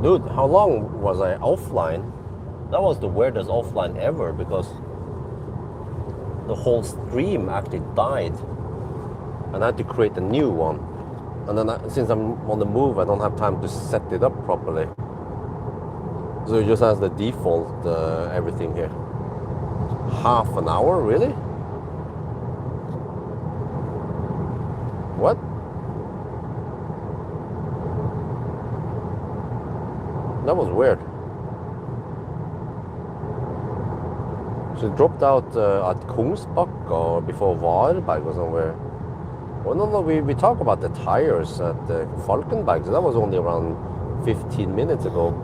Dude, how long was I offline? That was the weirdest offline ever because the whole stream actually died and I had to create a new one. And then since I'm on the move, I don't have time to set it up properly. So it just has the default everything here. Half an hour, really? What? That was weird. So it dropped out at Kungsbakka or before Varberg or somewhere. Well, no, we talk about the tires at Falkenberg, so that was only around 15 minutes ago.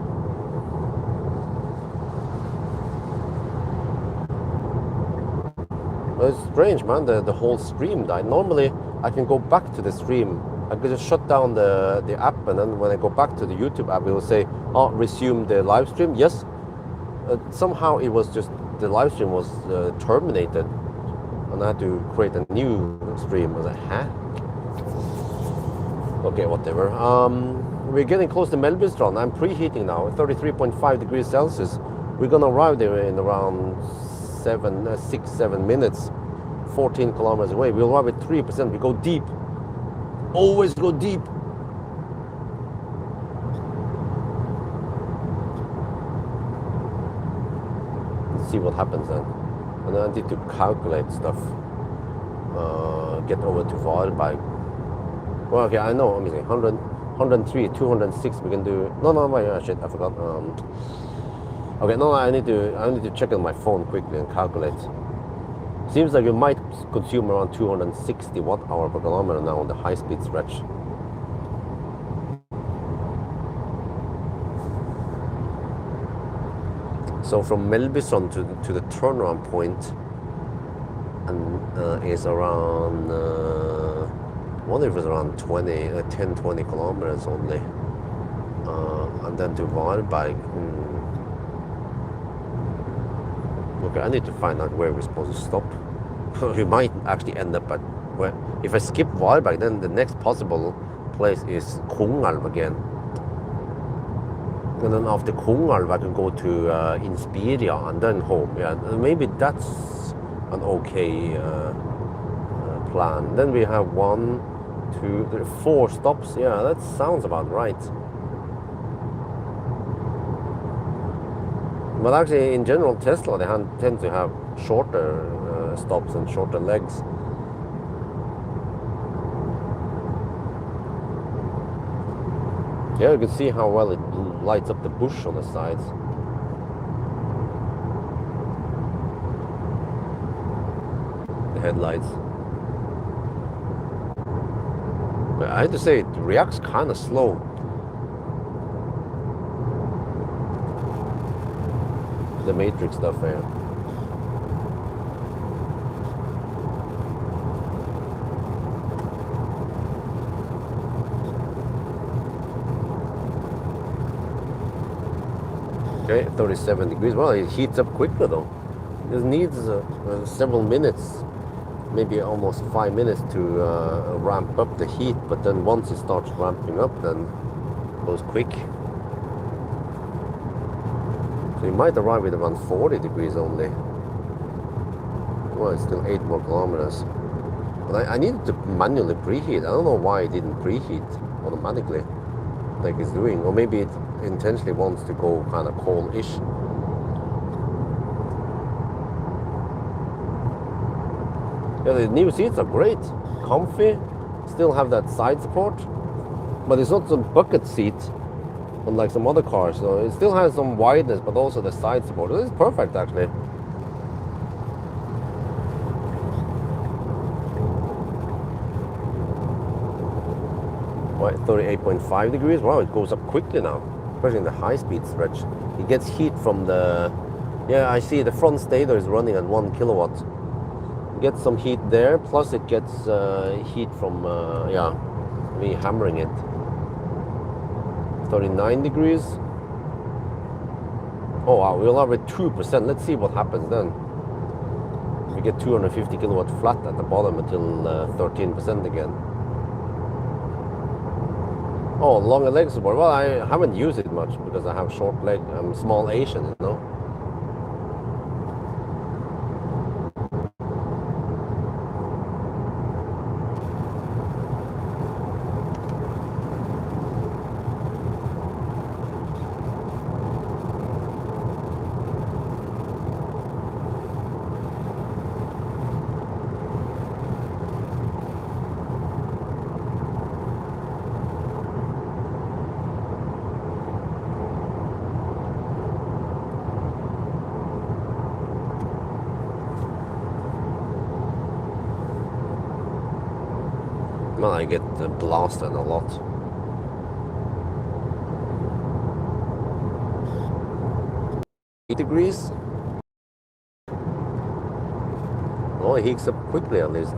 But it's strange, man, the whole stream died. Normally, I can go back to the stream. I could just shut down the app, and then when I go back to the YouTube app, it will say, oh, resume the live stream. Yes. Somehow it was just, the live stream was terminated. And I had to create a new stream. I was like, huh? Okay, whatever. We're getting close to Melbystrand. I'm preheating now, 33.5 degrees Celsius. We're gonna arrive there in around 6-7 minutes, 14 kilometers away. We'll arrive at 3%. We go deep. Always go deep. Let's see what happens then. And then I need to calculate stuff. Get over to Varberg. Well, okay, I know. Let me see. 100, 103, 206. We can do. No, wait. Shit, I forgot. Okay, no, I need to check on my phone quickly and calculate. Seems like you might consume around 260 watt-hour per kilometer now on the high-speed stretch. So from Melbystrand to the turnaround point, and is around. I wonder if it's around 10-20 kilometers only, and then to Varberg. Okay, I need to find out where we're supposed to stop. We might actually end up at where. If I skip Varberg, then the next possible place is Kongalv again. And then after Kongalv, I can go to Inspiria and then home. Yeah, maybe that's an okay plan. Then we have 1, 2, 3, 4 stops. Yeah, that sounds about right. But actually, in general, Tesla, they tend to have shorter stops and shorter legs. Yeah, you can see how well it lights up the bush on the sides. The headlights. But I have to say, it reacts kind of slow. The matrix stuff here. Okay, 37 degrees. Well, it heats up quickly though. It needs several minutes, maybe almost 5 minutes to ramp up the heat, but then once it starts ramping up, then it goes quick. So you might arrive at around 40 degrees only. Well, it's still 8 more kilometers. But I needed to manually preheat. I don't know why it didn't preheat automatically, like it's doing. Or maybe it intentionally wants to go kind of cold-ish. Yeah, the new seats are great. Comfy. Still have that side support. But it's not some bucket seat unlike some other cars. So it still has some wideness, but also the side support. It's perfect, actually. Right, 38.5 degrees. Wow, it goes up quickly now, especially in the high-speed stretch. It gets heat from the... Yeah, I see the front stator is running at 1 kilowatt. It gets some heat there, plus it gets heat from, me hammering it. 39 degrees. Oh wow, we'll have it 2%. Let's see what happens then. We get 250 kilowatt flat at the bottom until 13% again. Oh, longer leg support. Well, I haven't used it much because I have short leg. I'm small Asian, you know. Man, I get blasted a lot. Degrees. Oh, it heats up quickly at least.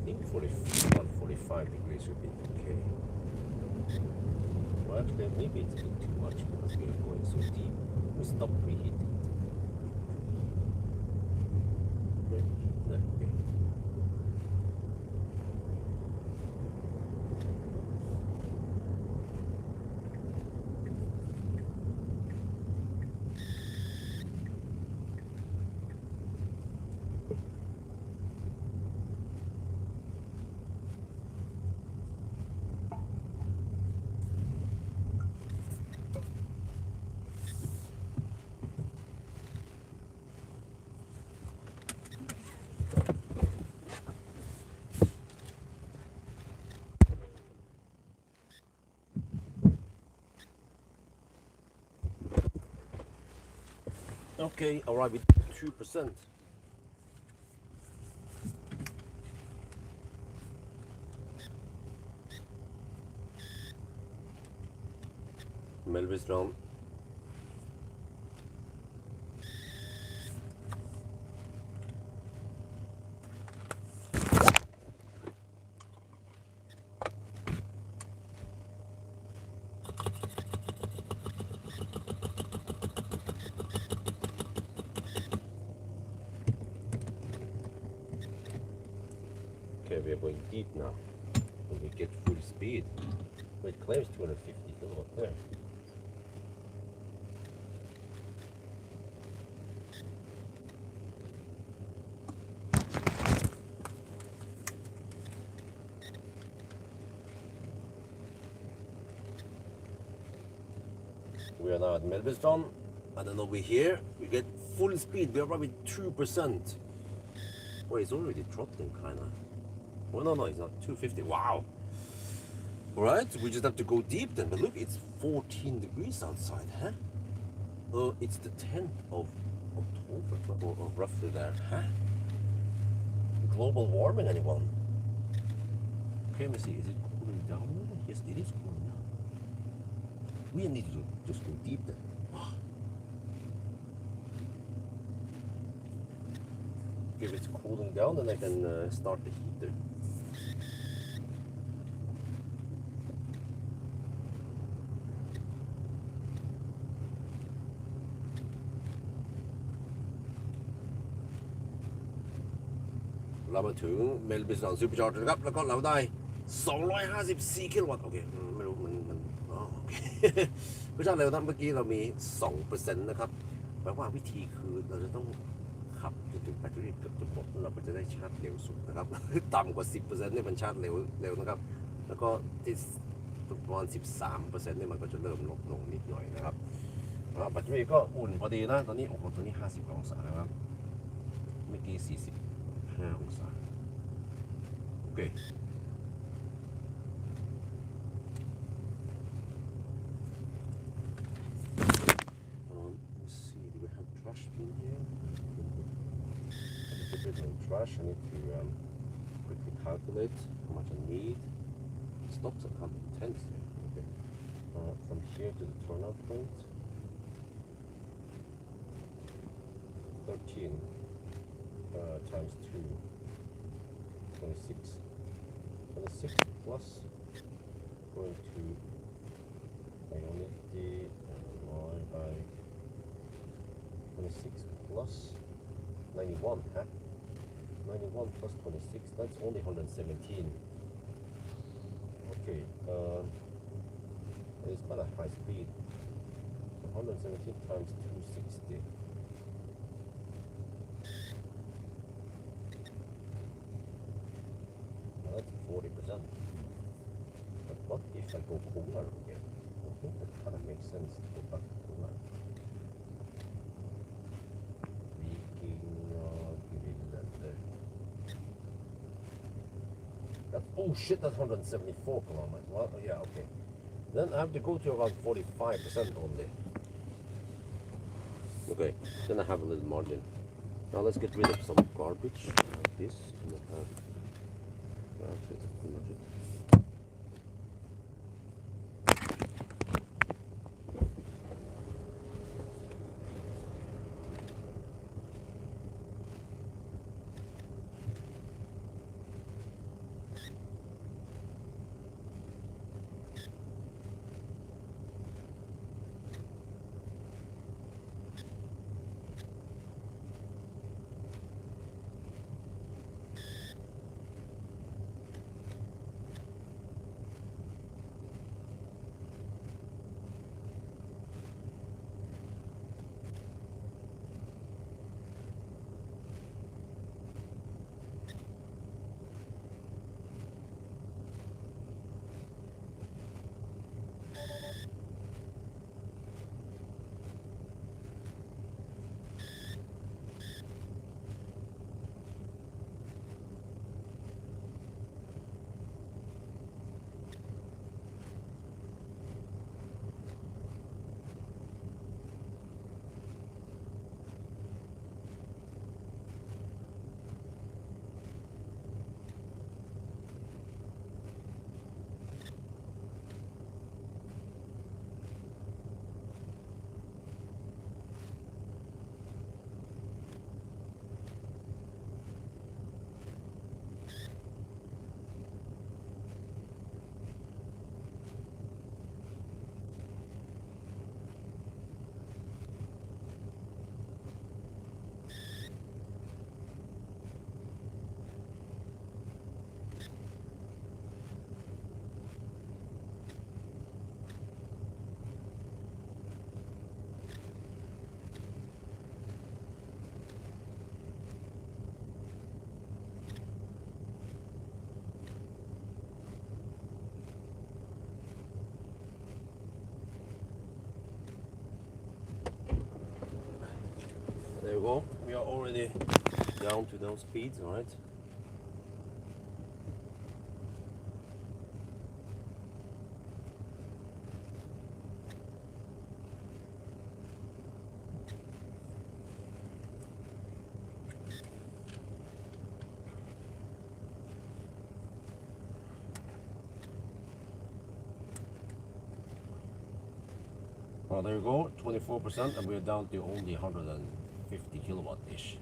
I think 41, 45 degrees would be okay. Well, actually, maybe it's a bit too much because we are going so deep. We stop preheating. Okay. Okay, all right, with 2%. Melvis round. Okay, we are going deep now. When we get full speed. It claims 250 kilowatt there. We are now at Melbourne, and then over here we get full speed. We are probably 2%. Oh, it's already throttling kind of. Oh no, it's not 250. Wow. All right, we just have to go deep then. But look, it's 14 degrees outside, huh? It's the 10th of October, or roughly there, huh? global warming, anyone? Okay, let me see. Is it cooling down? Yes, it is cooling down. We need to just go deep then. If it's cooling down, then I can start the heater.เรามาถึงเมลบิสันซูเปอร์ชาร์จนะครับแล้วก็เราได้254 กิโลวัตต์โอเคไม่รู้มันโอเคก็ช่างเร็วนะเมื่อกี้เรามี 2% นะครับแปลว่าวิธีคือเราจะต้องขับจนถึงแบตเตอรี่เกือบจะหมดเราก็จะได้ชาร์จเร็วสุดนะครับต่ำกว่า 10% เนี่ยมันชาร์จเร็วนะครับแล้วก็ที่ประมาณ 13% เนี่ยมันก็จะเริ่มลดลงนิดหน่อยนะครับแบตเตอรี่ก็อุ่นพอดีนะตอนนี้โอ้โหตอนนี้50 องศานะครับเมื่อกี้45 องศาโอเคlet's see, do we have trash bin here? I need to put in trash. I need to quickly calculate how much I need. Stops at 110 here. Okay. From here to the turnout point. 13 times 2. 26. 26 plus going to unity by 26 plus 91, huh? 91 plus 26, that's only 117. Okay, it's quite a high speed. So 117 times 260. Now that's 40%. But what if I go cooler again? I think that kind of makes sense to go back to cooler. Oh shit, that's 174 kilometers. Well, yeah, okay. Then I have to go to around 45% only. Okay, then I have a little margin. Now let's get rid of some garbage like this. And I have, that's pretty much it. There we go. We are already down to those speeds, all right? Well, there you go, 24%, and we're down to only 150 kilowatt-ish.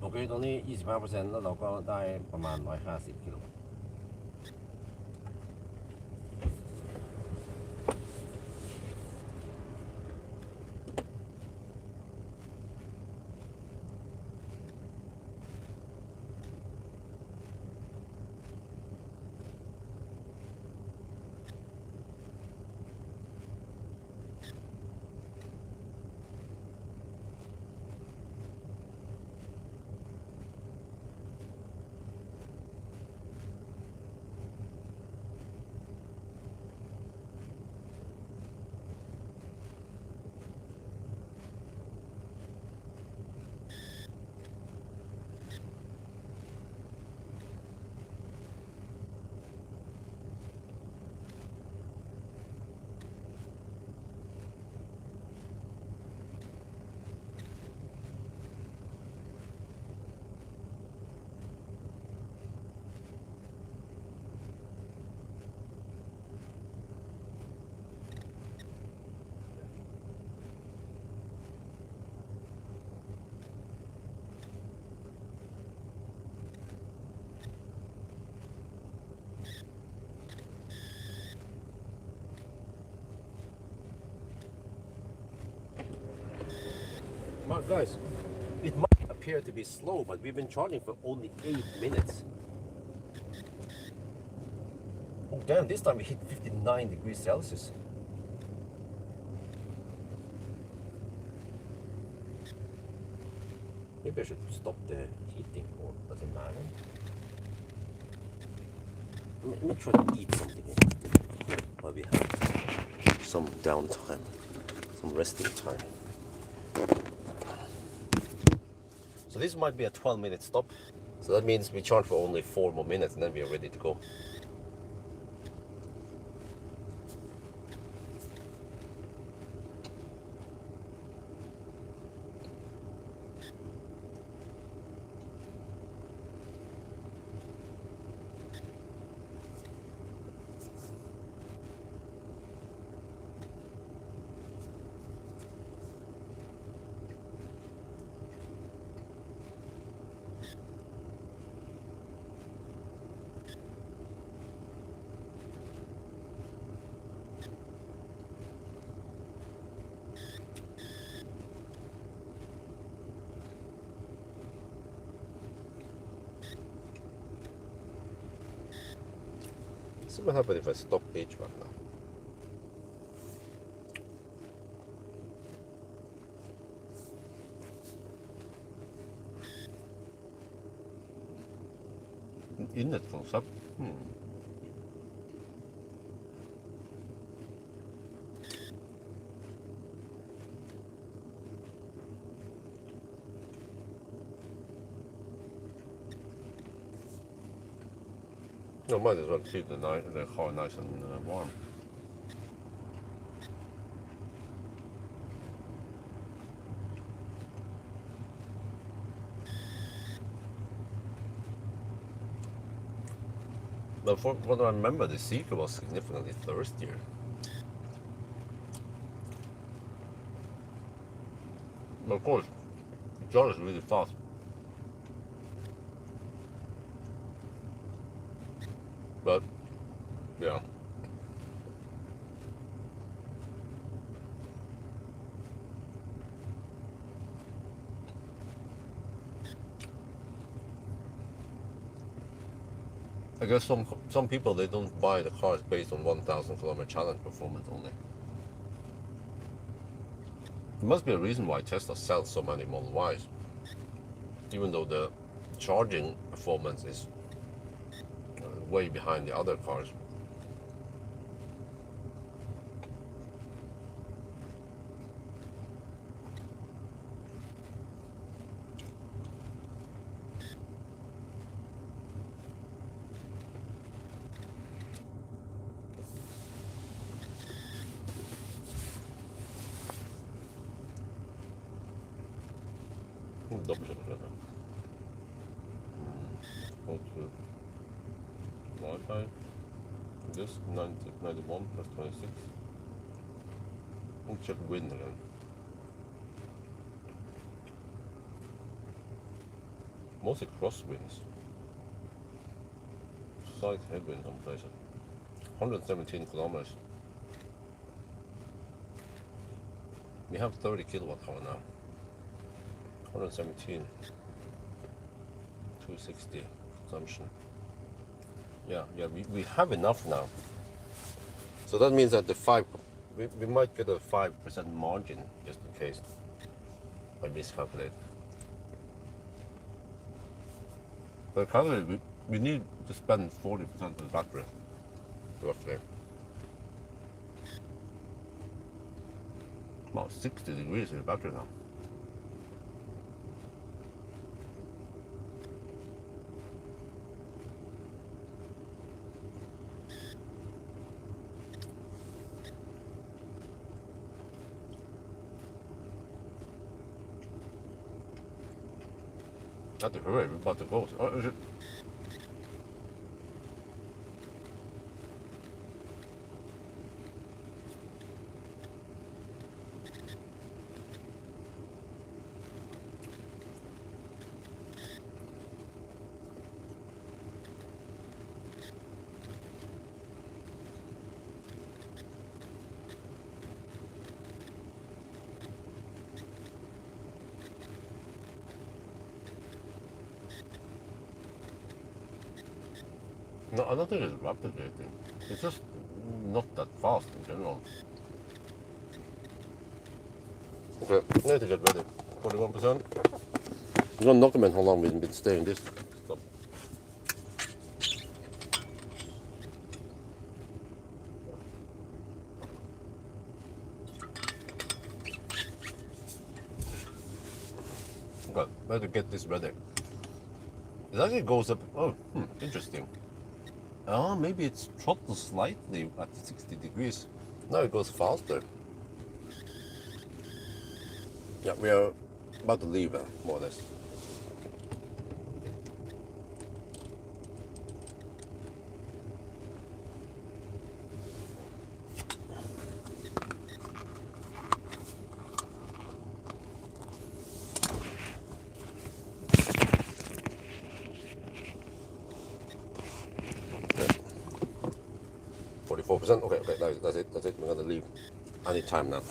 OK ตรงนี้ 25% แล้วเราก็ได้ประมาณ 150 กิโลวัตต์ But guys, it might appear to be slow, but we've been charging for only 8 minutes. Oh damn, this time we hit 59 degrees Celsius. Maybe I should stop the heating, or does it matter? Let me try to eat something while we have some downtime, some resting time. So this might be a 12-minute stop. So that means we charge for only 4 more minutes and then we are ready to go. See what happens if I stop HVAC now. Innet goes up. I might as well keep the car nice and warm. But for what I remember, the Seeker was significantly thirstier. But of course, it charges really fast. But yeah. I guess some people, they don't buy the cars based on 1,000 kilometer challenge performance only. There must be a reason why Tesla sells so many Model Ys, even though the charging performance is way behind the other cars. Dobrze wygląda. Wi-Fi. This 90, 91 plus 26. We'll check wind again. Mostly crosswinds. Side headwind some places. 117 kilometers. We have 30 kilowatt hour now. 117. 260 consumption. Yeah, we have enough now. So that means that we might get a 5% margin just in case I miscalculate. But currently we need to spend 40% of the battery, roughly. About 60 degrees in the battery now. Not to hurry, we're about to go. Oh, is it? No, I don't think it's replicating. It's just not that fast in general. Okay, need to get ready. 41%. I'm gonna document how long we've been staying this. Stop. Okay, better get this ready. It actually goes up. Oh, interesting. Oh, maybe it's throttled slightly at 60 degrees. Now it goes faster. Yeah, we are about to leave, more or less. Okay. 44%. Okay, that's it. We're gonna leave. I need time now.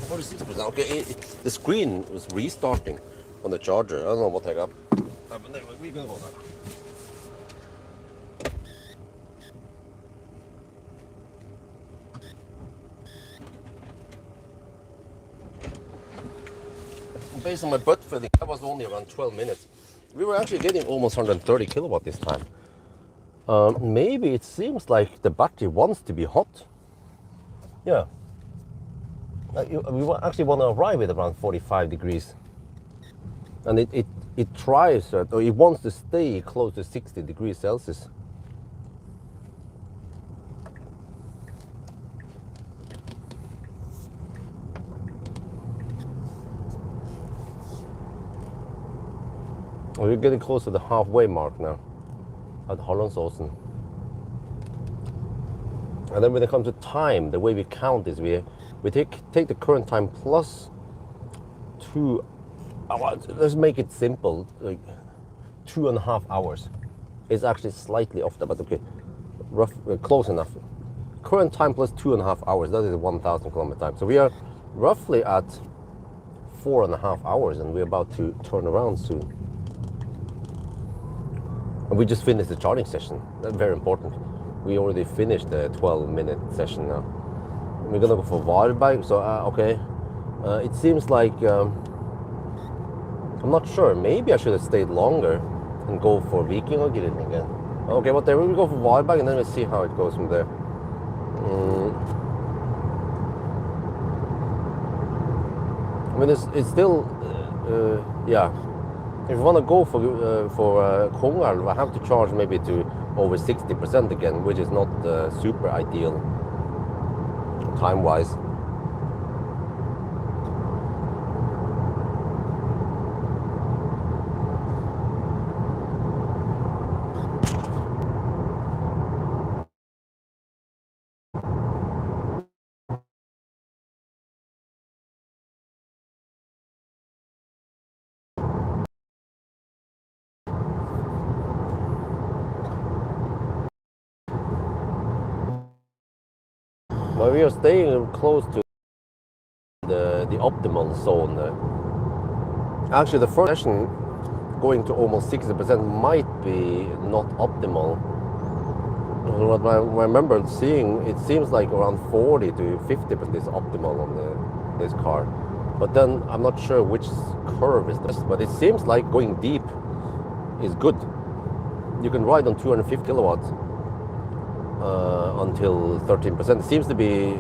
What is 6%? Okay, the screen was restarting on the charger. I don't know what the heck up. But anyway, we're gonna go now. Based on my butt feeling, that was only around 12 minutes. We were actually getting almost 130 kilowatt this time. Maybe it seems like the battery wants to be hot. Yeah. We actually want to arrive at around 45 degrees. And it tries, or it wants to stay close to 60 degrees Celsius. We're getting close to the halfway mark now at Hollandsåsen. And then when it comes to time, the way we count is we take the current time plus 2 hours. Let's make it simple, like 2.5 hours. It's actually slightly off that, but okay, close enough. Current time plus 2.5 hours, that is 1,000 kilometer time. So we are roughly at 4.5 hours, and we're about to turn around soon. And we just finished the charging session. That's very important. We already finished the 12-minute session now. We're gonna go for Varberg. So okay, it seems like I'm not sure. Maybe I should have stayed longer and go for Viking or get it again. Okay, whatever. We go for Varberg and then we see how it goes from there. I mean, it's still, yeah. If you want to go for Kongal, I have to charge maybe to over 60% again, which is not super ideal time-wise. But we are staying close to the optimal zone. Actually, the first session going to almost 60% might be not optimal. What I remember seeing, it seems like around 40 to 50% is optimal on this car. But then I'm not sure which curve is this, but it seems like going deep is good. You can ride on 250 kilowatts until 13%. It seems to be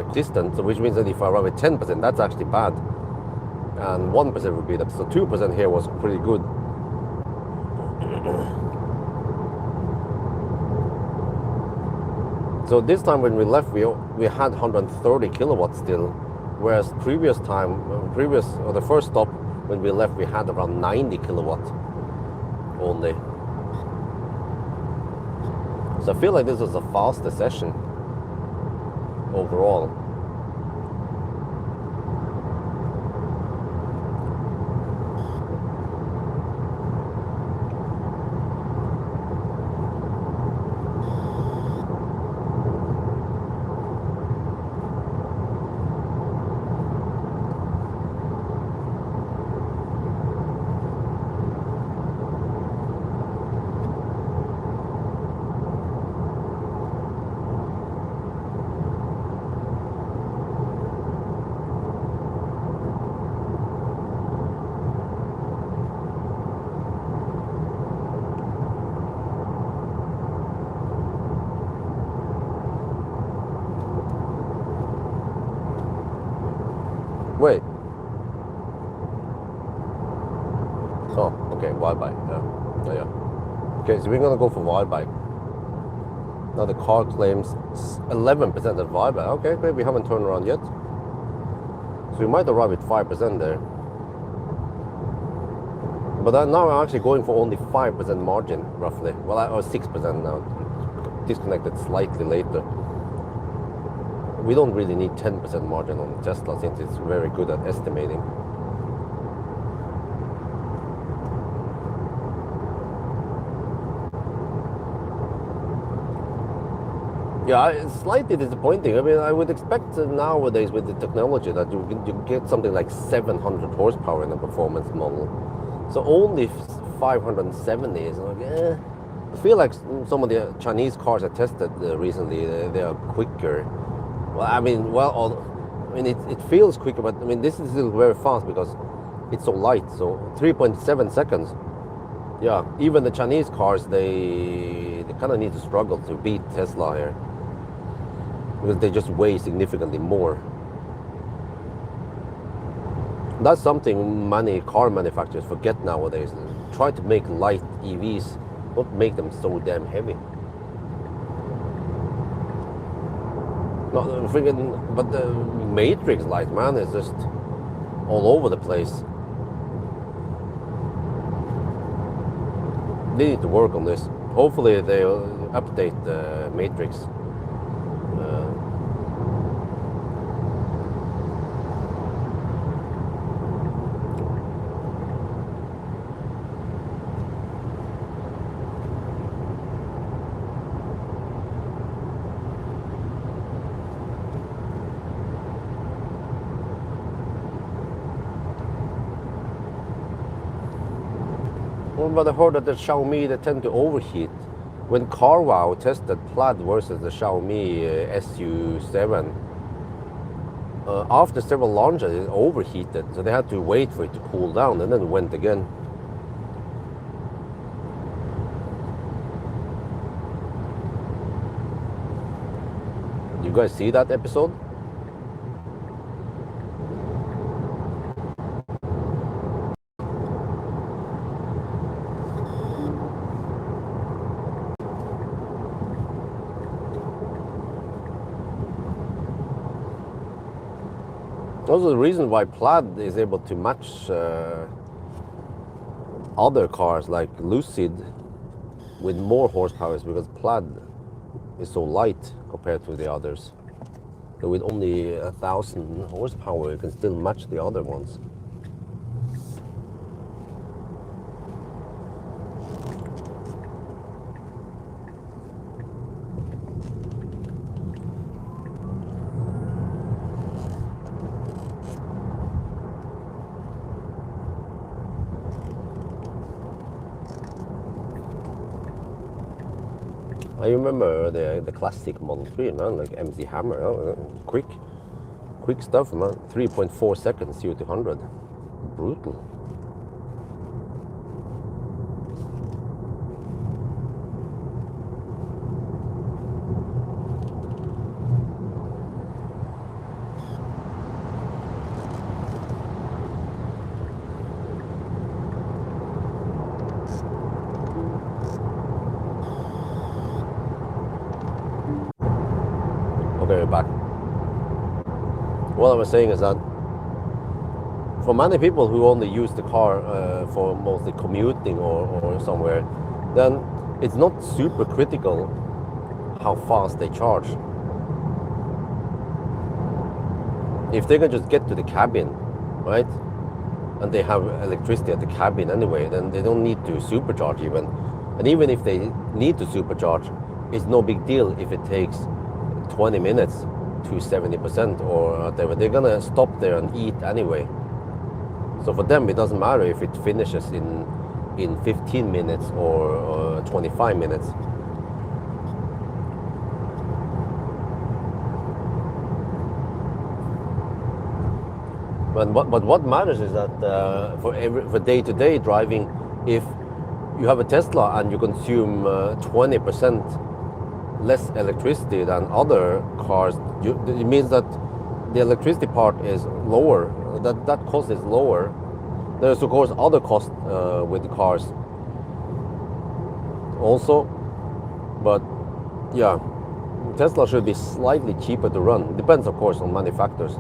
consistent, which means that if I ride with 10%, that's actually bad. And 1% would be that. So 2% here was pretty good. So this time when we left, we had 130 kilowatts still, whereas the first stop when we left, we had around 90 kilowatts only. So I feel like this was a faster session overall. Wait. Oh, okay, Varberg. Yeah. Yeah. Okay, so we're gonna go for Varberg. Now the car claims 11% at Varberg. Okay, great. We haven't turned around yet, so we might arrive at 5% there. But now I'm actually going for only 5% margin, roughly. Well, or 6% now. Disconnected slightly later. We don't really need 10% margin on Tesla since it's very good at estimating. Yeah, it's slightly disappointing. I mean, I would expect nowadays with the technology that you get something like 700 horsepower in a performance model. So only 570 is like, I feel like some of the Chinese cars I tested recently, they are quicker. Well, I mean, it feels quicker, but I mean, this is still very fast because it's so light. So 3.7 seconds. Yeah, even the Chinese cars, they kind of need to struggle to beat Tesla here because they just weigh significantly more. That's something many car manufacturers forget nowadays. Try to make light EVs, don't make them so damn heavy. But the matrix light, man, is just all over the place. They need to work on this. Hopefully they'll update the matrix. But I heard that the Xiaomi, they tend to overheat. When CarWow tested Plaid versus the Xiaomi SU7, after several launches, it overheated, so they had to wait for it to cool down, and then it went again. You guys see that episode? Also, the reason why Plaid is able to match other cars like Lucid with more horsepower is because Plaid is so light compared to the others. So with only 1,000 horsepower, you can still match the other ones. I remember the classic Model 3, man, like MC Hammer, quick stuff, man. 3.4 seconds, 0 to 100. Brutal. Okay, we're back. What I was saying is that for many people who only use the car for mostly commuting or somewhere, then it's not super critical how fast they charge. If they can just get to the cabin, right, and they have electricity at the cabin anyway, then they don't need to supercharge even. And even if they need to supercharge, it's no big deal if it takes 20 minutes to 70% or whatever. They're gonna stop there and eat anyway. So for them, it doesn't matter if it finishes in 15 minutes or 25 minutes. But what matters is that for day-to-day driving, if you have a Tesla and you consume 20% less electricity than other cars, it means that the electricity part is lower. That cost is lower. There's of course other costs with the cars also, but yeah, Tesla should be slightly cheaper to run. Depends of course on many factors.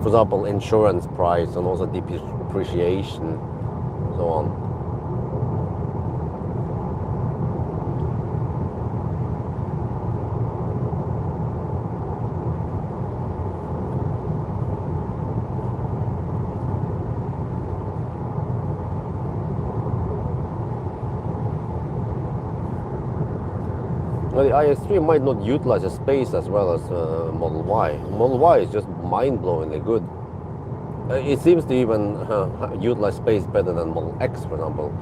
For example, insurance price and also depreciation, so on. Well, the iX3 might not utilize the space as well as Model Y. Model Y is just mind-blowingly good. It seems to even utilize space better than Model X, for example.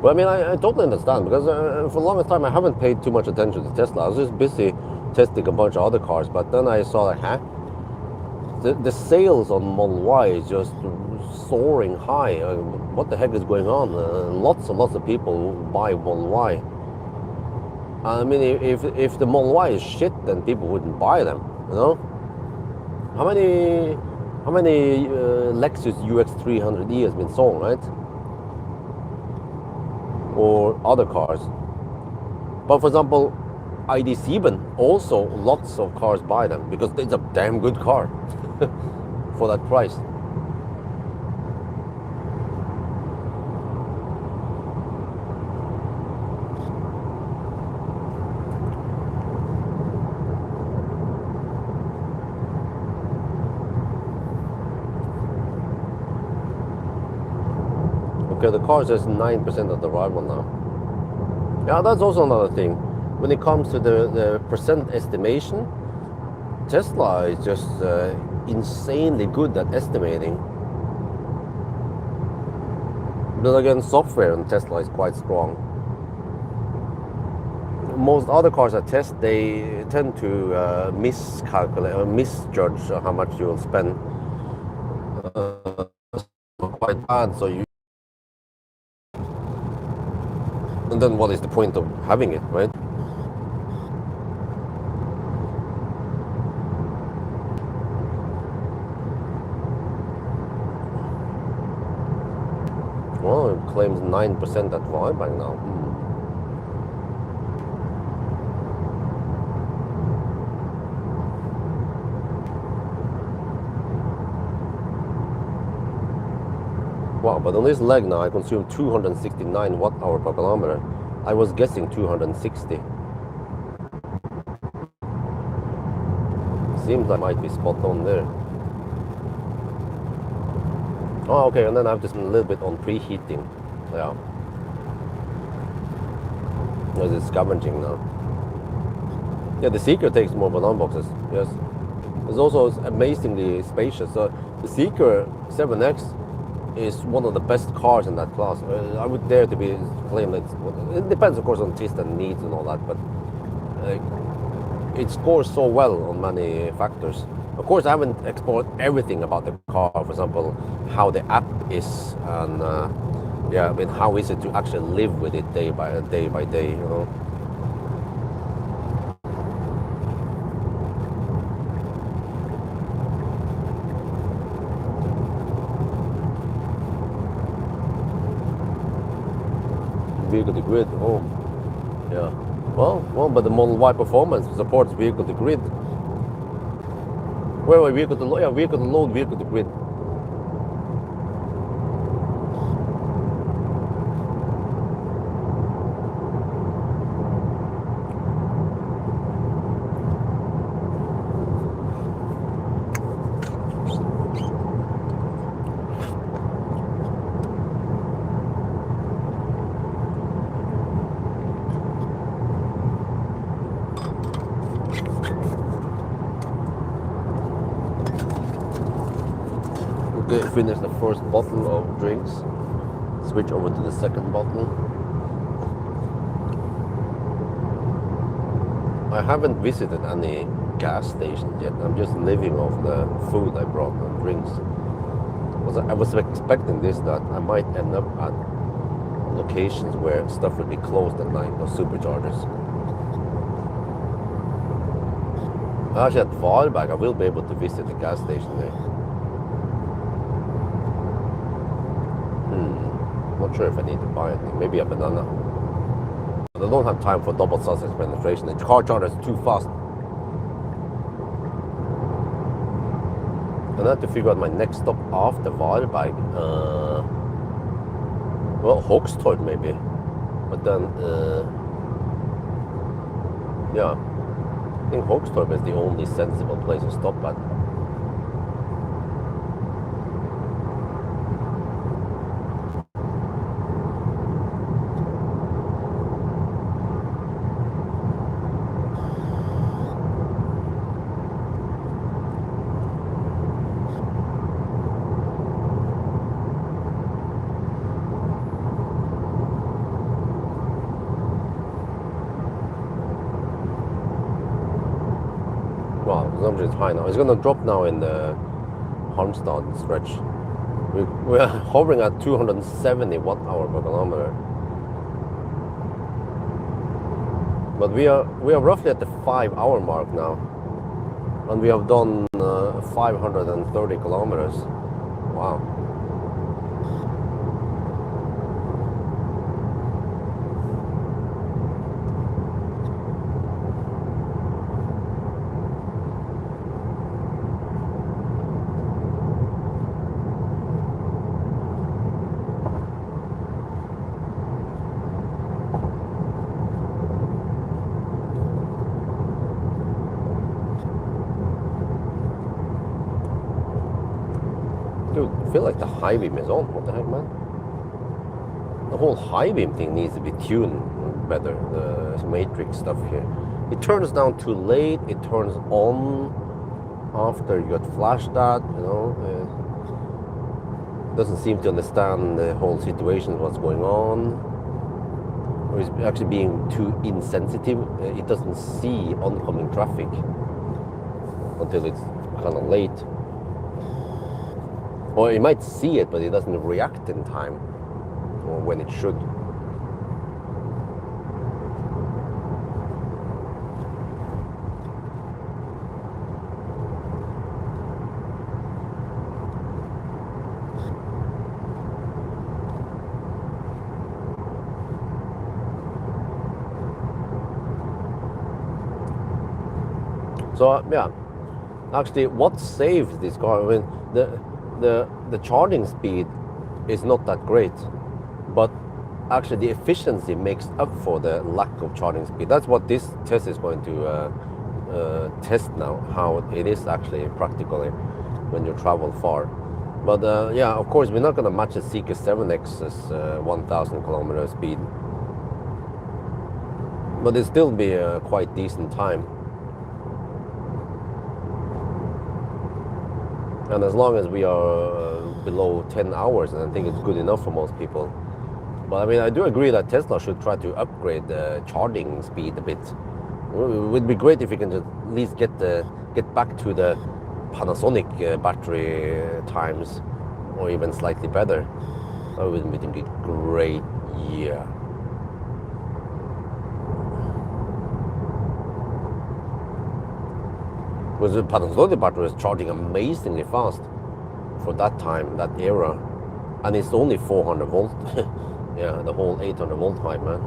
But I mean, I totally understand, because for the longest time I haven't paid too much attention to Tesla. I was just busy testing a bunch of other cars, but then I saw like, the sales on Model Y is just soaring high. What the heck is going on? Lots and lots of people buy Model Y. I mean, if the Model Y is shit, then people wouldn't buy them, you know? How many Lexus UX300E has been sold, right? Or other cars. But for example, ID7, also lots of cars buy them because it's a damn good car for that price. okay, the car says 9% of the arrival now. Yeah, that's also another thing. When it comes to the percent estimation, Tesla is just insanely good at estimating. But again, software in Tesla is quite strong. Most other cars I test, they tend to miscalculate or misjudge how much you will spend. Quite bad, so you. And then what is the point of having it, right? Well, it claims 9% at Vibank now. Wow, but on this leg now I consume 269 watt-hour per kilometer. I was guessing 260. Seems I might be spot on there. Oh, okay, and then I've just been a little bit on preheating. Yeah. Because it's scavenging now. Yeah, the Seeker takes more banana boxes, yes. It's also amazingly spacious. So the Seeker 7X is one of the best cars in that class. I would dare to be claim that it depends, of course, on taste and needs and all that, but it scores so well on many factors. Of course, I haven't explored everything about the car. For example, how the app is, and yeah, I mean, how is it to actually live with it day by day, you know? Vehicle to grid. Oh, yeah. Well, but the Model Y performance supports vehicle to grid. Wait, vehicle to load. Yeah, vehicle to load, vehicle to grid. Okay, finish the first bottle of drinks. Switch over to the second bottle. I haven't visited any gas stations yet. I'm just living off the food I brought and drinks. I was expecting this, that I might end up at locations where stuff would be closed at night, or superchargers. Actually, at Valberg, I will be able to visit the gas station there. Not sure if I need to buy anything. Maybe a banana. But I don't have time for double sausage penetration. The car charger is too fast. And I have to figure out my next stop after Valberg. Well, Hogstorp maybe. But then, yeah. I think Hogstorp is the only sensible place to stop at. Well, consumption is high now. It's going to drop now in the Halmstad stretch. We're hovering at 270 watt-hour per kilometer. But we are roughly at the 5-hour mark now. And we have done 530 kilometers. Wow. Dude, I feel like the high beam is on. What the heck, man? the whole high beam thing needs to be tuned better. The matrix stuff here. It turns down too late. It turns on after you got flashed at. Doesn't seem to understand the whole situation, what's going on, or is actually being too insensitive. It doesn't see oncoming traffic until it's kind of late, or it might see it, but it doesn't react in time or when it should. So yeah, actually, what saves this car? I mean, the charging speed is not that great, but actually the efficiency makes up for the lack of charging speed. That's what this test is going to test now, how it is actually practically when you travel far. But yeah, of course, we're not going to match the Seeker 7X's 1,000 kilometer speed, but it'll still be a quite decent time. And as long as we are below 10 hours, and I think it's good enough for most people. But I mean, I do agree that Tesla should try to upgrade the charging speed a bit. It would be great if you can just at least get back to the Panasonic battery times, or even slightly better. That would be great, yeah. Because the Panasonic battery is charging amazingly fast for that time, that era, and it's only 400 volt. Yeah, the whole 800 volt hype, man.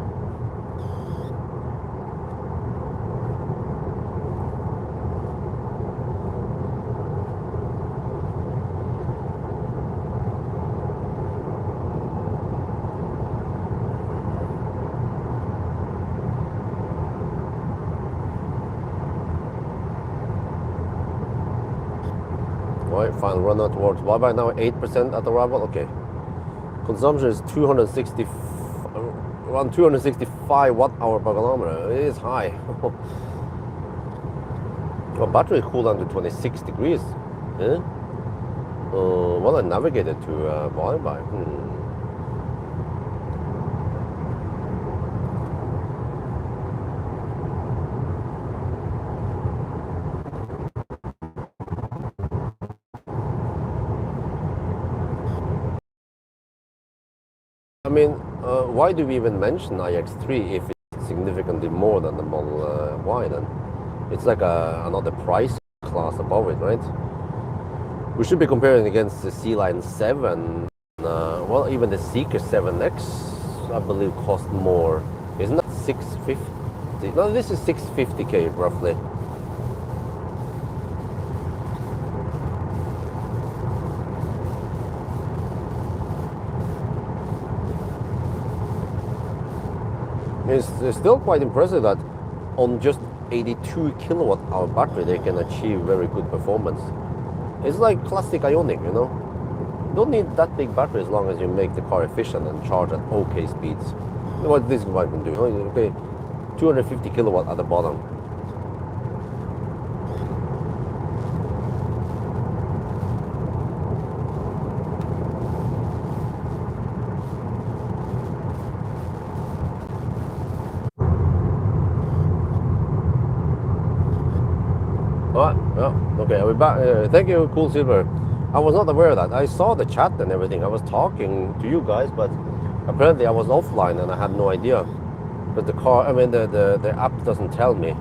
Right, final run out towards bye-bye now, 8% at arrival. Okay. Consumption is 260, around 265 watt-hour per kilometer. It is high. Well, battery cooled down to 26 degrees. Yeah? Well, I navigated to bye-bye. I mean, why do we even mention iX3 if it's significantly more than the Model Y then? It's like another price class above it, right? We should be comparing against the C-Line 7. Well, even the Seeker 7X, I believe, cost more. Isn't that 650? No, this is 650K roughly. It's still quite impressive that on just 82 kilowatt hour battery they can achieve very good performance. It's like classic Ioniq, you know. You don't need that big battery as long as you make the car efficient and charge at okay speeds. What this bike can do. Okay, 250 kilowatt at the bottom. Okay, I'll be back. Thank you, Cool Silver. I was not aware of that. I saw the chat and everything. I was talking to you guys, but apparently I was offline and I had no idea. But the app doesn't tell me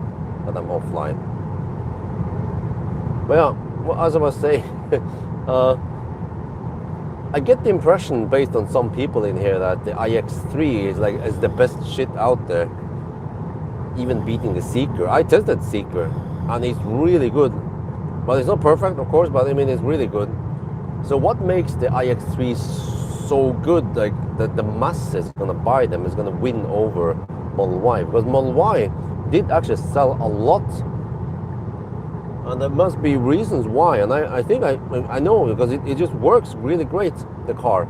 that I'm offline. But yeah, well, as I was saying, I get the impression based on some people in here that the iX3 is the best shit out there, even beating the Seeker. I tested Seeker and it's really good. But it's not perfect, of course, but I mean, it's really good. So what makes the iX3 so good, like that the masses gonna buy them, is gonna win over Model Y? Because Model Y did actually sell a lot. And there must be reasons why. And I think I know, because it just works really great, the car.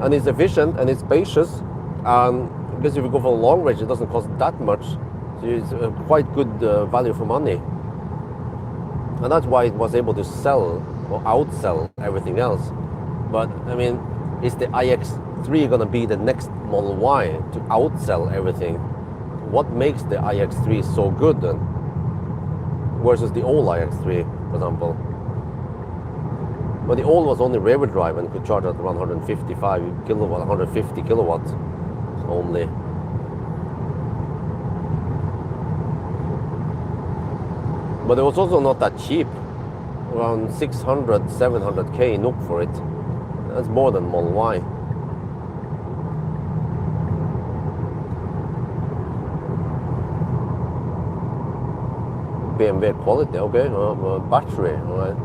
and it's efficient and it's spacious. And because if you go for a long range, it doesn't cost that much. So it's quite good value for money. And that's why it was able to sell or outsell everything else. But I mean, is the iX3 going to be the next Model Y to outsell everything? What makes the iX3 so good then versus the old iX3, for example? But the old was only rear-wheel drive and could charge at around 155 kilowatt, 150 kilowatts only. But it was also not that cheap, around 600, 700k NOK for it. That's more than Model Y. BMW quality, okay, battery, all right.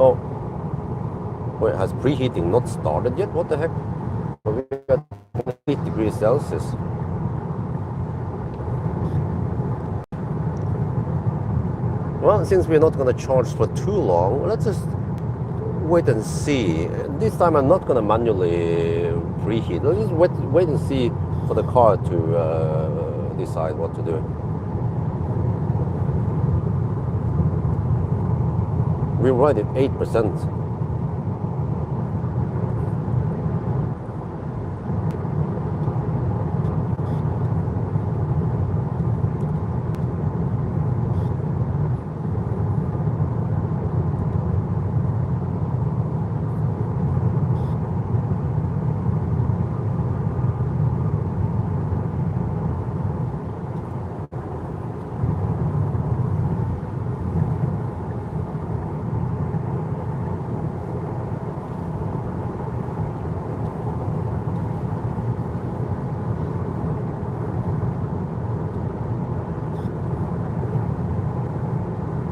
Oh, wait, has preheating not started yet? What the heck? We're at 8 degrees Celsius. Well, since we're not going to charge for too long, let's just wait and see. This time I'm not going to manually preheat. Let's just wait and see for the car to decide what to do. We're right at 8%.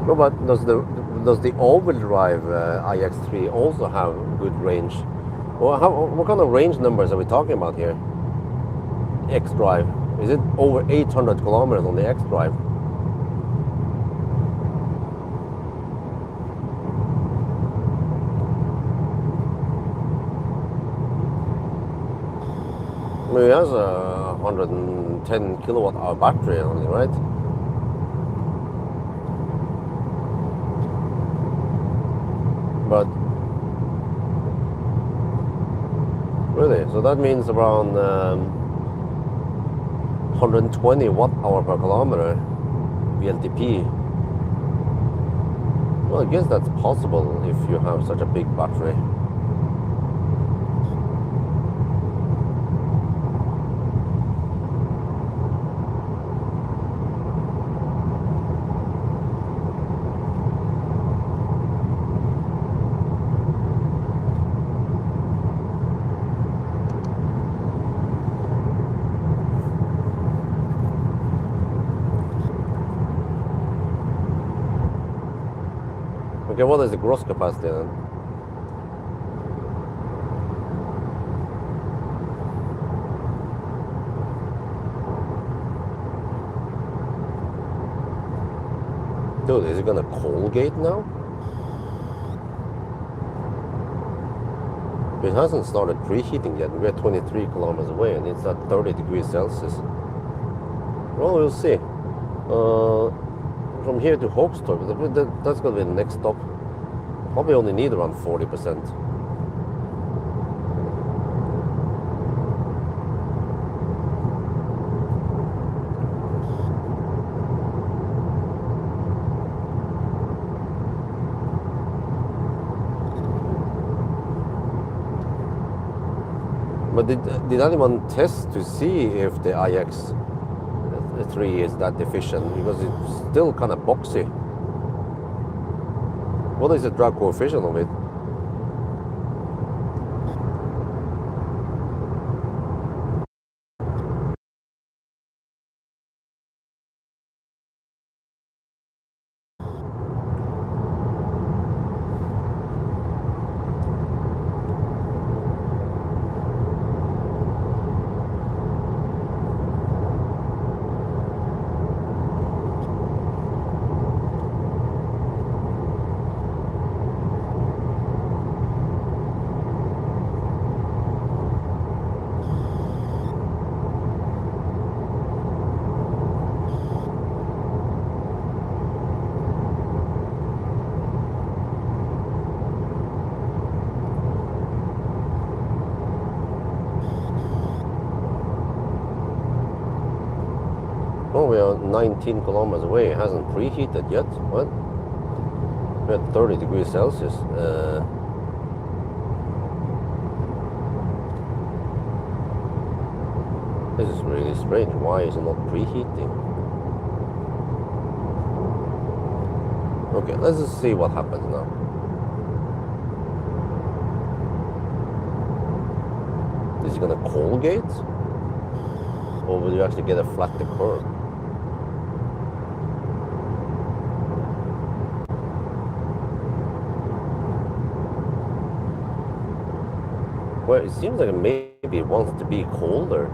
No, but does the all-wheel drive iX3 also have good range? Well, what kind of range numbers are we talking about here? X-Drive. Is it over 800 kilometers on the X-Drive? I mean, it has a 110 kilowatt hour battery only, right? But really, so that means around 120 watt hour per kilometer VLTP. Well, I guess that's possible if you have such a big battery. Okay, what is the gross capacity then? Dude, is it gonna Colgate now? It hasn't started preheating yet. We're 23 kilometers away and it's at 30 degrees Celsius. Well, we'll see. From here to Hogstorp, that's going to be the next stop. Probably only need around 40%. But did anyone test to see if the iX3 is that efficient? Because it's still kind of boxy. What is the drag coefficient of it? we are 19 kilometers away. It hasn't preheated yet. What? We're at 30 degrees Celsius. This is really strange. Why is it not preheating? Okay, let's just see what happens now. Is it gonna Colgate? Or will you actually get a flatter curve? Well, it seems like maybe it wants to be colder.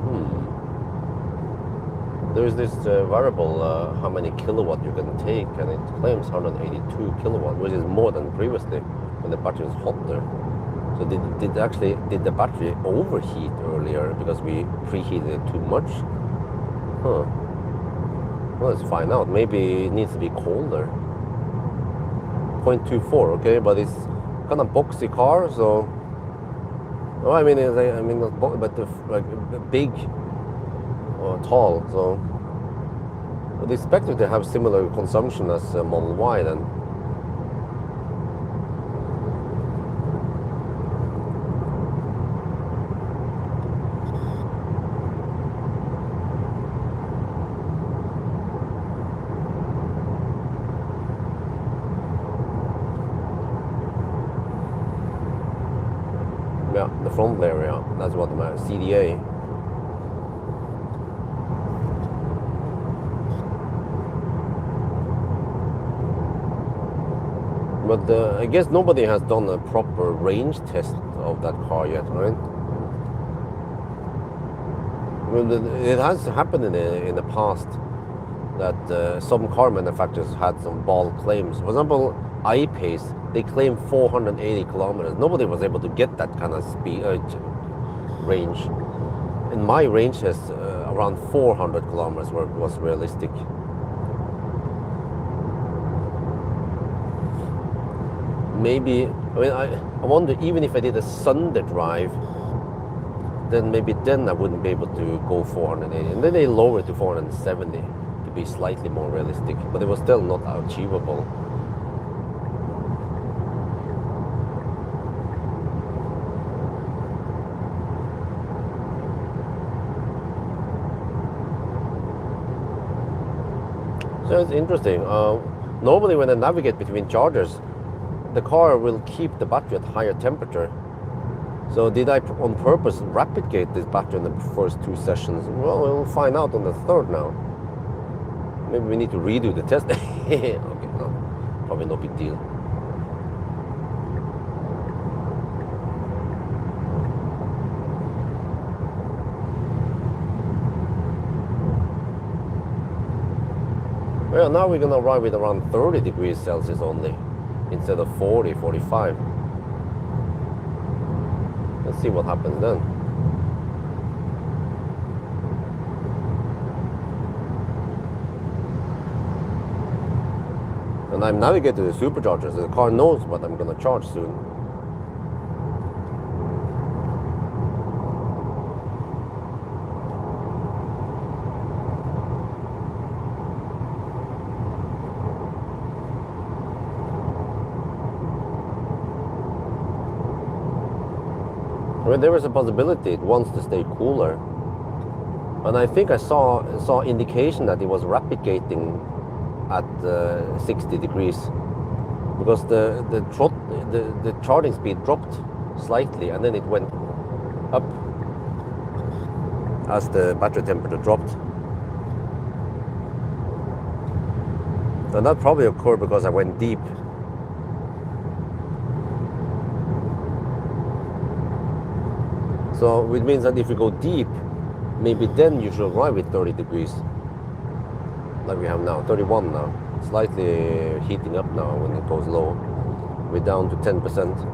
There's this variable, how many kilowatt you can take, and it claims 182 kilowatt, which is more than previously when the battery was hotter. So did the battery overheat earlier because we preheated it too much? Huh. Well, let's find out. Maybe it needs to be colder. 0.24, okay, but it's kind of boxy car, so. Oh, I mean, but big or tall, so. I'd expect it to have similar consumption as Model Y then. Yeah, the front area, that's what my CDA. But I guess nobody has done a proper range test of that car yet, right? Well, it has happened in the past that some car manufacturers had some bold claims. For example, I-Pace, they claim 480 kilometers. Nobody was able to get that kind of speed range. And my range is around 400 kilometers was realistic. Maybe, I wonder, even if I did a Sunday drive, then maybe then I wouldn't be able to go 480. And then they lower it to 470 to be slightly more realistic, but it was still not achievable. So it's interesting. Normally when I navigate between chargers, the car will keep the battery at higher temperature. So did I on purpose rapid gate this battery in the first 2 sessions? Well, we'll find out on the third now. Maybe we need to redo the test. Okay, no, probably no big deal. Well, now we're gonna arrive with around 30 degrees Celsius only, instead of 40, 45. Let's see what happens then. And I'm navigating to the supercharger, so the car knows what I'm gonna charge soon. Well, there is a possibility it wants to stay cooler, and I think I saw indication that it was rapid gating at 60 degrees, because the charging speed dropped slightly and then it went up as the battery temperature dropped, and that probably occurred because I went deep. So which means that if you go deep, maybe then you should arrive with 30 degrees. Like we have now, 31 now. Slightly heating up now when it goes low. We're down to 10%.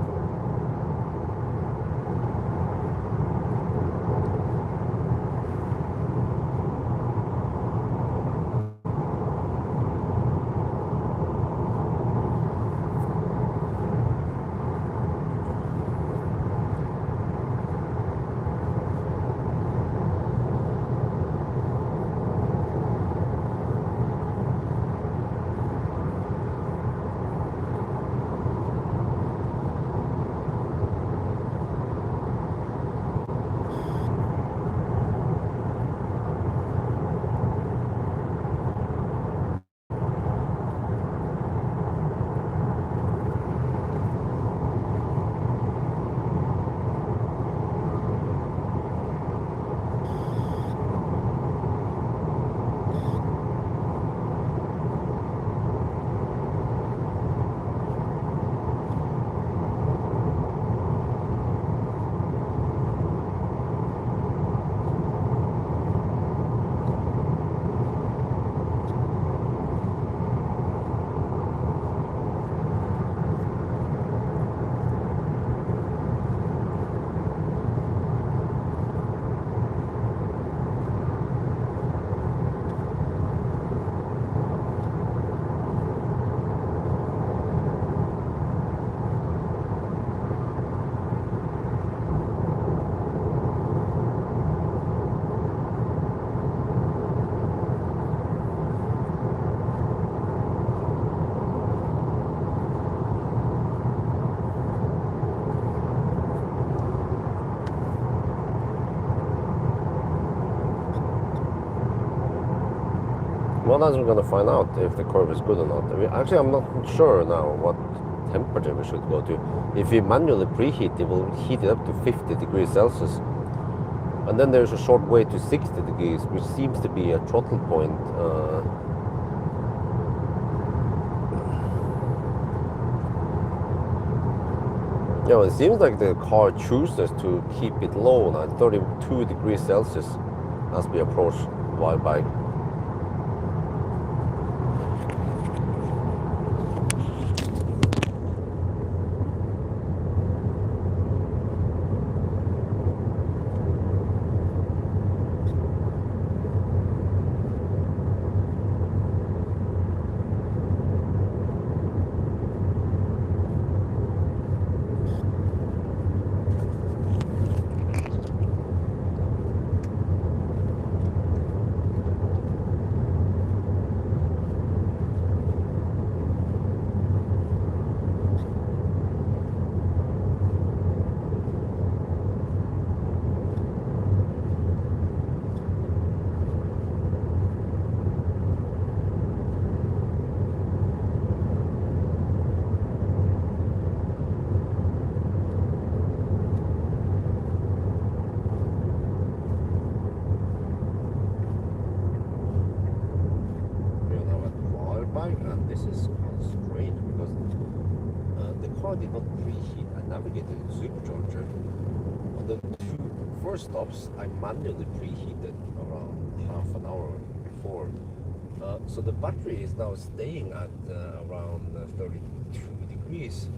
Well, that's we're gonna find out if the curve is good or not. Actually, I'm not sure now what temperature we should go to. If we manually preheat, it will heat it up to 50 degrees Celsius. And then there's a short way to 60 degrees, which seems to be a throttle point. It seems like the car chooses to keep it low now, 32 degrees Celsius, as we approach Wild Bike. And this is kind of strange because the car did not preheat. I navigated the supercharger. On the two first stops, I manually preheated around half an hour before. So the battery is now staying at around 32 degrees.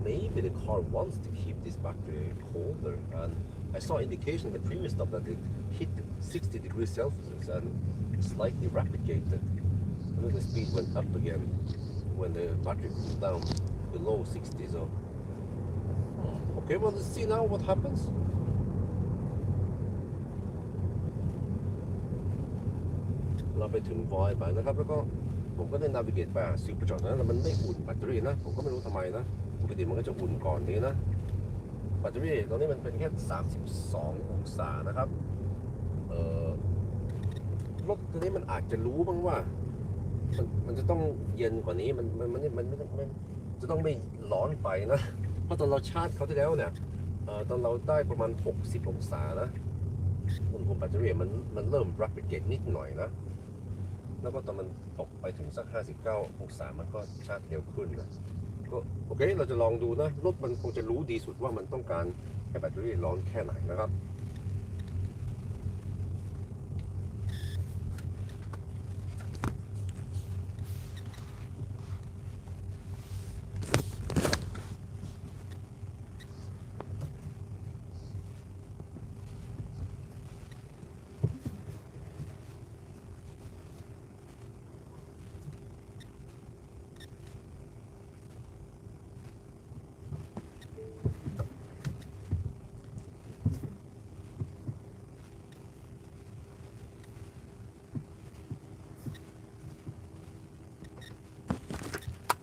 Maybe the car wants to keep this battery colder, and I saw indication in the previous stop that it hit 60 degrees Celsius and slightly replicated. And then the speed went up again when the battery cooled down below 60. So, okay, well, let's see now what happens.เราไปถึง Void ไปนะครับแล้วก็ผมก็ได้ navigate ไปหา supercharger แล้วมันไม่อุ่นแบตเตอรี่นะผมก็ไม่รู้ทำไมนะปกติมันก็จะอุ่นก่อนนี้นะแบตเตอรี่ตอนนี้มันเป็นแค่32องศานะครับรถตัวนี้มันอาจจะรู้บ้างว่ามันจะต้องเย็นกว่านี้มันจะต้องไม่ร้อนไปนะเพราะตอนเราชาร์จเขาที่แล้วเนี่ยตอนเราได้ประมาณ60องศานะอุณหภูมิแบตเตอรี่มันเริ่ม replicate นิดหน่อยนะแล้วก็ตอนมันตกไปถึงสัก59องศามันก็ชาร์จเร็วขึ้นนะก็โอเคเราจะลองดูนะรถมันคงจะรู้ดีสุดว่ามันต้องการให้แบตเตอรี่ร้อนแค่ไหนนะครับ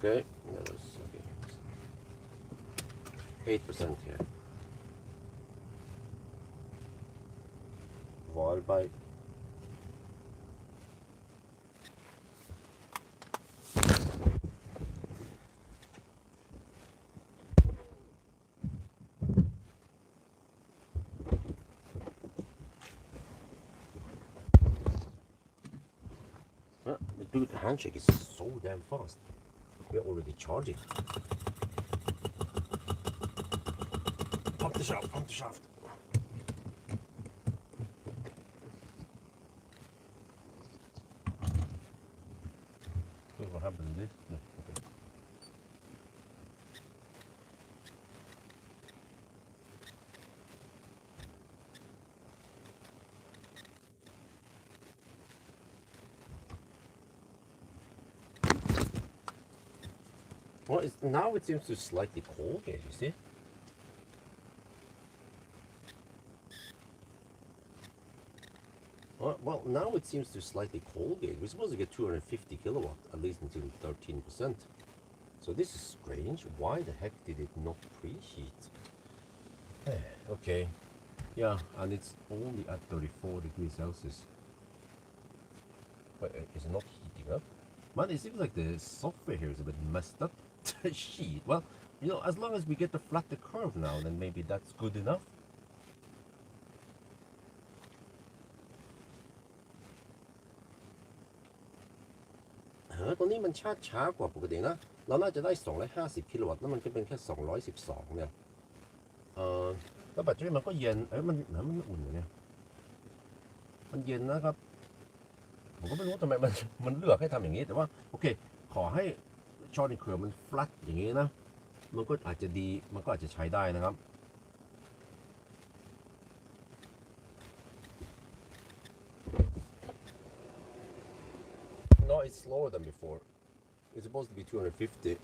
Okay, that was okay. 8% here. Wall bite. Dude, the handshake is so damn fast. We're already charging. Pump the shaft, pump the shaft. What happened to this? No, okay. Well, now it seems to slightly cold here, you see? Well, now it seems to slightly cold here. We're supposed to get 250 kilowatt, at least until 13%. So this is strange. Why the heck did it not preheat? Okay. Yeah, and it's only at 34 degrees Celsius. But is it not heating up? Man, it seems like the software here is a bit messed up. Shit. Well, you know, as long as we get to flat the curve now, then maybe that's good enough. ตอนนี้มันช้ากว่าปกตินะเราน่าจะได้250กิโลวัตต์แล้วมันก็เป็นแค่212เนี่ยแล้วแบตเตอรี่มันก็เย็นมันอุ่นอยู่เนี่ยมันเย็นนะครับผมก็ไม่รู้ทำไมมันเลือกให้ทำอย่างนี้แต่ว่าโอเคขอให้ชอตในเครือมัน flat อย่างนี้นะมันก็อาจจะดีมันก็อาจจะใช้ได้นะครับ No, it's slower than before. It's supposed to be 250.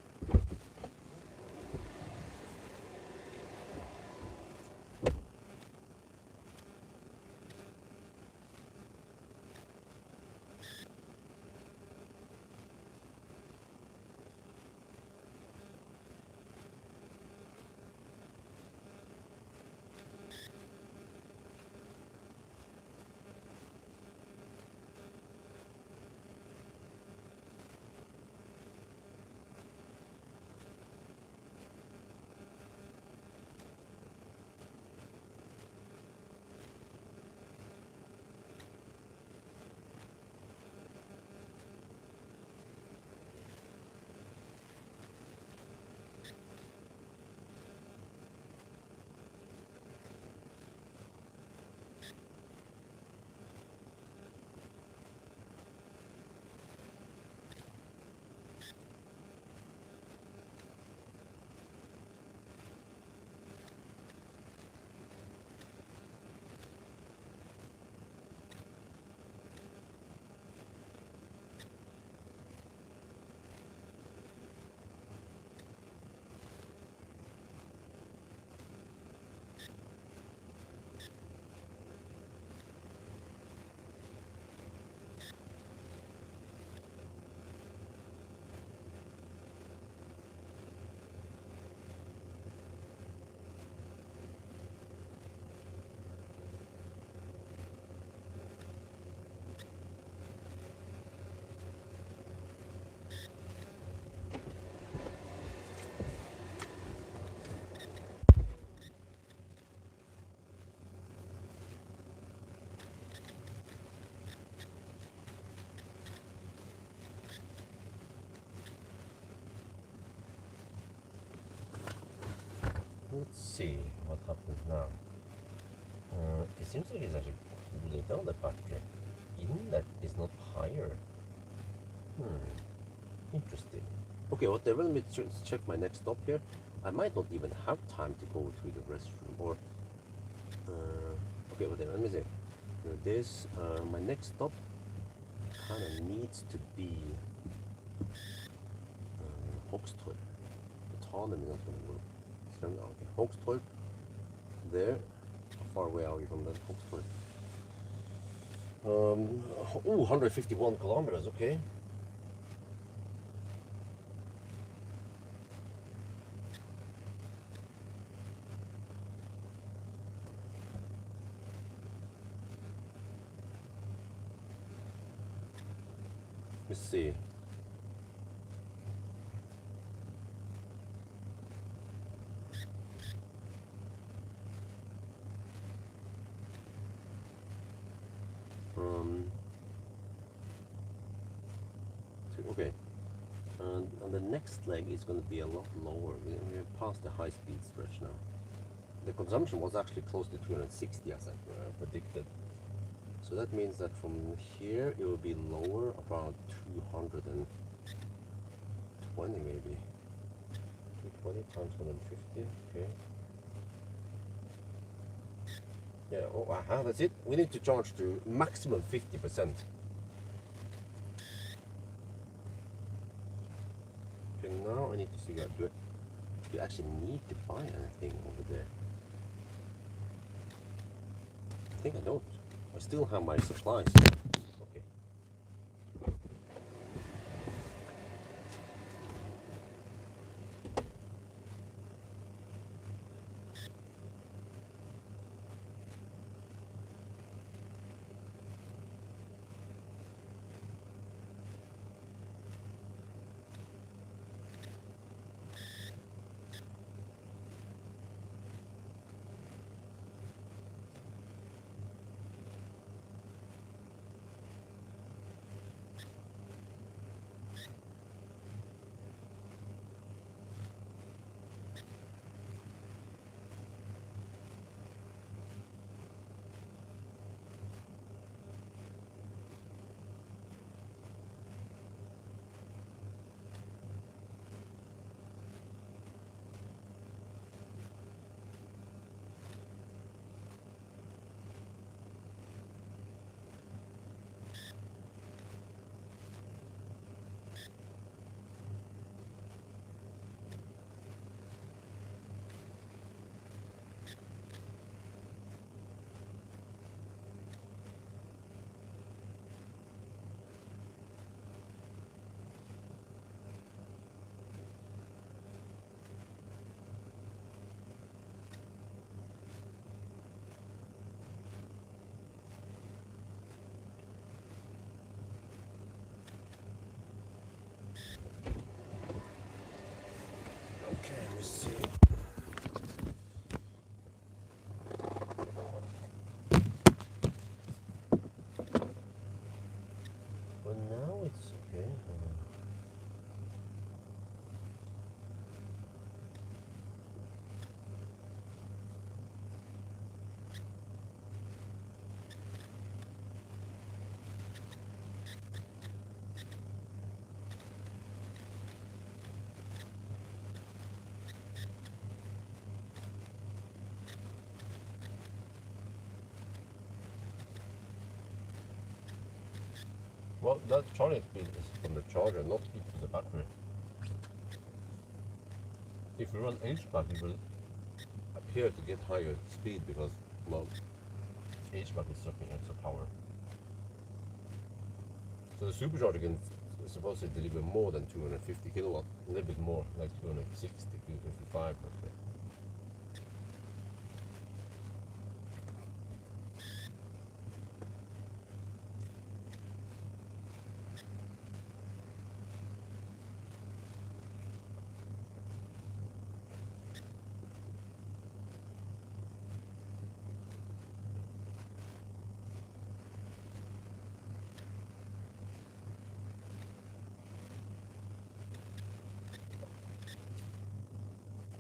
Let's see what happens now. It seems like it's actually cooling down the battery. Inlet is not higher. Interesting. Okay, whatever. Let me check my next stop here. I might not even have time to go to the restroom or. Okay, whatever. Let me see. This my next stop kind of needs to be Hogstorp. Autonomy is not going to work. Okay, Hogstorp. There. How far away are we from that Hogstorp? 151 kilometers. Okay. Let's see. Okay, and the next leg is going to be a lot lower. We're past the high-speed stretch now. The consumption was actually close to 260 as I predicted. So that means that from here it will be lower, about 220 maybe. 220 times 150, okay. Yeah, oh, that's it. We need to charge to maximum 50%. Okay, now I need to figure out, do you actually need to buy anything over there? I think I don't. I still have my supplies. Okay. Well, that charging speed is from the charger, not to the battery. If you run HVAC, it will appear to get higher speed because, well, HVAC is sucking extra power. So the supercharger can supposedly deliver more than 250 kilowatt, a little bit more, like 260, 255 roughly.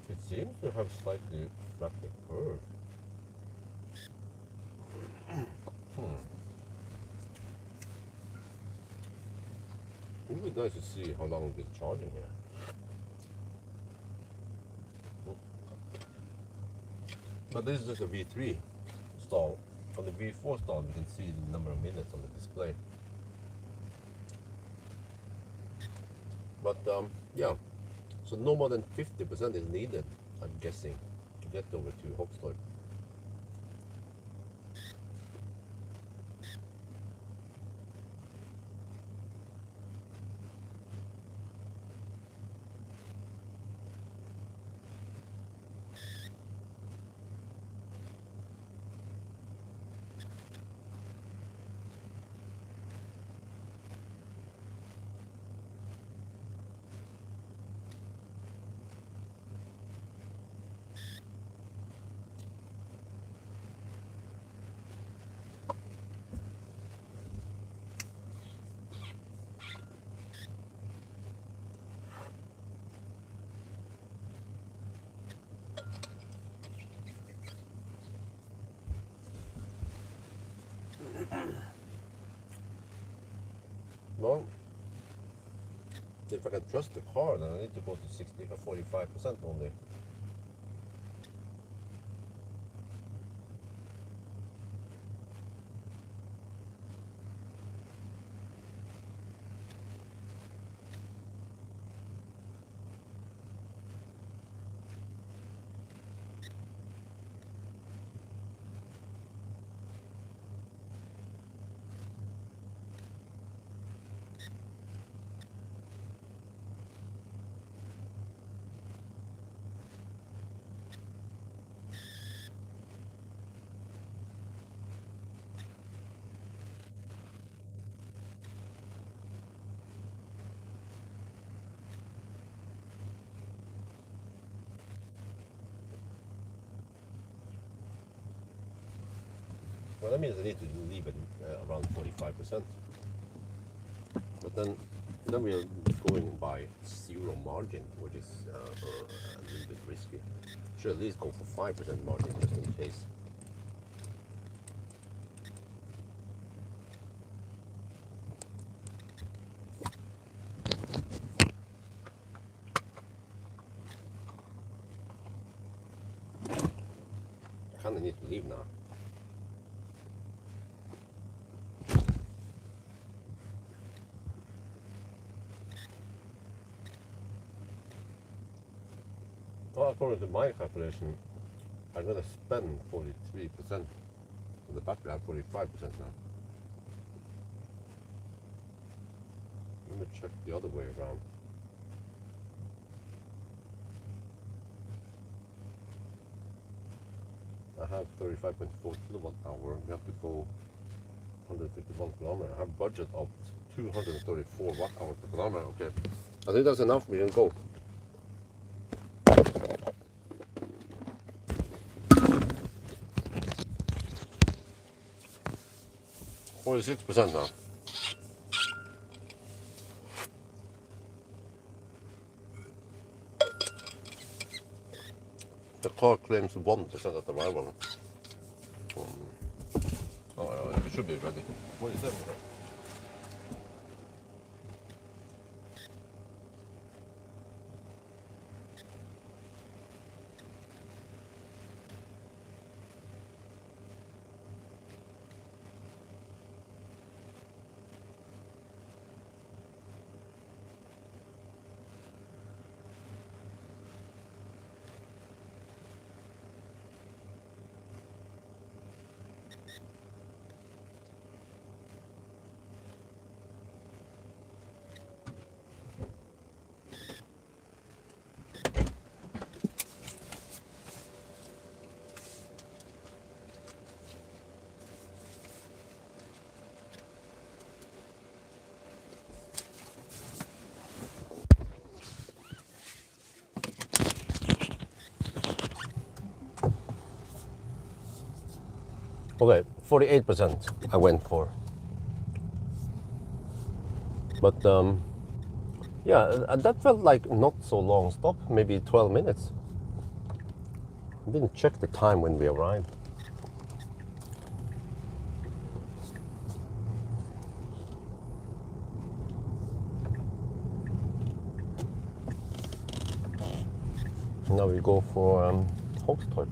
It seems to have slightly flattened curve. It would be nice to see how long it's charging here. But this is just a V3 stall. On the V4 stall, you can see the number of minutes on the display. But yeah, so no more than 50% is needed, I'm guessing, to get over to Hoxton. Well, if I can trust the car, then I need to go to 60 or 45% only. Well, that means I need to leave it around 45%. But then we are going by zero margin, which is a little bit risky. Should at least go for 5% margin just in case. I kind of need to leave now. Well, according to my calculation, I'm going to spend 43%. On the battery, I have 45% now. Let me check the other way around. I have 35.4 kilowatt hour. We have to go 151 kilometer. I have a budget of 234 watt hour per kilometer. Okay, I think that's enough. We can go. 46% now. The car claims 1% at arrival. Oh, it should be ready. 47%. 48% I went for. But yeah, that felt like not so long stop, maybe 12 minutes. I didn't check the time when we arrived. Now we go for Hogstorp.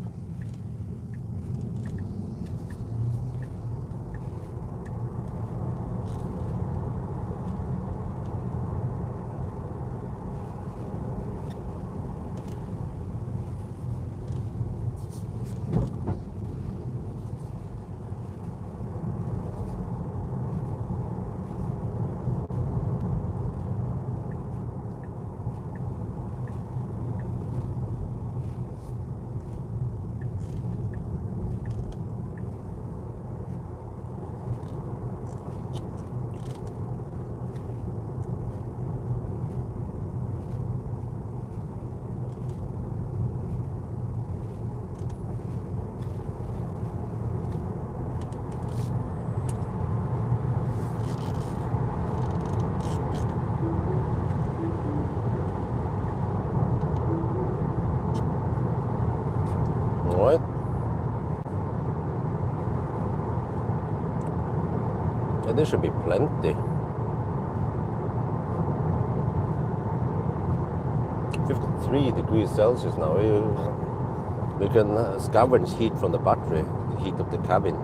Alright. Yeah, there should be plenty. 53 degrees Celsius now. We can scavenge heat from the battery, the heat of the cabin.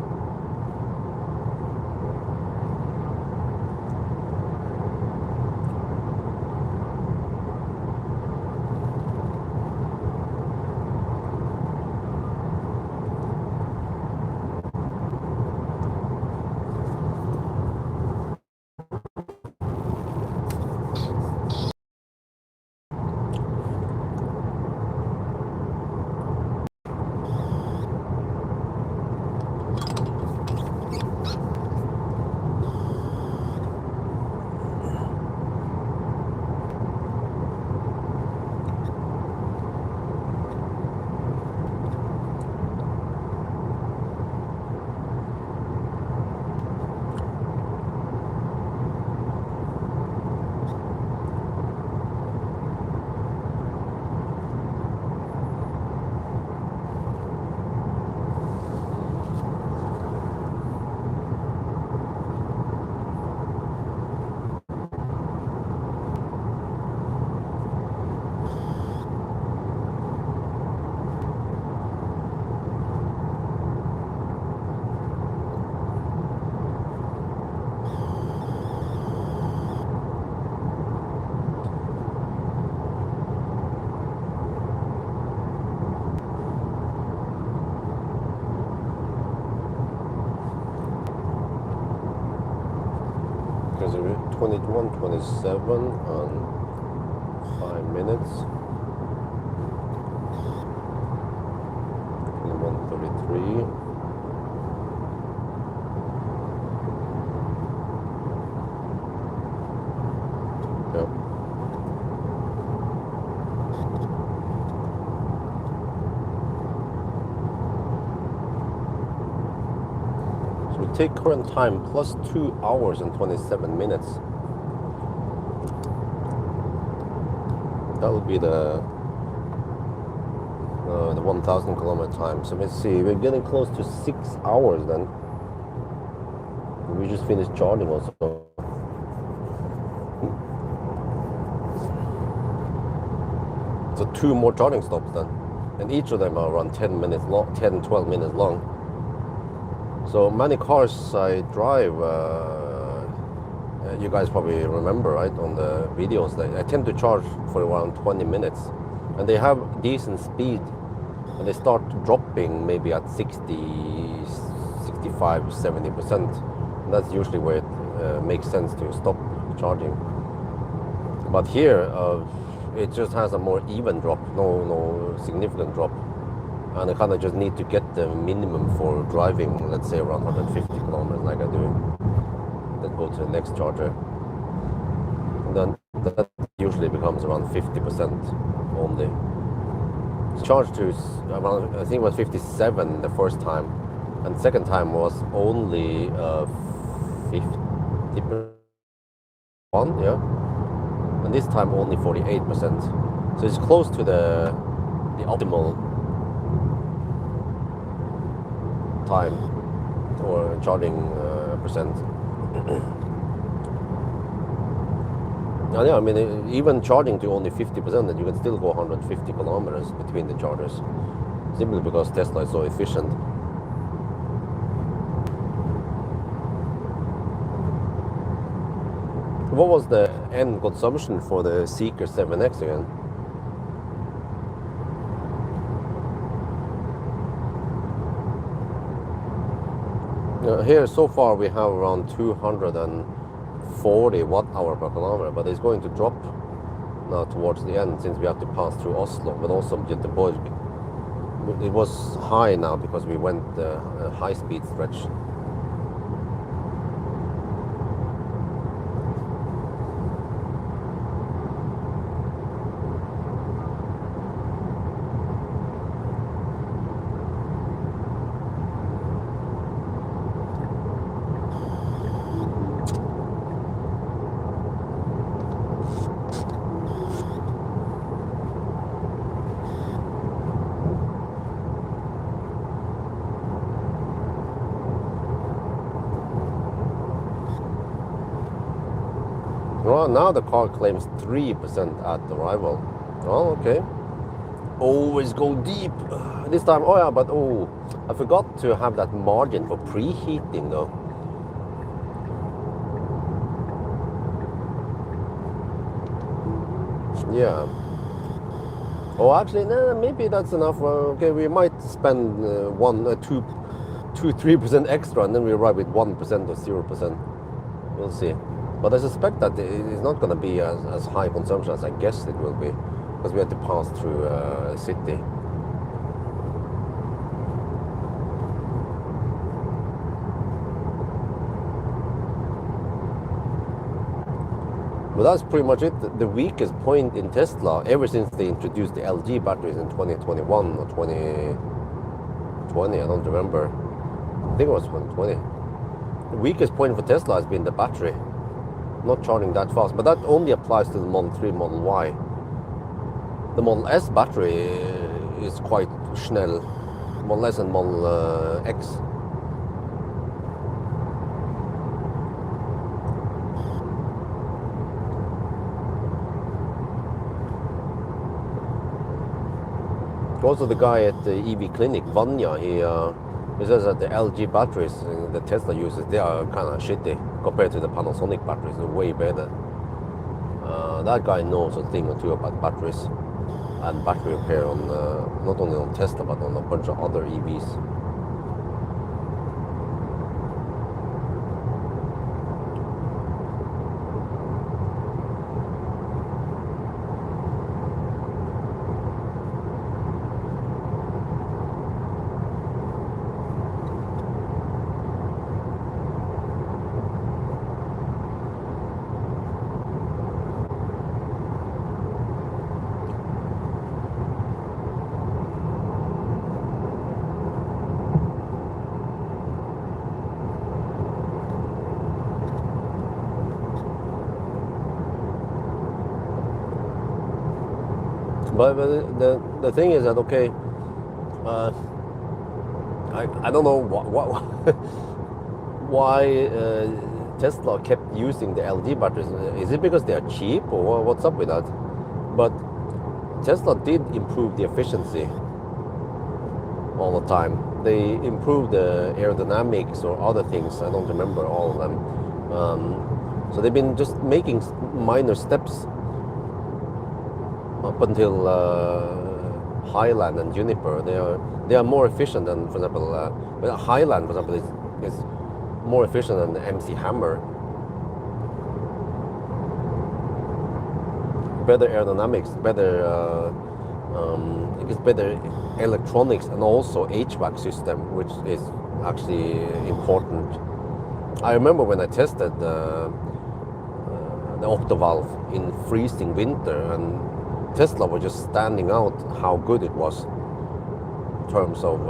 Because we're 21, 27 on 5 minutes. 21:33. Yep. So we take current time plus 2 hours and 27 minutes. That would be the 1,000 kilometer time. So let's see, we're getting close to 6 hours then. We just finished charging also. So 2 more charging stops then. And each of them are around 10 minutes long, 10, 12 minutes long. So many cars I drive, you guys probably remember, right, on the videos, I tend to charge for around 20 minutes. And they have decent speed. And they start dropping maybe at 60, 65, 70%. And that's usually where it makes sense to stop charging. But here, it just has a more even drop, no significant drop. And I kind of just need to get the minimum for driving, let's say around 150 kilometers like I do. Then go to the next charger. And then that usually becomes around 50% only. Charge to around, I think it was 57 the first time. and second time was only 50%, yeah, and this time only 48%. So it's close to the optimal time or charging percent. Yeah, I mean, even charging to only 50%, then you can still go 150 kilometers between the chargers, simply because Tesla is so efficient. What was the end consumption for the Seeker 7X again? Here so far we have around 240 watt-hour per kilometer, but it's going to drop now towards the end, since we have to pass through Oslo, but also Göteborg. It was high now because we went a high-speed stretch. Well, now the car claims 3% at arrival. Oh, okay. Always go deep. This time, oh yeah, but I forgot to have that margin for preheating though. Yeah. Oh, actually, nah, maybe that's enough. Okay, we might spend 3% extra, and then we arrive with 1% or 0%. We'll see. But I suspect that it's not going to be as high consumption as I guess it will be, because we had to pass through a city. But that's pretty much it. The weakest point in Tesla, ever since they introduced the LG batteries in 2021 or 2020, I don't remember. I think it was 2020. The weakest point for Tesla has been the battery. Not charging that fast, but that only applies to the Model 3, Model Y. The Model S battery is quite schnell. Model S and Model X. Also, the guy at the EV clinic, Vanya, he says that the LG batteries the Tesla uses, they are kind of shitty compared to the Panasonic batteries. They're way better. That guy knows a thing or two about batteries and battery repair on not only on Tesla but on a bunch of other EVs. But the thing is that, okay, I don't know why Tesla kept using the LG batteries. Is it because they are cheap, or what's up with that? But Tesla did improve the efficiency all the time. They improved the aerodynamics or other things. I don't remember all of them. So they've been just making minor steps up until Highland and Juniper. They are more efficient than, for example, Highland, for example, is more efficient than the MC Hammer. Better aerodynamics, better better electronics, and also HVAC system, which is actually important. I remember when I tested the Octovalve in freezing winter, and Tesla was just standing out how good it was. terms of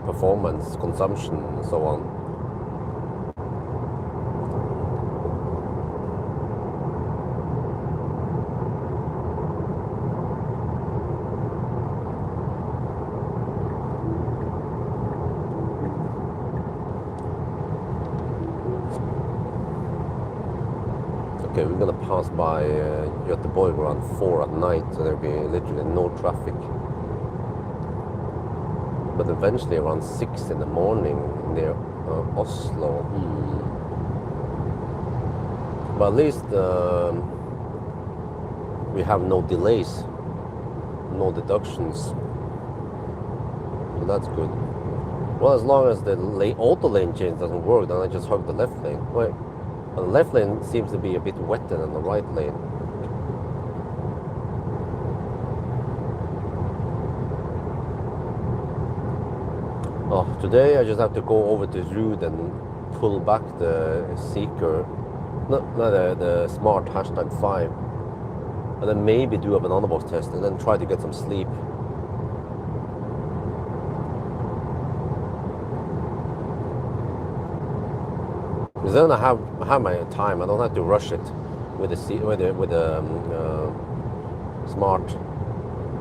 performance, consumption, and so on. Okay, we're gonna pass by Göteborg around 4 at night, so there'll be literally no traffic. But eventually around 6 in the morning near Oslo. But at least we have no delays, no deductions. So that's good. Well, as long as the auto lane change doesn't work, then I just hug the left lane. Wait. The left lane seems to be a bit wetter than the right lane. Oh, today I just have to go over to Rud and pull back the Seeker, not the Smart #5, and then maybe do a banana box test and then try to get some sleep. Because then I have my time. I don't have to rush it with the Smart.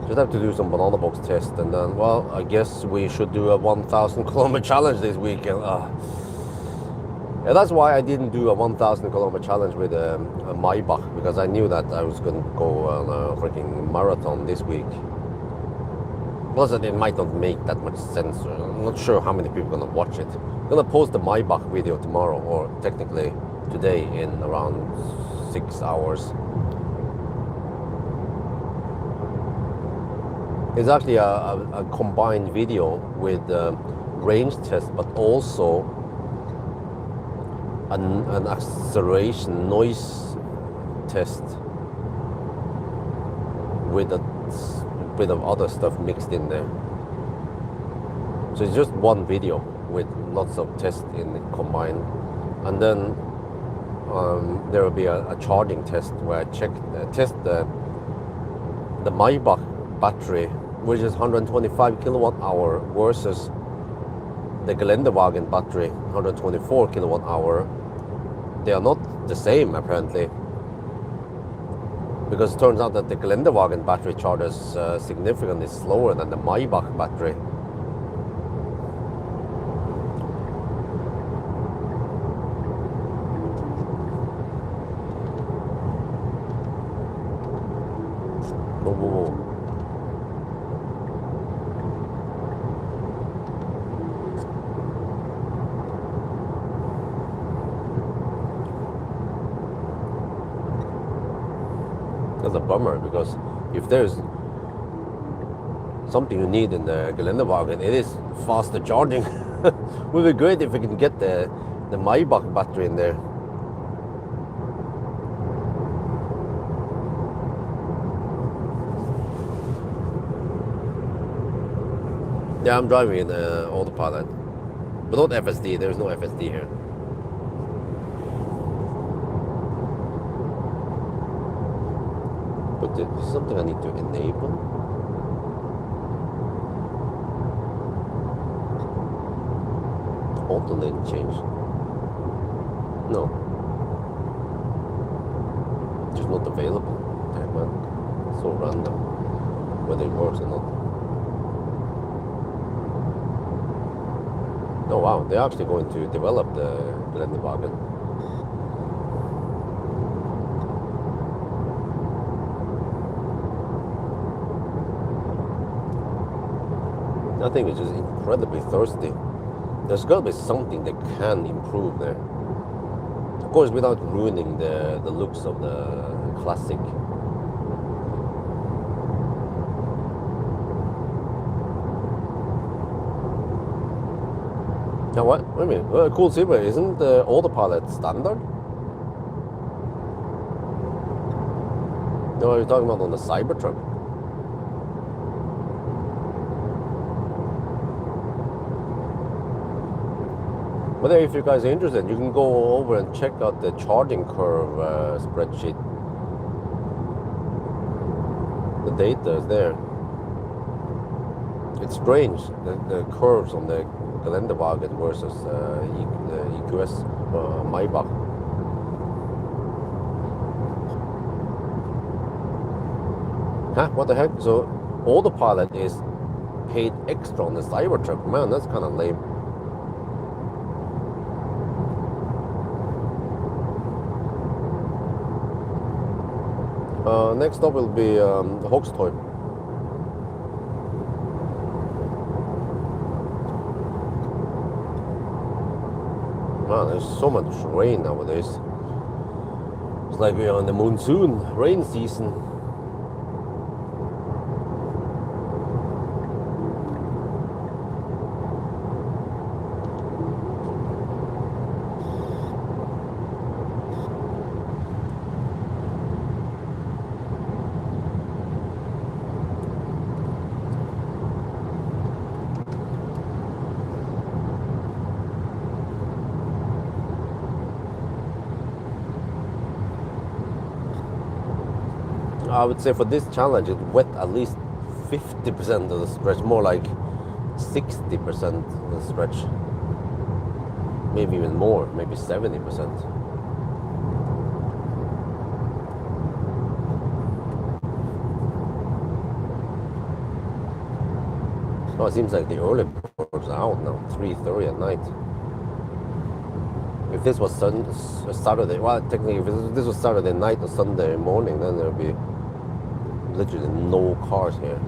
Just have to do some banana box test, and then, well, I guess we should do a 1,000 kilometer challenge this weekend. Yeah, that's why I didn't do a 1,000 kilometer challenge with a Maybach, because I knew that I was going to go on a freaking marathon this week. Plus, it might not make that much sense. I'm not sure how many people are going to watch it. I'm going to post the Maybach video tomorrow, or technically today, in around 6 hours. It's actually a combined video with range test, but also an acceleration noise test with a bit of other stuff mixed in there. So it's just one video with lots of tests in it combined, and then there will be a charging test where I test the Maybach battery, which is 125 kilowatt hour, versus the Geländewagen battery, 124 kilowatt hour. They are not the same, apparently, because it turns out that the Geländewagen battery charges significantly slower than the Maybach battery. Whoa. That's a bummer, because if there's something you need in the Geländewagen, it is faster charging. It would be great if we can get the Maybach battery in there. Yeah, I'm driving in autopilot, but not FSD. There's no FSD here. But there's something I need to enable. Auto lane change. No. Just not available. Damn, man. So random. Whether it works or not. Oh wow, they're actually going to develop the Geländewagen. I think it's just incredibly thirsty. There's got to be something that can improve there. Of course, without ruining the looks of the classic. Now what? Wait a minute. Cool Silver, isn't the autopilot standard? No, you're talking about on the Cybertruck. But if you guys are interested, you can go over and check out the charging curve spreadsheet. The data is there. It's strange, the curves on the Geländewagen versus the EQS Maybach. Huh? What the heck? So autopilot is paid extra on the Cybertruck. Man, that's kind of lame. Next up will be Hoxtoy. Man, there's so much rain nowadays. It's like we are in the monsoon rain season. I would say for this challenge, it wet at least 50% of the stretch, more like 60% of the stretch. Maybe even more, maybe 70%. Oh, it seems like the early birds are out now, 3:30 at night. If this was Saturday, well, technically, if this was Saturday night or Sunday morning, then there would be literally no cars here.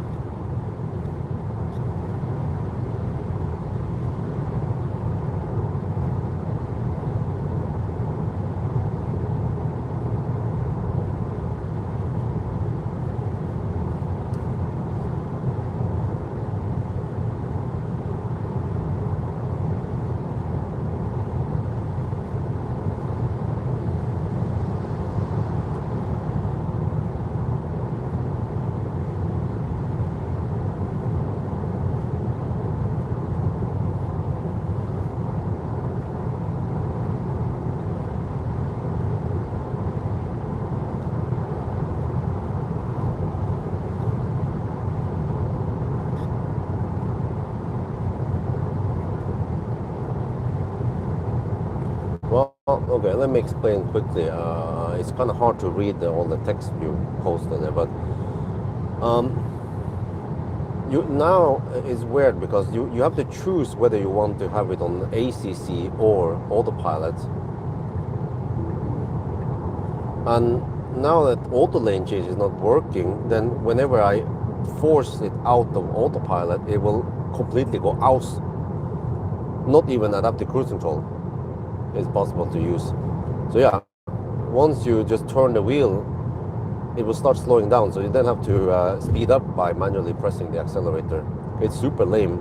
Well, okay, let me explain quickly. It's kind of hard to read all the text you posted there, but you now is weird because you have to choose whether you want to have it on ACC or autopilot. And now that auto lane change is not working, then whenever I force it out of autopilot, it will completely go out. Not even adaptive cruise control is possible to use. So yeah, once you just turn the wheel, it will start slowing down. So you then have to speed up by manually pressing the accelerator. It's super lame.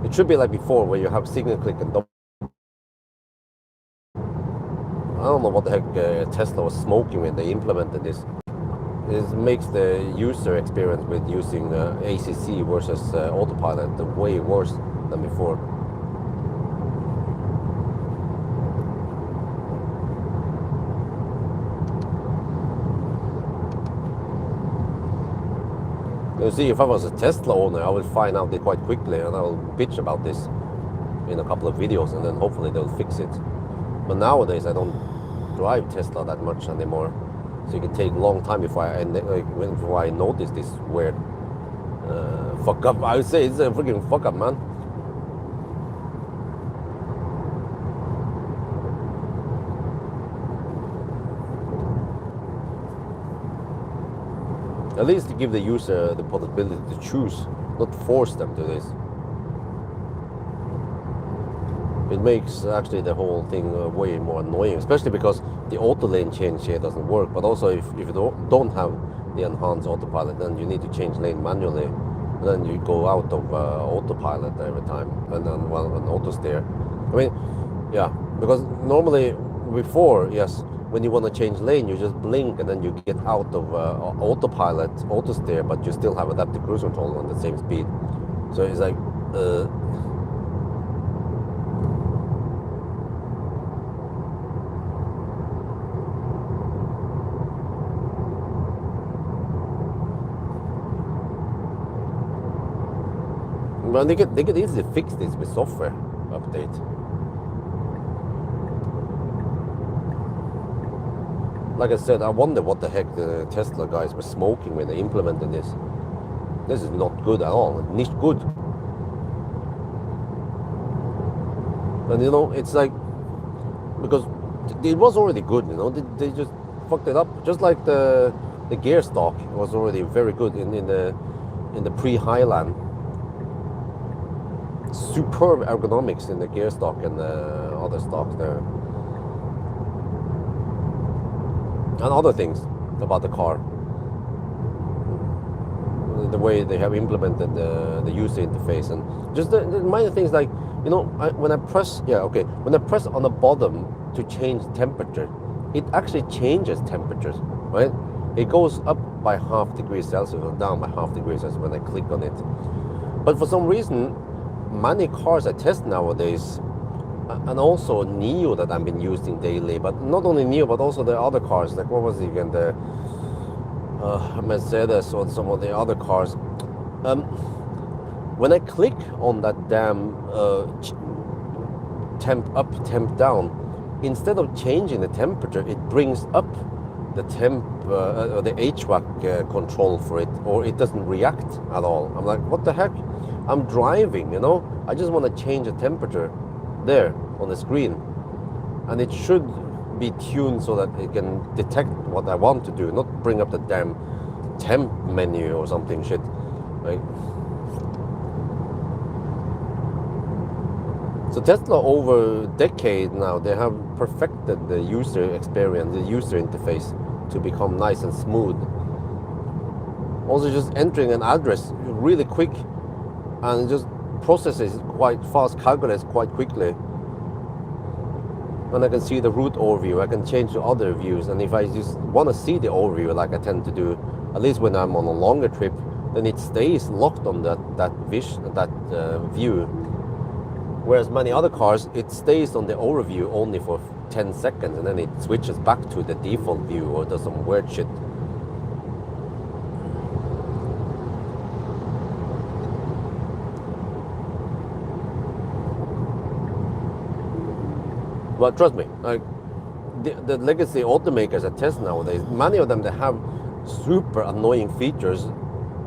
It should be like before, where you have signal click and double. I don't know what the heck Tesla was smoking when they implemented this. It makes the user experience with using ACC versus autopilot way worse than before. You see, if I was a Tesla owner, I would find out it quite quickly, and I'll bitch about this in a couple of videos, and then hopefully they'll fix it. But nowadays, I don't drive Tesla that much anymore, so it can take a long time before I notice this weird fuck up. I would say it's a freaking fuck up, man. At least to give the user the possibility to choose, not force them to this. It makes actually the whole thing way more annoying, especially because the auto lane change here doesn't work. But also if you don't have the enhanced autopilot, then you need to change lane manually. And then you go out of autopilot every time, and then an auto steer. I mean, yeah, because normally before, yes, when you want to change lane, you just blink and then you get out of autopilot, auto steer, but you still have adaptive cruise control on the same speed. So it's like, Well, they could easily fix this with software update. Like I said, I wonder what the heck the Tesla guys were smoking when they implemented this. This is not good at all. Nicht good. And you know, it's like, because it was already good, you know, they just fucked it up. Just like the gear stock was already very good in the pre-Highland. Superb ergonomics in the gear stock and the other stocks there. And other things about the car. The way they have implemented the user interface, and just the minor things like, you know, when I press on the bottom to change temperature, it actually changes temperatures, right? It goes up by half degree Celsius or down by half degree Celsius when I click on it. But for some reason, many cars I test nowadays, and also Neo that I've been using daily, but not only Neo, but also the other cars, like what was it again, the Mercedes or some of the other cars. When I click on that damn temp up, temp down, instead of changing the temperature, it brings up the temp, the HVAC control for it, or it doesn't react at all. I'm like, what the heck? I'm driving, you know? I just want to change the temperature there on the screen, and it should be tuned so that it can detect what I want to do, not bring up the damn temp menu or something shit, right? So Tesla, over a decade now, they have perfected the user experience, the user interface, to become nice and smooth. Also, just entering an address really quick, and just processes quite fast, calculates quite quickly. And I can see the route overview. I can change to other views, and if I just want to see the overview, like I tend to do, at least when I'm on a longer trip, then it stays locked on that view. Whereas many other cars, it stays on the overview only for 10 seconds, and then it switches back to the default view or does some weird shit. But trust me, like the legacy automakers I test nowadays, many of them, they have super annoying features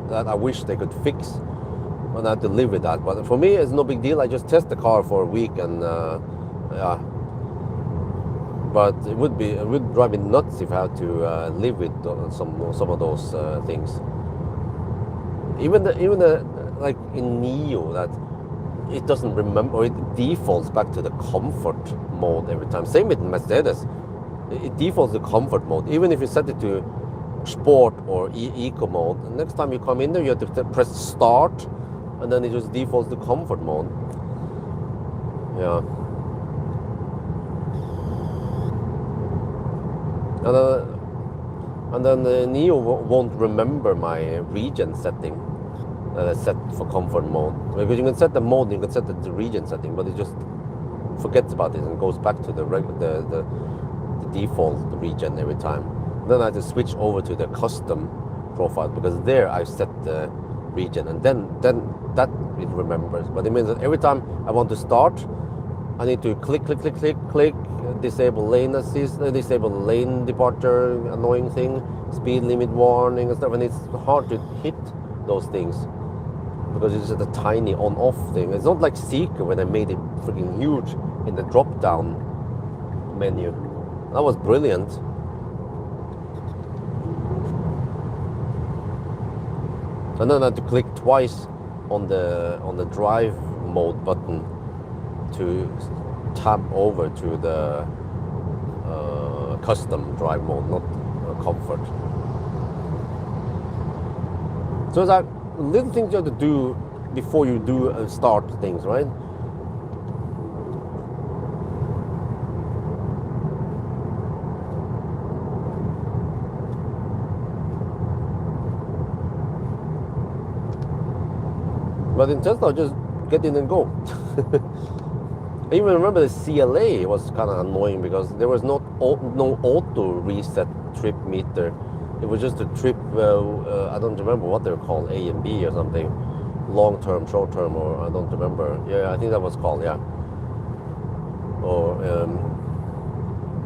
that I wish they could fix, and I have to live with that. But for me, it's no big deal. I just test the car for a week, and yeah. But it would drive me nuts if I had to live with some of those things. Even the like in Neo, that it doesn't remember, or it defaults back to the comfort mode every time. Same with Mercedes, it defaults to comfort mode, even if you set it to sport or eco mode. And next time you come in there, you have to press start, and then it just defaults to comfort mode. Yeah. And then the Neo won't remember my region setting that I set for comfort mode. Because you can set the mode, you can set the region setting, but it just forgets about it and goes back to the default region every time. Then I have to switch over to the custom profile, because there I set the region, and then that it remembers. But it means that every time I want to start, I need to click, disable lane assist, disable lane departure, annoying thing, speed limit warning and stuff, and it's hard to hit those things because it's just a tiny on-off thing. It's not like Seeker when I made it freaking huge in the drop-down menu. That was brilliant. And then I had to click twice on the drive mode button to tab over to the custom drive mode, not comfort. So it's like little things you have to do before you do start things, right? But in Tesla, just get in and go. I even remember the CLA was kind of annoying because there was no auto reset trip meter. It was just a trip, I don't remember what they're called, A and B or something. long term, short term, or I don't remember. Yeah, I think that was called, yeah. Or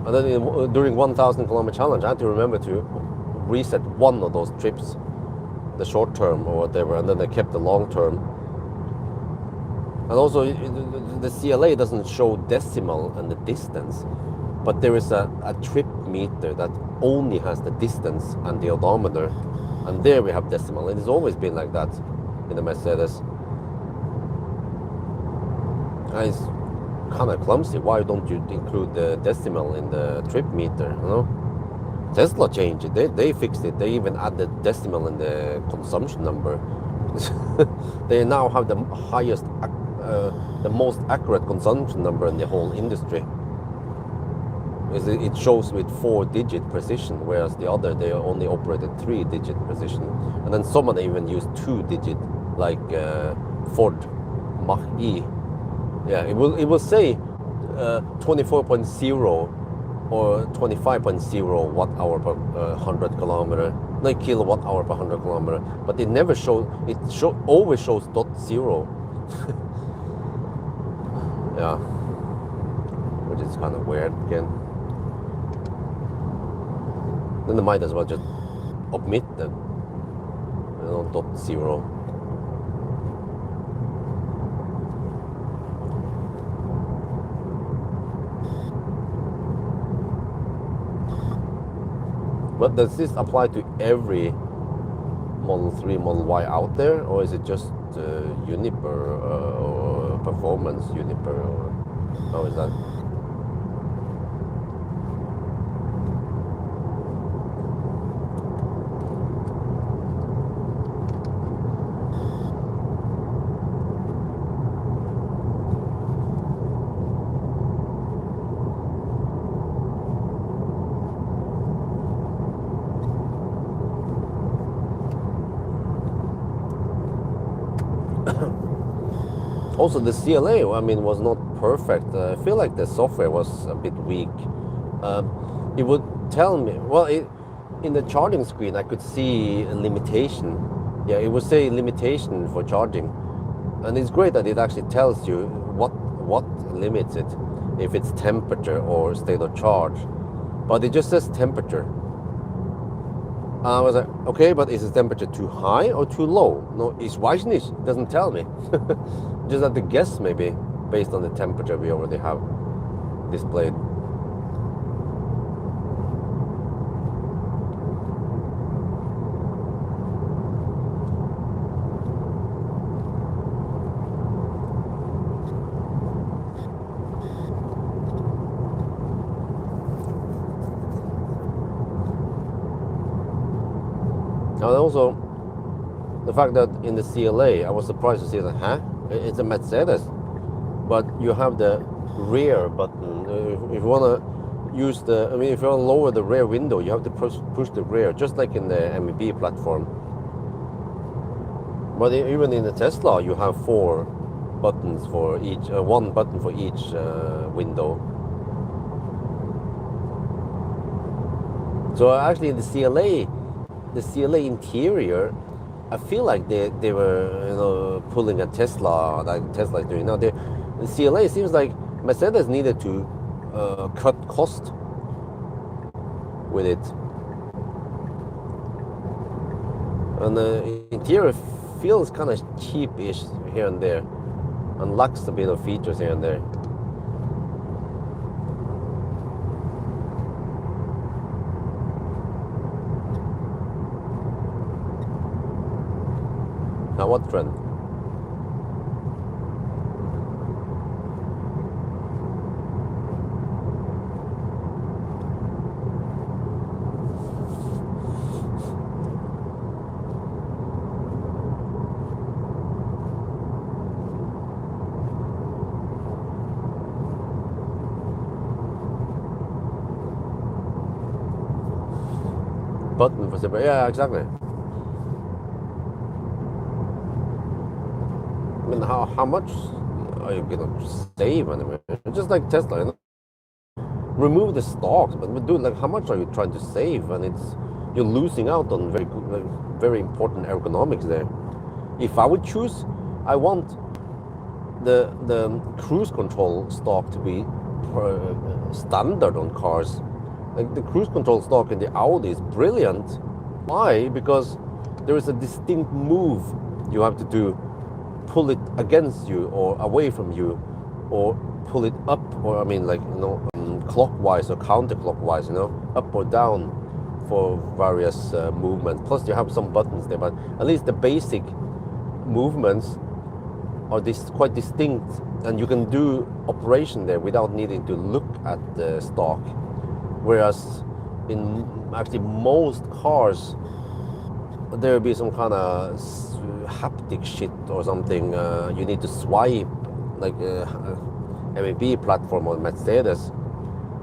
and then during 1,000 kilometer challenge, I had to remember to reset one of those trips, the short term or whatever, and then I kept the long term. And also, the CLA doesn't show decimal and the distance, but there is a trip meter that only has the distance and the odometer, and there we have decimal. It has always been like that in the Mercedes. And it's kind of clumsy. Why don't you include the decimal in the trip meter? You know, Tesla changed it. They fixed it. They even added decimal in the consumption number. They now have the highest, the most accurate consumption number in the whole industry. It shows with 4-digit precision, whereas the other they only operated 3-digit precision, and then some of them even used 2-digit, like Ford Mach-E. Yeah, it will say 24.0 or 25.0 watt hour per 100 kilometer, not kilowatt hour per 100 kilometer, but it never shows. It always shows .0. Yeah, which is kind of weird again. Then they might as well just omit the, .0. But does this apply to every Model 3, Model Y out there, or is it just Uniper or Performance Uniper, or how is that? Also, the CLA, I mean, was not perfect. I feel like the software was a bit weak. It would tell me, well, in the charging screen, I could see a limitation. Yeah, it would say limitation for charging. And it's great that it actually tells you what limits it, if it's temperature or state of charge. But it just says temperature. I was like, okay, but is the temperature too high or too low? No, ich weiß nicht. It doesn't tell me. Just have to guess, maybe, based on the temperature we already have displayed. And also, the fact that in the CLA, I was surprised to see that, it's a Mercedes, but you have the rear button. If you want to use if you want to lower the rear window, you have to push the rear, just like in the MEB platform. But even in the Tesla, you have 4 buttons for each, 1 button for each window. So actually, in the CLA interior, I feel like they were pulling a Tesla, like Tesla is doing now. The CLA seems like Mercedes needed to cut cost with it, and the interior feels kind of cheapish here and there, and lacks a bit of features here and there. Now, what trend? Button for separate. Yeah, exactly. I mean, how much are you gonna save anyway? Just like Tesla, remove the stocks, but dude, like, how much are you trying to save? And you're losing out on very good, very important ergonomics there. If I would choose, I want the cruise control stock to be standard on cars. Like the cruise control stock in the Audi is brilliant. Why? Because there is a distinct move you have to do. Pull it against you or away from you, or pull it up, or I mean, like, clockwise or counterclockwise, up or down for various movements. Plus you have some buttons there, but at least the basic movements are quite distinct, and you can do operation there without needing to look at the stock. Whereas in actually most cars, there will be some kind of haptic shit or something. You need to swipe, like MEB platform on Mercedes,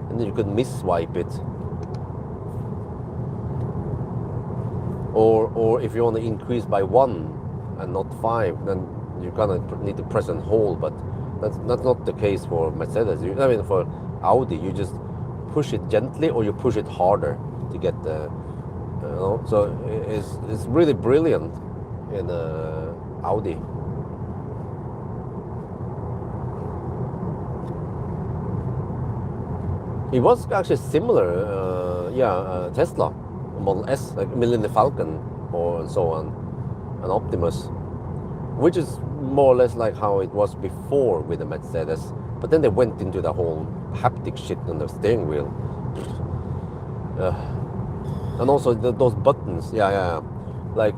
and then you could miss-swipe it. Or if you want to increase by 1 and not 5, then you're gonna need to press and hold. But that's not the case for Mercedes. I mean, for Audi, you just push it gently or you push it harder to get the, so it's really brilliant in Audi. It was actually similar, Tesla Model S, like Millennium Falcon or so on, and Optimus, which is more or less like how it was before with the Mercedes. But then they went into the whole haptic shit on the steering wheel. And also those buttons, like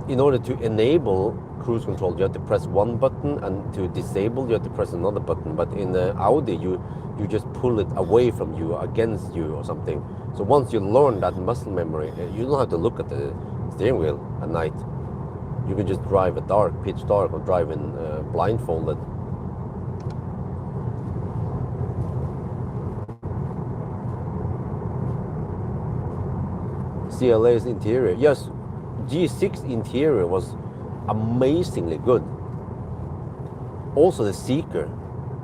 in order to enable cruise control, you have to press one button, and to disable, you have to press another button. But in the Audi, you just pull it away from you, against you or something. So once you learn that muscle memory, you don't have to look at the steering wheel at night. You can just drive at dark, pitch dark, or drive in blindfolded. CLA's interior, yes, G6 interior was amazingly good. Also the Seeker,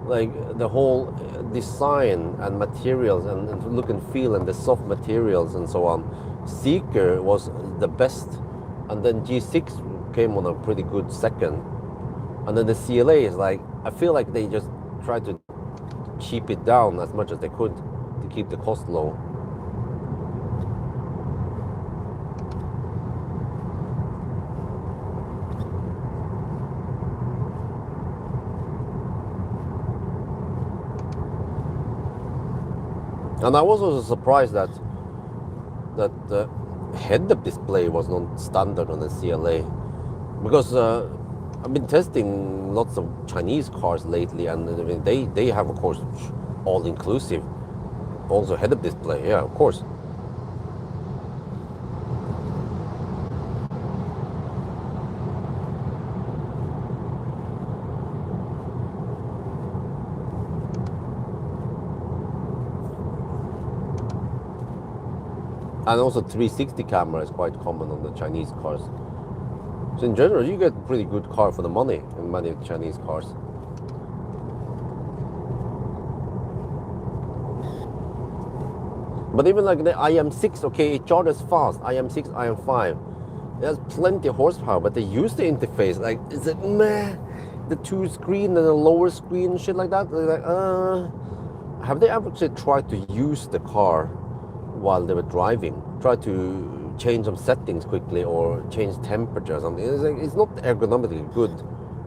like the whole design and materials and look and feel and the soft materials and so on. Seeker was the best, and then G6 came on a pretty good second, and then the CLA is like, I feel like they just tried to cheap it down as much as they could to keep the cost low. And I was also surprised that the head-up display was not standard on the CLA, because I've been testing lots of Chinese cars lately, and I mean, they have, of course, all-inclusive, also head-up display. Yeah, of course. And also 360 camera is quite common on the Chinese cars. So in general, you get a pretty good car for the money in many Chinese cars. But even like the IM6, okay, it charges fast. IM6, IM5, it has plenty of horsepower, but they use the interface like, is it meh? The 2 screen and the lower screen, shit like that. They're like, have they actually tried to use the car while they were driving? Try to change some settings quickly or change temperature or something. It's not ergonomically good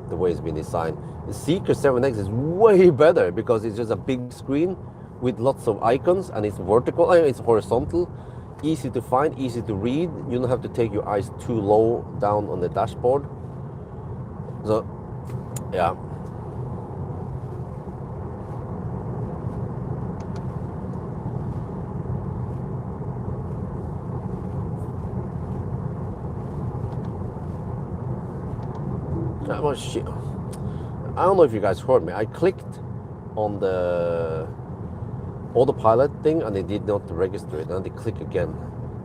the way it's been designed. The Seeker 7X is way better because it's just a big screen with lots of icons, and it's vertical, it's horizontal, easy to find, easy to read. You don't have to take your eyes too low down on the dashboard. So, yeah. Well, shit. I don't know if you guys heard me. I clicked on the autopilot thing and it did not register it, and they click again.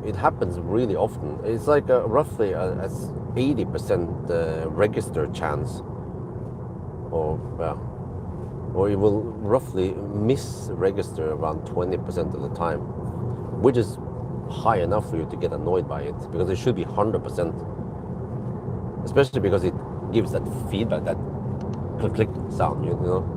It happens really often. It's like roughly a 80% register chance, or it will roughly misregister around 20% of the time, which is high enough for you to get annoyed by it, because it should be 100%. especially because it gives that feedback, that click click sound, you know.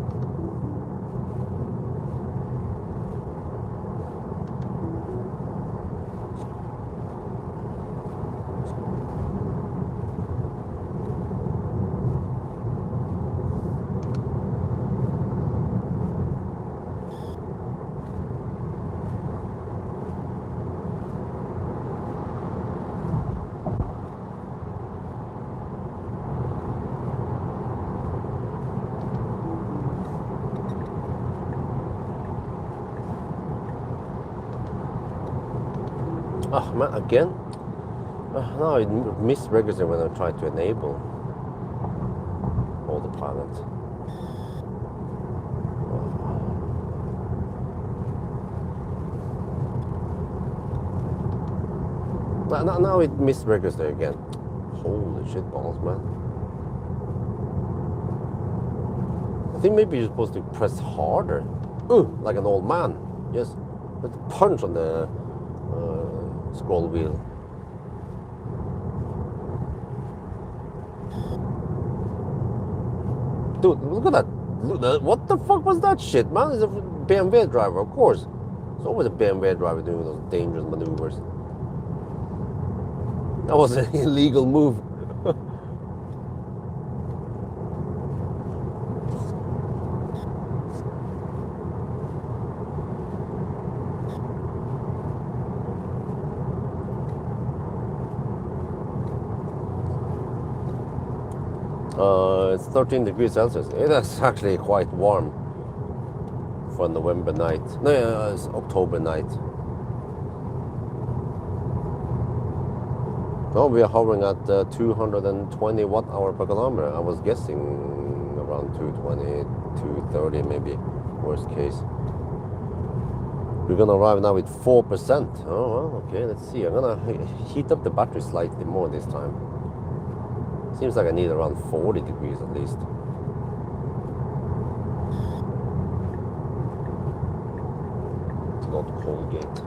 Oh man, again? Now it misregistered when I tried to enable autopilot. Now it misregistered again. Holy shit balls, man. I think maybe you're supposed to press harder. Like an old man. Yes. Let's punch on the scroll wheel. Dude, look at that. What the fuck was that shit, man? It's a BMW driver, of course. It's always a BMW driver doing those dangerous maneuvers. That was an illegal move. It's 13 degrees Celsius. It's actually quite warm for November night. No, it's October night. No, we are hovering at 220 watt-hour per kilometer. I was guessing around 220, 230 maybe, worst case. We're gonna arrive now with 4%. Oh, well, okay, let's see. I'm gonna heat up the battery slightly more this time. Seems like I need around 40 degrees at least. It's not Colgate.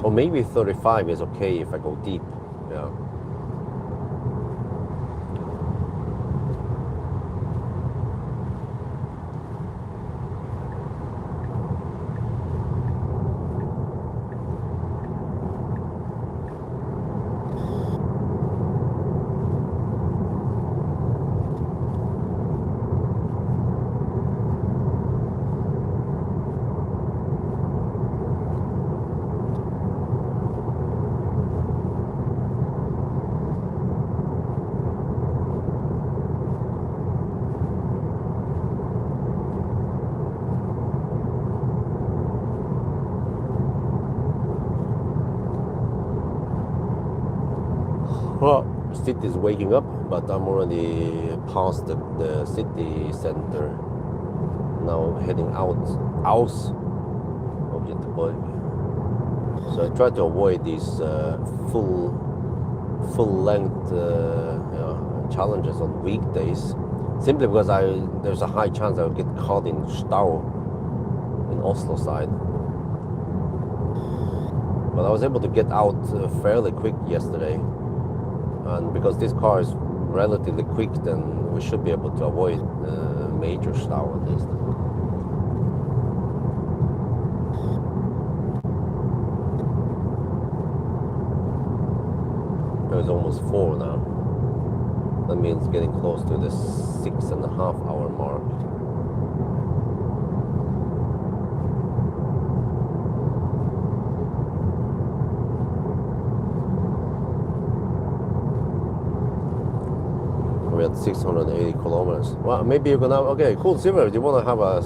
Or maybe 35 is okay if I go deep. Yeah. Well, city is waking up, but I'm already past the city center. Now heading out of Göteborg. So I try to avoid these full-length challenges on weekdays, simply because there's a high chance I'll get caught in Stau in Oslo side. But I was able to get out fairly quick yesterday. And because this car is relatively quick, then we should be able to avoid major Stau at least. It's almost 4 now. That means getting close to the 6.5-hour mark. We're at 680 kilometers. Well, maybe you're gonna. Okay, cool. Silver, do you want to have a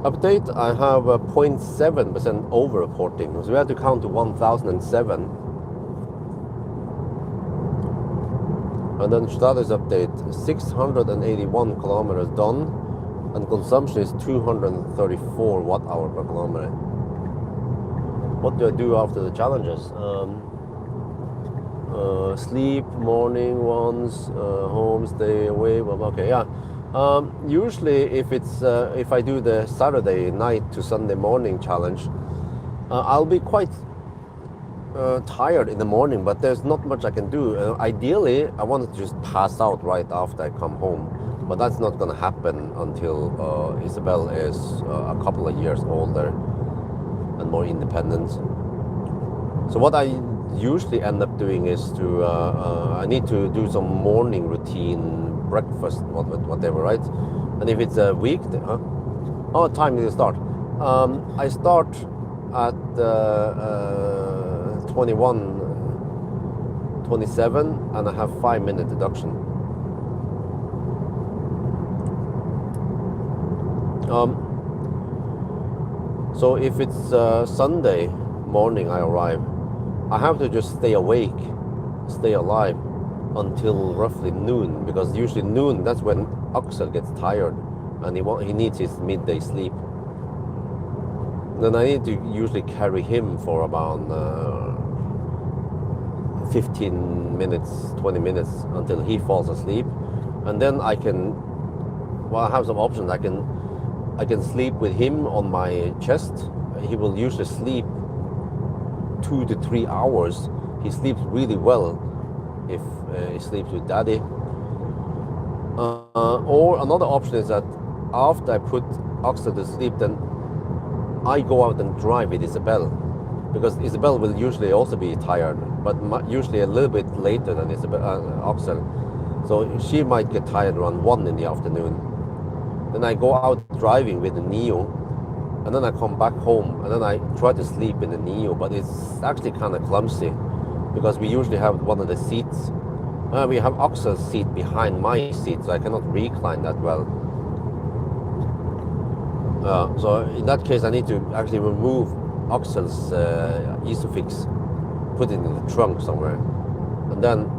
update? I have a 0.7% over-reporting. So we have to count to 1007. And then status update, 681 kilometers done, and consumption is 234 watt-hour per kilometer. What do I do after the challenges? Sleep, morning ones, home, stay away. Well, okay, yeah. Usually, if I do the Saturday night to Sunday morning challenge, I'll be quite tired in the morning, but there's not much I can do. Ideally, I wanted to just pass out right after I come home, but that's not going to happen until Isabel is a couple of years older and more independent. So what I usually end up doing is to I need to do some morning routine, breakfast, whatever, right? And if it's a weekday, oh, time to start. I start at 21, 27, and I have 5-minute deduction. So if it's Sunday morning I arrive, I have to just stay awake, stay alive until roughly noon, because usually noon, that's when Axel gets tired and he needs his midday sleep. Then I need to usually carry him for about 15 minutes, 20 minutes until he falls asleep. And then I can, well, I have some options. I can sleep with him on my chest. He will usually sleep 2 to 3 hours. He sleeps really well if he sleeps with daddy. Or another option is that after I put Axel to sleep, then I go out and drive with Isabel, because Isabel will usually also be tired, but usually a little bit later than Axel. So she might get tired around 1 in the afternoon. Then I go out driving with the Neo, and then I come back home, and then I try to sleep in the Neo, but it's actually kind of clumsy, because we usually have one of the seats. We have Axel's seat behind my seat, so I cannot recline that well. So in that case, I need to actually remove Axel's Isofix, put it in the trunk somewhere, and then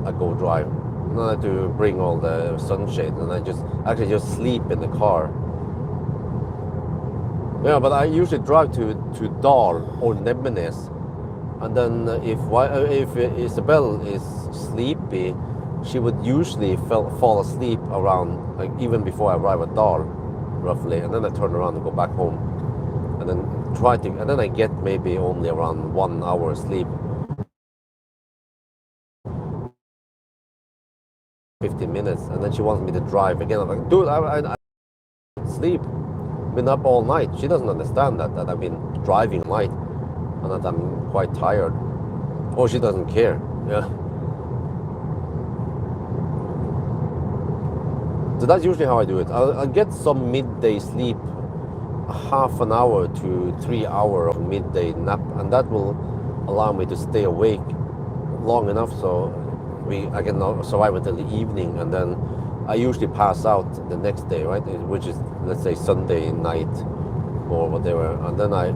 I go drive. And then I have to bring all the sunshades, and I just sleep in the car. Yeah, but I usually drive to Dal or Nebbenes, and then if Isabel is sleepy, she would usually fall asleep around, like, even before I arrive at Dal, roughly, and then I turn around and go back home, and then and then I get maybe only around 1 hour sleep, 15 minutes, and then she wants me to drive again. I'm like, dude, I sleep, been up all night. She doesn't understand that I've been driving light and that I'm quite tired, or she doesn't care. Yeah. So that's usually how I do it. I'll get some midday sleep, half an hour to 3 hours of midday nap, and that will allow me to stay awake long enough so I can survive until the evening, and then I usually pass out the next day, right? Which is, let's say, Sunday night or whatever, and then I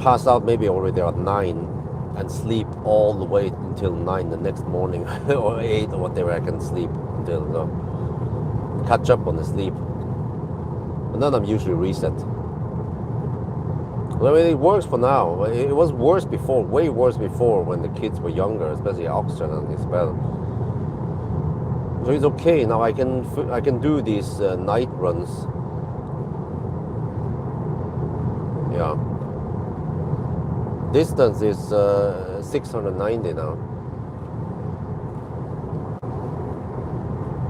pass out maybe already at 9 and sleep all the way until 9 the next morning or 8 or whatever I can sleep until catch up on the sleep, and then I'm usually reset. I mean, it works for now. It was worse before, way worse before, when the kids were younger, especially Oxford and Isabel. So it's okay now. I can do these night runs. Yeah. Distance is 690 now.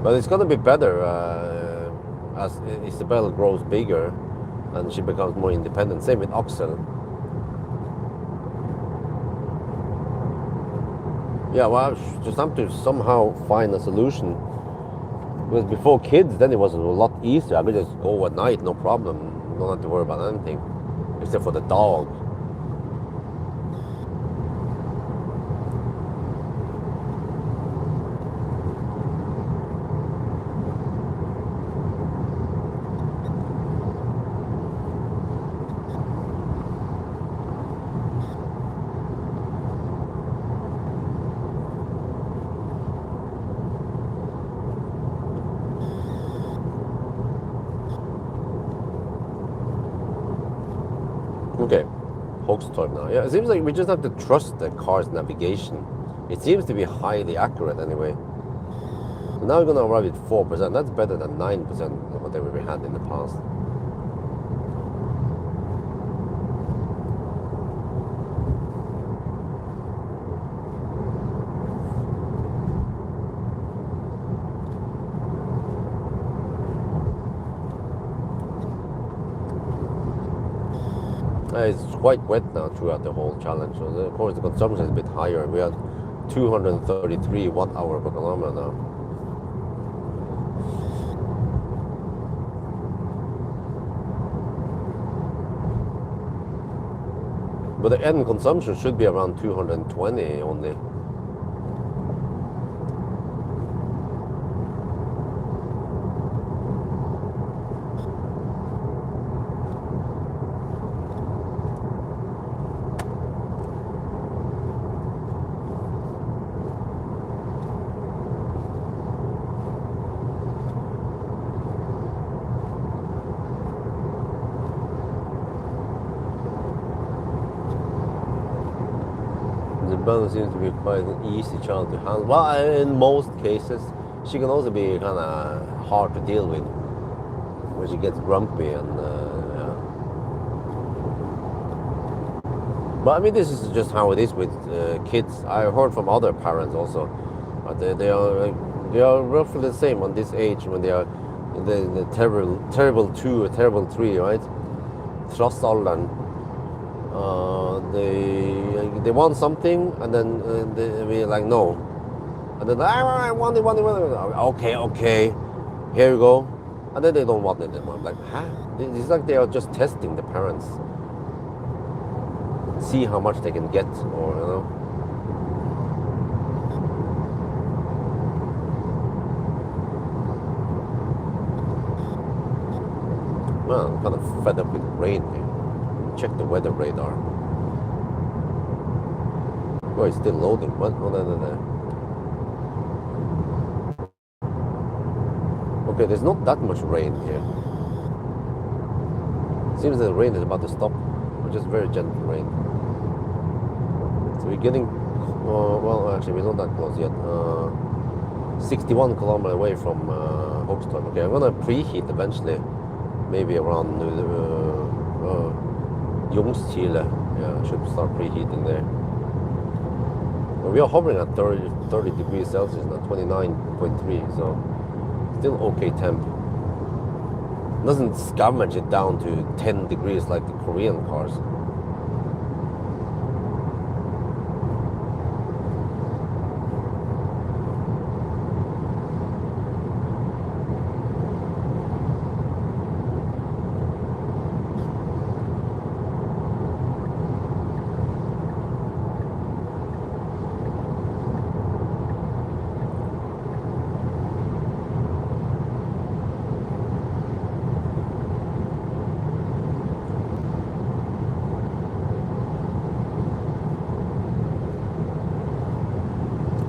But it's gonna be better as Isabel grows bigger and she becomes more independent. Same with Axel. Yeah, well, I just have to somehow find a solution. Because before kids, then it was a lot easier. I could just go at night, no problem. Don't have to worry about anything, except for the dog. Okay, Hogstorp now. Yeah, it seems like we just have to trust the car's navigation. It seems to be highly accurate anyway. So now we're going to arrive at 4%. That's better than 9%, whatever we had in the past. It's quite wet now throughout the whole challenge. So of course the consumption is a bit higher. We had 233 watt-hour per kilometer now. But the end consumption should be around 220 only. The bun seems to be quite an easy child to handle. Well, in most cases, she can also be kind of hard to deal with when she gets grumpy and yeah. But I mean, this is just how it is with kids. I heard from other parents also, but they are roughly the same on this age when they are in the terrible 2 or terrible 3, right? Trostalderen. They want something and then they like no, and then I want it. Okay, here you go, and then they don't want it anymore. I'm like, huh? It's like they are just testing the parents, see how much they can get, or you know. Well, I'm kind of fed up with rain here. Check the weather radar. Oh, it's still loading. What? Oh, no. Okay, there's not that much rain here. Seems that the rain is about to stop, or just very gentle rain. So we're getting, well, actually we're not that close yet. 61 kilometers away from Hogstorp. Okay, I'm gonna preheat eventually, maybe around Jungschile. Yeah, I should start preheating there. Well, we are hovering at 30 degrees Celsius now, 29.3, so still okay temp. Doesn't scavenge it down to 10 degrees like the Korean cars.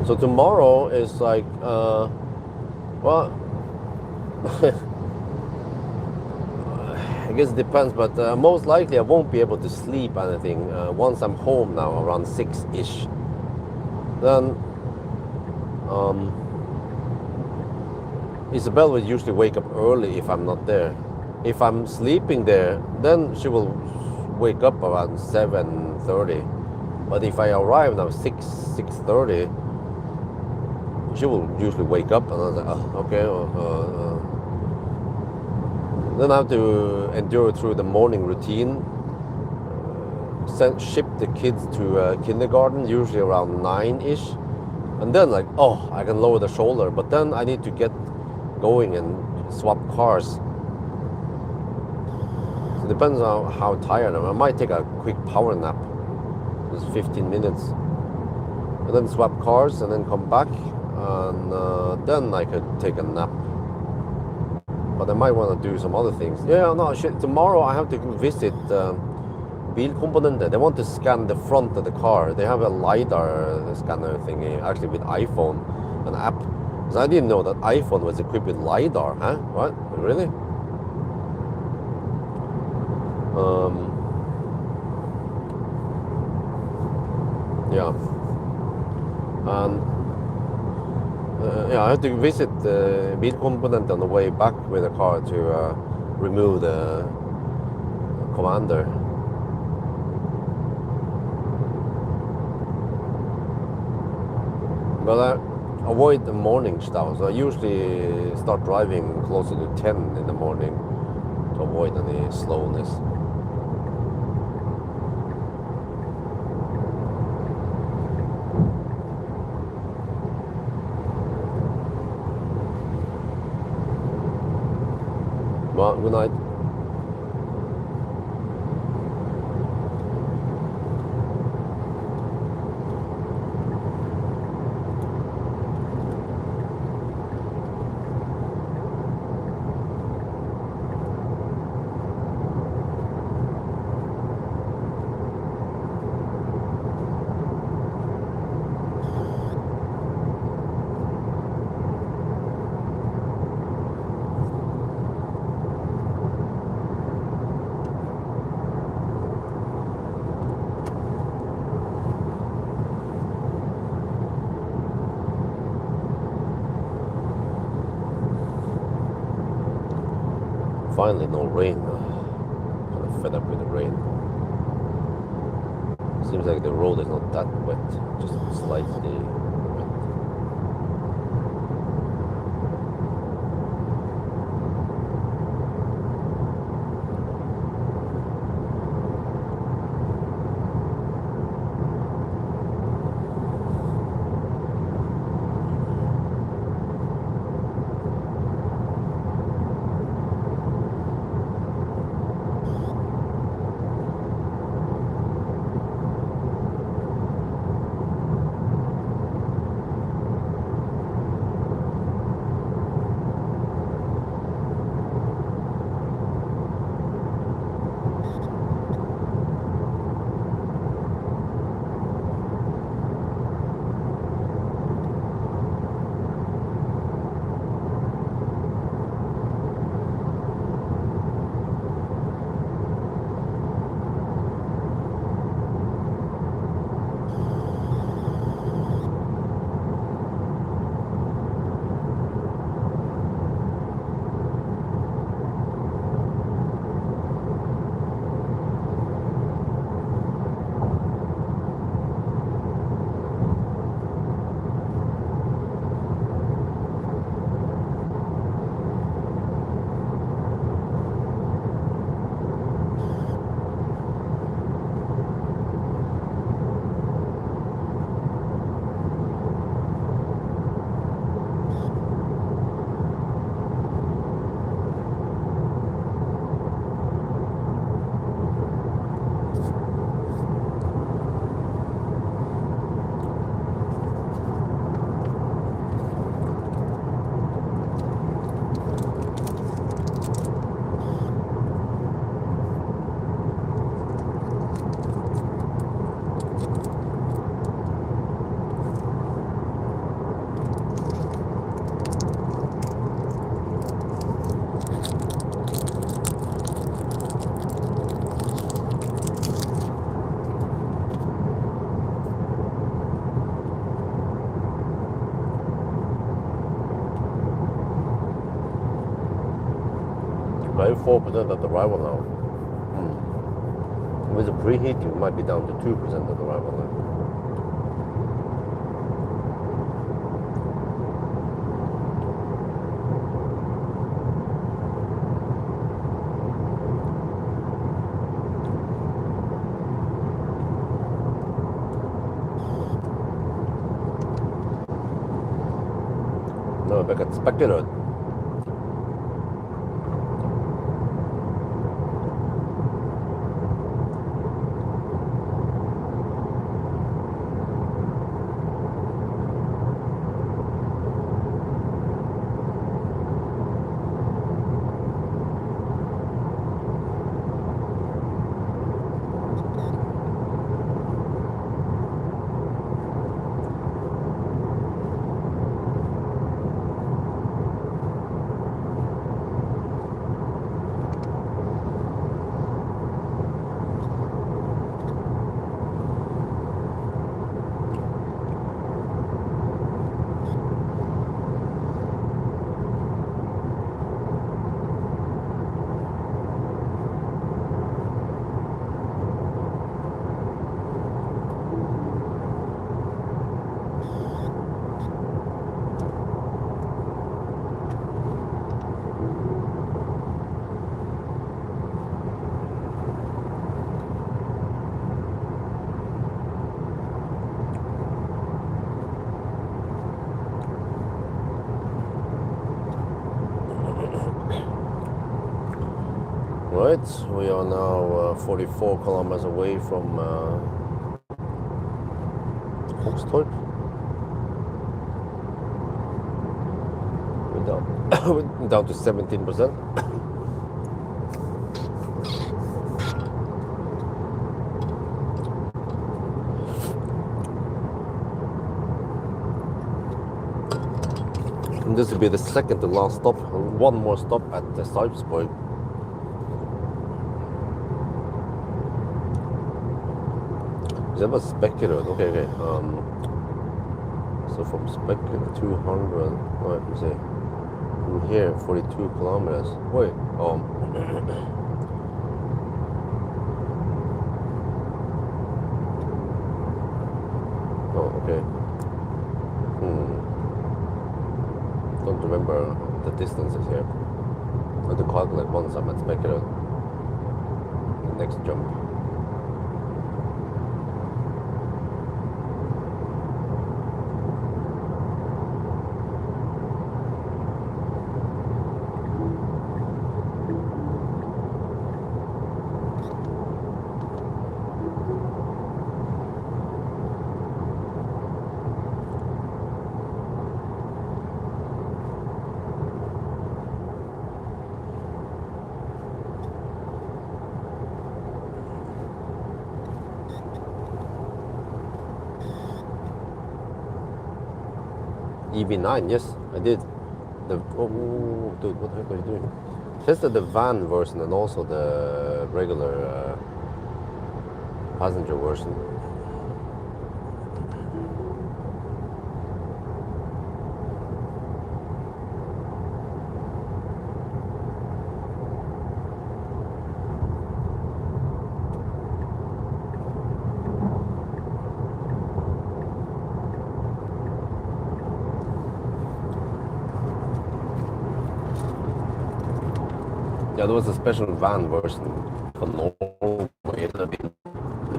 So tomorrow is like, well, I guess it depends, but most likely I won't be able to sleep anything once I'm home now around 6-ish. Then Isabel will usually wake up early if I'm not there. If I'm sleeping there, then she will wake up around 7:30. But if I arrive now 6:30, she will usually wake up, and I was like, oh, okay. Then I have to endure through the morning routine. Ship the kids to kindergarten, usually around 9-ish. And then like, oh, I can lower the shoulder. But then I need to get going and swap cars. So it depends on how tired I am. I might take a quick power nap, just 15 minutes. And then swap cars and then come back. And then I could take a nap. But I might want to do some other things. Yeah, no, tomorrow I have to visit Bilkomponenter. They want to scan the front of the car. They have a LiDAR scanner thingy, actually with iPhone, an app. So I didn't know that iPhone was equipped with LiDAR, huh? What? Really? Yeah. And yeah, I have to visit Bilkomponenter on the way back with the car to remove the commander. But I avoid the morning stop, so I usually start driving closer to 10 in the morning to avoid any slowness. night. Finally, no rain. Kind of fed up with the rain. Seems like the road is not that wet, just slightly wet. Right, 4% at the arrival now. With the preheat, you might be down to 2% at the arrival now. No, back at Spectator. right, we are now 44 kilometers away from Hogstorp. We're down to 17%. And this will be the second to last stop. One more stop at the Sarpsborg. That was Spekerud. Okay. So from Spekerud 200. Let me see. From here, 42 kilometers. Wait. Oh, okay. Don't remember the distances here. I have to calculate once I'm at Spekerud. The next jump. EV9, yes, I did. Oh, dude, what the heck are you doing? Tested the van version and also the regular passenger version. Yeah, there was a special van version for Norway that had been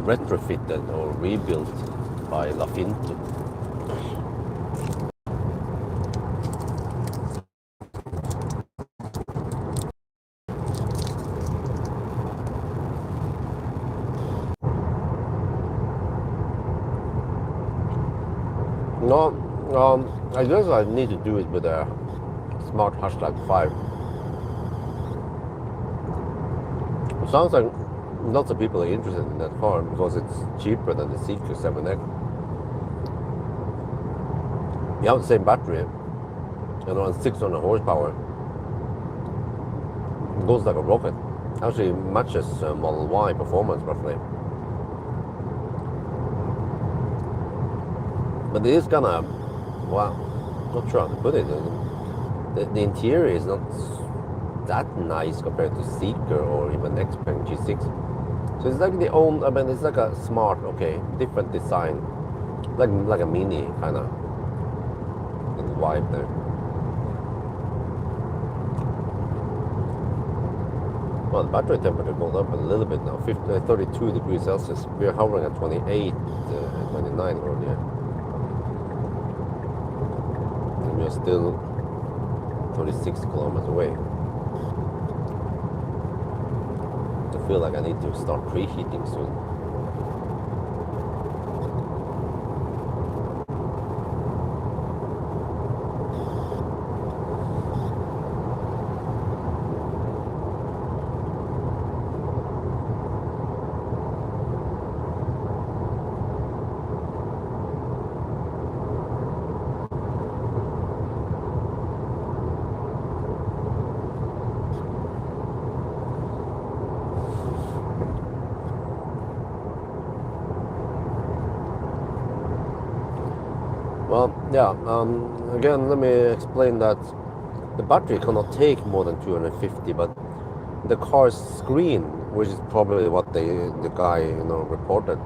retrofitted or rebuilt by Lafinto. No, I guess I need to do it with a smart hashtag 5. It sounds like lots of people are interested in that car because it's cheaper than the CQ7X. You have the same battery and around 600 horsepower. It goes like a rocket. Actually matches Model Y performance roughly. But it is kind of, well, not sure how to put it. The interior is not that nice compared to Seeker or even Xpeng G6. So it's like it's like a smart, different design, like a Mini kind of vibe there. Well, the battery temperature goes up a little bit now, 32 degrees Celsius. We're hovering at 28, 29 earlier. And we're still 36 kilometers away. I feel like I need to start preheating soon. Well, yeah, again, let me explain that the battery cannot take more than 250, but the car's screen, which is probably what the guy reported,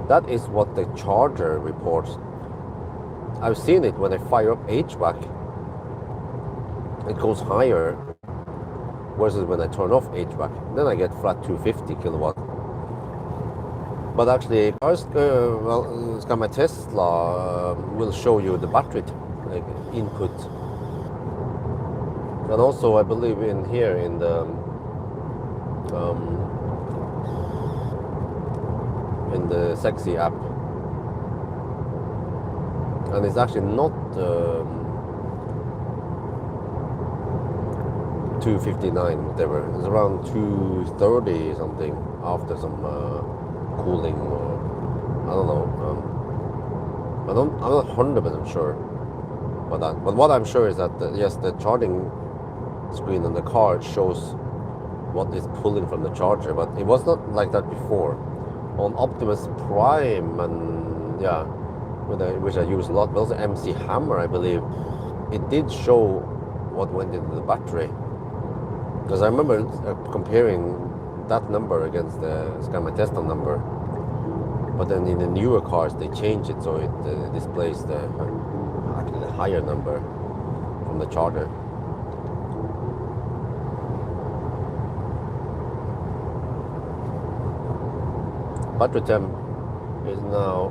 that is what the charger reports. I've seen it when I fire up HVAC, it goes higher, versus when I turn off HVAC, then I get flat 250 kilowatt. But actually, cars, my Tesla will show you the battery input. And also, I believe in here in the in the Sexy app, and it's actually not 259, whatever. It's around 230 something after some cooling, or I don't know. I'm not 100% sure about that. But what I'm sure is that yes, the charging screen on the car shows what is pulling from the charger, but it was not like that before. On Optimus Prime and yeah, which I use a lot, but also MC Hammer, I believe, it did show what went into the battery. Because I remember comparing that number against the Skyma Tesla number, but then in the newer cars they change it so it displays the actually higher number from the charger. Battery temp is now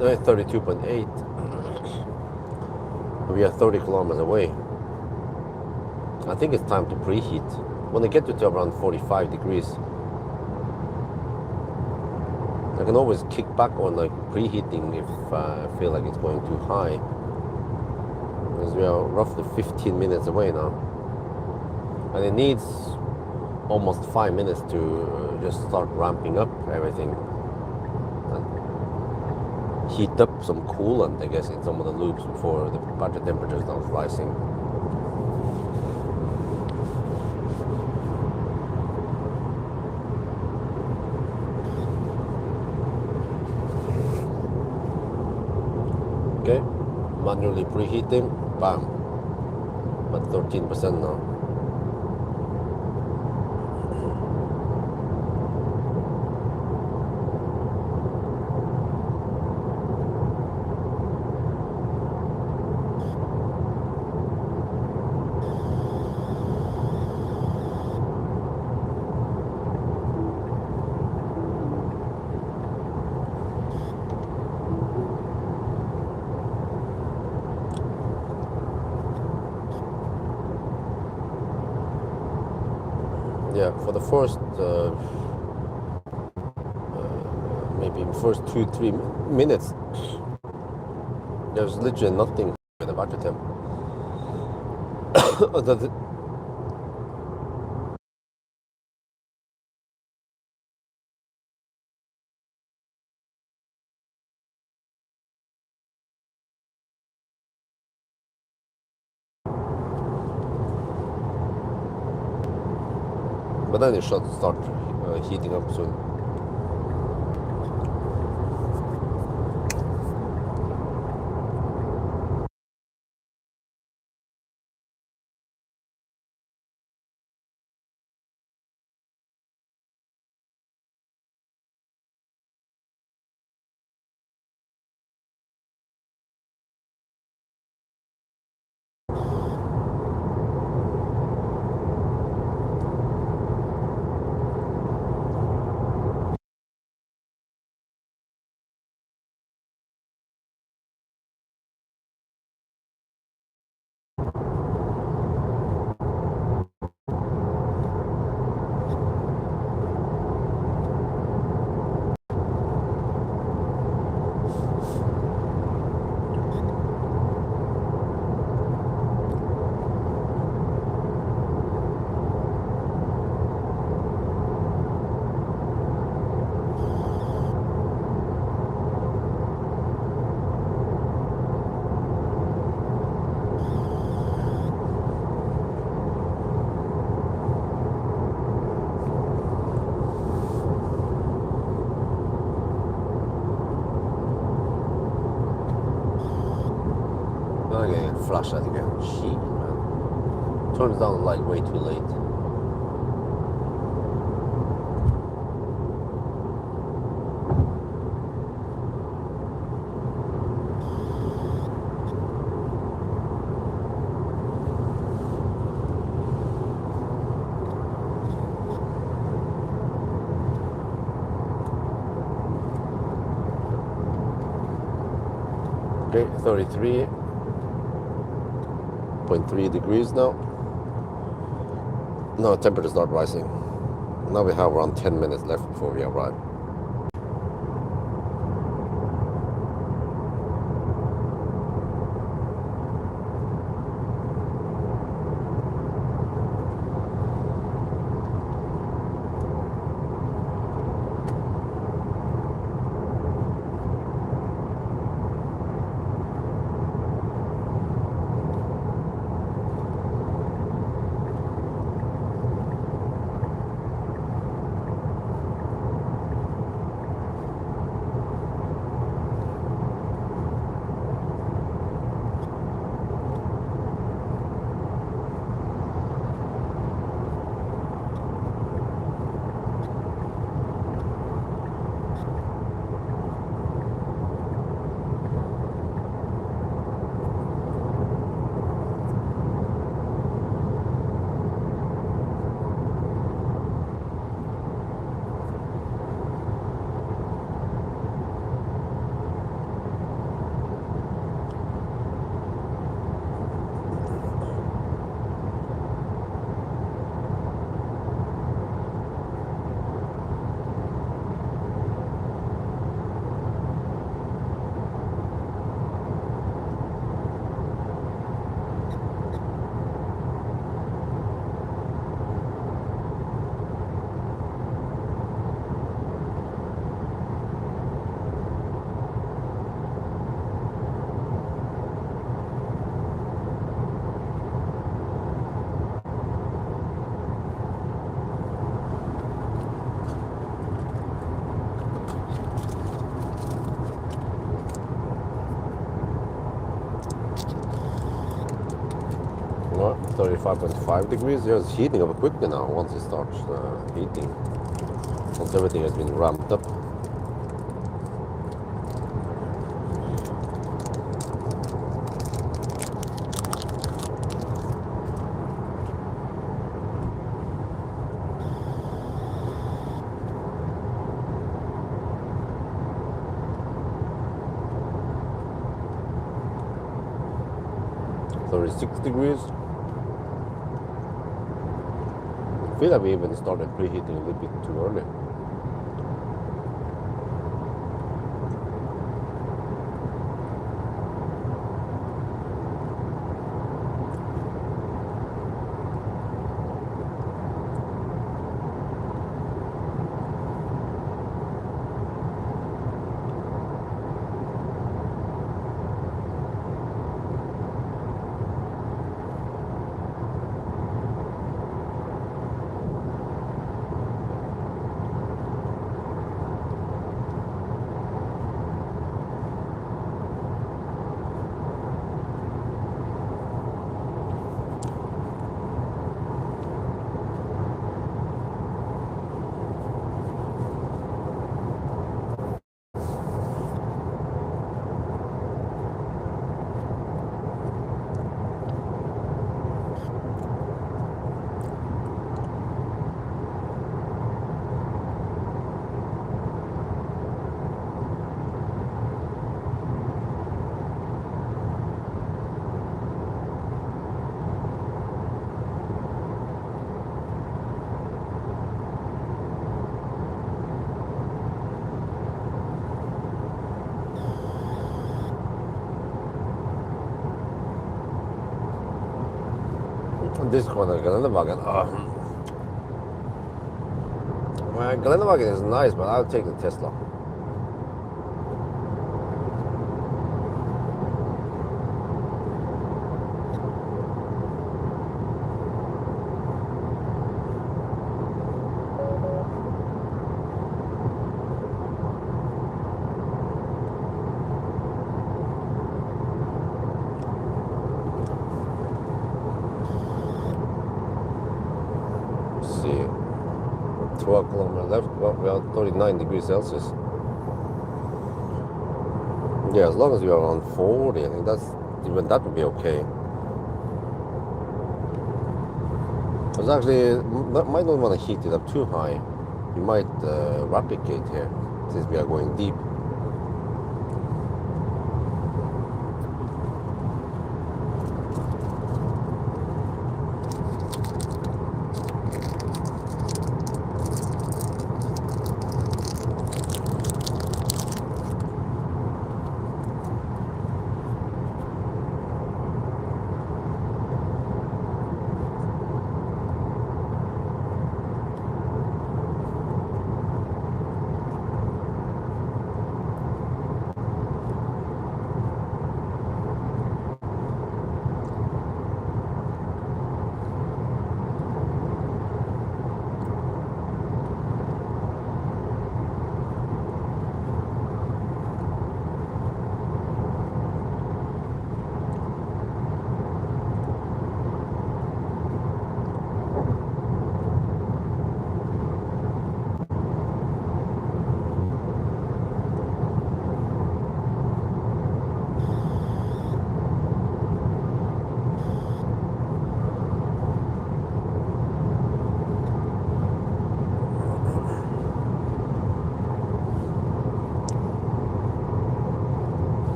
32.8. We are 30 kilometers away. I think it's time to preheat. When I get to around 45 degrees, I can always kick back on like preheating if I feel like it's going too high. Because we are roughly 15 minutes away now. And it needs almost 5 minutes to just start ramping up everything. And heat up some coolant, I guess, in some of the loops before the battery temperature starts rising. Okay, manually preheating, bam, at 13% now. Yeah, for the first maybe first 2-3 minutes, there's literally nothing in the battery temp. But then it should start heating up soon. Okay, flashlight again. Shit, man. Turns down the light way too late. Okay, 33.3 degrees now. No, temperature start rising. Now we have around 10 minutes left before we arrive. Well, 35.5 degrees. Yeah, it's heating up quickly now once it starts heating. Once everything has been ramped up. So 36 degrees. I feel like we even started preheating a little bit too early. This corner, Gelendewagen. Well, Gelendewagen is nice, but I'll take the Tesla. See, 12 kilometers left. Well, we are 39 degrees Celsius. Yeah, as long as we are around 40, I think even that would be okay. Because actually, might not want to heat it up too high. You might replicate here, since we are going deep.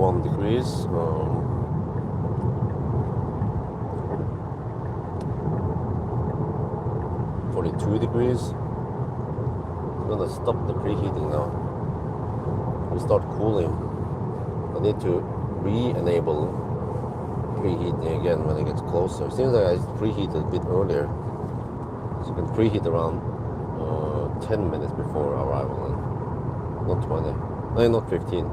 41 degrees. 42 degrees. I'm gonna stop the preheating now. We start cooling. I need to re-enable preheating again when it gets closer. It seems like I preheated a bit earlier. So you can preheat around 10 minutes before arrival, and not 20. No, not 15.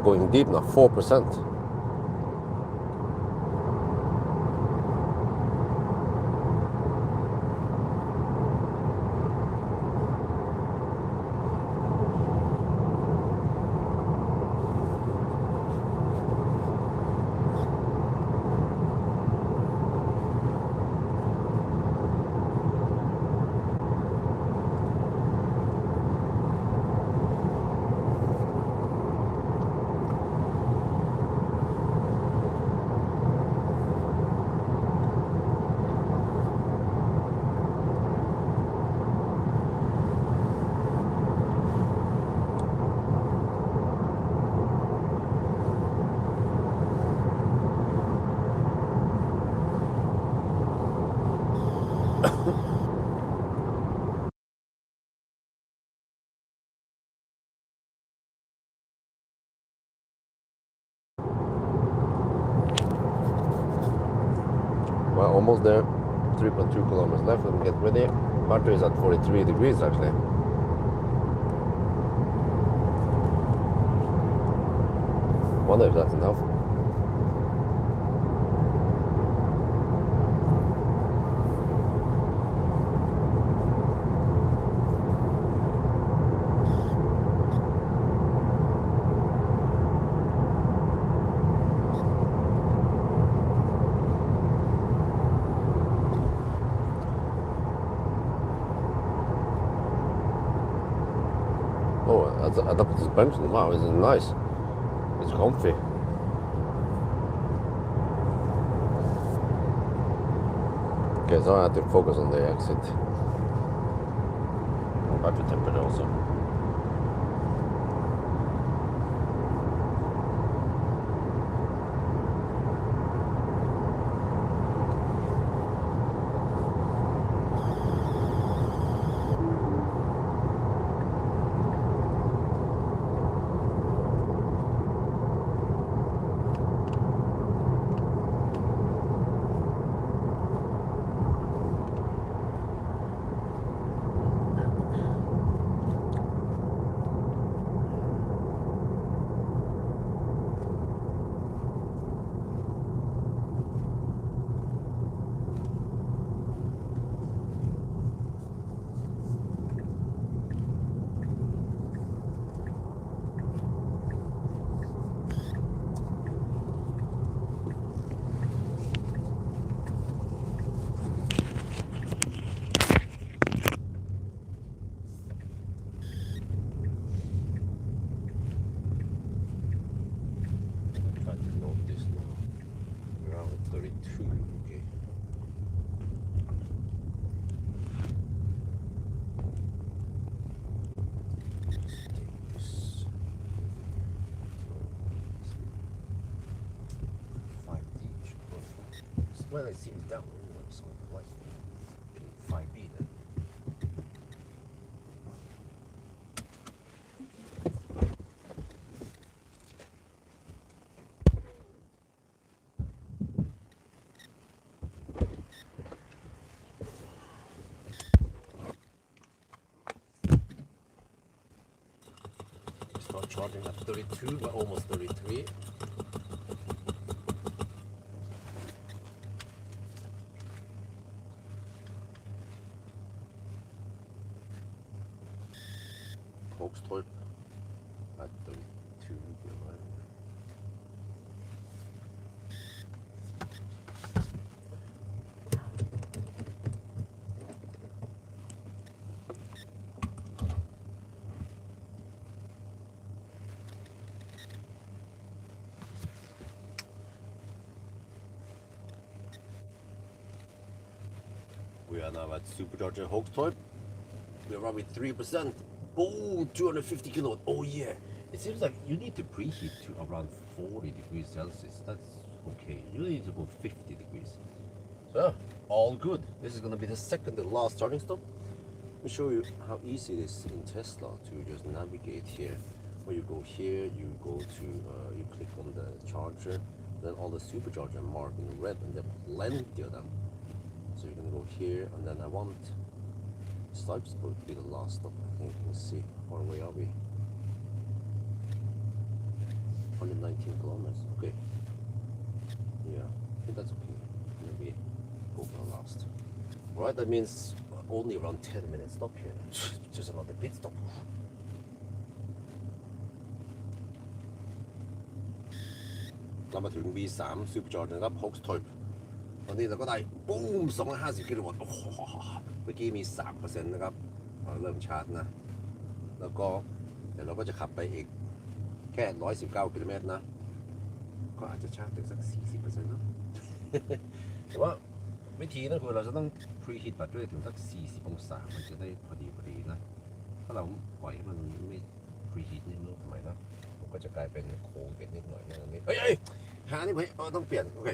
Going deep now, 4%. Well, almost there. 3.2 kilometers left. Let me get ready. Battery is at 43 degrees actually. Wonder if that's enough. Oh, adaptive suspension. Wow, this is nice. It's comfy. Okay, so I have to focus on the exit. Battery temperature also. Around 32, okay. Well, it seems down, so like 5B then. Start charging at 32, but almost 33. Vågtorp at 32. We are now at supercharger Vågtorp. We're around with 3%. Boom, 250 kilowatt. Oh yeah. It seems like you need to preheat to around 40 degrees Celsius. That's okay. You need to go 50 degrees. So, all good. This is going to be the second and last charging stop. Let me show you how easy it is in Tesla to just navigate here. When you go here, you go to, you click on the charger, then all the supercharger marked in red, and there are plenty of them. So you're going to go here, and then I want Teslabjorn to be the last stop. I think you can see how far away are we? 119 kilometers. Okay. Yeah, I think that's okay. Maybe go for the last. Right, that means only around 10 minutes stop here. Just another pit stop. เรามาถึง V3 Supercharger นะครับ Vågtorp ตอนนี้เราก็ได้ปุ้ม250กิโลวัตต์โอ้โหเมื่อกี้มี 3% นะครับเริ่มชาร์จนะแล้วก็เดี๋ยวเราก็จะขับไปอีกแค่119กิโลเมตรนะก็อาจจะชาร์จถึงสัก 40% นะ แต่ว่าวิธีนั้นคือเราจะต้อง preheat แบตด้วยถึงสัก 40 องศามันจะได้พอดีนะถ้าเราปล่อยให้มันไม่ preheat นี่รู้ทำไมนะมันก็จะกลายเป็นโค้งเป็นนิดหน่อยนะนี่เอ้ยหานี่ไปต้องเปลี่ยนโอเค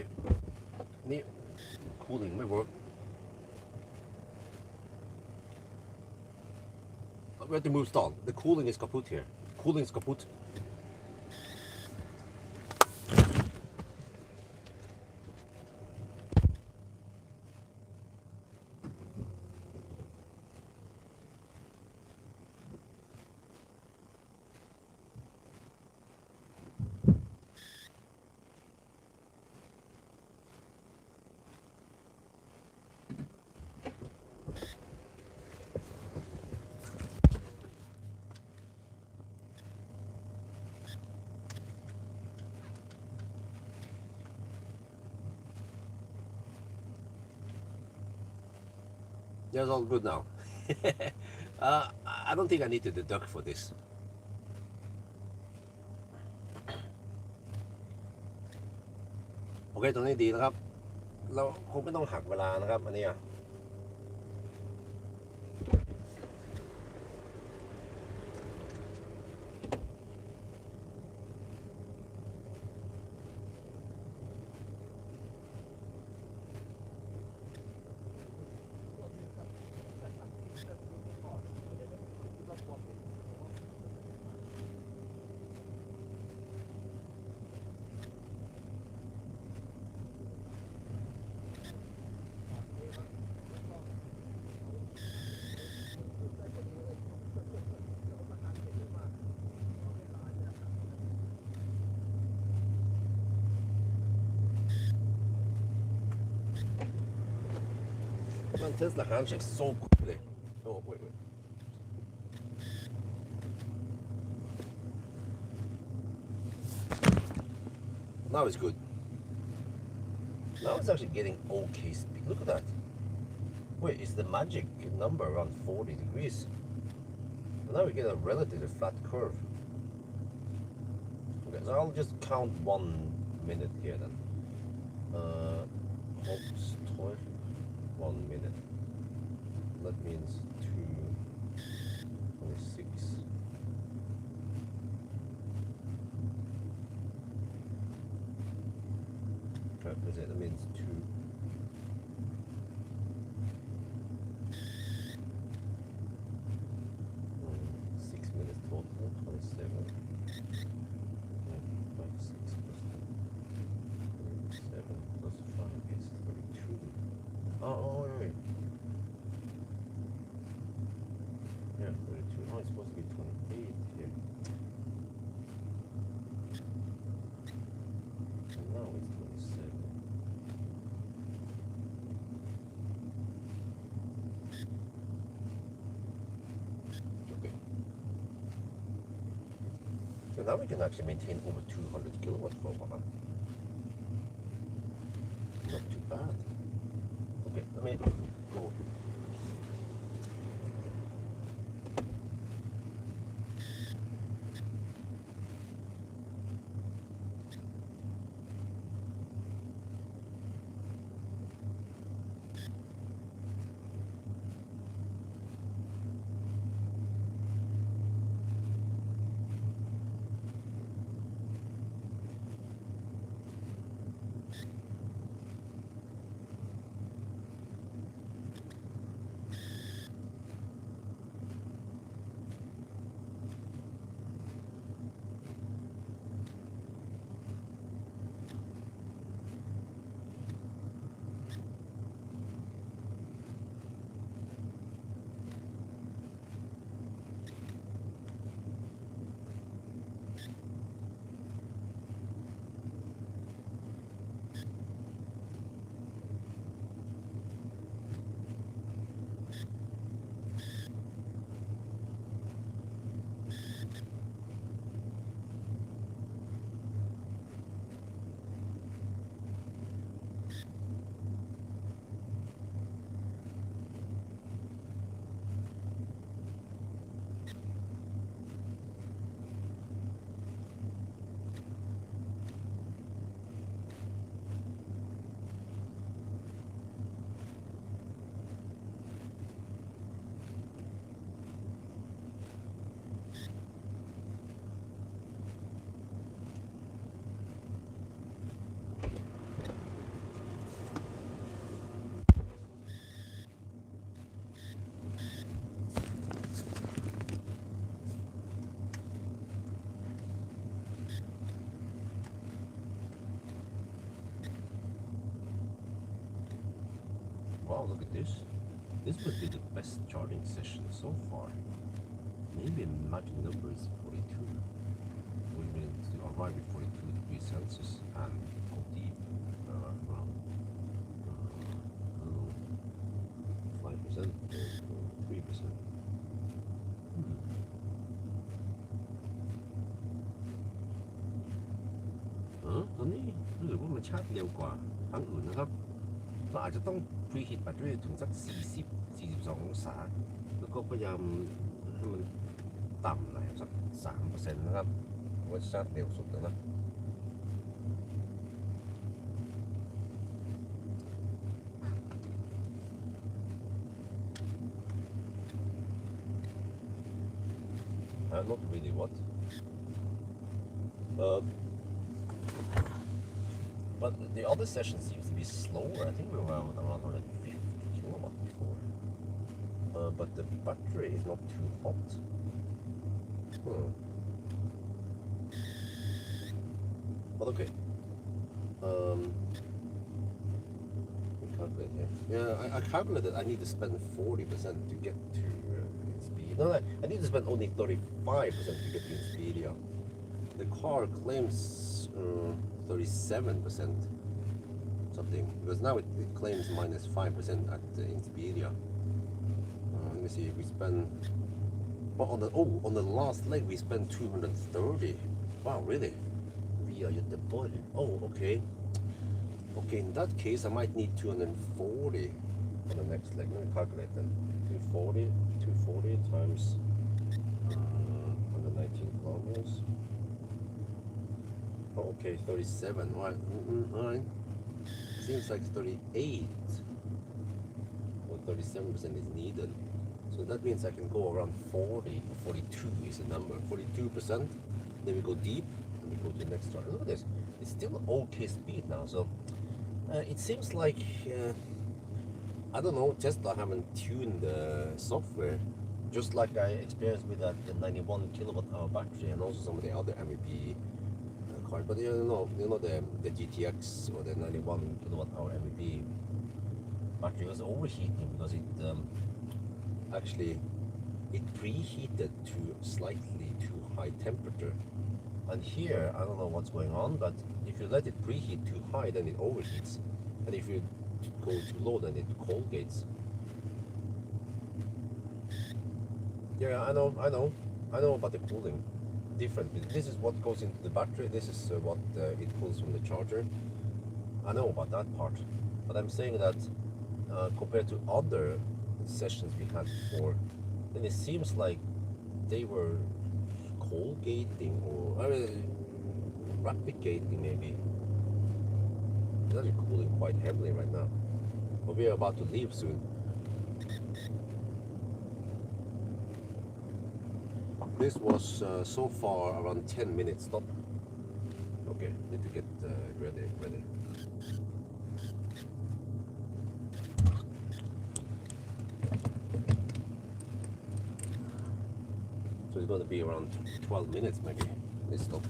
นี่ cooling ไม่ work we have to move stall the cooling is kaput here cooling is kaput Yeah, it's all good now. I don't think I need to deduct for this. โอเคตรงนี้ดีนะครับเราคงไม่ต้องหักเวลานะครับอันนี้Man, Tesla handshakes so quickly. Oh, wait. Now it's good. Now it's actually getting okay speed. Look at that. Wait, it's the magic number around 40 degrees. Now we get a relatively flat curve. Okay, so I'll just count 1 minute here then. Vågtorp. 1 minute. That means 2:26. That means 2. Total 27. 5, 6 plus 7 plus 5 is 32. Oh, wait. Yeah, 32. Oh, it's supposed to be 28 here. now we can actually maintain over 200 kilowatts for a while. Not too bad. Okay, let me go. Wow, look at this. This would be the best charging session so far. Maybe a magic number is 42. We will arrive at 42 degrees Celsius and go deep around 5% or 3%.ตอนนี้รู้สึกว่ามันชาร์จเร็วกว่าครั้งอื่นนะครับเราอาจจะต้อง preheat แบตเตอรี่ถึงสัก 40-42 องศาแล้วก็พยายามให้มันต่ำหน่อยสัก 3% นะครับว่าชาร์จเร็วสุดนะnot really what but the other session seems to be slower. I think we were around 150 kilowatt before. But the battery is not too hot. But okay. Calculate here. Yeah, I calculated I need to spend 40% to get to speed. No, I need to spend only 35% to get to speed. Yeah. The car claims 37% something, because now it claims minus 5% at Inspiria. Let me see, we spend, well, on the last leg we spent 230. Wow, really? Via the body. Oh, okay. Okay, in that case I might need 240 on the next leg. Let me calculate then. 240 times 119 kilometers. Oh, okay, 37. Right. Seems like 38 or 37% is needed. So that means I can go around 40. 42 is the number. 42%. Then we go deep and we go to the next one. Look at this. It's still okay speed now. So it seems like I don't know. Tesla haven't tuned the software, just like I experienced with that 91 kilowatt hour battery and also some of the other MEB. But you know the GTX or the 91 kilowatt hour MEB battery was overheating because it actually preheated to slightly too high temperature. And here I don't know what's going on, but if you let it preheat too high, then it overheats, and if you go too low, then it cold gates. Yeah, I know about the cooling. different. This is what goes into the battery. This is what it pulls from the charger. I know about that part, but I'm saying that compared to other sessions we had before, then it seems like they were cold gating or rapid gating maybe. It's actually cooling quite heavily right now, but we are about to leave soon. This was so far around 10 minutes stop. Okay, need to get ready. So it's going to be around 12 minutes maybe, this stop.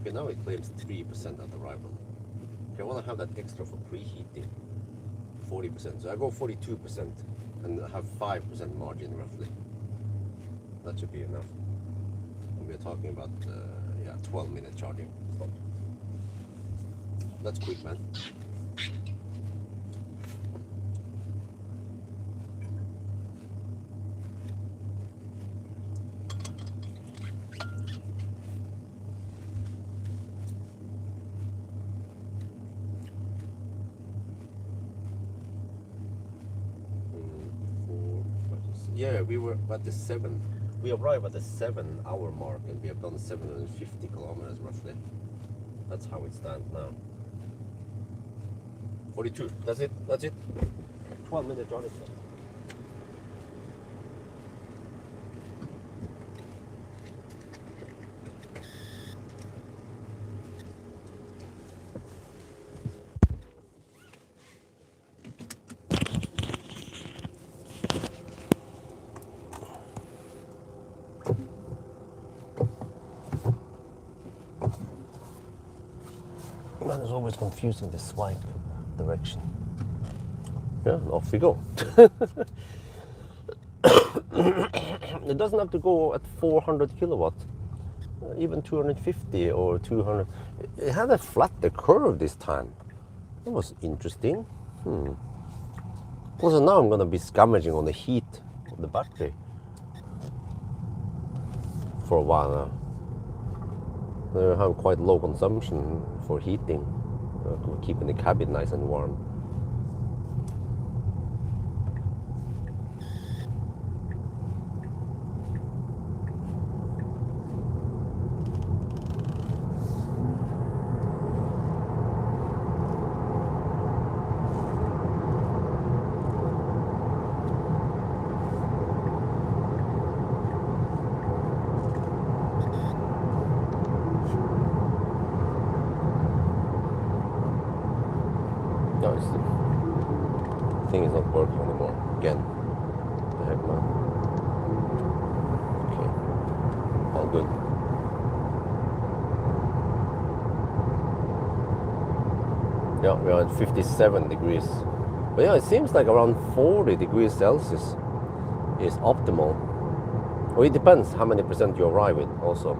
Okay, now it claims 3% at arrival. Okay, I want to have that extra for preheating, 40%. So I go 42% and have 5% margin roughly. That should be enough. And we're talking about 12-minute charging stop. That's quick, man. Yeah, we were at the 7. We arrived at the 7-hour mark and we have done 750 kilometers roughly. That's how it stands now. 42. That's it. 12-minute charging stop. Man is always confusing the swipe direction. Yeah, off we go. It doesn't have to go at 400 kilowatt, even 250 or 200. It had a flatter curve this time. That was interesting. Also now I'm going to be scavenging on the heat of the battery for a while now. They have quite low consumption for heating, keeping the cabin nice and warm. No, the thing is not working anymore. Again. The heck, man. Okay. All good. Yeah, we are at 57 degrees. But yeah, it seems like around 40 degrees Celsius is optimal. Well, it depends how many percent you arrive with also.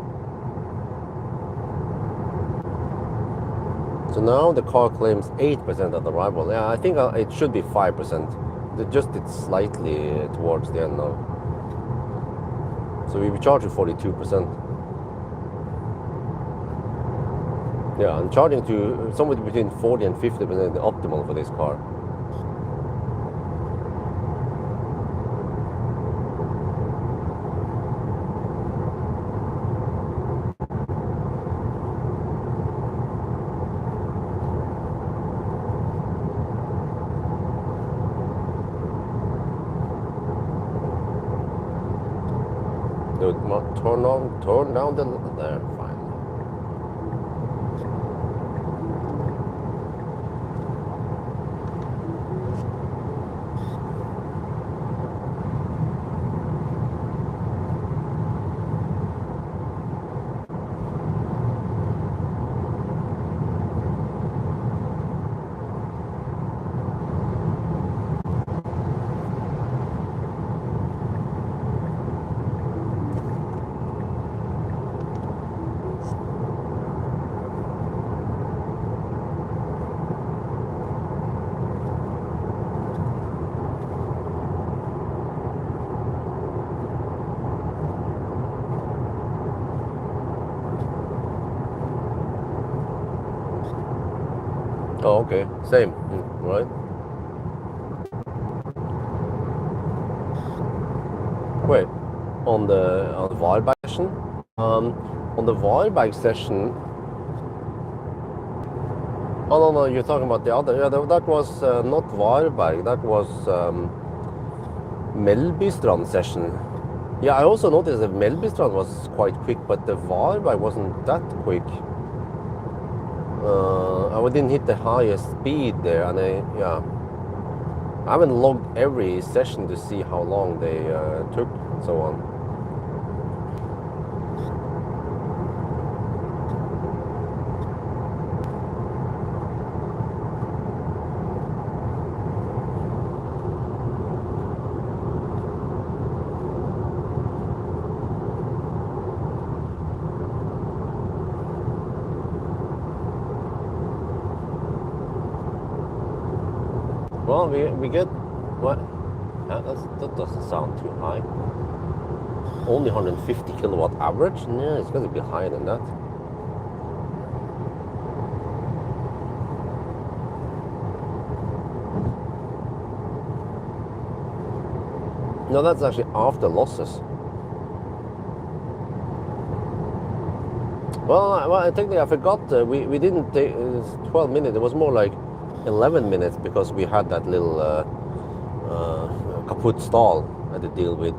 So now the car claims 8% at arrival. Yeah, I think it should be 5%. They adjusted slightly towards the end now. So we charge at 42%. Yeah, I'm charging to somewhere between 40 and 50% the optimal for this car. Turn down the there, fine. Oh, okay, same, right? Wait, on the wire bike session, on the wire bike session. Oh no, you're talking about the other. Yeah, that was not wire bike. That was Melbystrand session. Yeah, I also noticed that Melbystrand was quite quick, but the wire bike wasn't that quick. I didn't hit the highest speed there, and I haven't logged every session to see how long they took and so on. Well, we get what? That doesn't sound too high. Only 150 kilowatt average? Yeah, it's going to be higher than that. No, that's actually after losses. Well, technically I forgot. We didn't take 12 minutes. It was more like 11 minutes because we had that little kaput stall I had to deal with.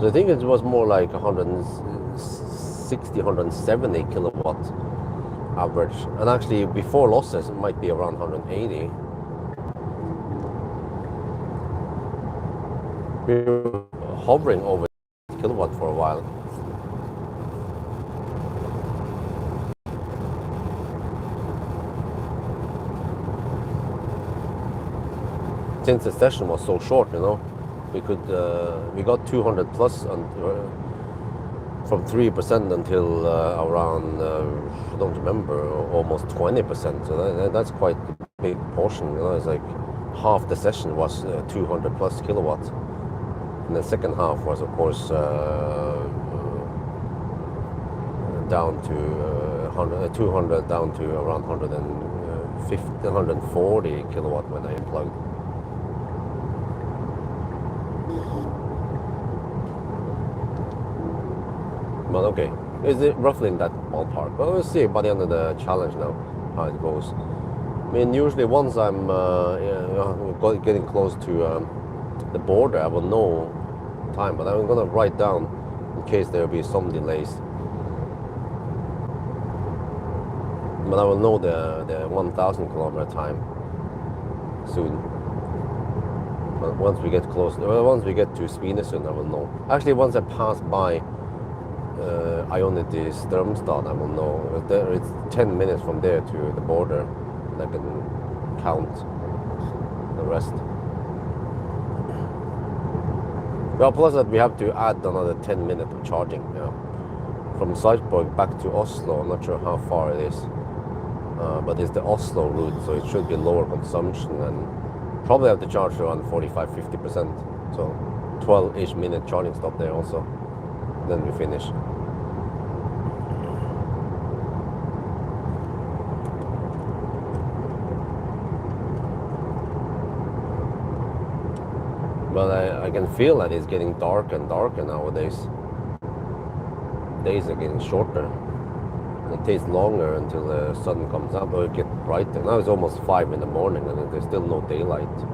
So I think it was more like 160, 170 kilowatt average. And actually before losses it might be around 180. We were hovering over kilowatt for a while. Since the session was so short, we got 200 plus from 3% until around I don't remember, almost 20%. So that's quite a big portion. It's like half the session was 200 plus kilowatts, and the second half was of course down to 200 down to around 150, 140 kilowatt when I unplugged. But okay, is it roughly in that ballpark? Well, we'll see by the end of the challenge now how it goes. I mean, usually once I'm getting close to the border, I will know time, but I'm gonna write down in case there will be some delays. But I will know the 1,000 kilometer time soon. But once we get close, once we get to Svinesund, I will know. Actually, once I pass by Ionity Strömstad, I will know. It's 10 minutes from there to the border, and I can count the rest. Well, plus that we have to add another 10 minutes of charging. From Sarpsborg back to Oslo, I'm not sure how far it is, but it's the Oslo route, so it should be lower consumption, and probably have to charge around 45-50%. So 12-ish minute charging stop there also. Then we finish. But I can feel that it's getting darker and darker nowadays. Days are getting shorter. It takes longer until the sun comes up, or it gets brighter. Now it's almost 5 in the morning and there's still no daylight.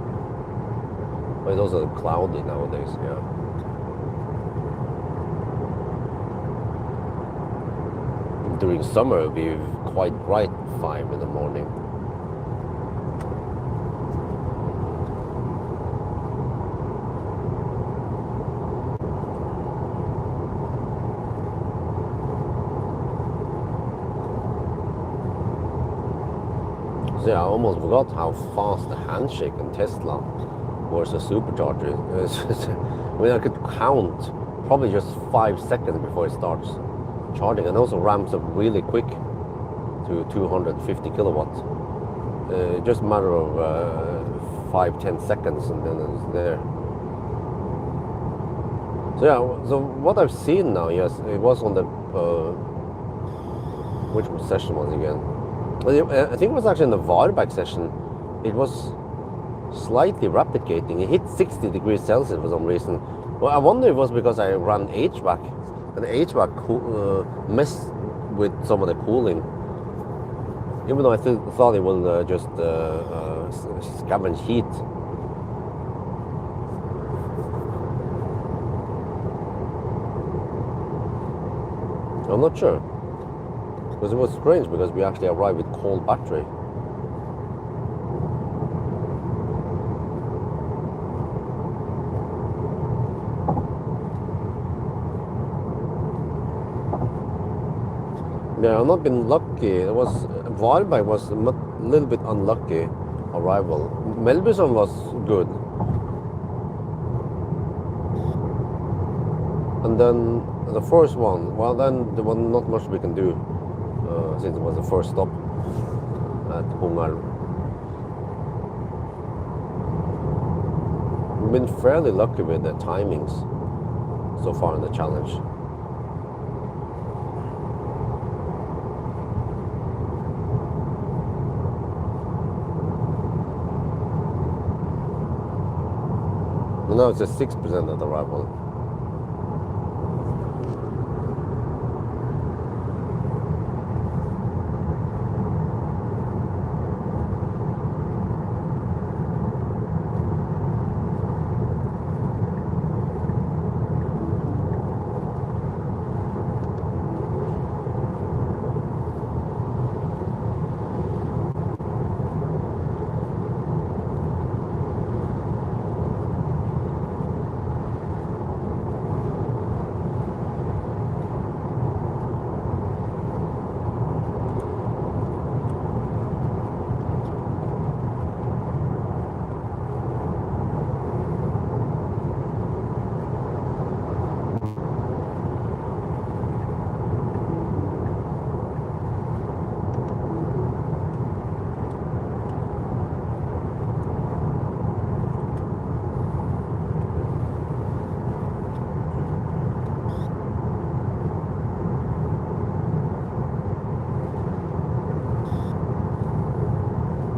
But it's also cloudy nowadays, yeah. During summer it'll be quite bright 5 in the morning. So yeah, I almost forgot how fast the handshake in Tesla versus supercharger is. I mean, I could count probably just 5 seconds before it starts charging, and also ramps up really quick to 250 kilowatts. Just a matter of 5-10 seconds, and then it's there. So yeah, so what I've seen now, yes, it was on the which session was it again? I think it was actually in the Varberg session. It was slightly replicating. It hit 60 degrees Celsius for some reason. Well, I wonder if it was because I ran HVAC, and the HVAC messed with some of the cooling. Even though I thought it will just scavenge heat. I'm not sure. Because it was strange because we actually arrived with cold battery. Yeah, I've not been lucky. It was Varberg was a little bit unlucky arrival. Melbyson was good. And then the first one, well then there was not much we can do since it was the first stop at Hungar. We've been fairly lucky with the timings so far in the challenge. And now it's a 6% at arrival.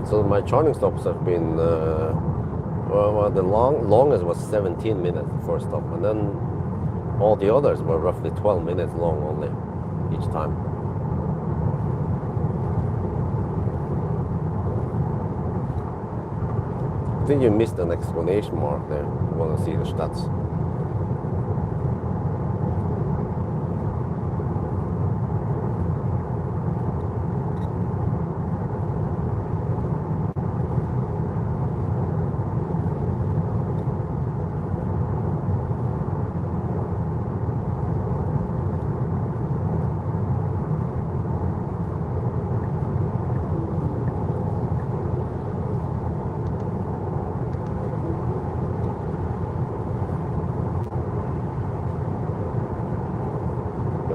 So my charging stops have been, well, the longest was 17 minutes, the first stop, and then all the others were roughly 12 minutes long only, each time. I think you missed an exclamation mark there. You want to see the stats.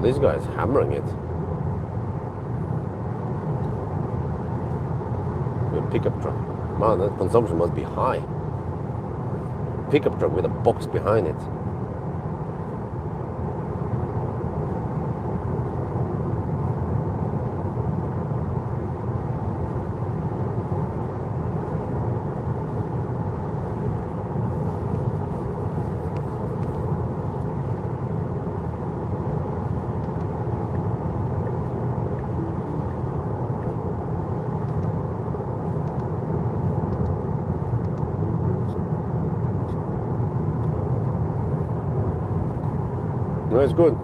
This guy is hammering it. With a pickup truck. Man, that consumption must be high. Pickup truck with a box behind it. No, it's good.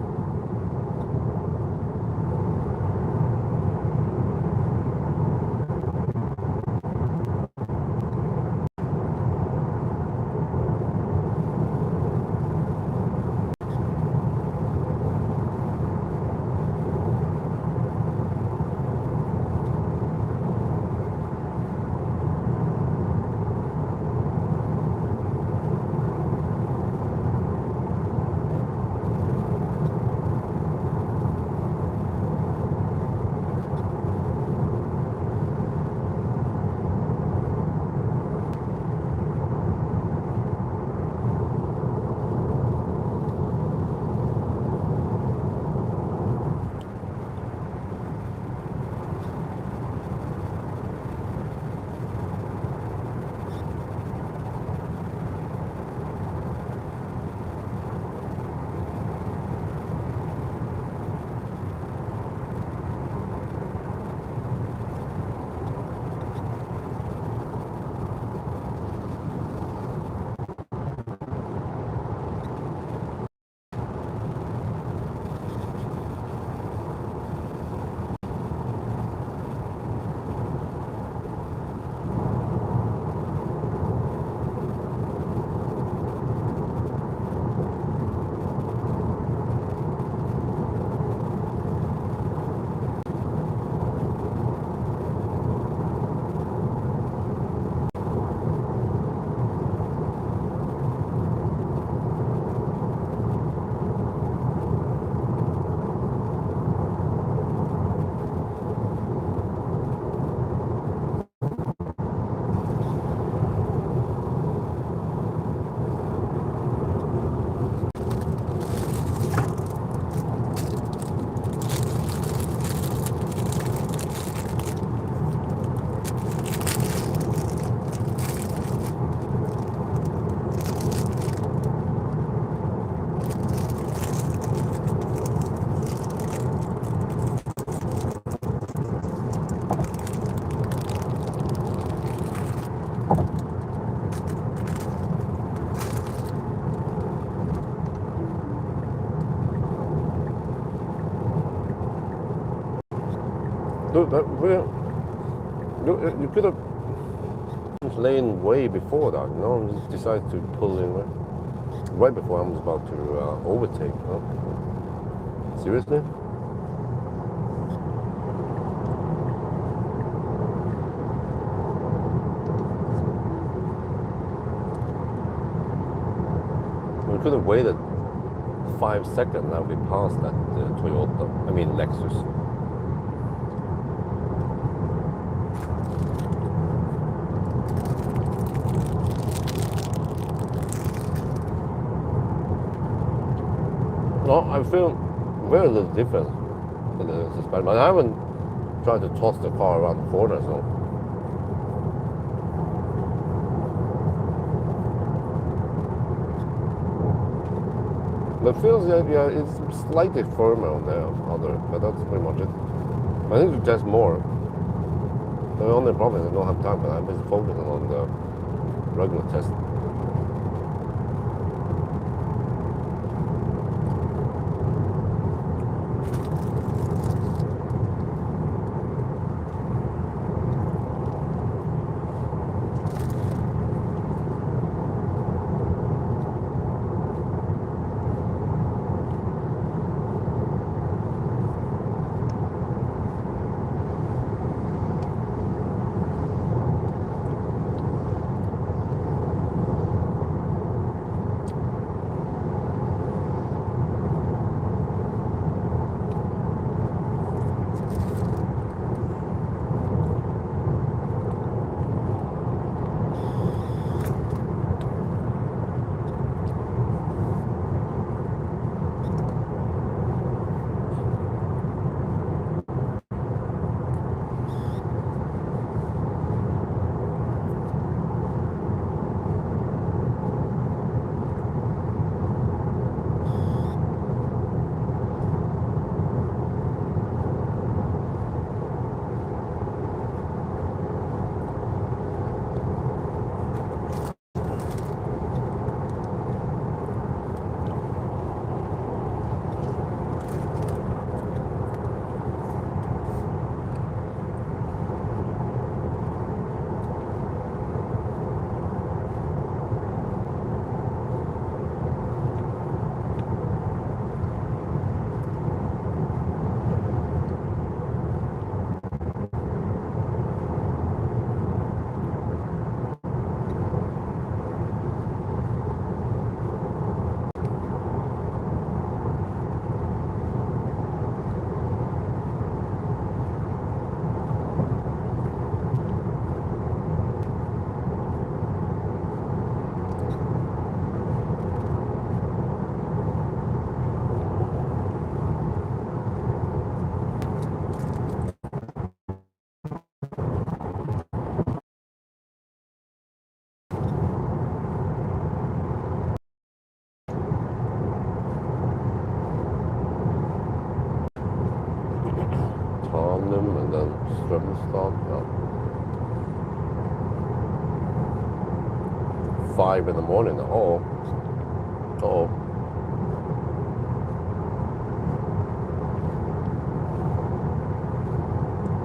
Dude, you could have lane way before that, you know, just decided to pull in right before I was about to overtake, you know? Seriously? We could have waited 5 seconds and we passed that Toyota, I mean Lexus. No, I feel very little difference in the suspension, but I haven't tried to toss the car around the corner, so. But it feels like, yeah, it's slightly firmer on the other, but that's pretty much it. I think it's just more. The only problem is I don't have time, but I've been focusing on the regular test. And then Strömstad, yeah. 5 in the morning, oh.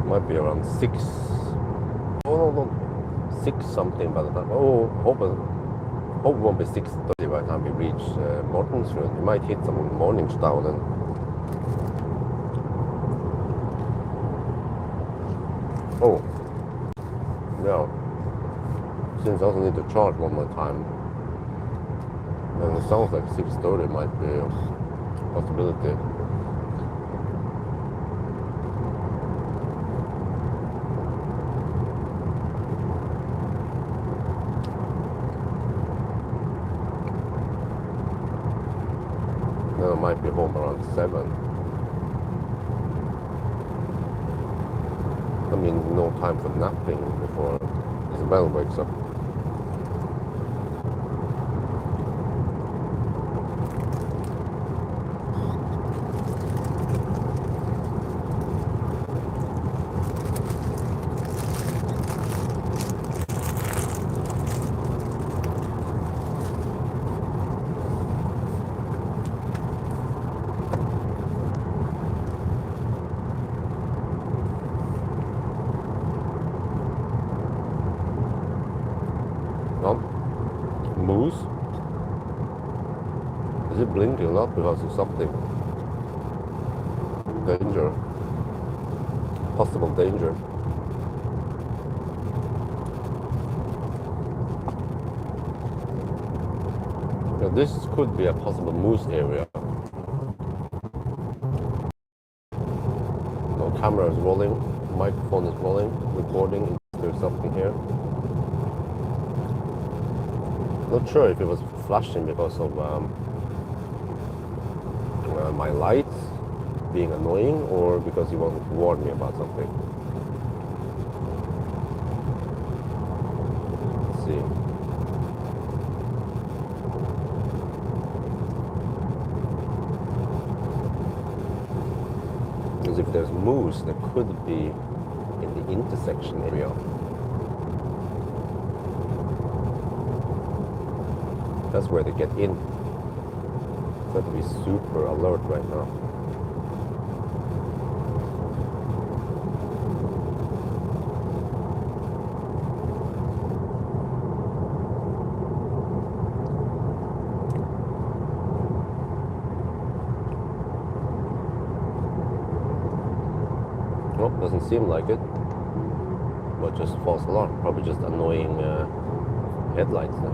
Might be around 6. Oh, no, 6 something by the time. Oh, hope it won't be 6:30 by the time we reach Mortensrud. We might hit some morning down and. Oh, yeah. Since I also need to charge one more time, and it sounds like 6:30 might be a possibility. Then I might be home around 7. I mean, no time for napping before Isabel wakes up. Oh, moose. Is it blinking or not? Because it's something. Danger. Possible danger. Yeah, this could be a possible moose area. No, camera is rolling, microphone is rolling, recording. There's something here. Not sure if it was flashing because of my lights being annoying or because he wanted to warn me about something. Let's see. Because if there's moose, there could be in the intersection area. That's where they get in. So have to be super alert right now. Well, doesn't seem like it. But just false alarm. Probably just annoying headlights then.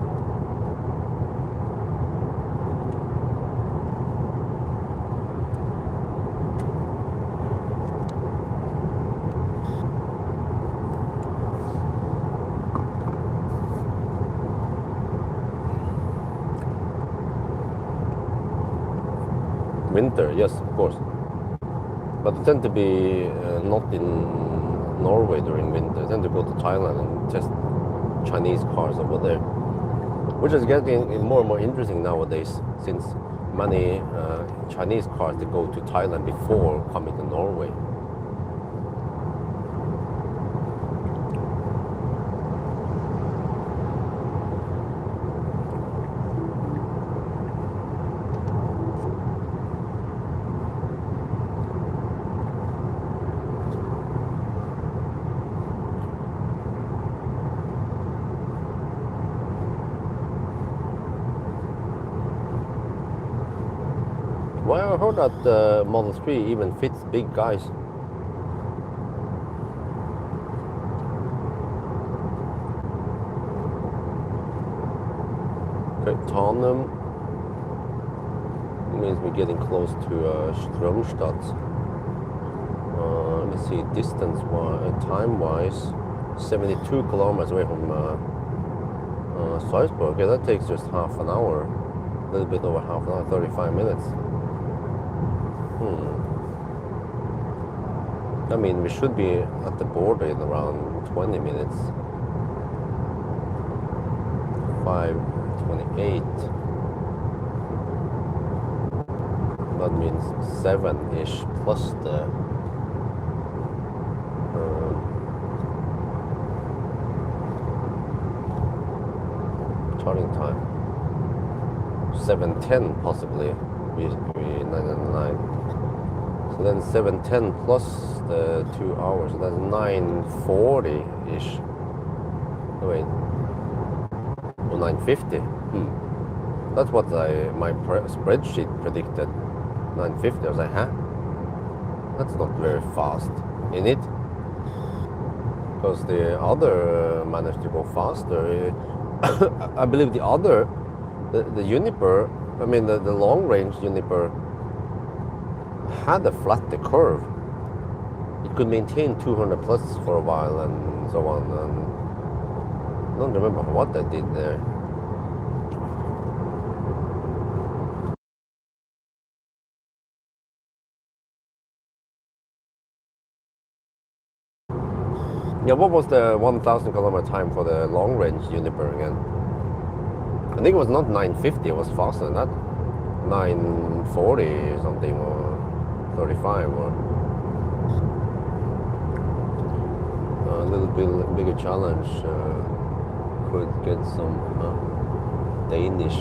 Winter, yes, of course. But they tend to be not in Norway during winter. They tend to go to Thailand and test Chinese cars over there. Which is getting more and more interesting nowadays, since many Chinese cars they go to Thailand before coming to Norway. Well, I heard that Model 3 even fits big guys. Okay, Tanum means we're getting close to Strömstad. Let me see, distance-wise, time-wise, 72 kilometers away from Salzburg. Okay, that takes just half an hour, a little bit over half an hour, 35 minutes. I mean, we should be at the border in around 20 minutes. 5:28. That means 7-ish plus the charging time. 7:10 possibly. We 9:09. So then 7:10 plus the 2 hours. So that's 9:40-ish. Oh, wait. Or 9:50. That's what my spreadsheet predicted. 9:50. I was like, huh? That's not very fast, in it? Because the other managed to go faster. I believe the other, the Juniper, I mean the long range Juniper had a flatter curve. It could maintain 200 plus for a while and so on. And I don't remember what I did there. Yeah, what was the 1,000 kilometer time for the long range Juniper again? I think it was not 9:50, it was faster than that. 9:40 something, or 35, or a little bit bigger challenge. Could get some Danish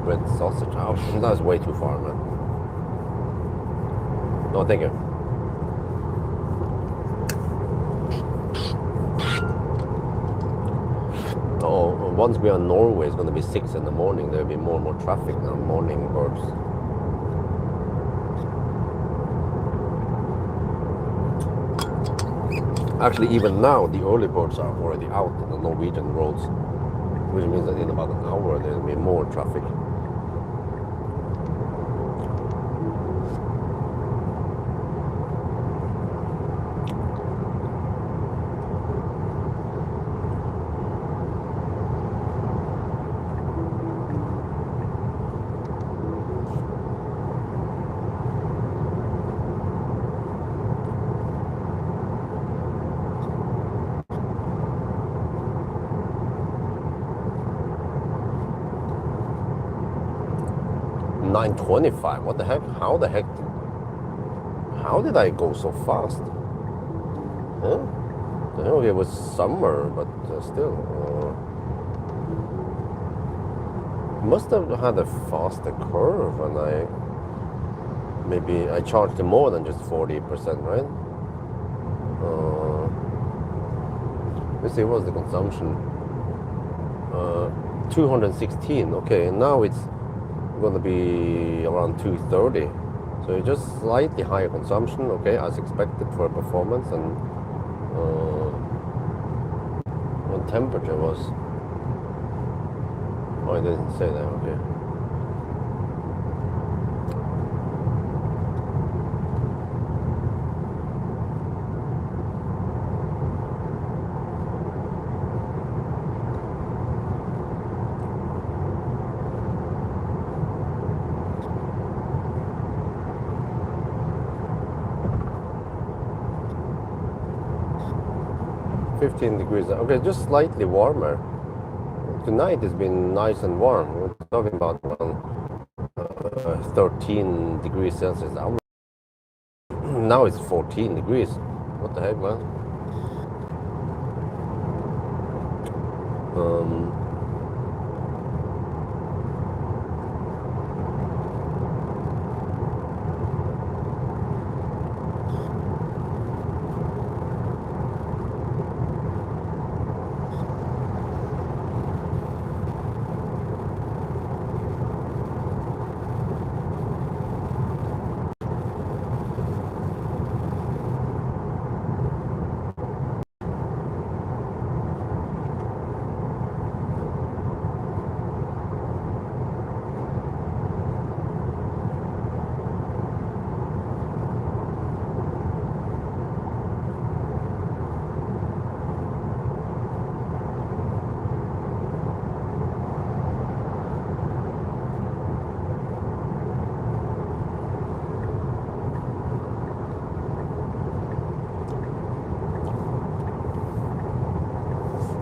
bread sausage. Oh, that's way too far, man. No, thank you. Oh, once we are in Norway, it's going to be 6 in the morning. There'll be more and more traffic now, morning birds. Actually, even now, the early birds are already out on the Norwegian roads, which means that in about an hour, there'll be more traffic. $9.25. What the heck? How the heck? How did I go so fast? Huh? I know it was summer, but still. Must have had a faster curve, and maybe I charged it more than just 40%, right? Let's see, what's the consumption? 216. Okay, now it's going to be around 230. So it's just slightly higher consumption, okay, as expected for performance. And what temperature was? Oh, I didn't say that, okay. $15 degrees. Okay, just slightly warmer. Tonight has been nice and warm. We're talking about 13 degrees Celsius. Now it's 14 degrees. What the heck, man?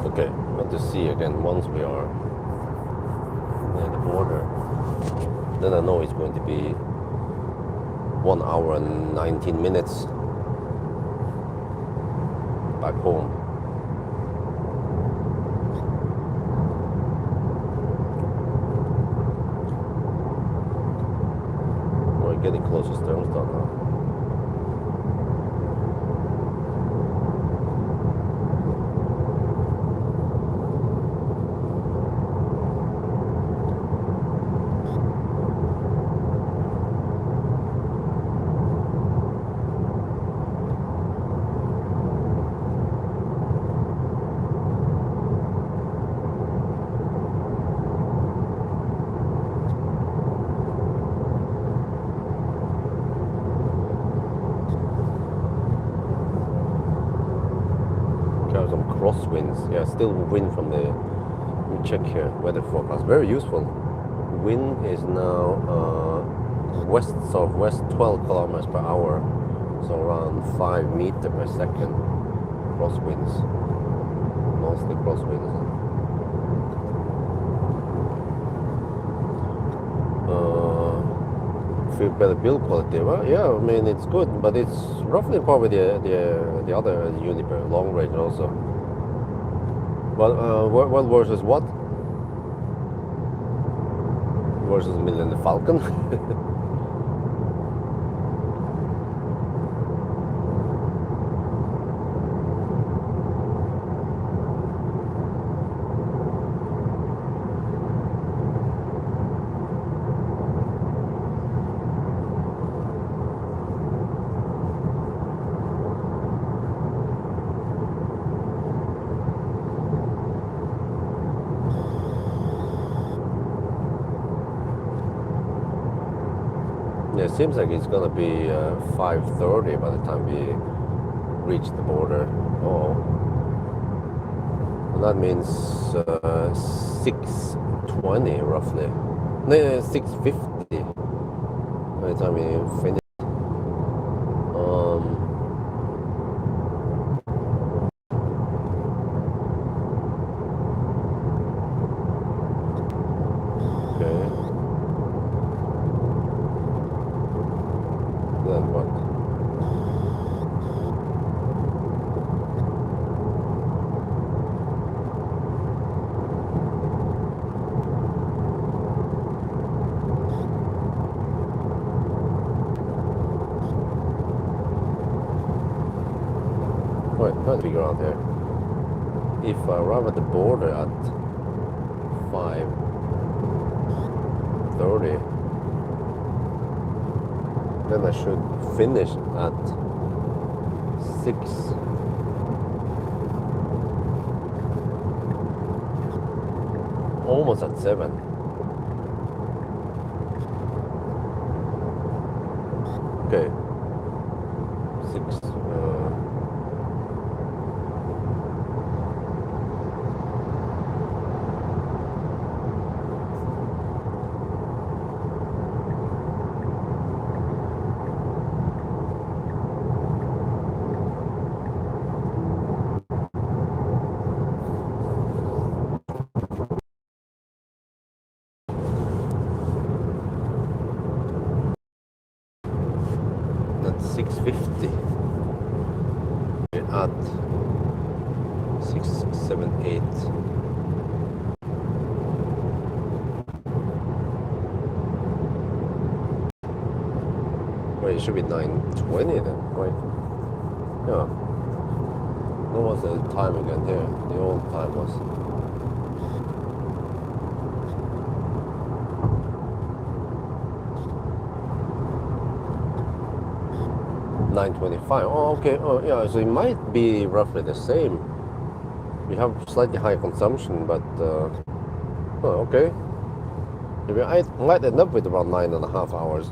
Okay, want to see again once we are near the border. Then I know it's going to be 1 hour and 19 minutes back home. We're getting close to Sternstad now. Some crosswinds, yeah, still wind from the, let me check here, weather forecast, very useful. Wind is now west-southwest 12 kilometers per hour, so around 5 meters per second. Crosswinds, mostly crosswinds. Feel better build quality. Well, yeah, I mean it's good, but it's roughly probably the other Uniper long range also. But what versus what? Versus Millennium Falcon. it seems like it's gonna be 5:30 by the time we reach the border. Oh, and that means 6:20 roughly. No, 6:50 by the time we finish. Okay. Then what? Wait, trying to figure out here. If I arrive at the border at 5:30, then I should finish at 6. Almost at 7. Okay. 6. At 6:50. At 6, 7, 8. Wait, it should be 9:20 then, right? Yeah. What was the time again here? The old time was 9:25. Oh, okay. Oh, yeah. So it might be roughly the same. We have slightly higher consumption, but oh, okay. Maybe I might end up with about 9.5 hours.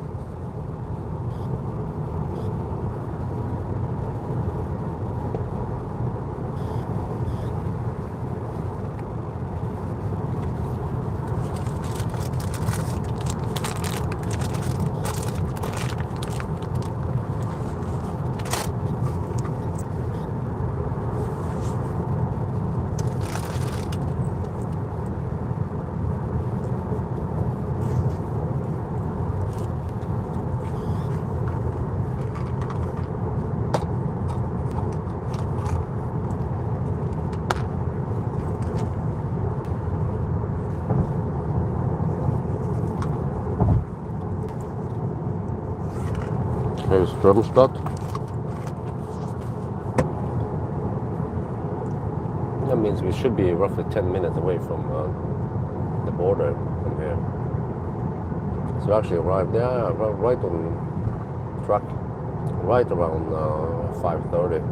Here's Strömstad. That means we should be roughly 10 minutes away from the border from here. So we actually arrived there right on track, right around 5:30.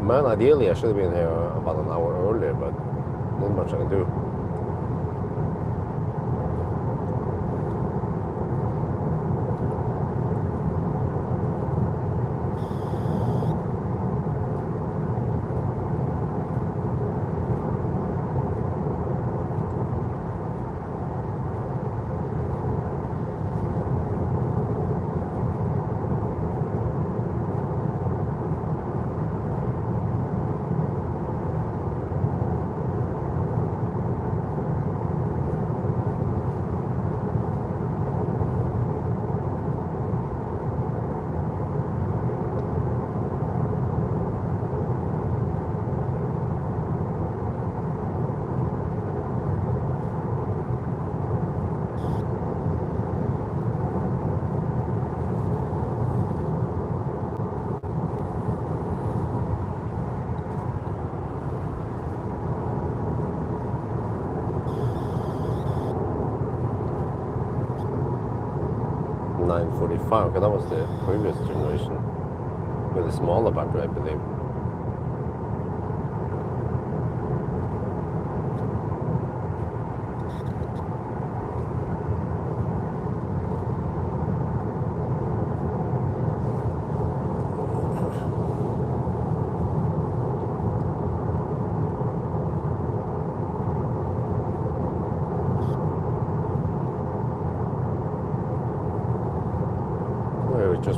Man, ideally I should have been here about an hour earlier, but not much I can do. Okay, that was the previous generation with a smaller battery, I believe.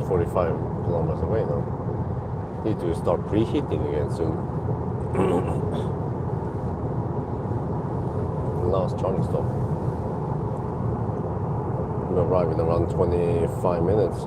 45 kilometers away now. Need to start preheating again soon. Last charging stop. We'll arrive in around 25 minutes.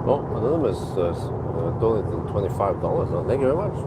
Oh, Anonymous donated $25. Oh, thank you very much.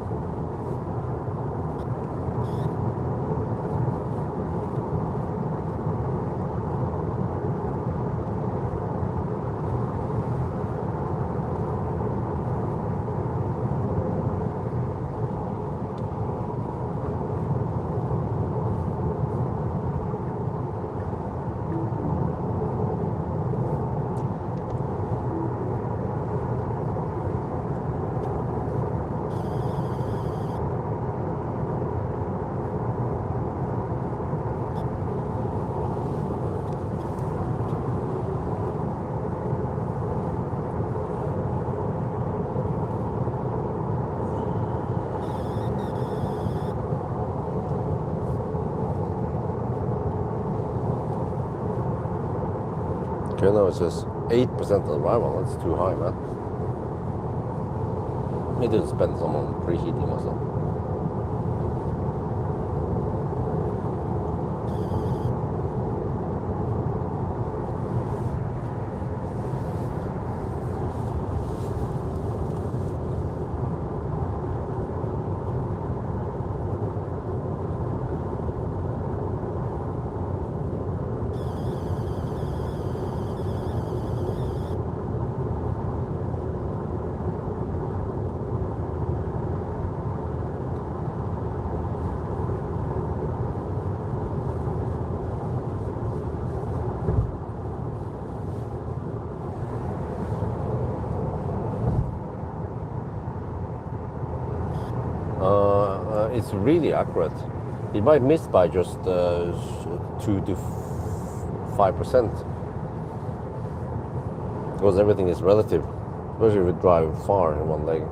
Okay, now it says 8% arrival. That's too high, man. Maybe to spend some on preheating or something. It's really accurate. It might miss by just 2 to 5%, because everything is relative, especially if you drive far in one leg.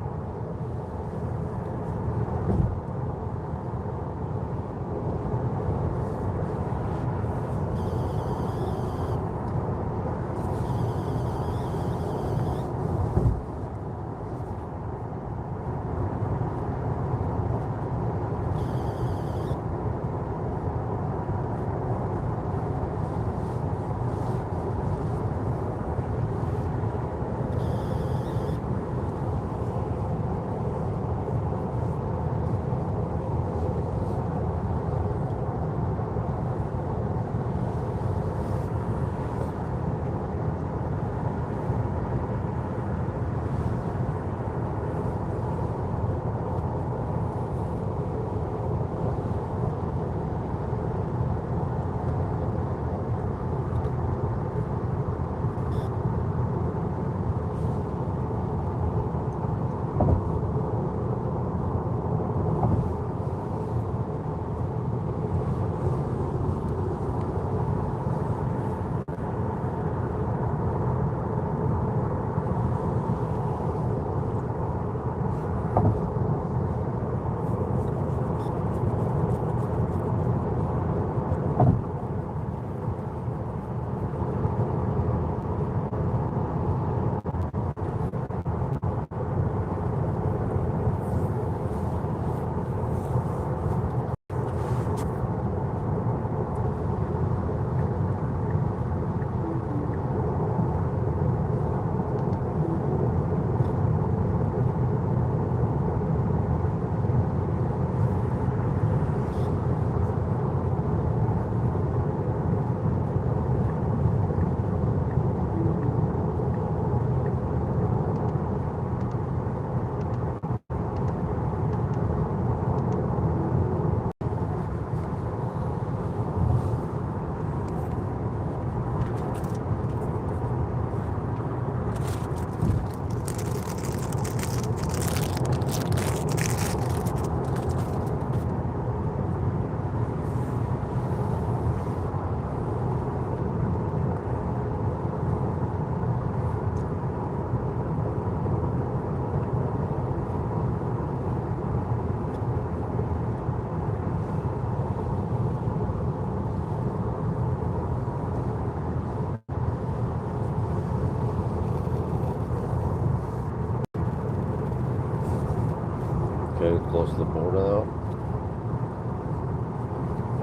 Okay, close to the border now.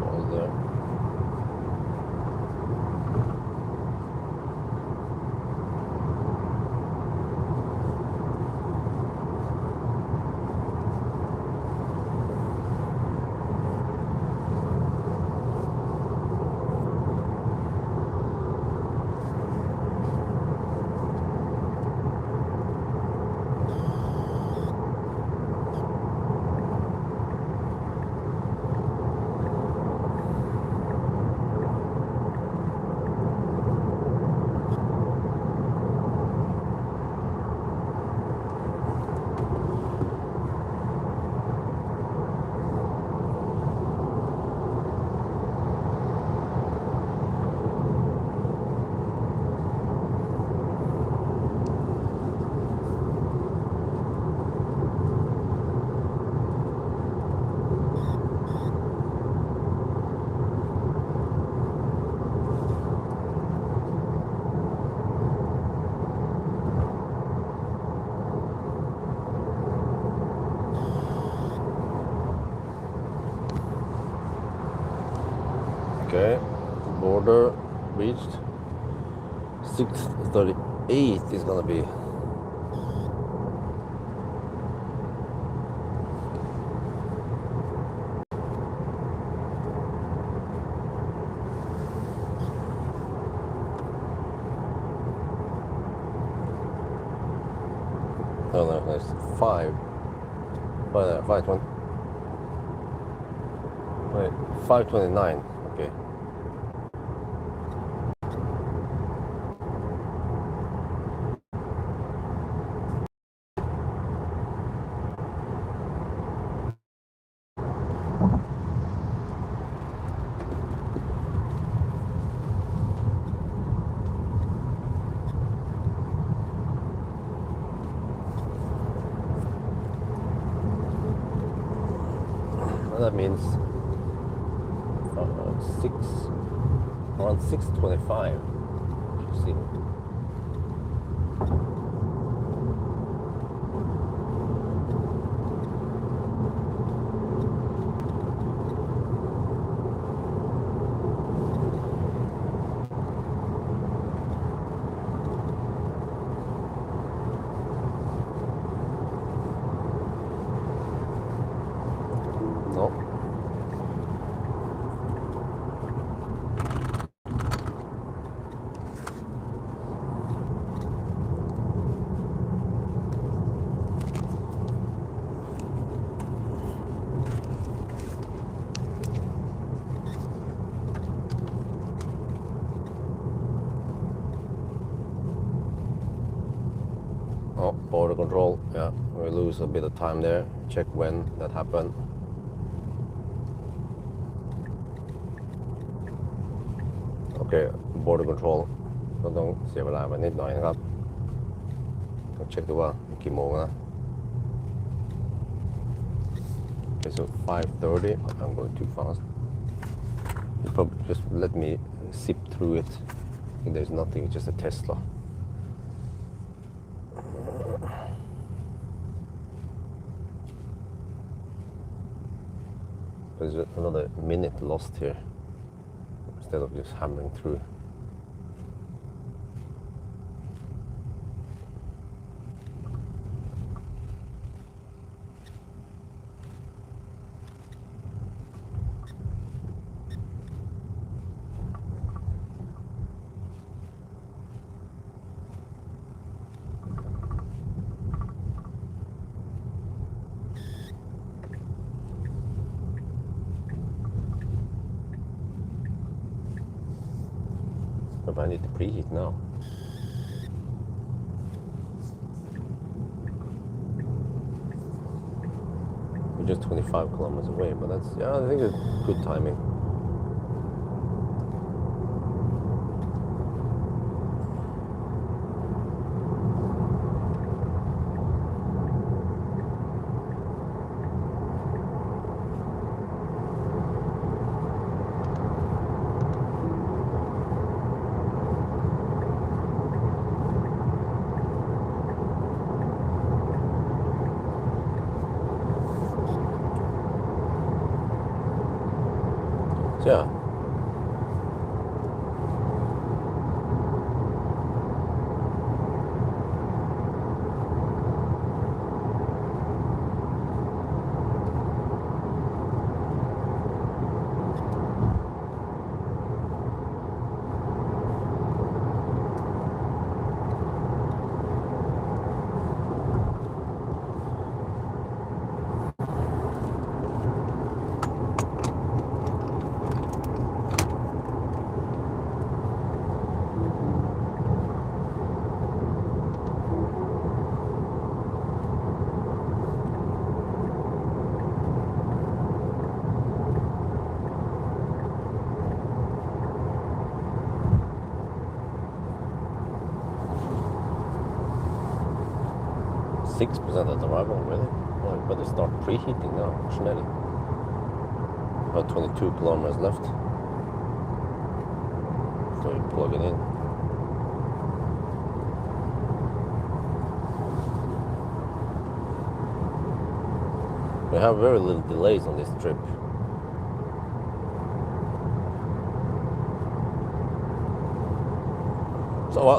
All there. Okay, border reached. 6:38 is gonna be. No, it's 5:20. Wait, 5:29. Okay. And that means around 6:25. You see. No. Oh, border control. Yeah, we lose a bit of time there. Check when that happened. Okay, border control ก็ต้องเสียเวลาไปนิดหน่อยนะครับต้องเช็คดูว่ากี่โมงนะ Okay, so 5:30. I'm going too fast. You probably just let me zip through it. There's nothing, it's just a Tesla. There's another minute lost here instead of just hammering through. But I need to preheat now. We're just 25 kilometers away, but that's, yeah, I think it's good timing. So yeah. %6% at arrival, really? Well, I better start preheating now, Schnelli. About 22 kilometers left. So you plug it in. We have very little delays on this trip.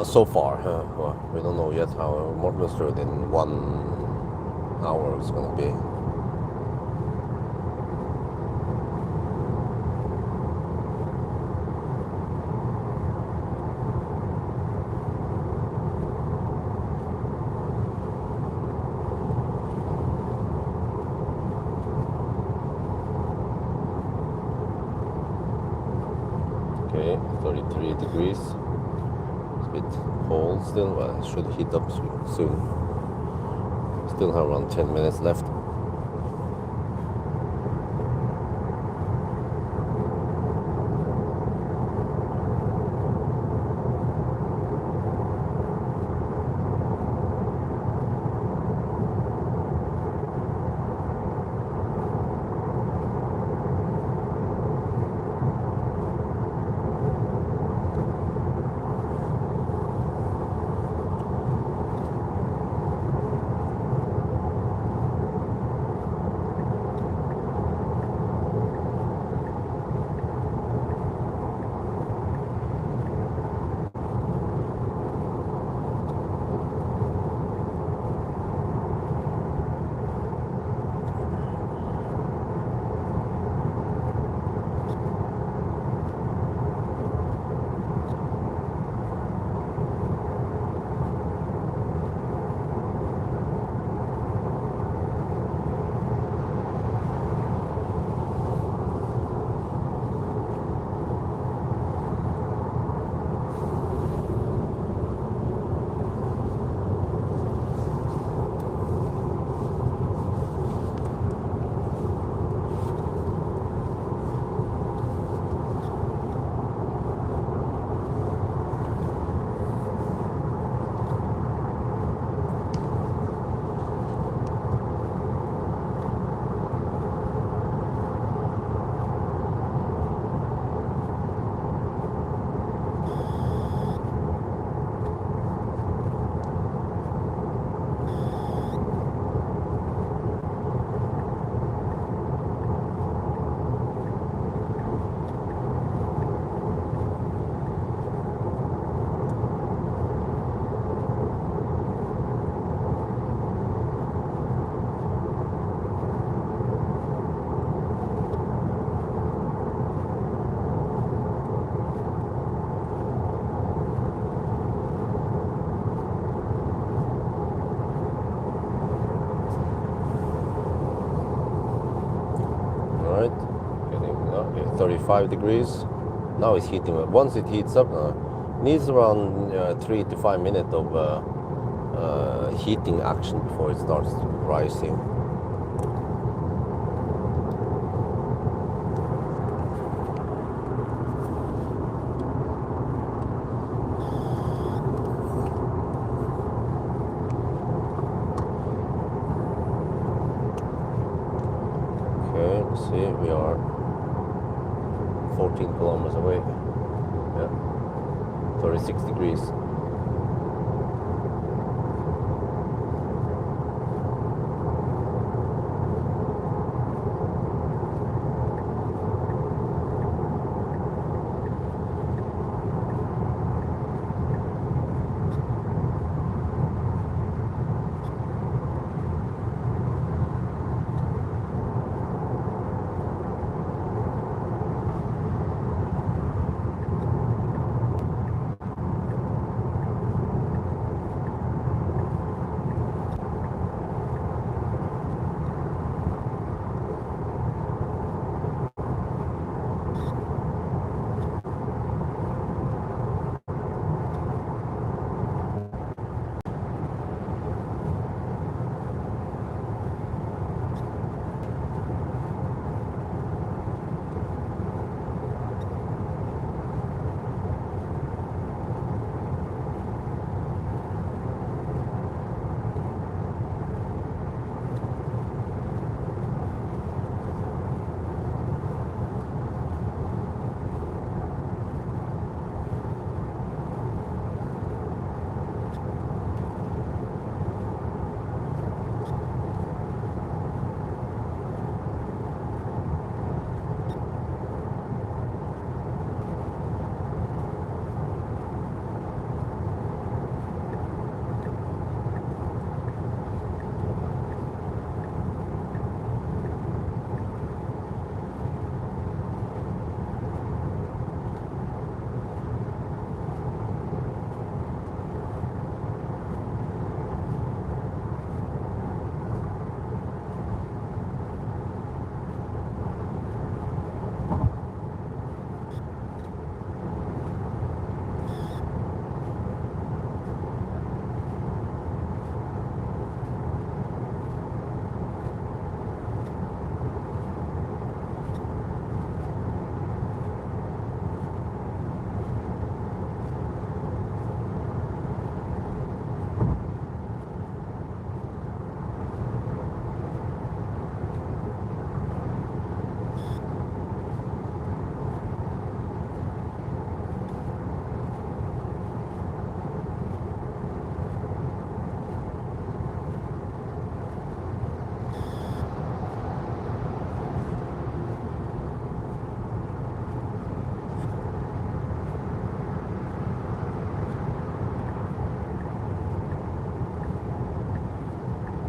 So far, well, we don't know yet how Mortensrud in 1 hour is going to be. Okay, 33 degrees. It's a bit cold still, but it should heat up soon. Still have around 10 minutes left. Getting 35 degrees. Now it's heating up. Once it heats up, needs around 3 to 5 minutes of heating action before it starts rising. Okay, let's see, we are 14 kilometers away. Yeah, 36 degrees.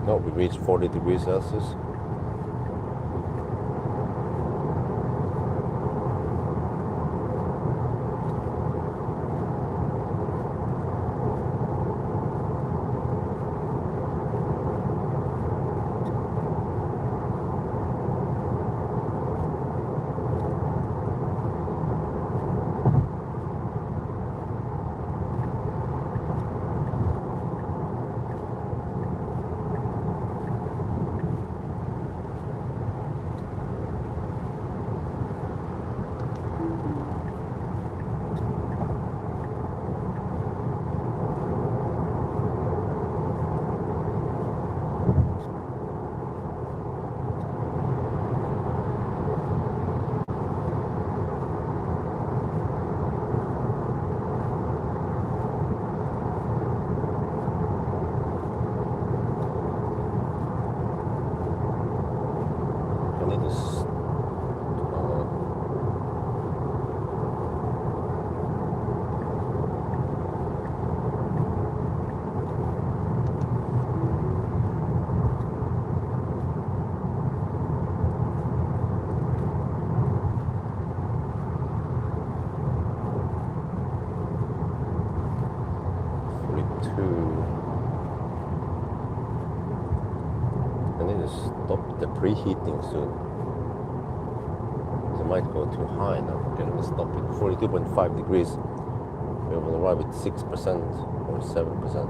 No, we reached 40 degrees Celsius. I need to stop the preheating soon. It might go too high now. Okay, let me stop it. 42.5 degrees. We will arrive at 6% or 7%.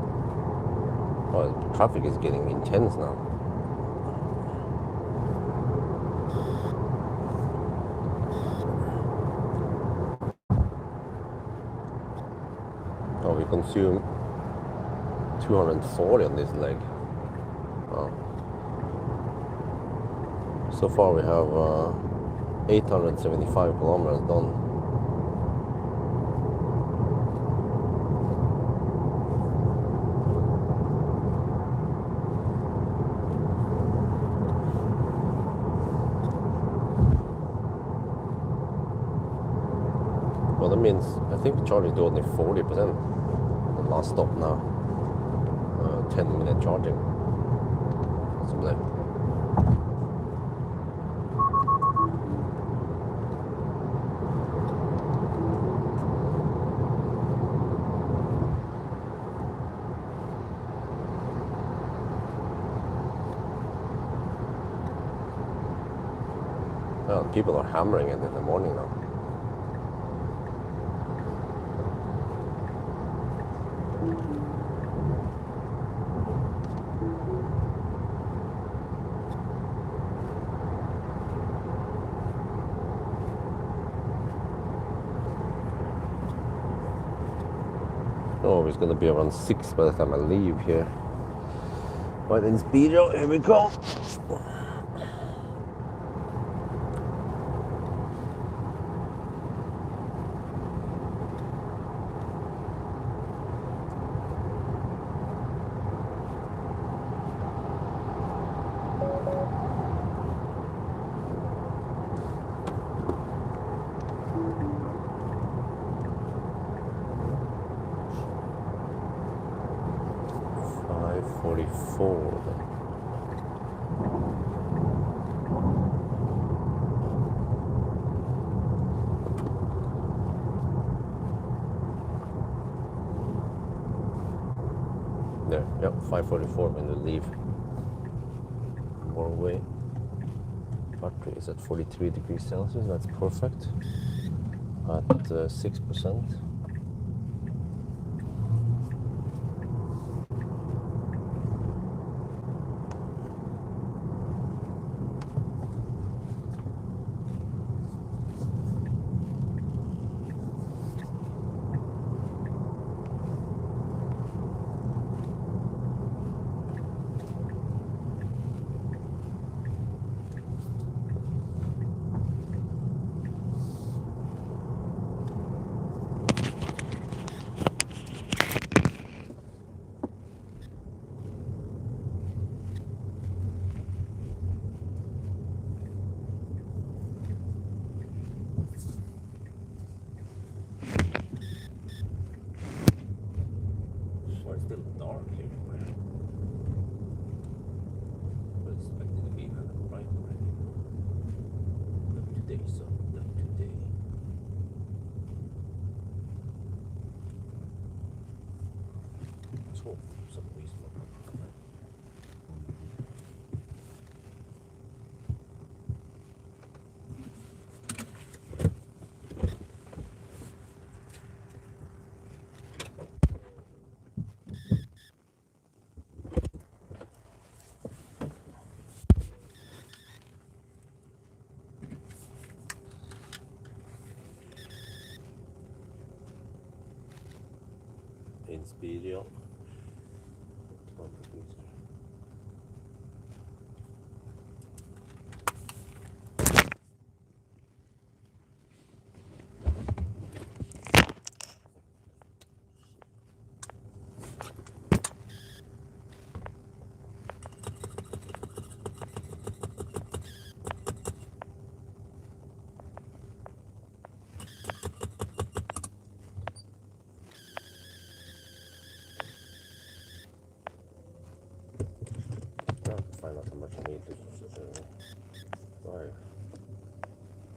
Oh, traffic is getting intense now. Oh, we consume 240 on this leg. Oh. So far we have 875 kilometers done. Well, that means I think the charge is only 40%. The last stop now. 10-minute charging. Something like. Well, people are hammering it in the morning now. Oh, it's going to be around 6 by the time I leave here. Right, in Speedo, here we go. There, yep, 5:44 when we leave Norway. Battery is at 43 degrees Celsius, that's perfect. At 6%. Inspirio. Find out how much I need to right.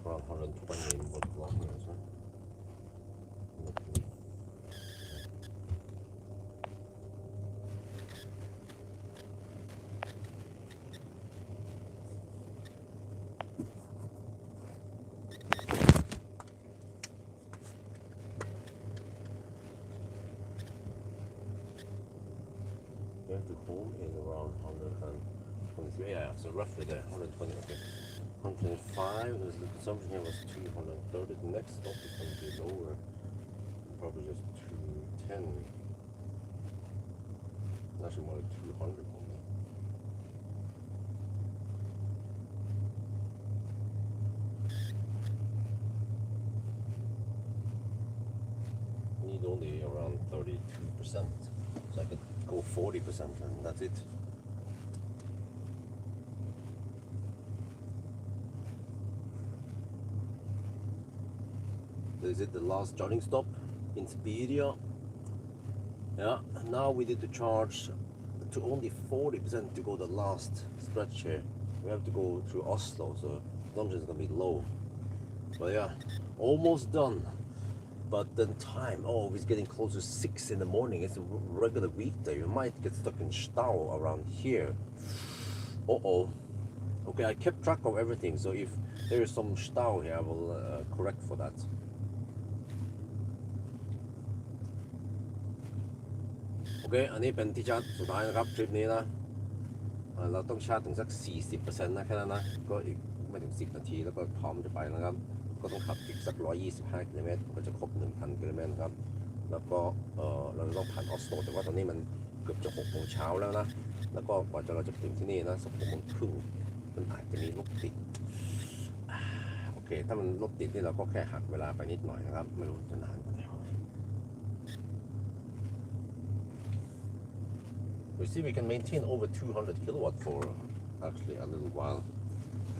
Around 120 in both kilometers, right? Yeah, the home is around 123. Yeah, so roughly there, 120. Okay, 125. The consumption here was 230. The next stop is going to be lower, probably just 210. Actually, more like 200 only. Need only around 32%, so I could go 40% and that's it. Is it the last charging stop in Spiria? Yeah, now we need to charge to only 40% to go the last stretch here. We have to go through Oslo, so consumption is gonna be low. But yeah, almost done. But then time, oh, it's getting close to 6 in the morning. It's a regular weekday. You might get stuck in Stau around here. Uh-oh. Okay, I kept track of everything, so if there is some Stau here, I will correct for that. Okay, อันนี้เป็นที่ชาร์จสุดท้ายนะครับทริปนี้นะเราต้องชาร์จถึงสัก 40% นะแค่นั้นนะก็อีกไม่ถึง10 นาทีแล้วก็พร้อมจะไปนะครับก็ต้องขับอีกสัก125 กิโลเมตรก็จะครบ 1,000 กิโลเมตรครับแล้วก็เราต้องผ่านออสโลแต่ว่าตอนนี้มันเกือบจะ6 โมงเช้าแล้วนะแล้วก็กว่าเราจะถึงที่นี่นะสัก6 โมงครึ่งมันอาจจะมีรถติดโอเคถ้ามันรถติดนี่เราก็แค่หักเวลาไปนิดหน่อยนะครับไม่รู้จะนานกว่านี้We see we can maintain over 200 kilowatt for actually a little while,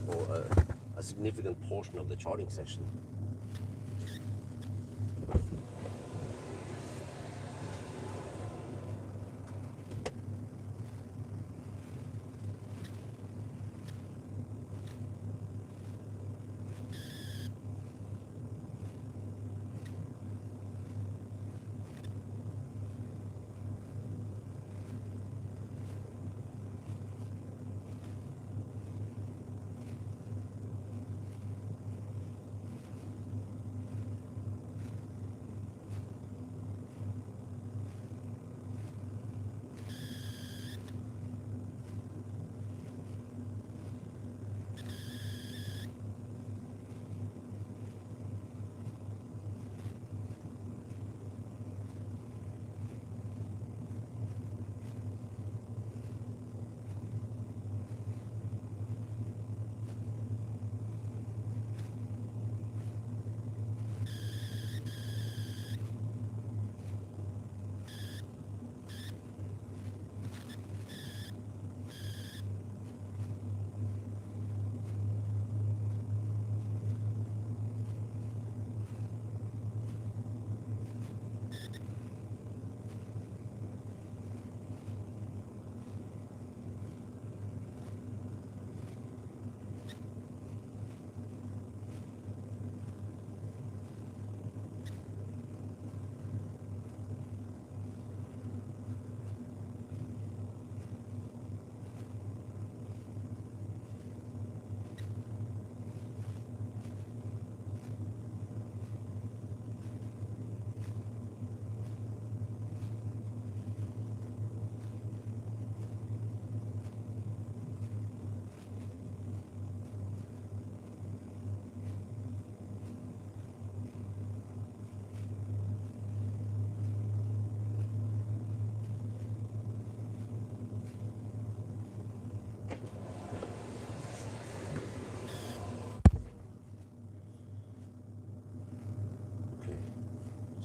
or a significant portion of the charging session.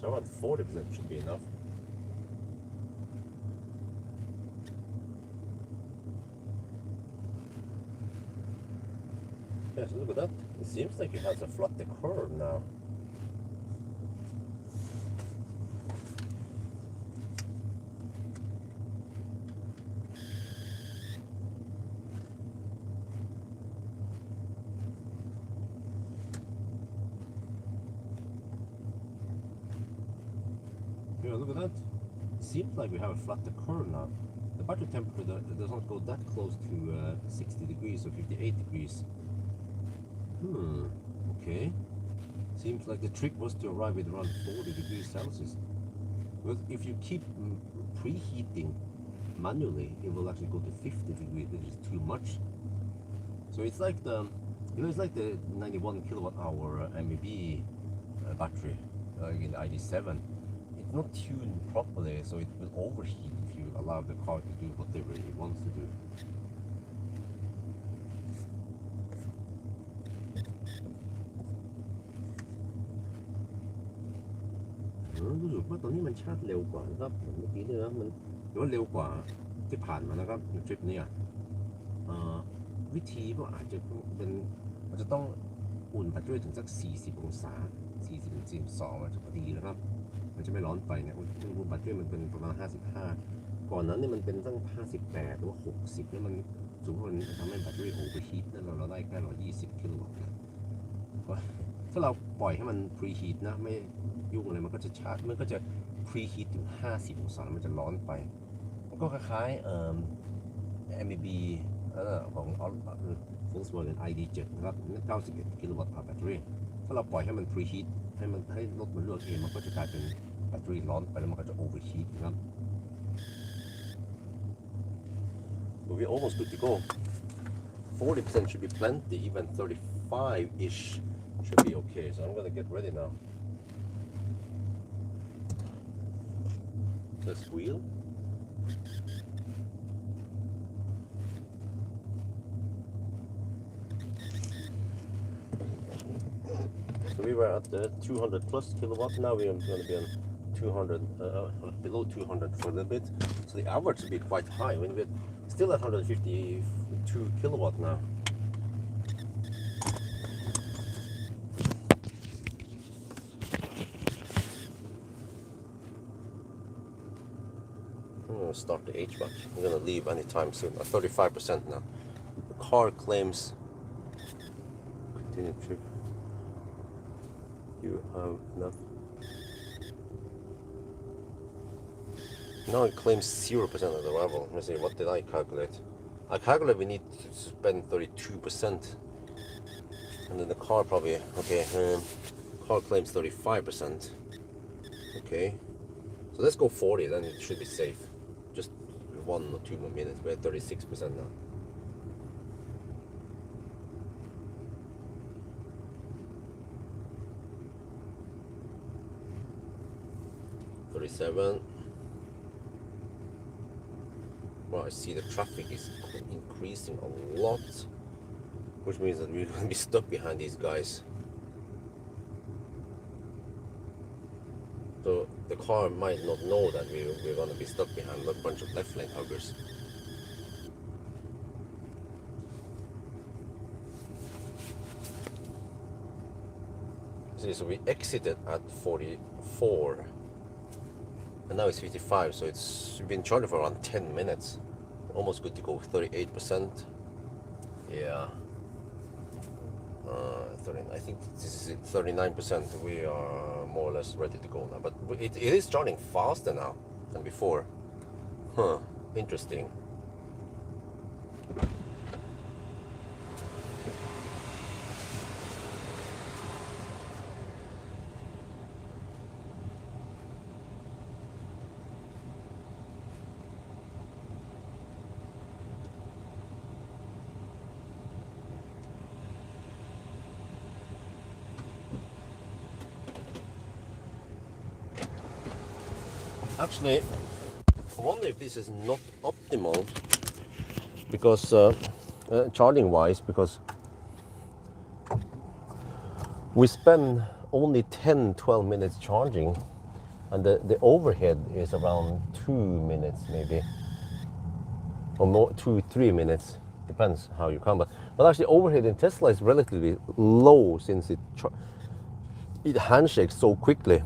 So around 40% should be enough. Yes, look at that. It seems like it has a flatter curve now. Yeah, look at that. It seems like we have a flatter curve now. The battery temperature does not go that close to 60 degrees or 58 degrees. Okay. Seems like the trick was to arrive at around 40 degrees Celsius. But if you keep preheating manually, it will actually go to 50 degrees, which is too much. So it's like the, it's like the 91 kilowatt hour MEB battery in the ID7. It's not tuned properly, so it will overheat if you allow the car to do whatever it wants to do.รู้สึกว่าตอนนี้มันชาร์จเร็วกว่านะครับเมื่อกี้เนี่ยนะมันถือว่าเร็วกว่าที่ผ่านมานะครับในทริปนี้วิธีก็อาจจะเป็นอาจจะต้องอุ่นแบตเตอรี่ถึงสัก40องศา40-42มันจะพอดีนะครับมันจะไม่ร้อนไปเนี่ยอุณหภูมิแบตเตอรี่มันเป็นประมาณ55ก่อนนั้นเนี่ยมันเป็นตั้ง58หรือว่า60แล้วมันสูงมันทำให้แบตเตอรี่โอเวอร์ฮีทแล้วเราได้แค่120กิโลวัตต์ก็ถ้าเราปล่อยให้มันพรีฮีทนะไม่ยุ่งอะไรมันก็จะชาร์จมันก็จะพรีฮีทถึง50องศามันจะร้อนไปมันก็คล้ายๆMEB ของ Volkswagen ID7 นะครับ91กิโลวัตต์แบตเตอรี่ถ้าเราปล่อยให้มันพรีฮีทให้รถมันเลือกเองมันก็จะกลายเป็นแบตเตอรี่ร้อนไปแล้วมันก็จะโอเวอร์ฮีทนะครับ But we're almost good to go. 40% should be plenty, even 35-ish should be okay. So I'm gonna get ready now. Let's wheel. So we were at the 200 plus kilowatt. Now we're going to be on 200, below 200 for a little bit. So the average should be quite high. When we're still at 152 kilowatt now. I'm going to start the HVAC. I'm going to leave anytime soon. At 35% now. The car claims continued trip. You have enough. Now it claims 0% of the level. Let me see, what did I calculate? I calculate we need to spend 32%. And then the car probably, okay, car claims 35%. Okay. So let's go 40, then it should be safe. Just 1 or 2 more minutes. We're at 36% now. Well, I see the traffic is increasing a lot, which means that we're going to be stuck behind these guys. So the car might not know that we're going to be stuck behind a bunch of left lane huggers. See, so we exited at 44. And now it's 55, so we've been charging for around 10 minutes. Almost good to go with 38%. Yeah. I think this is 39%. We are more or less ready to go now. But it is charging faster now than before. Huh, interesting. Actually, I wonder if this is not optimal because charging wise, because we spend only 10-12 minutes charging And the overhead is around 2 minutes maybe, or more, 2-3 minutes, depends how you count. But actually overhead in Tesla is relatively low since it handshakes so quickly.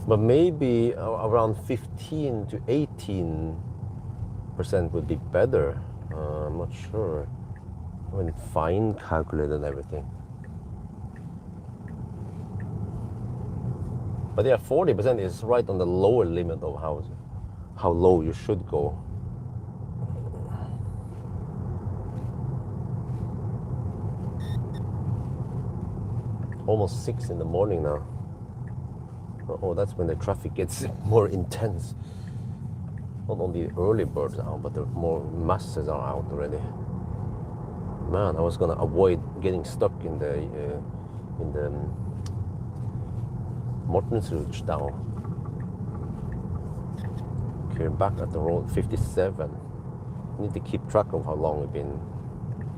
But maybe around 15 to 18% would be better. I'm not sure. I haven't fine calculated everything. But yeah, 40% is right on the lower limit of how low you should go. Almost 6 in the morning now. Oh, that's when the traffic gets more intense. Not only the early birds are out, but the more masses are out already. Man, I was gonna avoid getting stuck in the Mortensrud now. Okay, back at the road 57. Need to keep track of how long we've been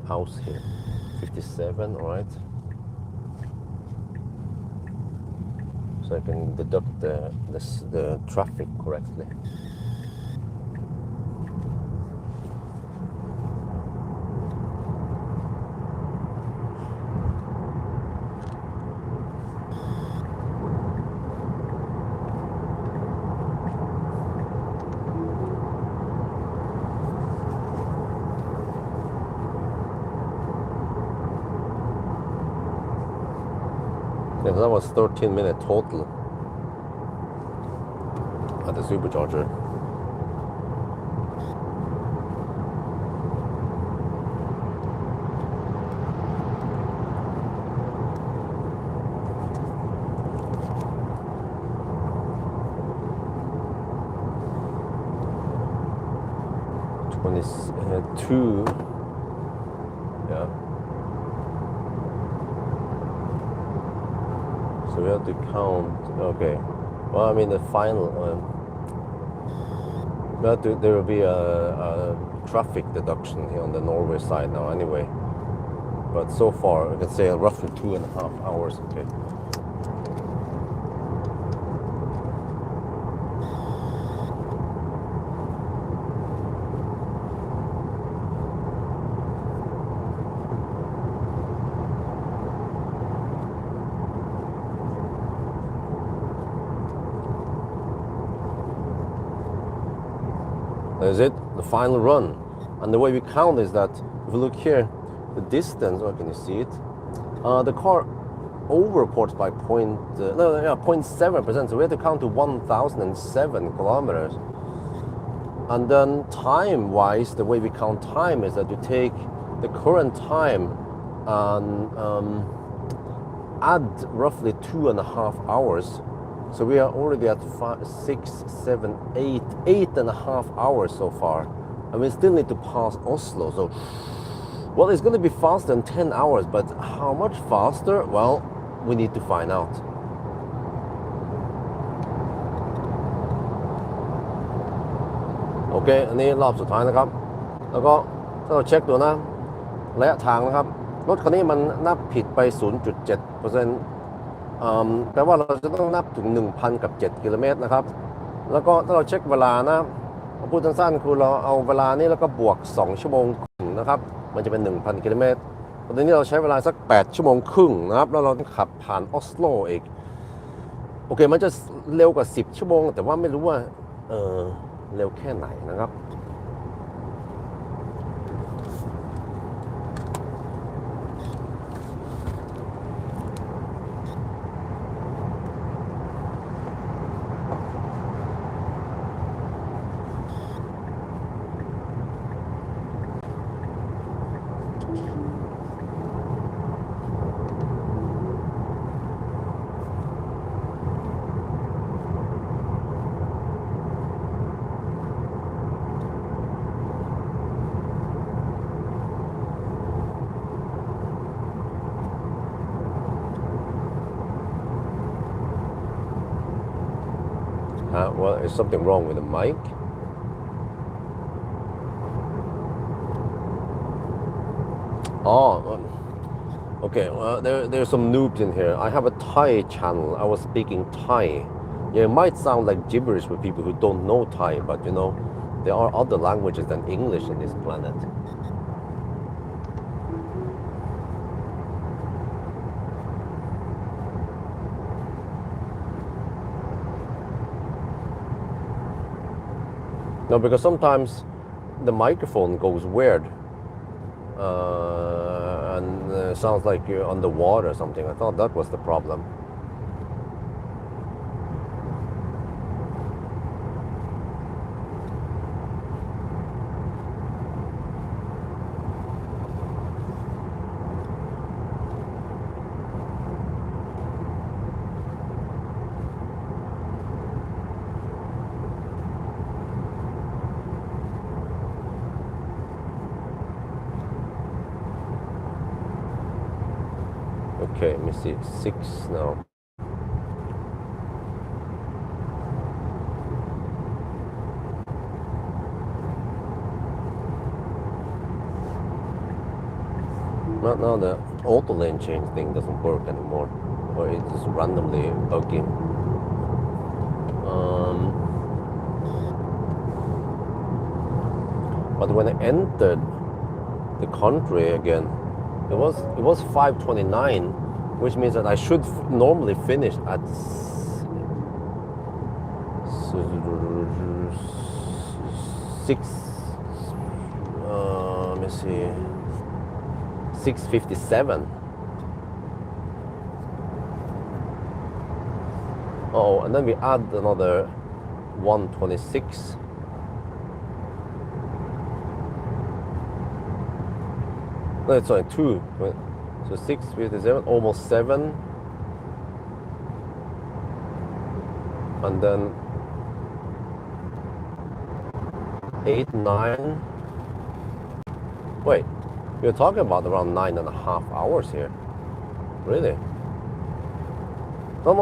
out here. 57, all right. So I can deduct the traffic correctly. Yeah, that was 13 minutes total at the supercharger. Two. Yeah. So we have to count. Okay. Well, I mean the final. There will be a traffic deduction here on the Norway side now, anyway. But so far, I can say roughly 2.5 hours. Okay. That is it, the final run. And the way we count is that if you look here, the distance, can you see it? The car overports by 0.7%, so we have to count to 1,007 kilometers. And then time-wise, the way we count time is that you take the current time and add roughly 2.5 hours. So we are already at 5, 6, 7, 8.5 hours so far. And we still need to pass Oslo. So, well, it's going to be faster than 10 hours, but how much faster? Well, we need to find out. Okay, อันนี้รอบสุดท้ายนะครับ แล้วก็ถ้าเราเช็คดูนะระยะทางนะครับรถคันนี้มันนับผิดไป 0.7%แปลว่าเราจะต้องนับถึง 1,000 กับ 7 กิโลเมตรนะครับแล้วก็ถ้าเราเช็คเวลานะพูดสั้นๆคือเราเอาเวลานี้แล้วก็บวก2 ชั่วโมงครึ่งนะครับมันจะเป็น 1,000 กิโลเมตรตอนนี้เราใช้เวลาสัก8 ชั่วโมงครึ่งนะครับแล้วเราต้องขับผ่านออสโลอีกโอเคมันจะเร็วกว่า10 ชั่วโมงแต่ว่าไม่รู้ว่าเร็วแค่ไหนนะครับ Well, is something wrong with the mic? Okay, well, there's some noobs in here. I have a Thai channel. I was speaking Thai. Yeah, it might sound like gibberish for people who don't know Thai, but you know, there are other languages than English on this planet. No, because sometimes the microphone goes weird and sounds like you're underwater or something. I thought that was the problem. Okay, let me see. 6 now. Now the auto lane change thing doesn't work anymore, or it's just randomly buggy. But when I entered the country again, it was 5:29, which means that I should normally finish at 6. Let me see. 6:57. Oh, and then we add another 1:26. No, it's only 2. So 6:57, almost 7. And then 8, 9. Wait, we're talking about around 9.5 hours here. Really? No,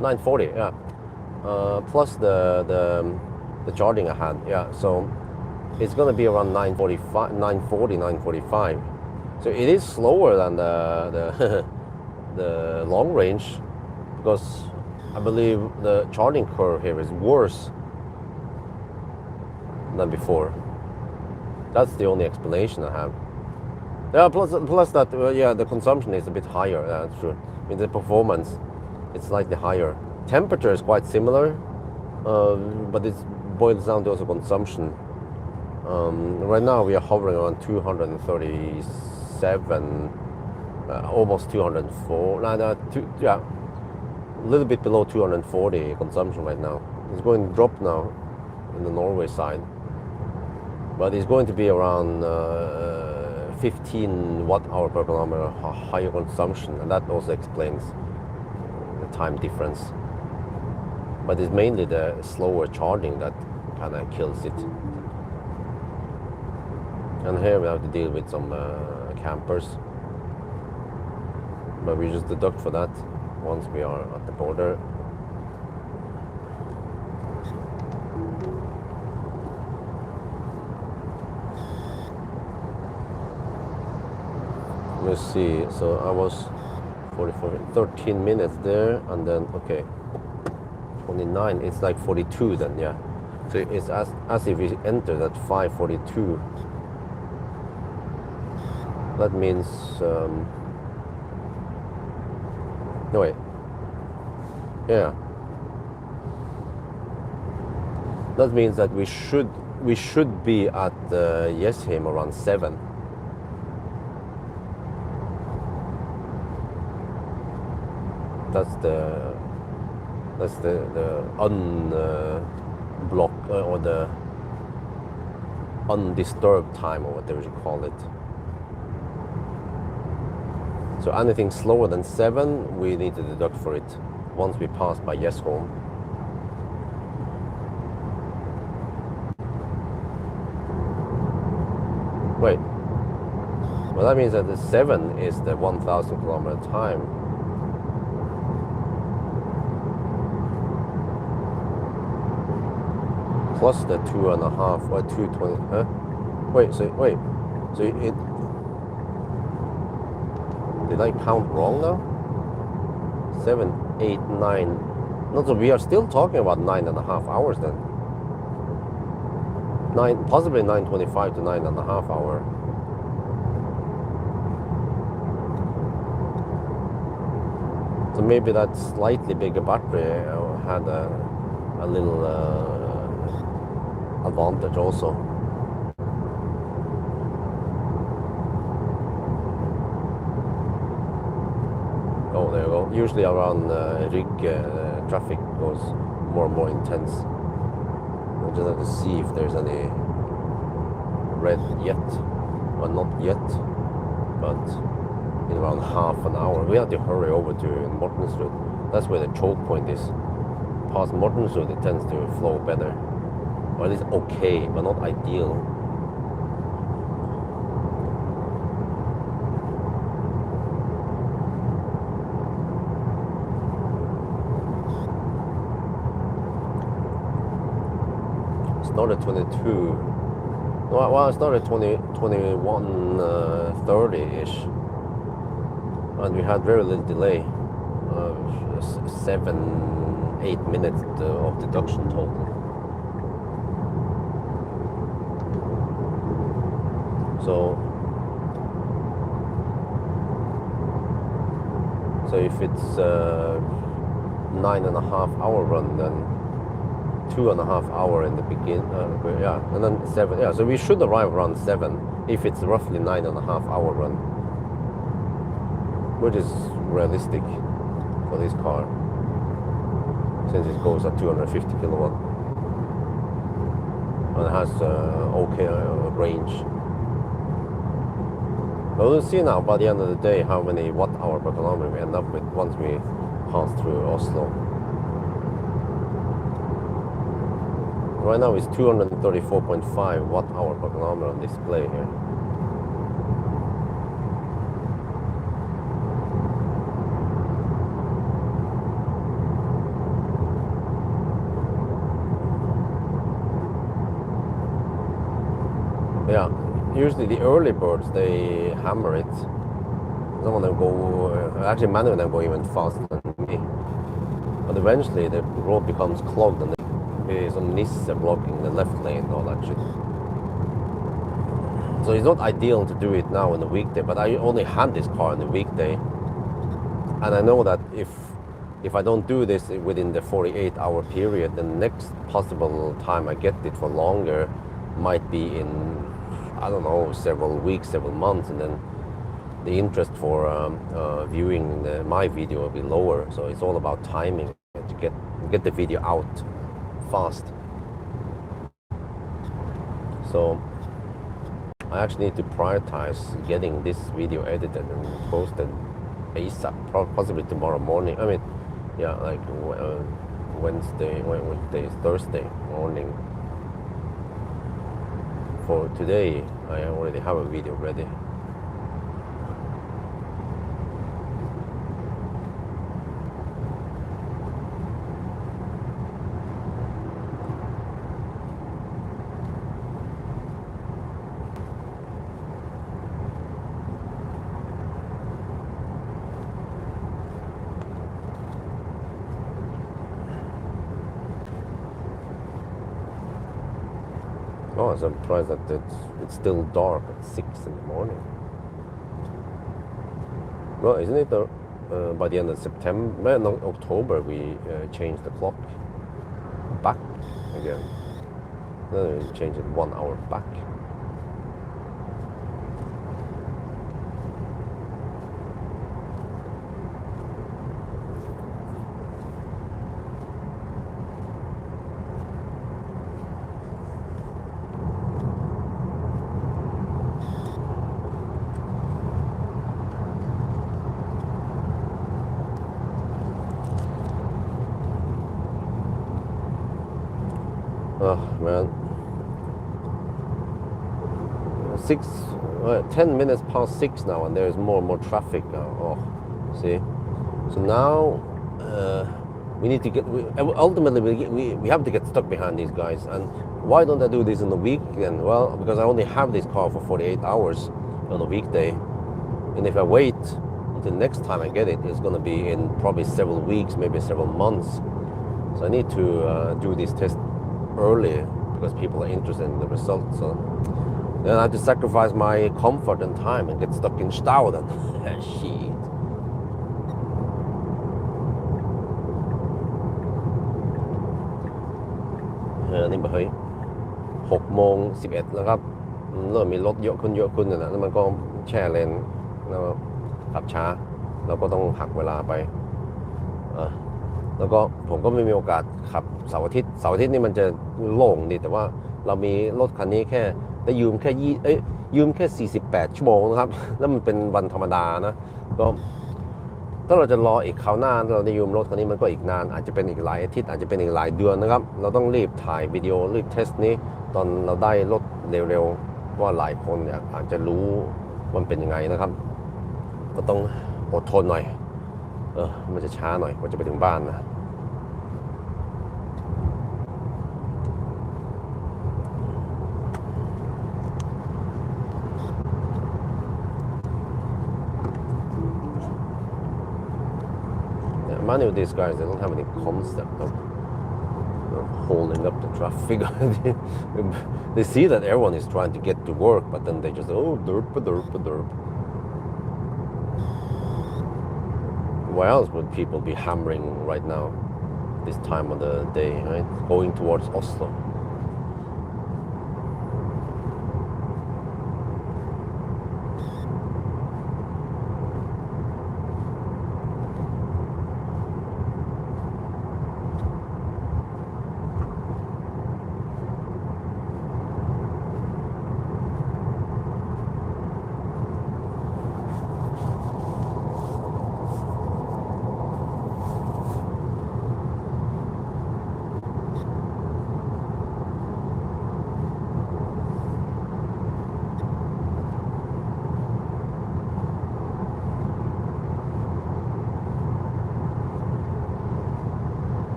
9:40, yeah. Plus the charging I had, yeah. So it's gonna be around 9:45, 9:40, 9:45. So it is slower than the the long range, because I believe the charging curve here is worse than before. That's the only explanation I have. Yeah, plus that, yeah, the consumption is a bit higher. That's true. I mean, the performance, it's slightly higher. Temperature is quite similar, but it boils down to also consumption. Right now we are hovering around 237, almost 204. Yeah, a little bit below 240 consumption right now. It's going to drop now in the Norway side, but it's going to be around 15 watt-hour per kilometer higher consumption, and that also explains the time difference. But it's mainly the slower charging that kind of kills it. And here we have to deal with some campers, but we just deduct for that once we are at the border. Let's see, so I was 13 minutes there, and then, okay, 29, it's like 42 then, yeah. So it's as if we entered at 5:42. That means, no wait, yeah. That means that we should be at Jessheim around 7. That's the unblocked or the undisturbed time, or whatever you call it. So anything slower than 7, we need to deduct for it once we pass by Jessheim. Wait. Well, that means that the 7 is the 1,000 kilometer time. Plus the 2.5 or 220, huh? Wait, so it, Did I count wrong now? 7, 8, 9. No, so we are still talking about 9.5 hours then. Possibly 9:25 to 9.5 hour. So maybe that slightly bigger battery had a little advantage also. Oh, there you go. Usually around Rig, traffic goes more and more intense. I just have to see if there's any red yet, or not yet, but in around half an hour. We have to hurry over to Mortensrud. That's where the choke point is. Past Mortensrud, it tends to flow better, or at least okay, but not ideal. Started 22. Well, I started 21:30-ish, and we had very little delay. 7-8 minutes of deduction total. So if it's 9.5 hour run, then 2.5 hour in the beginning, yeah, and then 7, yeah, so we should arrive around 7 if it's roughly 9.5 hour run, which is realistic for this car since it goes at 250 kilowatt and it has okay range. But we'll see now by the end of the day how many watt hour per kilometer we end up with once we pass through Oslo. Right now it's 234.5 watt hour per kilometer on display here. Yeah, usually the early birds, they hammer it. Some of them go, actually many of them go even faster than me. But eventually the road becomes clogged and some Nisse blocking the left lane and all that shit. So it's not ideal to do it now in the weekday, but I only had this car in the weekday. And I know that if I don't do this within the 48-hour period, the next possible time I get it for longer might be in, I don't know, several weeks, several months, and then the interest for viewing my video will be lower. So it's all about timing to get the video out fast. So I actually need to prioritize getting this video edited and posted ASAP, possibly tomorrow morning. I mean, yeah, like Wednesday, Thursday morning. For today, I already have a video ready. Oh, I'm surprised that it's still dark at 6 in the morning. Well, isn't it by the end of September, no, October, we changed the clock back again. Then we changed it 1 hour back. Oh man, 10 minutes past 6 now, and there is more and more traffic now. Oh, see. So now we need to get. Ultimately, we have to get stuck behind these guys. And why don't I do this in the weekend? Well, because I only have this car for 48 hours on a weekday, and if I wait the next time I get it is going to be in probably several weeks, maybe several months. So I need to do this test early because people are interested in the results. So then I have to sacrifice my comfort and time and get stuck in Stau then. Shit. นี่เฮ้ย6:11แล้วครับเริ่มมีรถเยอะขึ้นนะแล้วมันก็แช่เลนแล้วขับช้าเราก็ต้องหักเวลาไปแล้วก็ผมก็ไม่มีโอกาสขับเสาร์อาทิตย์นี่มันจะโล่งดีแต่ว่าเรามีรถคันนี้แค่ได้ยืมแค่48 ชั่วโมงนะครับแล้วมันเป็นวันธรรมดานะก็ถ้าเราจะรออีกคราวหน้าเราได้ยืมรถคันนี้มันก็อีกนานอาจจะเป็นอีกหลายอาทิตย์อาจจะเป็นอีกหลายเดือนนะครับเราต้องรีบถ่ายวิดีโอรีบเทสนี้ตอนเราได้รถเร็วๆว่าหลายคนเนี่ยอาจจะรู้มันเป็นยังไงนะครับก็ต้องอดทนหน่อยมันจะช้าหน่อยกว่าจะไปถึงบ้านนะMany of these guys, they don't have any concept of holding up the traffic. They see that everyone is trying to get to work, but then they just, derp. Why else would people be hammering right now, this time of the day, right? Going towards Oslo.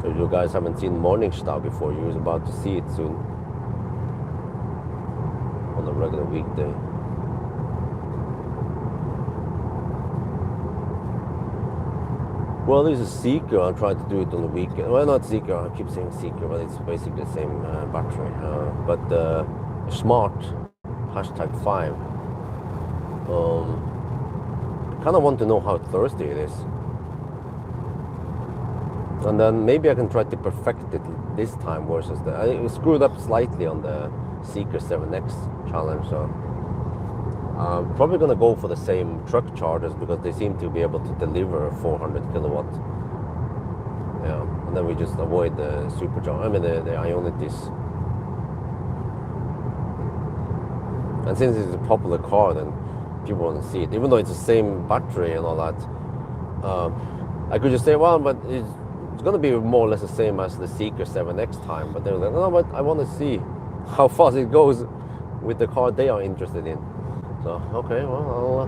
If you guys haven't seen Morning Stau before, you're about to see it soon on a regular weekday. Well, this is Seeker. I tried to do it on the weekend. Well, not Seeker. I keep saying Seeker, but it's basically the same battery. But Smart #5. Kind of want to know how thirsty it is. And then maybe I can try to perfect it this time versus I screwed up slightly on the Seeker 7X challenge. So I'm probably going to go for the same truck chargers because they seem to be able to deliver 400 kilowatt. Yeah, and then we just avoid the supercharger. I mean the Ionities. And since it's a popular car, then people want to see it. Even though it's the same battery and all that, I could just say, well, but it's going to be more or less the same as the Seeker 7X time. But they're like, no, but I want to see how fast it goes with the car they are interested in. So, okay, well,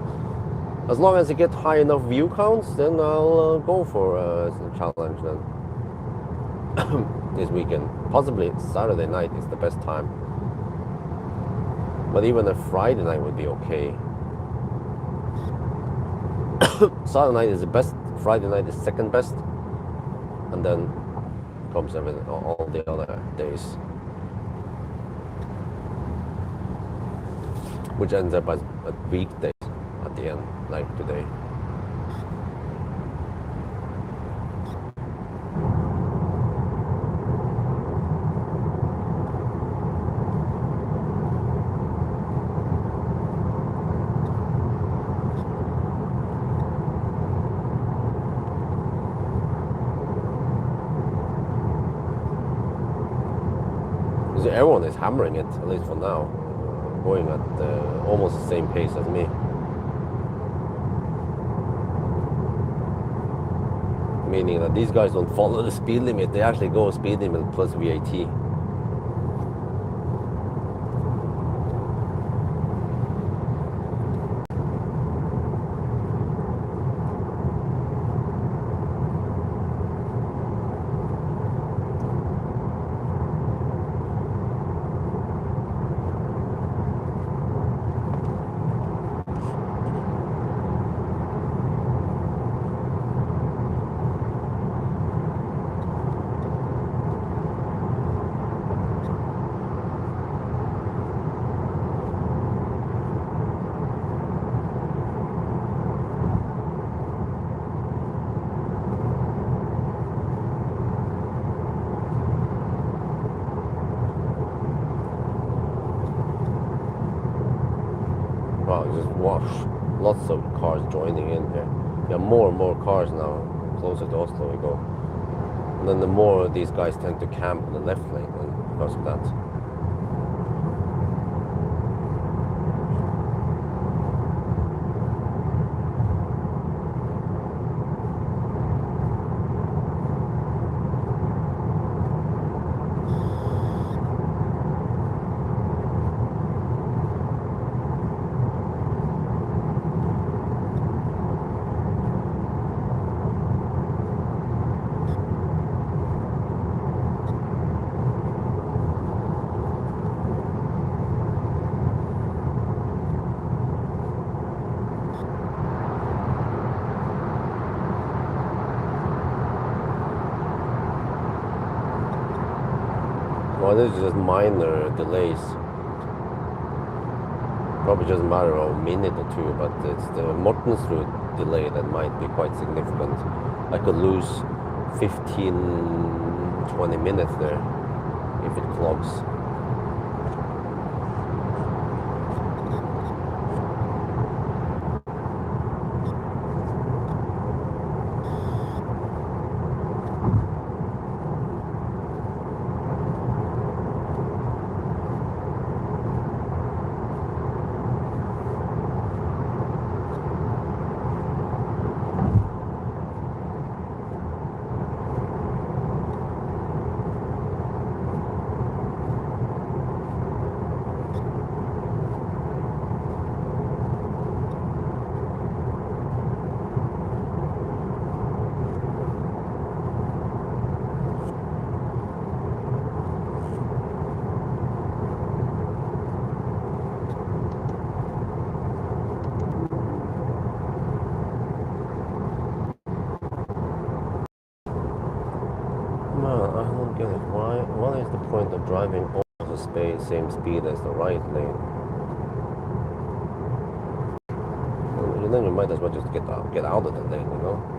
as long as you get high enough view counts, then I'll go for a challenge then this weekend. Possibly Saturday night is the best time. But even a Friday night would be okay. Saturday night is the best, Friday night is second best, and then comes everything, all the other days, which ends up as weekdays at the end, like today. Everyone is hammering it, at least for now, going at almost the same pace as me. Meaning that these guys don't follow the speed limit, they actually go speed limit plus VAT. Wow, just watch lots of cars joining in here. Yeah, more and more cars now. Closer to Oslo we go. And then the more these guys tend to camp in the left lane, and because of that. Well, this is just minor delays. Probably just a matter of a minute or two, but it's the Mortensrud delay that might be quite significant. I could lose 15-20 minutes there if it clogs. I don't get it. What is the point of driving all the same speed as the right lane? Well, then you might as well just get out of the lane, you know?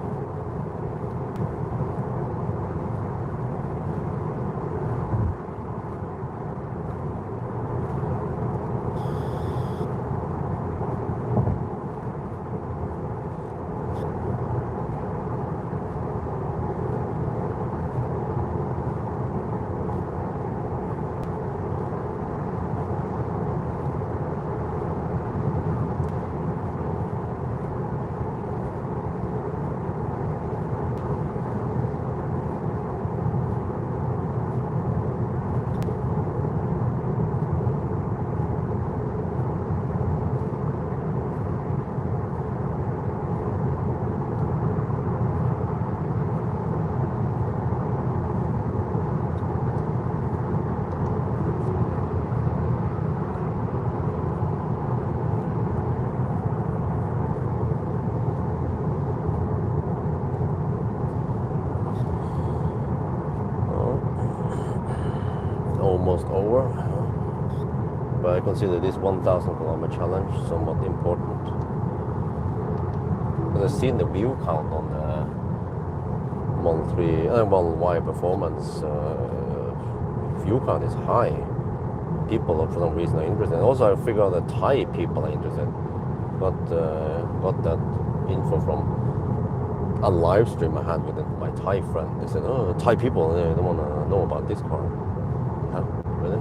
Almost over, but I consider this 1,000 kilometer challenge somewhat important. But I've seen the view count on the Model Y performance. View count is high. People for some reason are interested. Also, I figure out that Thai people are interested. Got that info from a live stream I had with my Thai friend. They said, "Oh, Thai people, they don't want to know about this car." Huh? Really?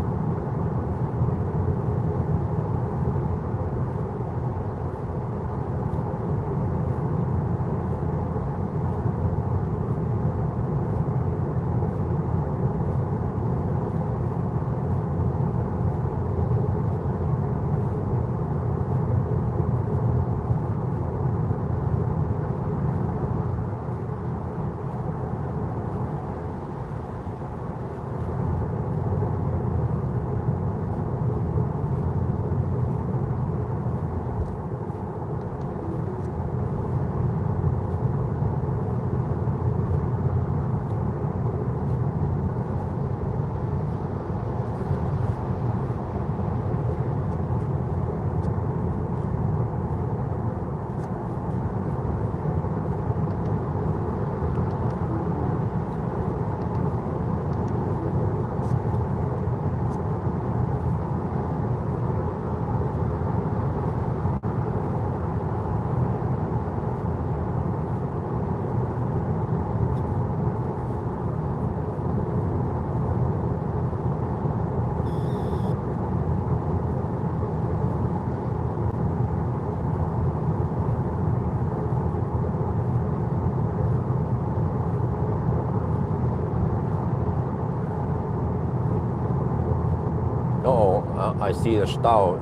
see the Stau.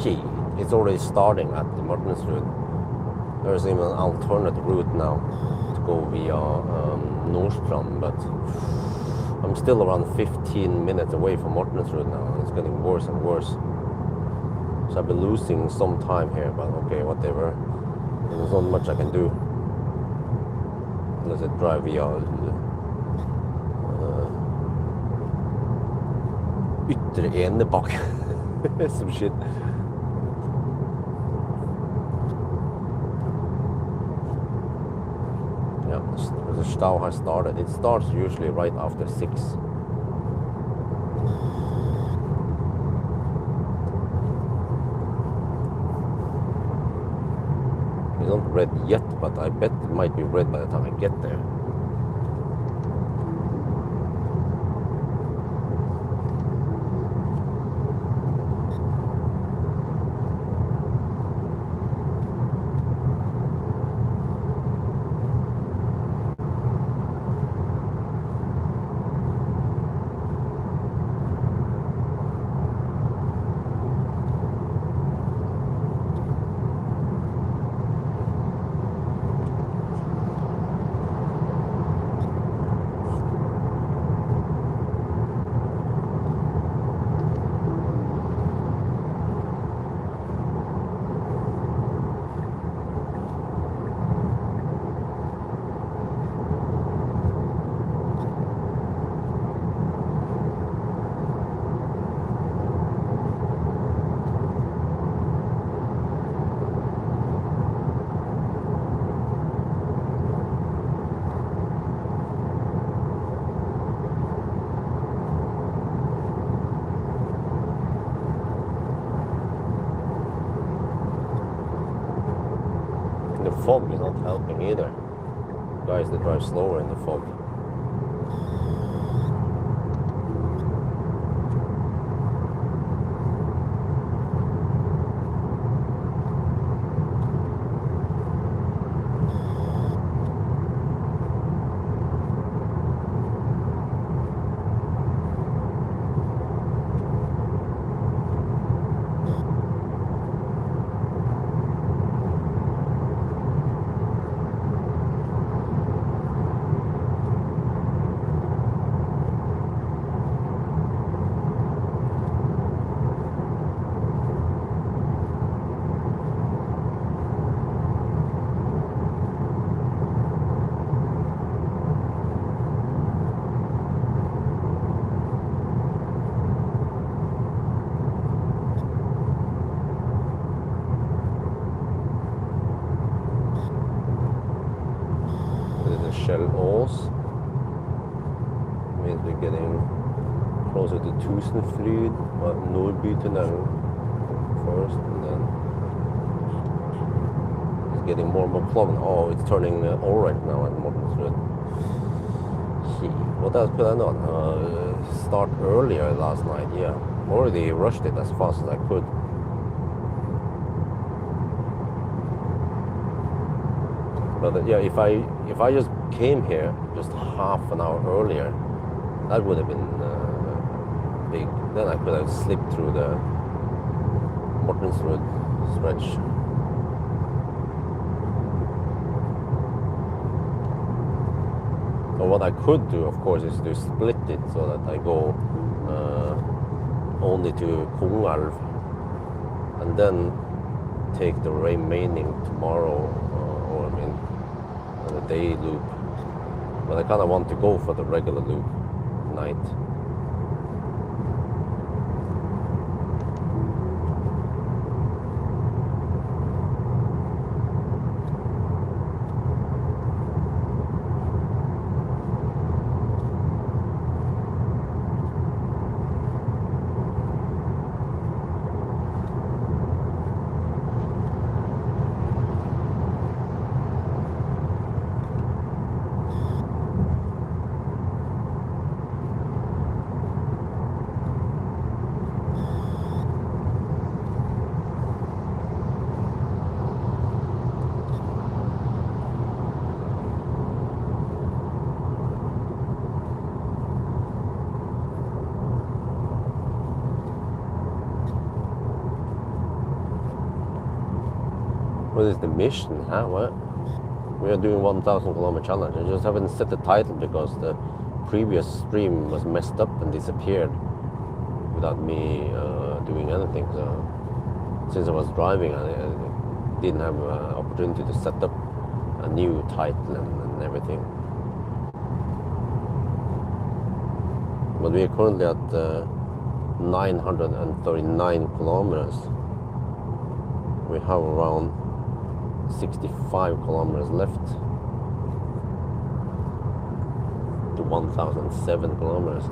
Shit. It's already starting at the Mortensrud. There's even an alternate route now to go via Nordstrand, but I'm still around 15 minutes away from Mortensrud now, and it's getting worse and worse. So I've been losing some time here, but okay, whatever. There's not much I can do unless I drive via Ytre Enebakk. Some shit. Yeah, the Stau has started. It starts usually right after 6. It's not red yet, but I bet it might be red by the time I get there. The fog is not helping either. Guys that drive slower in the fog. Shell Ås means we're getting closer to Tusenfryd, Nordbytunnel first, and then it's getting more and more clogged. Oh, it's turning orange now at Mortensrud. What else could I not start earlier last night? Yeah, already rushed it as fast as I could. But yeah, if I just came here just half an hour earlier, that would have been big. Then I could have slipped through the Mortensrud stretch. So what I could do, of course, is to split it so that I go only to Kongalv and then take the remaining tomorrow, the day loop. But I kind of want to go for the regular loop night. What is the mission? Huh? What? We are doing 1,000 kilometer challenge. I just haven't set the title because the previous stream was messed up and disappeared without me doing anything. So since I was driving, I didn't have an opportunity to set up a new title and everything. But we are currently at 939 kilometers. We have around 65 kilometers left to 1,007 kilometers.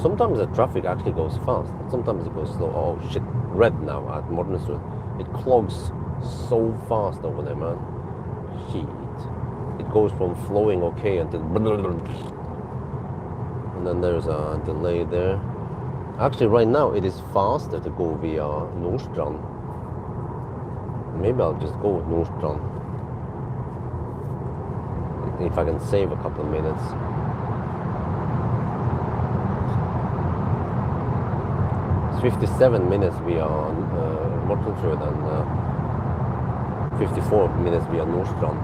Sometimes the traffic actually goes fast, sometimes it goes slow. Oh shit, red now at Mortensrud. It clogs so fast over there, man. Shit. It goes from flowing okay until and then there's a delay there. Actually right now it is faster to go via Nordstrand. Maybe I'll just go with Nordstrand if I can save a couple of minutes. 57 minutes via Mortensrud and 54 minutes via Nordstrand.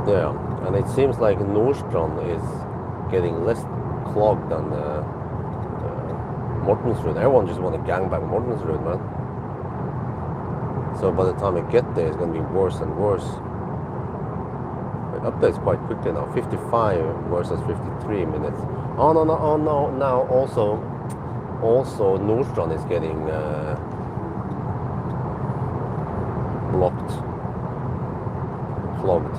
Yeah, and it seems like Nordstrand is getting less clogged than Mortensrud. Everyone just want to gangbang Mortensrud, man. So by the time I get there, it's going to be worse and worse. It updates quite quickly now. 55 versus 53 minutes. Oh no, no, oh no! Now also Nordstrand is getting blocked, clogged.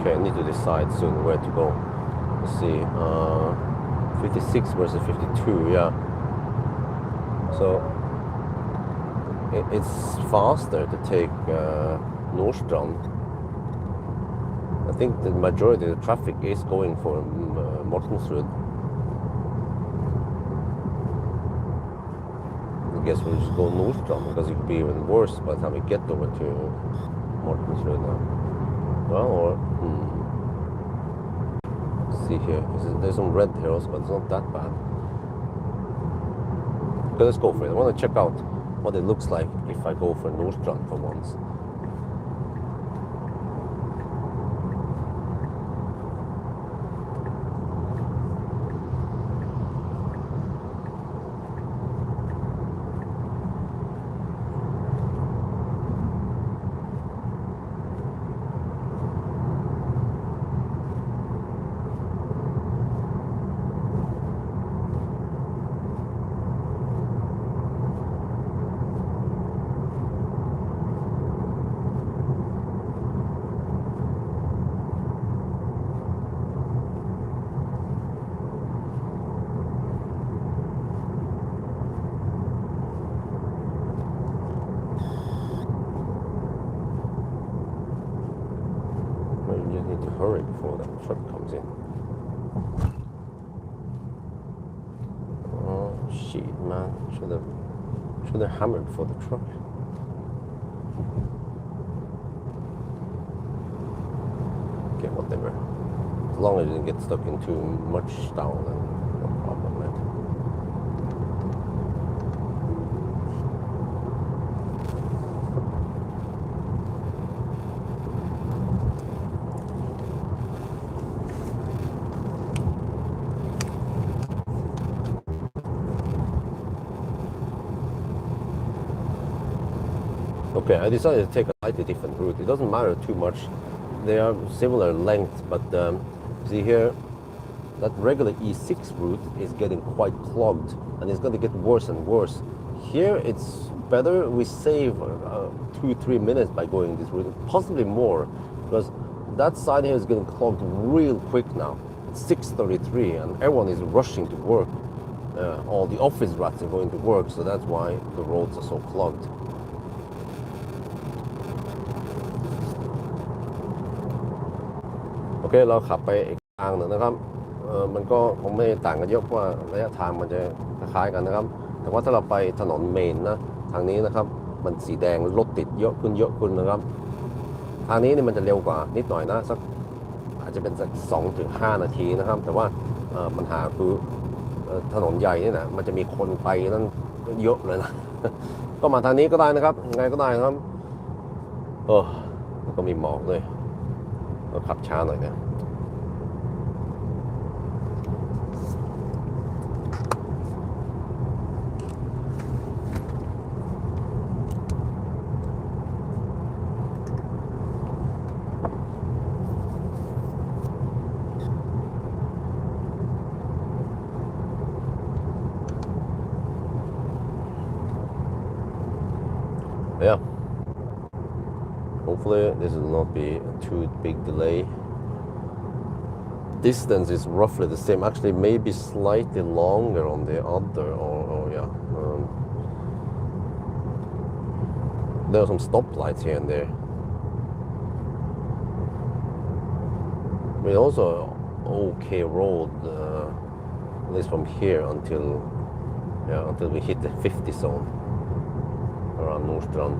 Okay, I need to decide soon where to go. Let's see, 56 versus 52, yeah. So it's faster to take Nordstrand. I think the majority of the traffic is going for Mortensrud. I guess we'll just go Nordstrand because it could be even worse by the time we get over to Mortensrud now. Well, or let's see here. There's some red here also, but it's not that bad. Okay, let's go for it. I want to check out what it looks like if I go for Nordstrand for once. You just need to hurry before that truck comes in. Shit, man. Should have hammered for the truck. Okay, whatever. As long as you didn't get stuck in too much down, then no problem, man. Okay, I decided to take a slightly different route. It doesn't matter too much. They are similar length, but see here, that regular E6 route is getting quite clogged, and it's going to get worse and worse. Here, it's better we save 2-3 minutes by going this route, possibly more, because that side here is getting clogged real quick now. It's 6:33, and everyone is rushing to work. All the office rats are going to work, so that's why the roads are so clogged. โอเคเราขับไปอีกทางหนึ่งนะครับมันก็คงไม่ต่างกันเยอะเพราะว่าระยะทางมันจะคล้ายกันนะครับแต่ว่าถ้าเราไปถนนเมนนะทางนี้นะครับมันสีแดงรถติดเยอะขึ้นนะครับทางนี้นี่มันจะเร็วกว่านิดหน่อยนะสักอาจจะเป็นสัก2-5 นาทีนะครับแต่ว่าปัญหาคือถนนใหญ่นี่นะมันจะมีคนไปนั่นเยอะเลยนะก็มาทางนี้ก็ได้นะครับไงก็ได้ครับก็มีหมอกด้วยก็ขับช้าหน่อยนะYeah. Hopefully this will not be a too big delay. Distance is roughly the same. Actually, maybe slightly longer on the other. Yeah. There are some stoplights here and there. I mean, also okay road, at least from here until we hit the 50 zone around Nordstrand.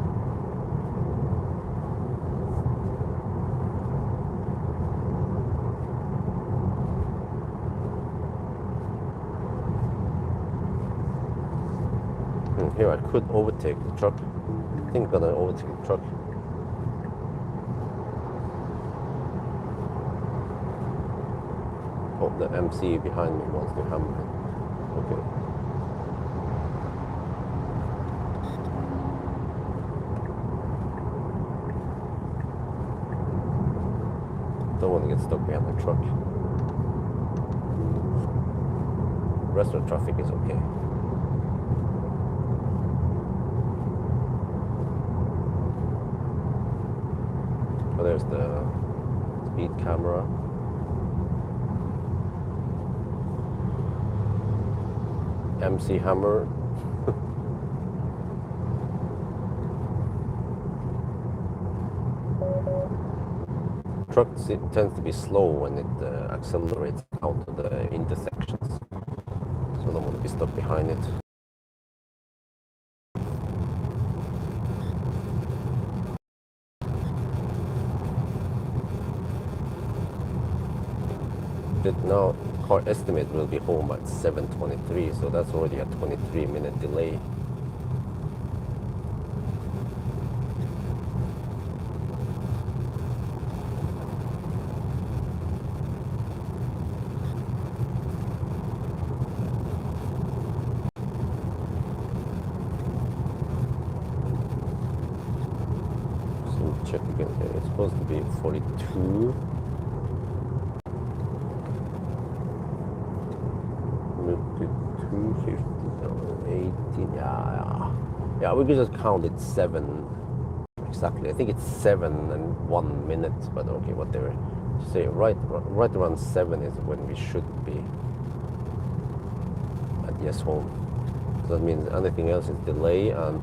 Here I could overtake the truck. I think I'm gonna overtake the truck. Oh, the MC behind me wants to hammer. Okay. Don't want to get stuck behind the truck. The rest of the traffic is okay. Oh, there's the speed camera. MC hammer. Truck tends to be slow when it accelerates out of the intersections, so I don't want to be stuck behind it. Now, car estimate will be home at 7:23, so that's already a 23-minute delay. So check again here. It's supposed to be 42. Yeah, we could just count it 7 exactly. I think it's 7 and 1 minute, but okay, whatever. Say right around 7 is when we should be at yes home. So that means anything else is delay, and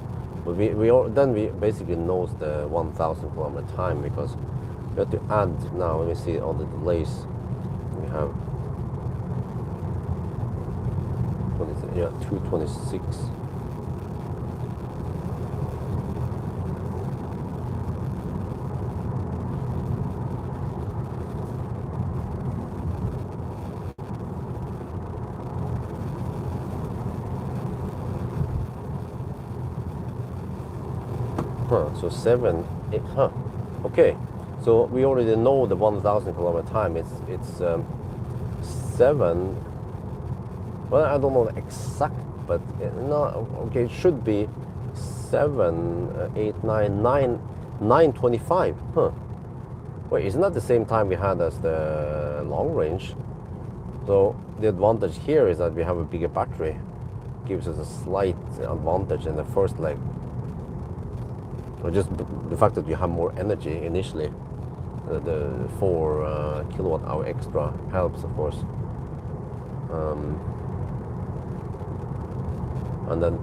then we basically knows the 1,000 kilometer time, because we have to add now. Let me see all the delays we have. 220, yeah, 226. So 7, 8, okay. So we already know the 1,000 kilometer time. It's 7. Well, I don't know the exact, but no. Okay, it should be 7, 8, 9, 9, 9:25. Wait, isn't that the same time we had as the long range? So the advantage here is that we have a bigger battery. Gives us a slight advantage in the first leg. Or just the fact that you have more energy initially. The 4 kilowatt hour extra helps, of course. And then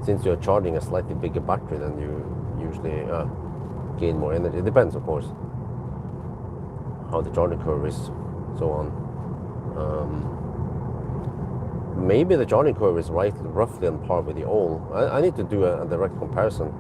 since you're charging a slightly bigger battery, then you usually gain more energy. It depends, of course, how the charging curve is, so on. Maybe the charging curve is roughly on par with the old. I need to do a direct comparison.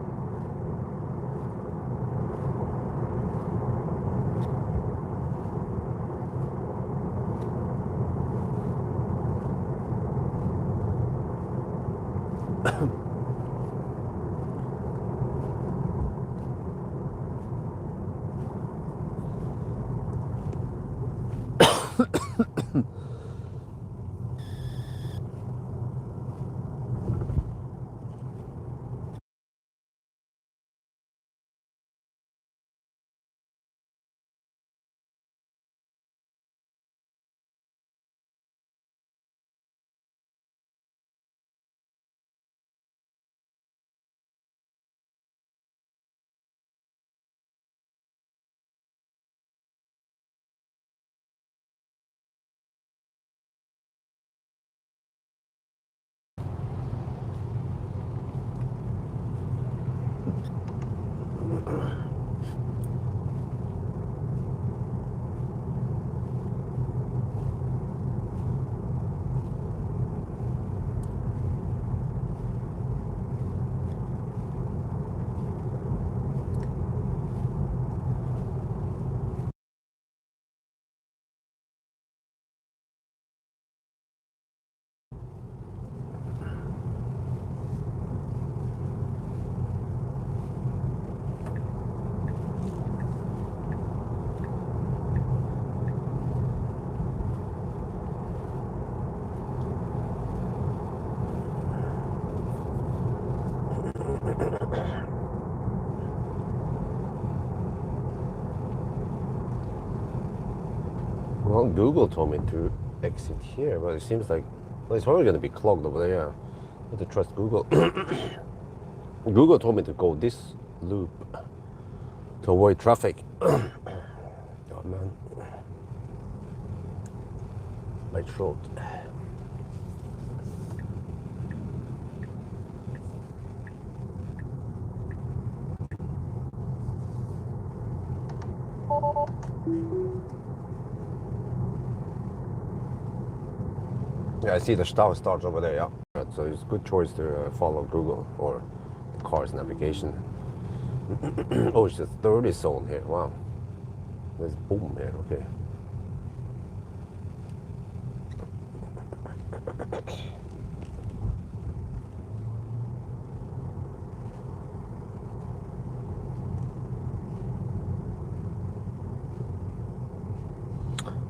Well, Google told me to exit here, but it seems like, well, it's probably going to be clogged over there. Yeah. I have to trust Google. Google told me to go this loop to avoid traffic. Oh man, my throat. Yeah, I see the Stau starts over there. Yeah, so it's a good choice to follow Google or the car's navigation. Oh, it's the 30 zone here. Wow, there's boom here. Okay.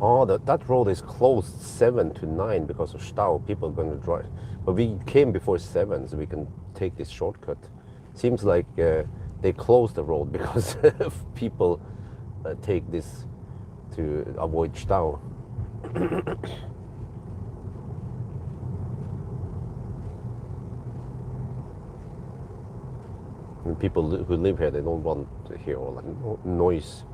Oh, that road is closed 7 to 9 because of Stau. People are going to drive. But we came before 7, so we can take this shortcut. Seems like they closed the road because people take this to avoid Stau. And people who live here, they don't want to hear all that noise.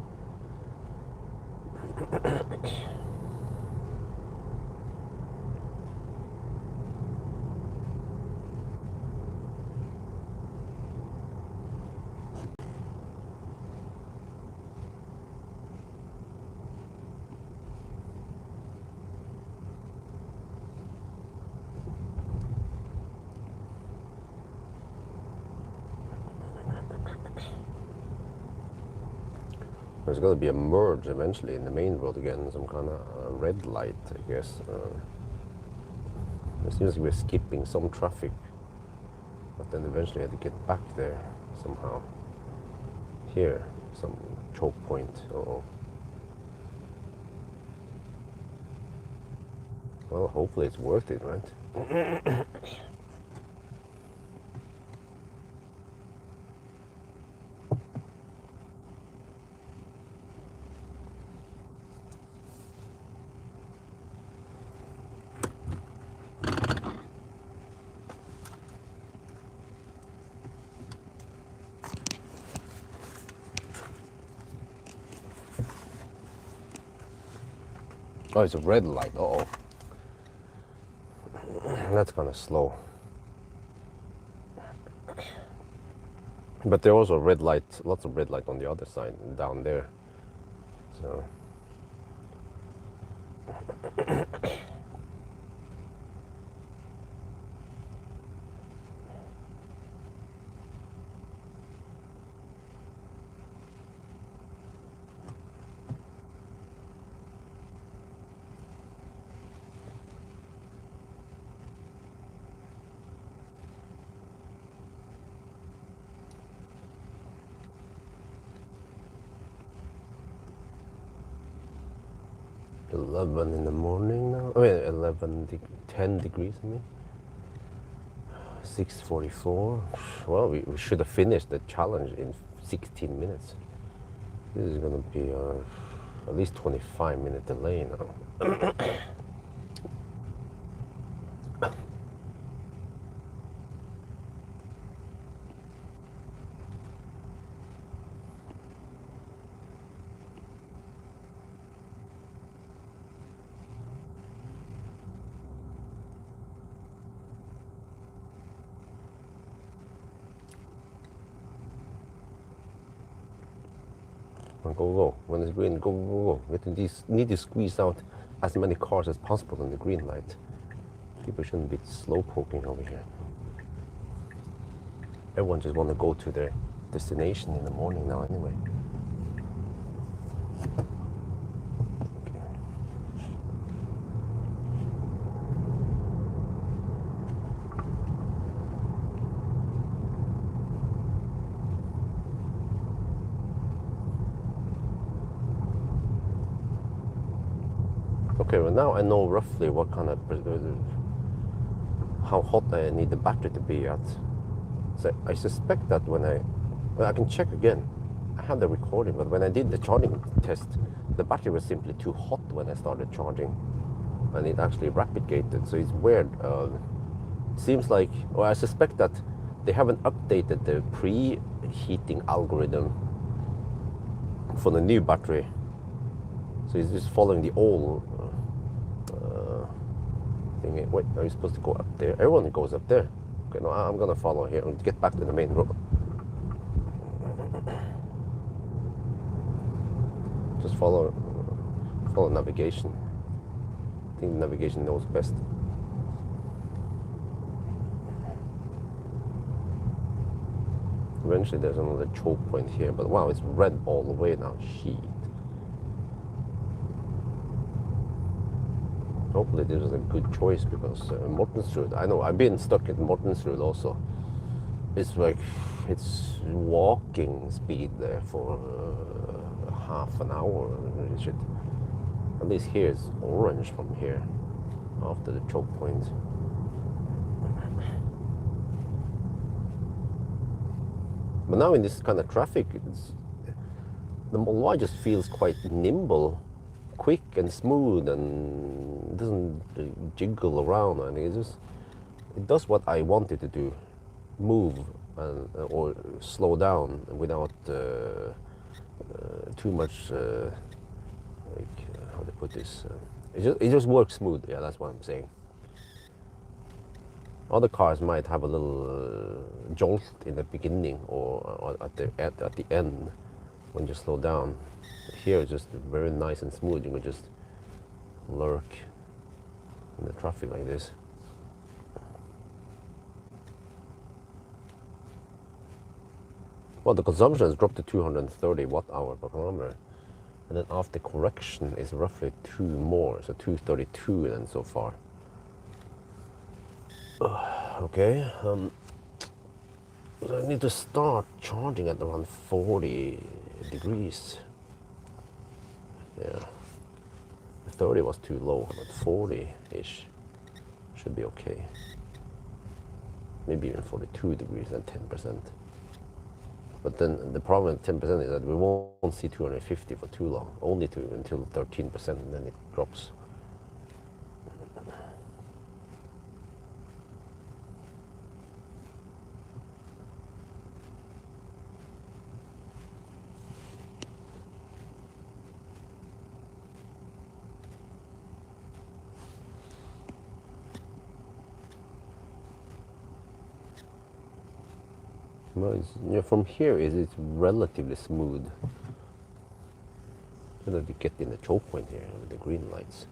There's going to be a merge eventually in the main road again, some kind of red light, I guess. It seems like we're skipping some traffic, but then eventually I have to get back there somehow. Here, some choke point. Uh-oh. Well, hopefully it's worth it, right? Oh, it's a red light. Uh-oh. That's kind of slow. But there are also red light, lots of red light on the other side, down there. So. .11 in the morning now. I mean, 10 degrees. I mean, 6:44. Well, we should have finished the challenge in 16 minutes. This is going to be at least 25-minute delay now. Go, go. When it's green, go, go, go. We need to squeeze out as many cars as possible on the green light. People shouldn't be slow poking over here. Everyone just want to go to their destination in the morning now anyway. Okay, well now I know roughly what kind of, how hot I need the battery to be at. So I suspect that when well, I can check again. I have the recording, but when I did the charging test, the battery was simply too hot when I started charging, and it actually rapid gated. So it's weird. Seems like, well, I suspect that they haven't updated the preheating algorithm for the new battery. So it's just following the old thing. Wait, are you supposed to go up there? Everyone goes up there. Okay, no, I'm gonna follow here and get back to the main road. Just follow navigation. I think navigation knows best. Eventually there's another choke point here, but wow, it's red all the way now. Shit. Hopefully this is a good choice, because Mortensrud, I know I've been stuck in Mortensrud also. It's like, it's walking speed there for half an hour. At least here it's orange from here after the choke point. But now in this kind of traffic, the Model Y just feels quite nimble, quick and smooth, and doesn't jiggle around. I mean, it does what I want it to do, move or slow down without too much. Like, how to put this? It just works smooth. Yeah, that's what I'm saying. Other cars might have a little jolt in the beginning or at the end when you slow down. Here it's just very nice and smooth. You can just lurk in the traffic like this. Well, the consumption has dropped to 230 watt-hour per kilometer. And then after correction is roughly 2 more, so 232 then so far. Okay, so I need to start charging at around 40 degrees. Yeah, 30 was too low, but 40-ish should be okay. Maybe even 42 degrees and 10%. But then the problem with 10% is that we won't see 250 for too long, only until 13%, and then it drops. Well, from here it's relatively smooth. So that we get in the choke point here with the green lights.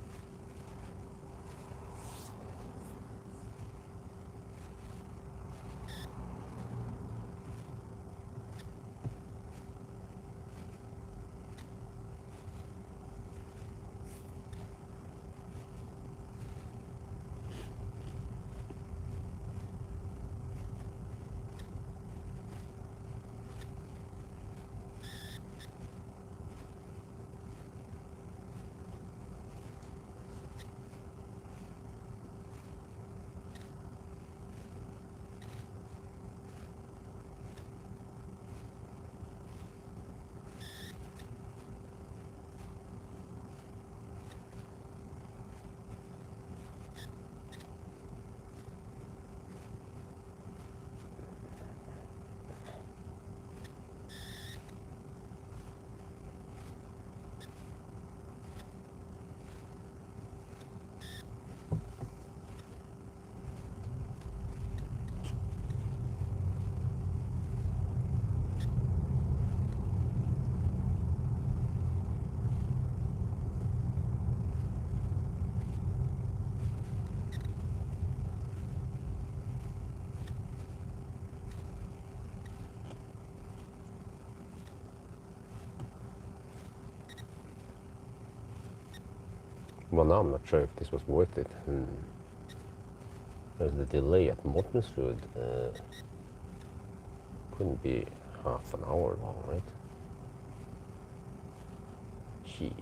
Well, now I'm not sure if this was worth it. There's the delay at Mortensrud. Couldn't be half an hour long, right? Shit.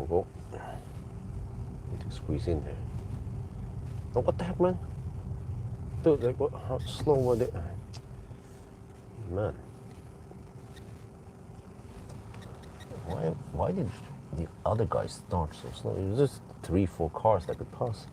Go. Need to squeeze in here. Oh, what the heck, man? Dude, like, how slow were they? Man. Why did the other guys start so slow? It was just 3-4 cars that could pass.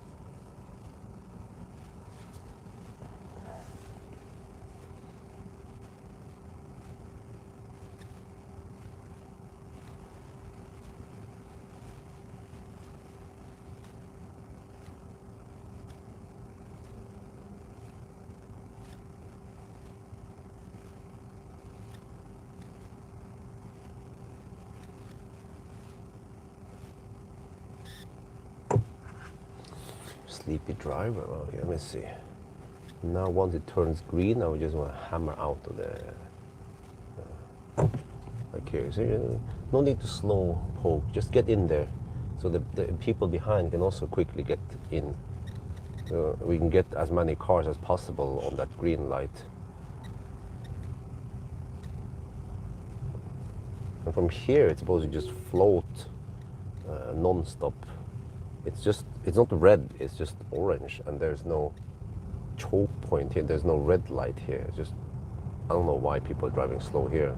Sleepy driver. Okay, let me see. Now once it turns green, I would just want to hammer out of the. Okay, so no need to slow poke. Just get in there, so the people behind can also quickly get in. We can get as many cars as possible on that green light. And from here, it's supposed to just float non-stop. It's not red, it's just orange, and there's no choke point here. There's no red light here. It's just, I don't know why people are driving slow here.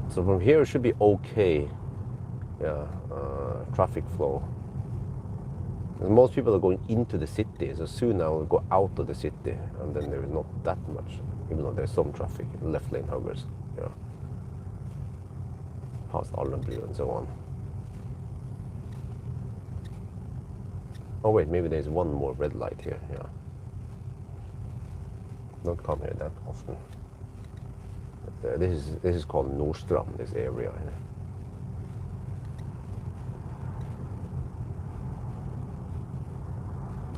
So from here it should be okay. Yeah, traffic flow. And most people are going into the city, so soon I will go out of the city, and then there is not that much, even though there's some traffic, left lane huggers, yeah, past Allenby and so on. Oh wait, maybe there's one more red light here. Yeah. Don't come here that often. But, this is called Nordstrand, this area.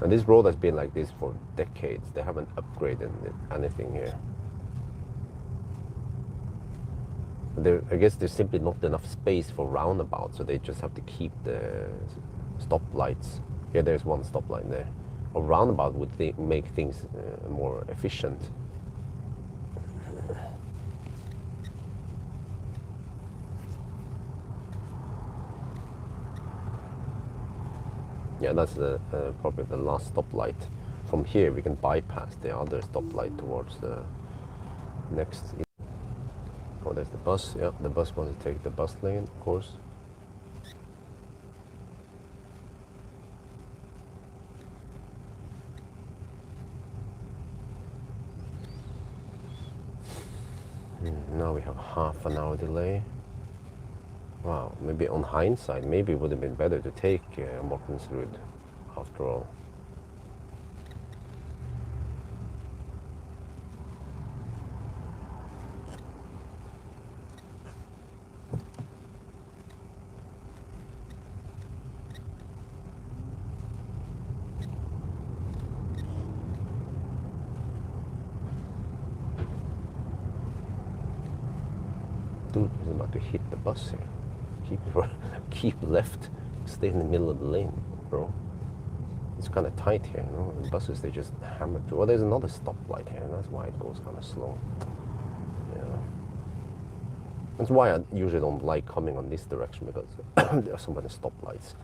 And this road has been like this for decades. They haven't upgraded anything here. I guess there's simply not enough space for roundabouts, so they just have to keep the stoplights. Yeah, there's one stoplight there. A roundabout would make things more efficient. Yeah, that's probably the last stoplight. From here, we can bypass the other stoplight towards the next. Oh, there's the bus. Yeah, the bus wants to take the bus lane, of course. Now we have half an hour delay. Wow, maybe on hindsight, maybe it would have been better to take Mortensrud after all. Dude is about to hit the bus here. Keep left. Stay in the middle of the lane, bro. It's kind of tight here, you know. The buses, they just hammer through. Well, there's another stoplight here, and that's why it goes kind of slow. Yeah. That's why I usually don't like coming on this direction, because there are so many stoplights.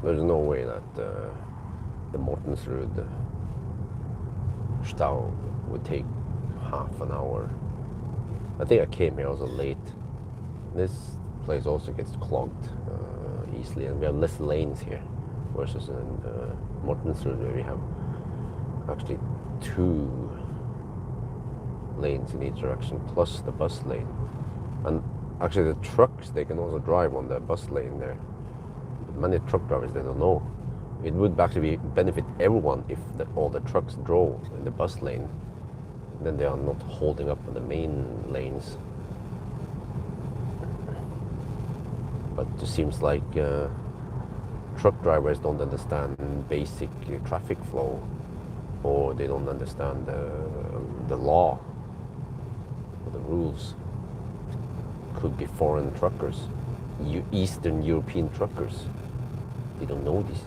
There's no way that the Mortensrud Stau would take half an hour. I think I came here also late. This place also gets clogged easily, and we have less lanes here versus in Mortensrud, where we have actually 2 lanes in each direction plus the bus lane. And actually the trucks, they can also drive on the bus lane there. Many truck drivers, they don't know. It would actually benefit everyone if all the trucks drove in the bus lane. Then they are not holding up on the main lanes. But it seems like truck drivers don't understand basic traffic flow, or they don't understand the law or the rules. Could be foreign truckers, Eastern European truckers. They don't know this.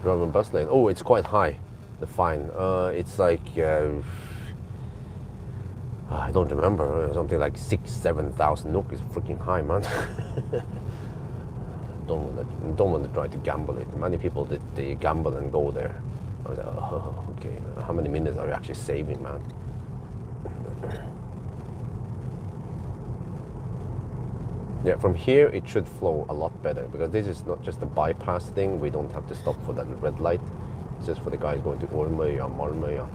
Driving bus lane. Oh, it's quite high, the fine. It's like, I don't remember, something like 6,000-7,000 NOK is freaking high, man. Don't want to try to gamble it. Many people, they gamble and go there. I was like, oh, okay, how many minutes are you actually saving, man? Yeah, from here it should flow a lot better, because this is not just a bypass thing. We don't have to stop for that red light. It's just for the guys going to Ormøya, Malmøya.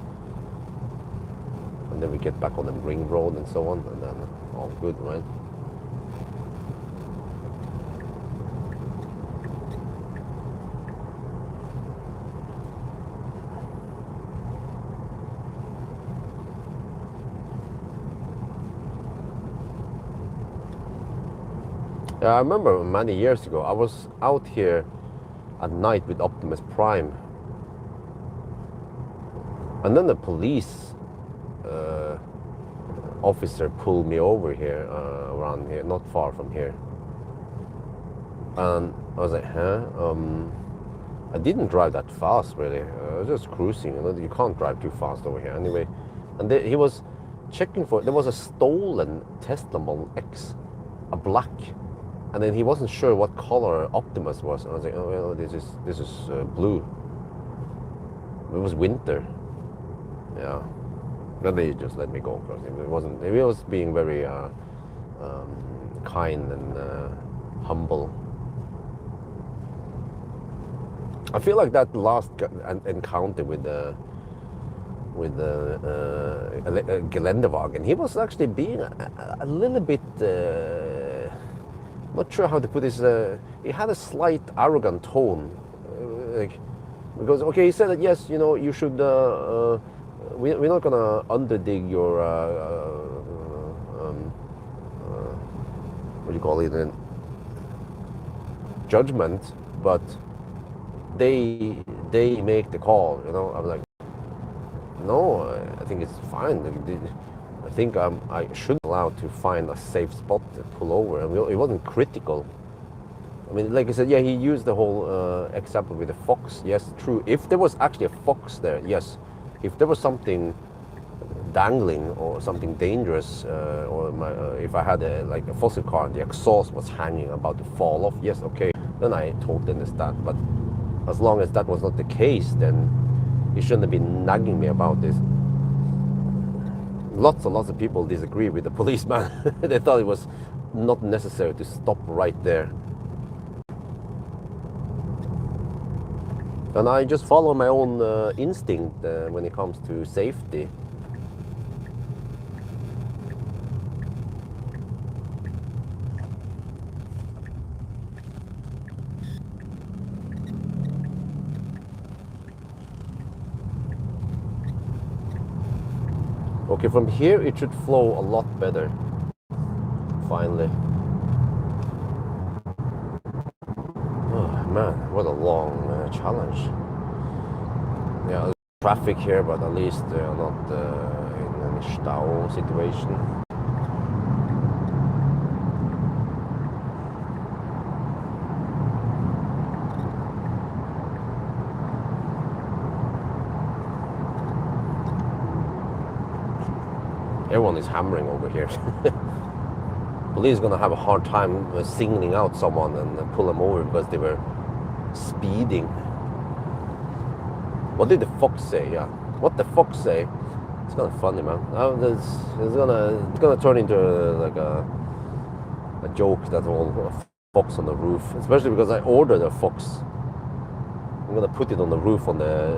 And then we get back on the ring road and so on, and then all good, right? Yeah, I remember many years ago, I was out here at night with Optimus Prime, and then the police officer pulled me over here, around here, not far from here. And I was like, huh? I didn't drive that fast, really. I was just cruising. You can't drive too fast over here anyway. And he was checking for, there was a stolen Tesla Model X, a black. And then he wasn't sure what color Optimus was. And I was like, oh, well, this is blue. It was winter. Yeah. Then they just let me go. He was being very kind and humble. I feel like that last encounter with the Geländewagen, he was actually being a little bit, not sure how to put this, he had a slight arrogant tone, because, okay, he said that, yes, you know, you should, we're not gonna underdig your, what do you call it, judgment, but they make the call, you know. I'm like, no, I think it's fine. I think I should be allowed to find a safe spot to pull over. I mean, it wasn't critical. I mean, like I said, yeah, he used the whole example with the fox. Yes, true. If there was actually a fox there, yes. If there was something dangling or something dangerous, or if I had like a fossil car and the exhaust was hanging about to fall off, yes, okay, then I totally understand. But as long as that was not the case, then he shouldn't have been nagging me about this. Lots and lots of people disagree with the policeman. They thought it was not necessary to stop right there. And I just follow my own instinct when it comes to safety. Okay, from here it should flow a lot better. Finally. Oh man, what a long challenge. Yeah, traffic here, but at least not in any stau situation. Everyone is hammering over here. Police are gonna have a hard time singling out someone and pull them over because they were speeding. What did the fox say? Yeah, what the fox say? It's kind of funny, man. It's gonna turn into like a joke that all a fox on the roof, especially because I ordered a fox. I'm gonna put it on the roof on the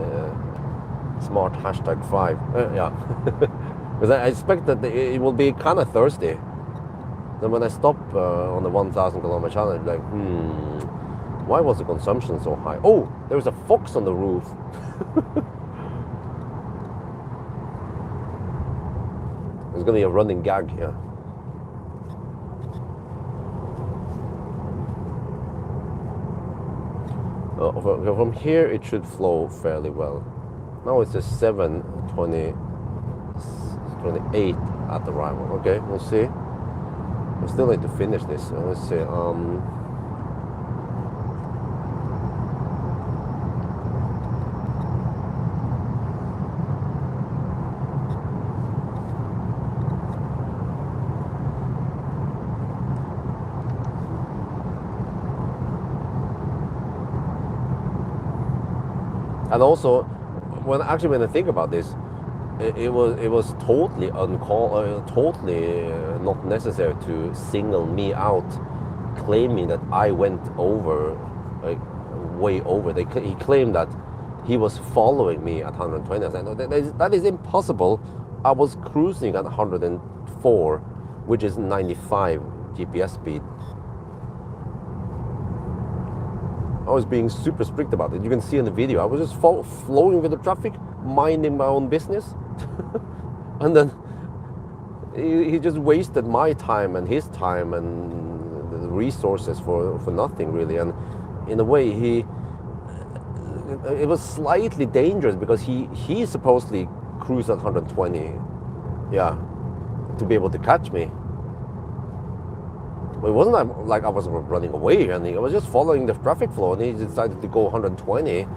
smart #5. Yeah. Because I expect that it will be kind of thirsty. Then when I stop on the 1,000 kilometer challenge, like, why was the consumption so high? Oh, there's a fox on the roof. There's gonna be a running gag here. From here it should flow fairly well. Now it's a 7:28 at arrival. Okay, we'll see. We still need to finish this. Let's see. And also, when I think about this, it was totally totally not necessary to single me out, claiming that I went over, like way over. He claimed that he was following me at 120. I said, no, that is impossible. I was cruising at 104, which is 95 GPS speed. I was being super strict about it. You can see in the video, I was just flowing with the traffic, minding my own business. And then he just wasted my time and his time and the resources for nothing really. And in a way, it was slightly dangerous because he supposedly cruised at 120, yeah, to be able to catch me. But it wasn't like I was running away, and I was just following the traffic flow, and he decided to go 120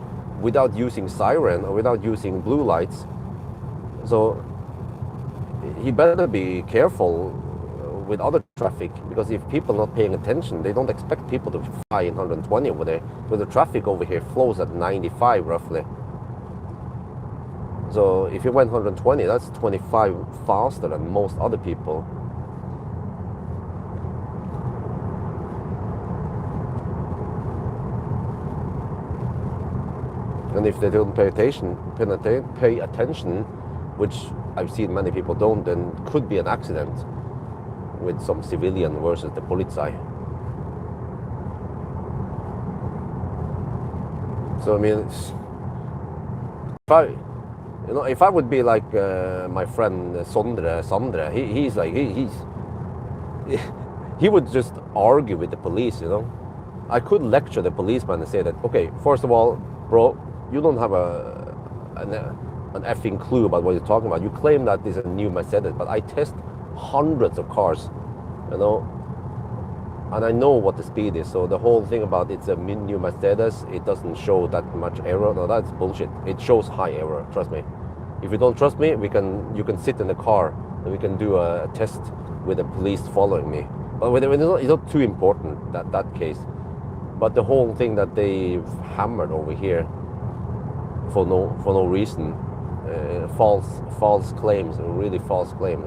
without using siren or without using blue lights. So he better be careful with other traffic, because if people are not paying attention, they don't expect people to fly in 120 over there. But the traffic over here flows at 95 roughly. So if you went 120, that's 25 faster than most other people. And if they don't pay attention, which I've seen many people don't, then could be an accident with some civilian versus the Polizei. So I mean, if I would be like my friend Sondre, he would just argue with the police. I could lecture the policeman and say that, okay, first of all, bro, you don't have an effing clue about what you're talking about. You claim that this is a new Mercedes, but I test hundreds of cars, and I know what the speed is. So the whole thing about it's a new Mercedes, it doesn't show that much error. No, that's bullshit. It shows high error, trust me. If you don't trust me, you can sit in the car and we can do a test with the police following me. But it's not too important, that case. But the whole thing that they've hammered over here for no reason, false claims, a really false claim,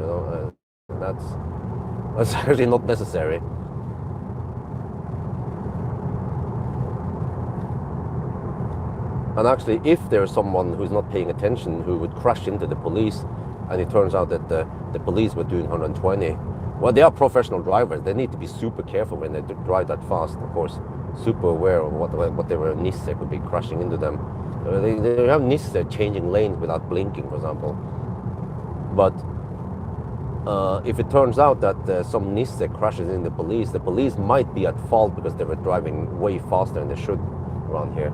that's actually not necessary. And actually, if there's someone who's not paying attention who would crash into the police, and it turns out that the police were doing 120, well, they are professional drivers. They need to be super careful when they drive that fast, of course. Super aware of whatever Nissan could be crashing into them. They have Nissan changing lanes without blinking, for example. But if it turns out that some Nissan crashes in the police might be at fault because they were driving way faster than they should around here.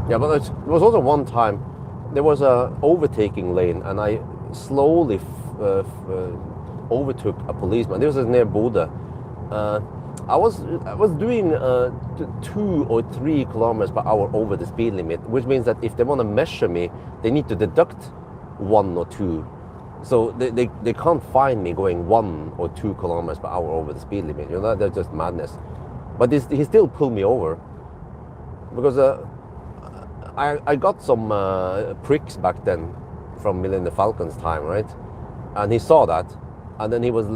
Yeah, but there was also one time there was a overtaking lane, and I slowly overtook a policeman. This was near Bodø. I was doing 2 or 3 kilometers per hour over the speed limit, which means that if they want to measure me, they need to deduct 1 or 2. So they can't find me going 1 or 2 kilometers per hour over the speed limit. That's just madness. But he still pulled me over because I got some pricks back then from Millennium Falcon's time, right? And he saw that, and then he was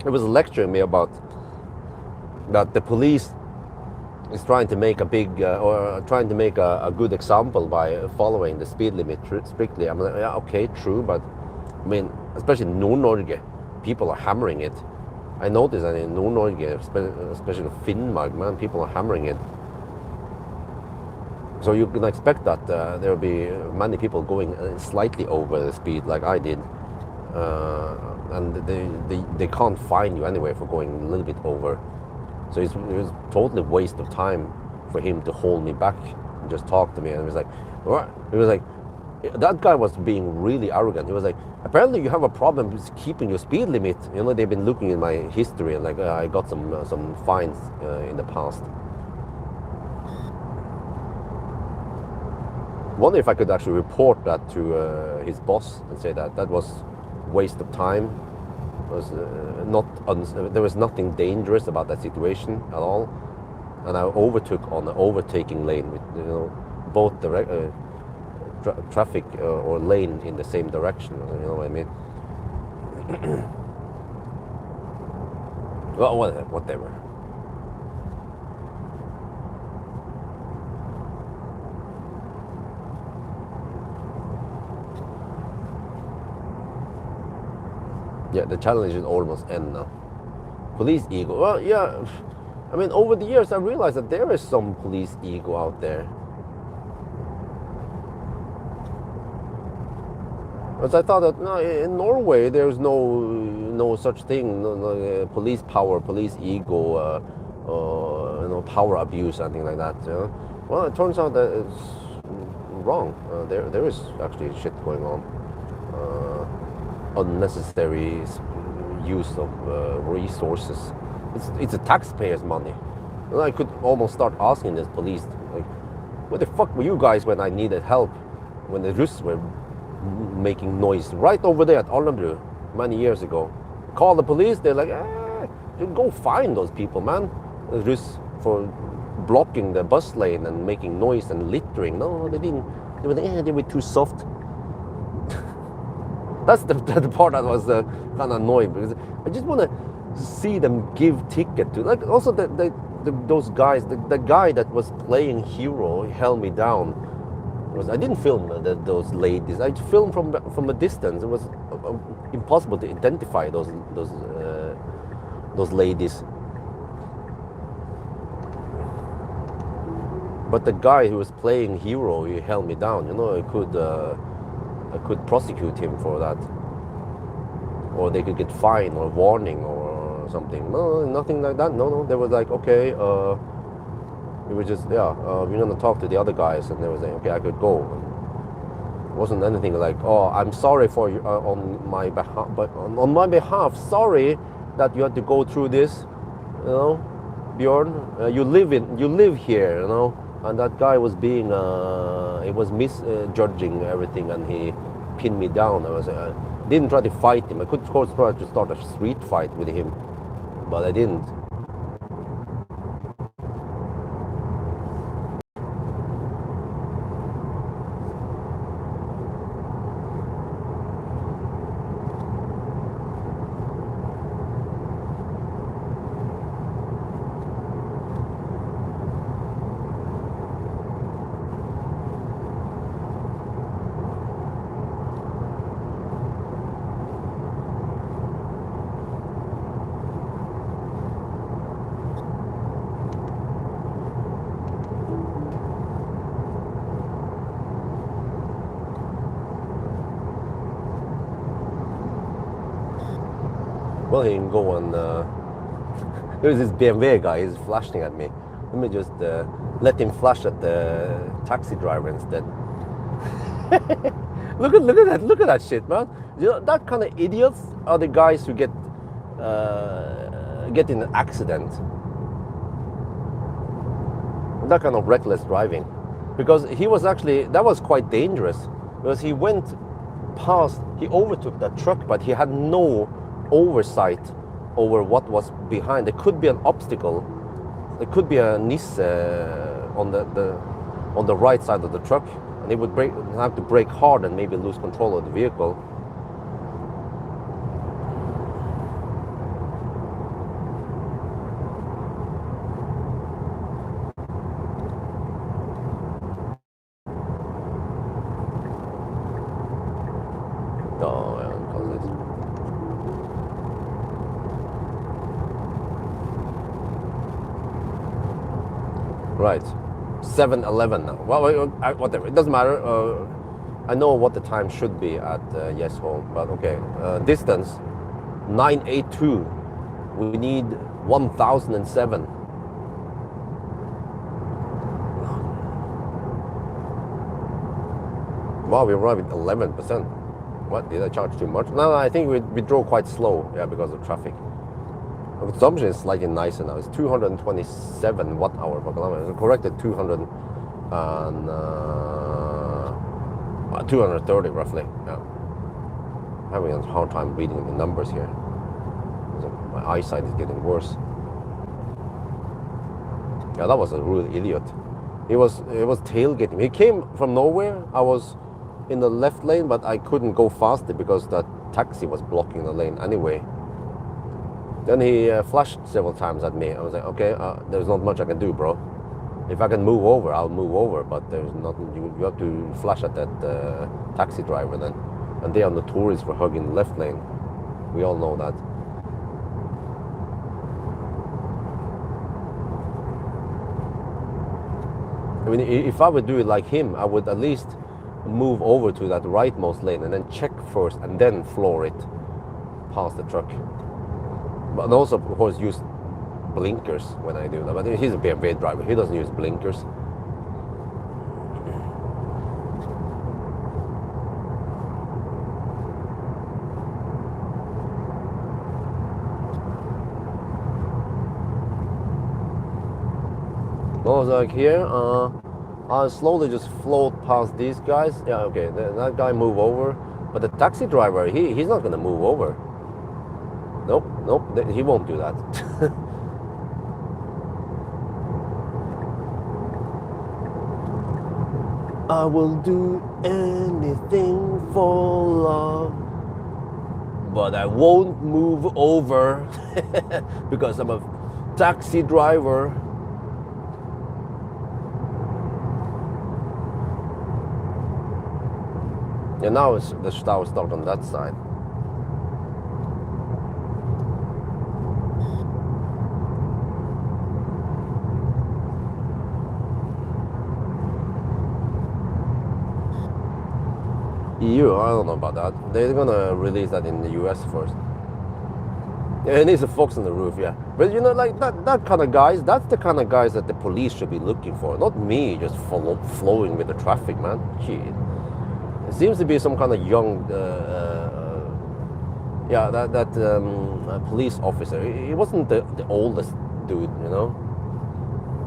he was lecturing me about that the police is trying to make a good example by following the speed limit strictly. I'm like, yeah, okay, true, but I mean, especially in Nord-Norge, people are hammering it. I noticed that in Nord-Norge, especially Finnmark, man, people are hammering it. So you can expect that there will be many people going slightly over the speed, like I did, and they can't find you anyway for going a little bit over. So it was totally a waste of time for him to hold me back and just talk to me. And he was like, that guy was being really arrogant. He was like, apparently you have a problem with keeping your speed limit. They've been looking in my history, and like I got some fines in the past. Wonder if I could actually report that to his boss and say that was waste of time. There was nothing dangerous about that situation at all, and I overtook on the overtaking lane with both traffic or lane in the same direction. You know what I mean? Well, whatever. Yeah, the challenge is almost end now. Police ego. Well, yeah. I mean, over the years, I realized that there is some police ego out there. Because I thought that no, in Norway there's no such thing, police power, police ego, power abuse, anything like that. You know? Well, it turns out that it's wrong. There is actually shit going on, unnecessary use of resources. It's a taxpayer's money. And I could almost start asking this police, like, where the fuck were you guys when I needed help? When the Russ were making noise right over there at Alnabru many years ago. Call the police, they're like, go find those people, man. The Russ for blocking the bus lane and making noise and littering. No, they didn't. They were too soft. That's the part that was kind of annoying, because I just want to see them give ticket to, like, also those guys, the guy that was playing hero held me down. I didn't film those ladies. I filmed from a distance. It was impossible to identify those ladies. But the guy who was playing hero, he held me down. You know, I could prosecute him for that, or they could get fined or warning or something. No, nothing like that. No. They were like, okay. We were just, we're gonna talk to the other guys, and they were saying, okay, I could go. It wasn't anything like, oh, I'm sorry for you on my behalf, but on my behalf, sorry that you had to go through this, you know, Bjorn. You live here, you know. And that guy was being, he was misjudging everything, and he pinned me down. I didn't try to fight him. I could, of course, try to start a street fight with him, but I didn't. Well, he can go on. There's this BMW guy. He's flashing at me. Let me just let him flash at the taxi driver instead. Look at that shit, man. You know, that kind of idiots are the guys who get in an accident. That kind of reckless driving, because he was actually, that was quite dangerous, because he went past, he overtook that truck, but he had no oversight over what was behind. There could be an obstacle. There could be a Nice on the right side of the truck, and he would have to brake hard and maybe lose control of the vehicle. Oh, yeah, right, 7:11 now. Well, whatever, it doesn't matter. I know what the time should be at Yesholm, but okay. Distance 982. We need 1007. Wow, we arrived at 11%. What, did I charge too much? No, I think we drove quite slow, yeah, because of traffic. The consumption is slightly nicer now. It's 227 watt hour per kilometer. It's corrected 230 roughly. Yeah. I'm having a hard time reading the numbers here. So my eyesight is getting worse. Yeah, that was a real idiot. He was tailgating. He came from nowhere. I was in the left lane, but I couldn't go faster because that taxi was blocking the lane anyway. Then he flashed several times at me. I was like, okay, there's not much I can do, bro. If I can move over, I'll move over, but there's nothing. You have to flash at that taxi driver then. And they are notorious for hugging the left lane. We all know that. I mean, if I would do it like him, I would at least move over to that rightmost lane and then check first and then floor it past the truck. But also, of course, use blinkers when I do that. But he's a BMW driver. He doesn't use blinkers. Well, like here, I'll slowly just float past these guys. Yeah, okay, that guy move over. But the taxi driver, he's not gonna move over. Nope, he won't do that. I will do anything for love, but I won't move over because I'm a taxi driver. And now it's the stau start on that side. EU, I don't know about that. They're gonna release that in the US first. Yeah, it needs a fox on the roof, yeah. But you know, like that kind of guys, that's the kind of guys that the police should be looking for. Not me just flowing with the traffic, man. Gee. It seems to be some kind of young, police officer. He wasn't the oldest dude, you know.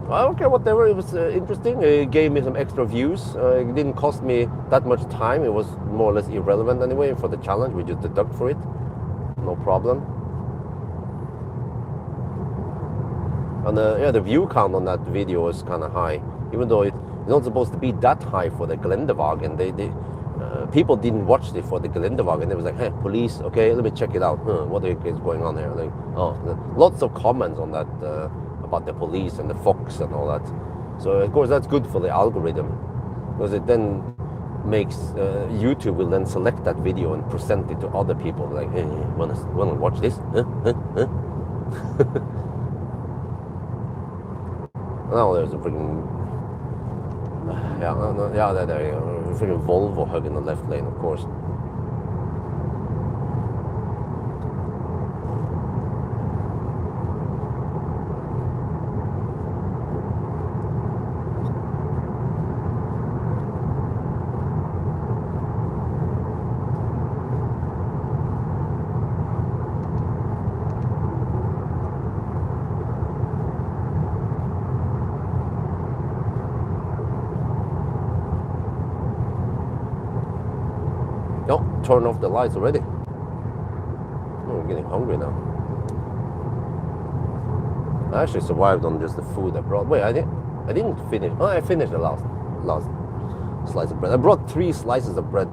Okay, whatever, it was interesting. It gave me some extra views. It didn't cost me that much time. It was more or less irrelevant anyway for the challenge. We just deduct for it, no problem. And the view count on that video is kind of high, even though it's not supposed to be that high for the Geländewagen. People didn't watch it for the Geländewagen. They was like, hey, police, okay, let me check it out. What is going on here? Like, lots of comments on that. About the police and the fox and all that. So of course that's good for the algorithm, because it then makes YouTube will then select that video and present it to other people. Like, hey, wanna watch this? Now there's a freaking there you go. A freaking Volvo hugging the left lane, of course. Turn off the lights already. Oh, I'm getting hungry now. I actually survived on just the food I brought. Wait, I didn't finish. Oh, I finished the last slice of bread. I brought 3 slices of bread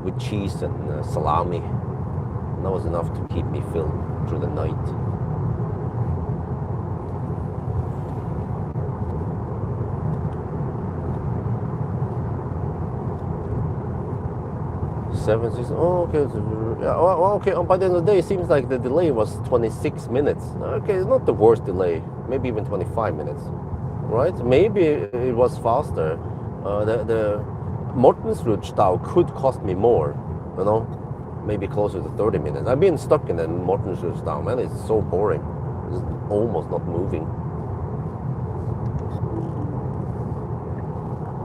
with cheese and salami. And that was enough to keep me filled through the night. Oh, okay. Yeah, okay. By the end of the day, it seems like the delay was 26 minutes. Okay, it's not the worst delay. Maybe even 25 minutes, right? Maybe it was faster. The Mortensrud stau could cost me more, you know, maybe closer to 30 minutes. I've been stuck in the Mortensrud stau, man. It's so boring. It's almost not moving.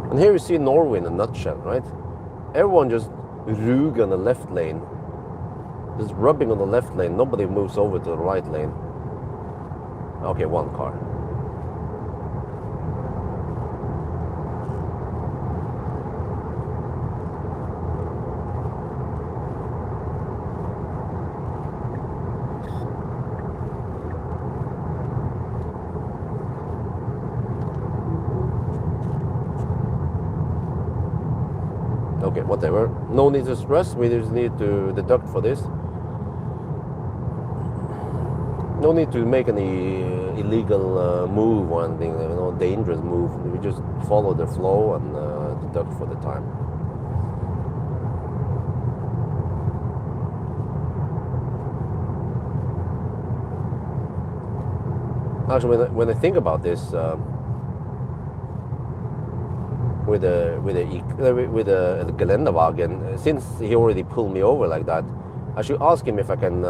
And here you see Norway in a nutshell, right? Everyone just rug on the left lane, just rubbing on the left lane. Nobody moves over to the right lane. Okay, one car. Okay, whatever. No need to stress. We just need to deduct for this. No need to make any illegal move or anything, you know, dangerous move. We just follow the flow and deduct for the time. Actually, when I think about this, with the Geländewagen, since he already pulled me over like that, I should ask him if I can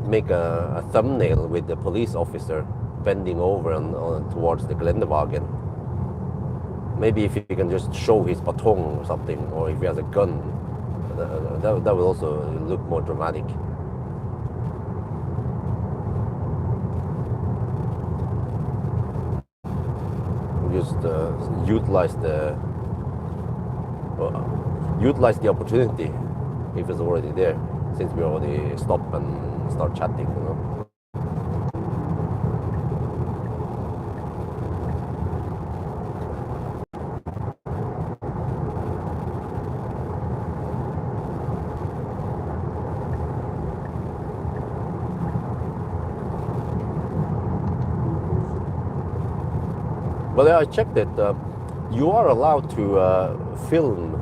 make a thumbnail with the police officer bending over towards the Geländewagen. Maybe if he can just show his baton or something, or if he has a gun, that will also look more dramatic. Just utilize the opportunity if it's already there, since we already stop and start chatting, you know. But I checked it. You are allowed to film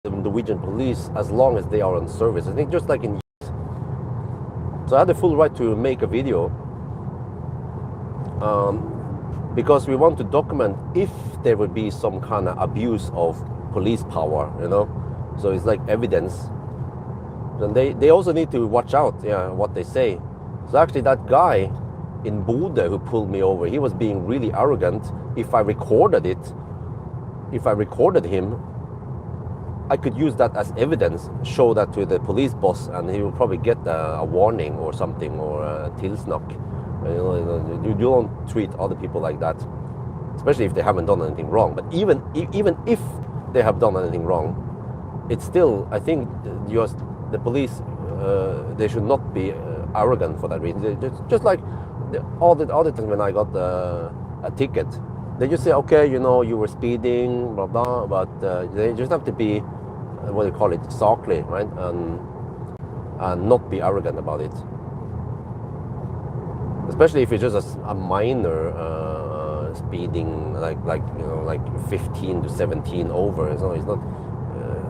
the Norwegian police as long as they are on service. I think just like in. So I had the full right to make a video because we want to document if there would be some kind of abuse of police power, you know. So it's like evidence. And they also need to watch out, yeah, what they say. So actually, that guy in Bodø who pulled me over, he was being really arrogant. If I recorded him, I could use that as evidence, show that to the police boss, and he will probably get a warning or something, or a tilsnakk. You don't treat other people like that, especially if they haven't done anything wrong. But even if they have done anything wrong, it's still, I think, the police, they should not be arrogant for that reason. Just like all the other times when I got a ticket, they just say, okay, you know, you were speeding, blah blah, but they just have to be, what do you call it, saklig, right, and not be arrogant about it. Especially if it's just a minor speeding, like you know, like 15 to 17 over. So it's not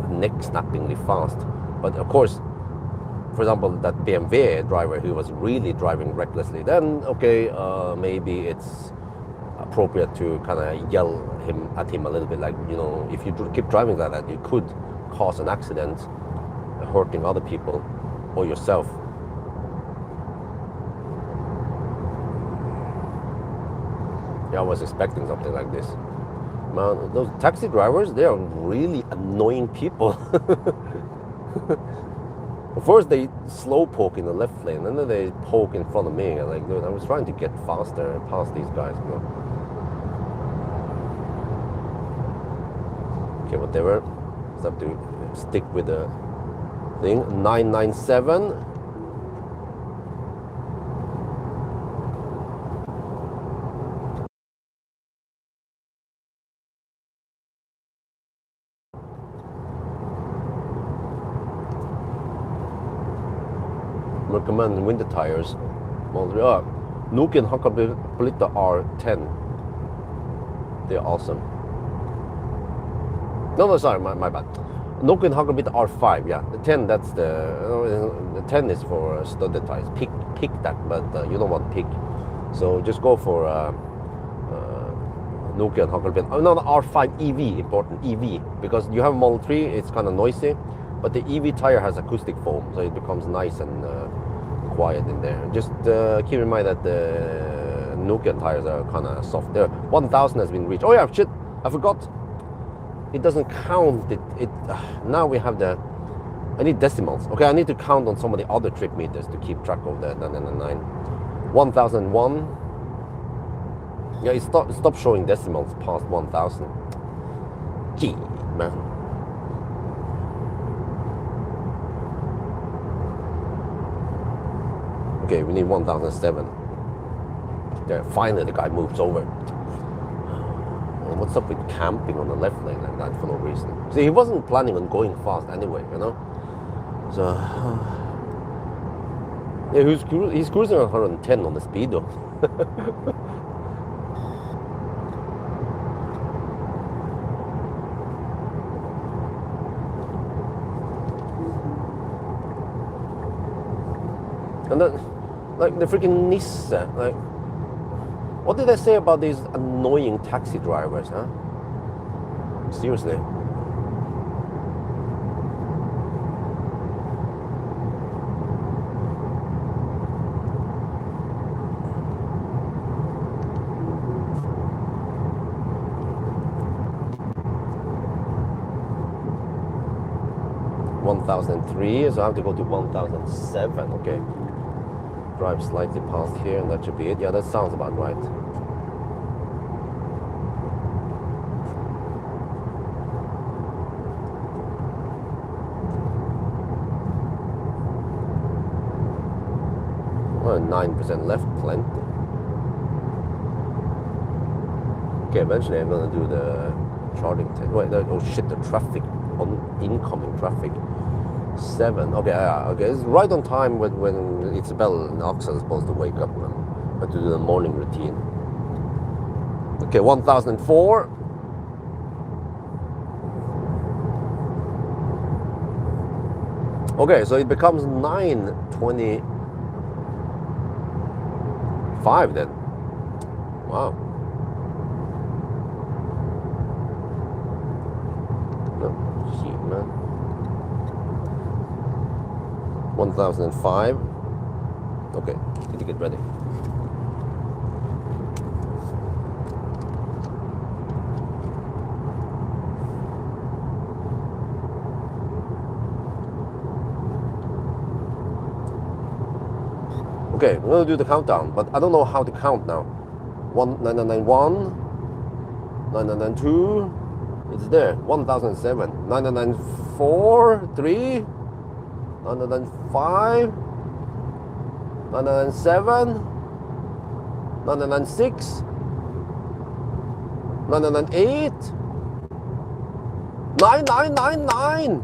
neck snappingly fast. But of course, for example, that BMW driver who was really driving recklessly, then okay, maybe it's appropriate to kind of yell at him a little bit, like, you know, if you keep driving like that, you could cause an accident, hurting other people or yourself. Yeah, I was expecting something like this. Man, those taxi drivers, they are really annoying people. First they slow poke in the left lane, and then they poke in front of me. Like, dude, I was trying to get faster and past these guys, you know. Okay, whatever. Just have to stick with the thing. 997. Recommend winter tires. Nokian Hakkapeliitta R10. They're awesome. No, sorry, my bad. Nokian Hakkapeliitta R5, yeah. The 10, that's the 10 is for studded tires. Pick that, but you don't want pick. So just go for Nokian Hakkapeliitta. No, the R5 EV, important, EV. Because you have Model 3, it's kind of noisy. But the EV tire has acoustic foam, so it becomes nice and quiet in there. Just keep in mind that the Nokian tires are kind of soft. There, 1,000 has been reached. Oh yeah, shit, I forgot. It doesn't count. Now we have the. I need decimals. Okay, I need to count on some of the other trip meters to keep track of the 999. 1,001. Yeah, it stopped showing decimals past 1,000. Gee, man. Okay, we need 1,007. There, finally the guy moves over. And what's up with camping on the left lane like that for no reason? See, he wasn't planning on going fast anyway, you know? So, yeah, he's cruising at 110 on the speedo. And then, like the freaking Nissan. Like, what did I say about these annoying taxi drivers, huh? Seriously. $1,003, so I have to go to 1,007. Okay. Drive slightly past here, and that should be it. Yeah, that sounds about right. Well, 9% left, plenty. Okay, eventually I'm gonna do the charging test. Wait, no, oh shit, the traffic, on incoming traffic. 7. Okay, okay, it's right on time when Isabel and Axel are supposed to wake up and to do the morning routine. Okay, 1,004. Okay, so it becomes 9:25 then. Wow. No, shit, man. 1,005. Okay, need to get ready. Okay, we're gonna do the countdown, but I don't know how to count now. 1,991, 9,992, it's there. 1,007, 9,994, 3, 9,905, 9,907, 9,996, 9,998, 9,999,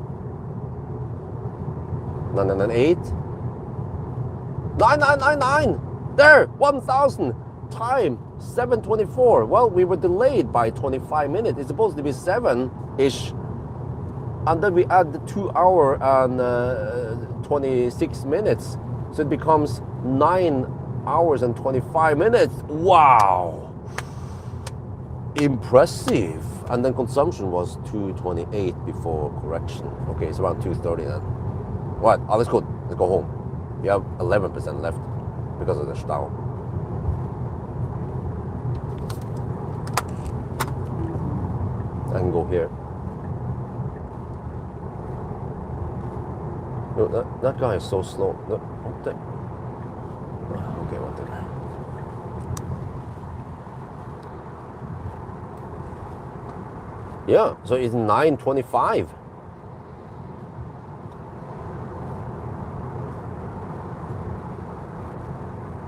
9,998. 9,999! There! 1,000! Time! 7:24. Well, we were delayed by 25 minutes. It's supposed to be 7-ish. And then we add the 2 hour and 26 minutes. So it becomes 9 hours and 25 minutes. Wow! Impressive. And then consumption was 228 before correction. Okay, it's around 230 then. Right, oh, that's good. Let's go home. You have 11% left because of the Stau. I can go here. No, that guy is so slow. No, okay, what the... Yeah, so it's 9:25.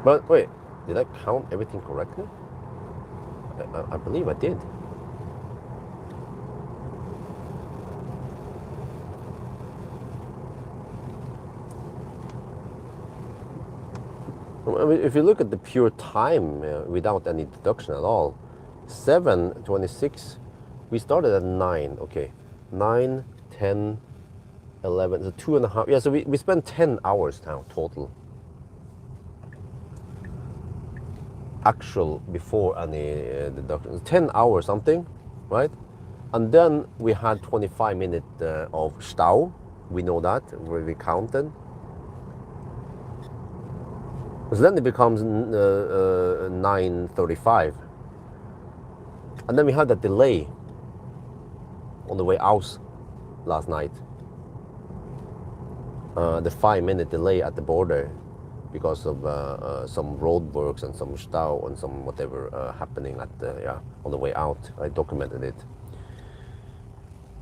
But wait, did I count everything correctly? I believe I did. I mean, if you look at the pure time without any deduction at all, 7:26, we started at 9, okay. 9, 10, 11, so 2.5, yeah, so we spent 10 hours now total. Actual before any deductions, 10 hours something, right? And then we had 25 minutes of Stau, we know that, where we counted. So then it becomes 9:35. And then we had that delay on the way out last night. The 5-minute delay at the border because of some road works and some Stau and some whatever happening at on the way out. I documented it.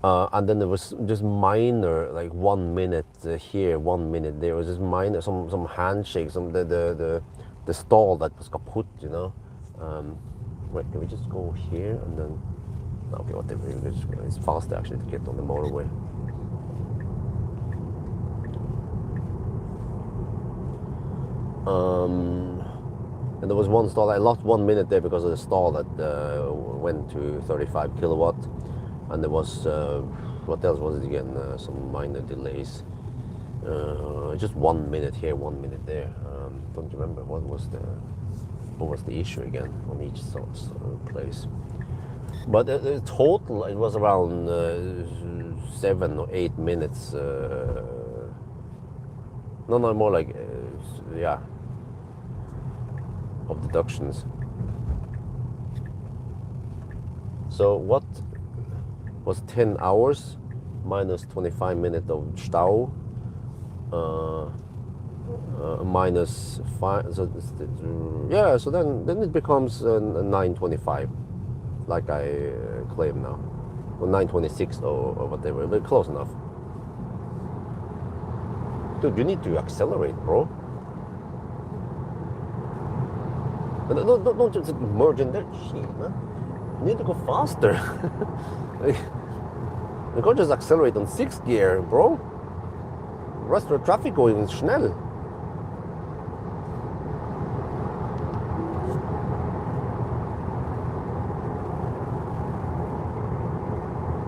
And then there was just minor, like 1 minute here, 1 minute there. It was just minor, some handshakes, the stall that was kaput, you know. Wait, can we just go here and then? Okay, whatever. It's faster actually to get on the motorway. And there was one stall. I lost 1 minute there because of the stall that went to 35 kilowatt. And there was, what else was it again? Some minor delays. Just 1 minute here, 1 minute there. Don't remember what was the issue again on each place. But total, it was around 7 or 8 minutes. No, more like yeah, of deductions. So what was 10 hours minus 25 minutes of Stau, minus 5, so yeah, so then it becomes 9:25, like I claim now, or 9:26 or whatever, but close enough. Dude, you need to accelerate, bro. Don't just merge in there, shit, man. You need to go faster. You can't just accelerate on 6th gear, bro. Rest of the traffic going schnell.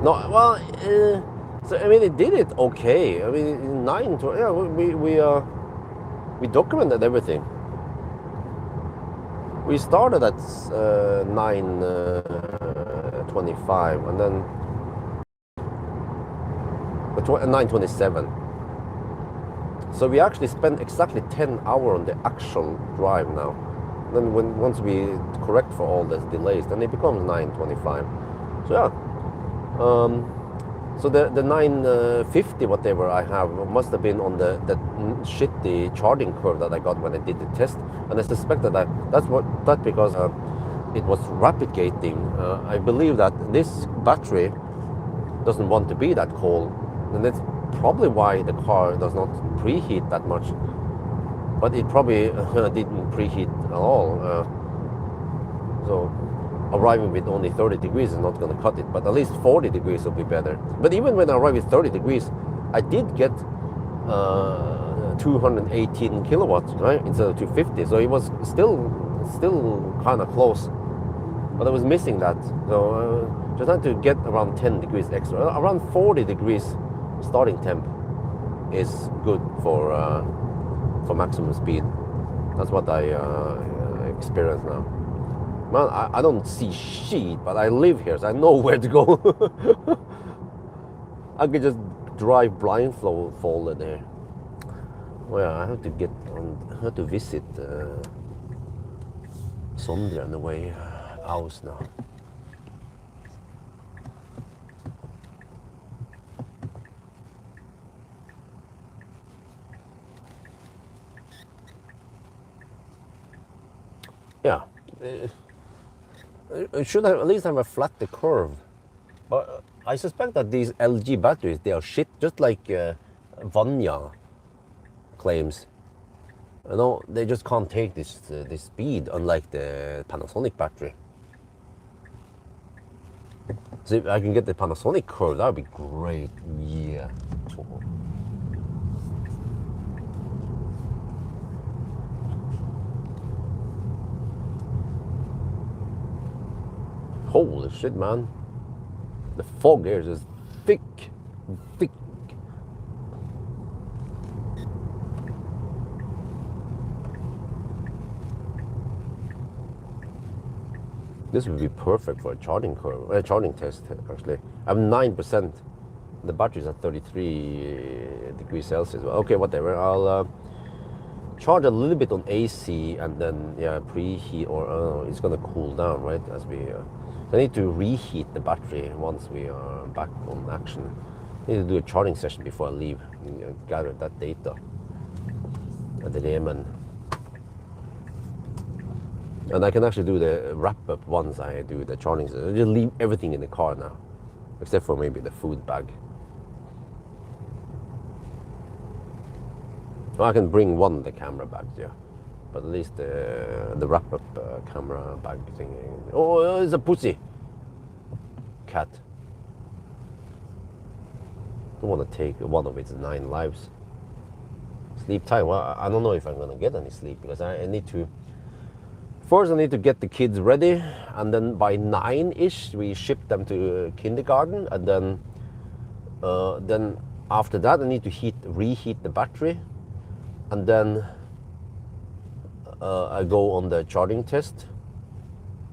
No, well, so I mean, it did it okay. I mean, in 9, yeah, we documented everything. We started at 9:25 and then 9:27. So we actually spent exactly 10 hours on the actual drive now. Then once we correct for all these delays, then it becomes 9:25. So yeah. So the 9:50 whatever I have must have been on that shitty charging curve that I got when I did the test, and I suspect that that's because it was rapid gating. I believe that this battery doesn't want to be that cold, and that's probably why the car does not preheat that much. But it probably didn't preheat at all. So arriving with only 30 degrees is not going to cut it, but at least 40 degrees will be better. But even when I arrived with 30 degrees, I did get 218 kilowatts, right, instead of 250. So it was still kind of close, but I was missing that. So just had to get around 10 degrees extra. Around 40 degrees starting temp is good for maximum speed. That's what I experience now. Man, I don't see shit, but I live here, so I know where to go. I could just drive blindfolded there. Well, I have to visit Sondre on the way out now. Yeah. It should have, at least have a flat curve. But I suspect that these LG batteries, they are shit, just like Vanya claims. You know, they just can't take this speed, unlike the Panasonic battery. So if I can get the Panasonic curve, that would be great. Yeah. Holy shit, man. The fog here is just thick. This would be perfect for a charging test, actually. I have 9%. The battery's at 33 degrees Celsius. Okay, whatever. I'll charge a little bit on AC and then, yeah, preheat, or it's gonna cool down, right? As we, I need to reheat the battery once we are back on action. I need to do a charging session before I leave and gather that data at the Yemen. And I can actually do the wrap-up once I do the charging session. I just leave everything in the car now, except for maybe the food bag. Well, I can bring one of the camera bags, yeah. But at least the wrap-up camera bag thing. Oh, it's a pussy cat. Don't want to take one of its 9 lives. Sleep time. Well, I don't know if I'm gonna get any sleep because I need to. First, I need to get the kids ready, and then by 9-ish we ship them to kindergarten, and then After that, I need to reheat the battery, and then I go on the charging test.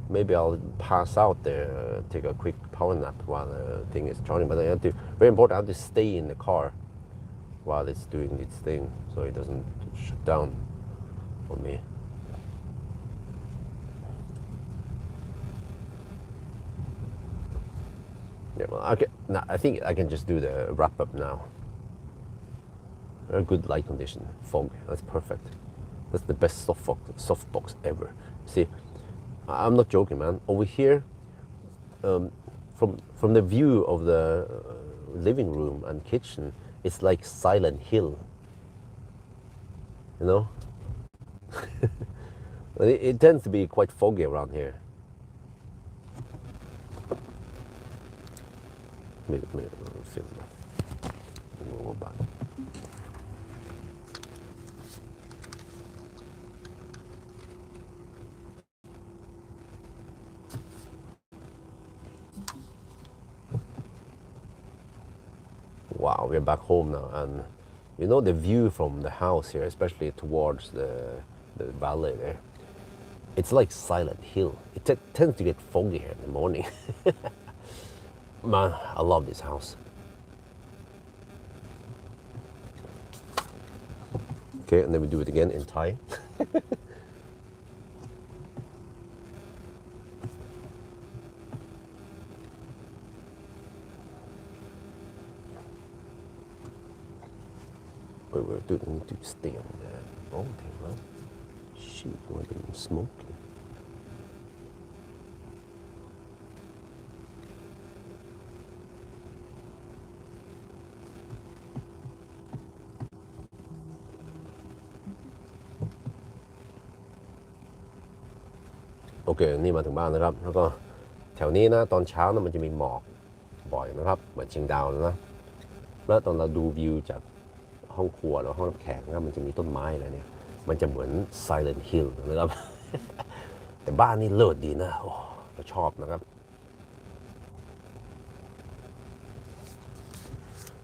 Maybe I'll pass out there, take a quick power nap while the thing is charging. But I have to, very important, I have to stay in the car while it's doing its thing, so it doesn't shut down on me. Yeah, well, okay. Now, I think I can just do the wrap up now. Very good light condition, fog. That's perfect. That's the best softbox ever. See, I'm not joking, man. Over here, from the view of the living room and kitchen, it's like Silent Hill. You know, it tends to be quite foggy around here. Maybe film that. We'll go back. Wow, we're back home now, and you know the view from the house here, especially towards the valley there, it's like Silent Hill. It tends to get foggy here in the morning. Man, I love this house. Okay, and then we do it again in Thai. We need to stay on the wrong thing, right? Shoot, I've been smoking.โอเค นี่มาถึงบ้านนะครับ แล้วก็แถวนี้นะตอนเช้านะมันจะมีหมอกบ่อยนะครับเหมือนเชียงดาวนะแล้วตอนเราดูวิวจากห้องครัวหรือห้องรับแขกนะครับมันจะมีต้นไม้อะไรเนี่ยมันจะเหมือน Silent Hill นะครับ แต่บ้านนี่เลิศดีนะโอ้เราชอบนะครับ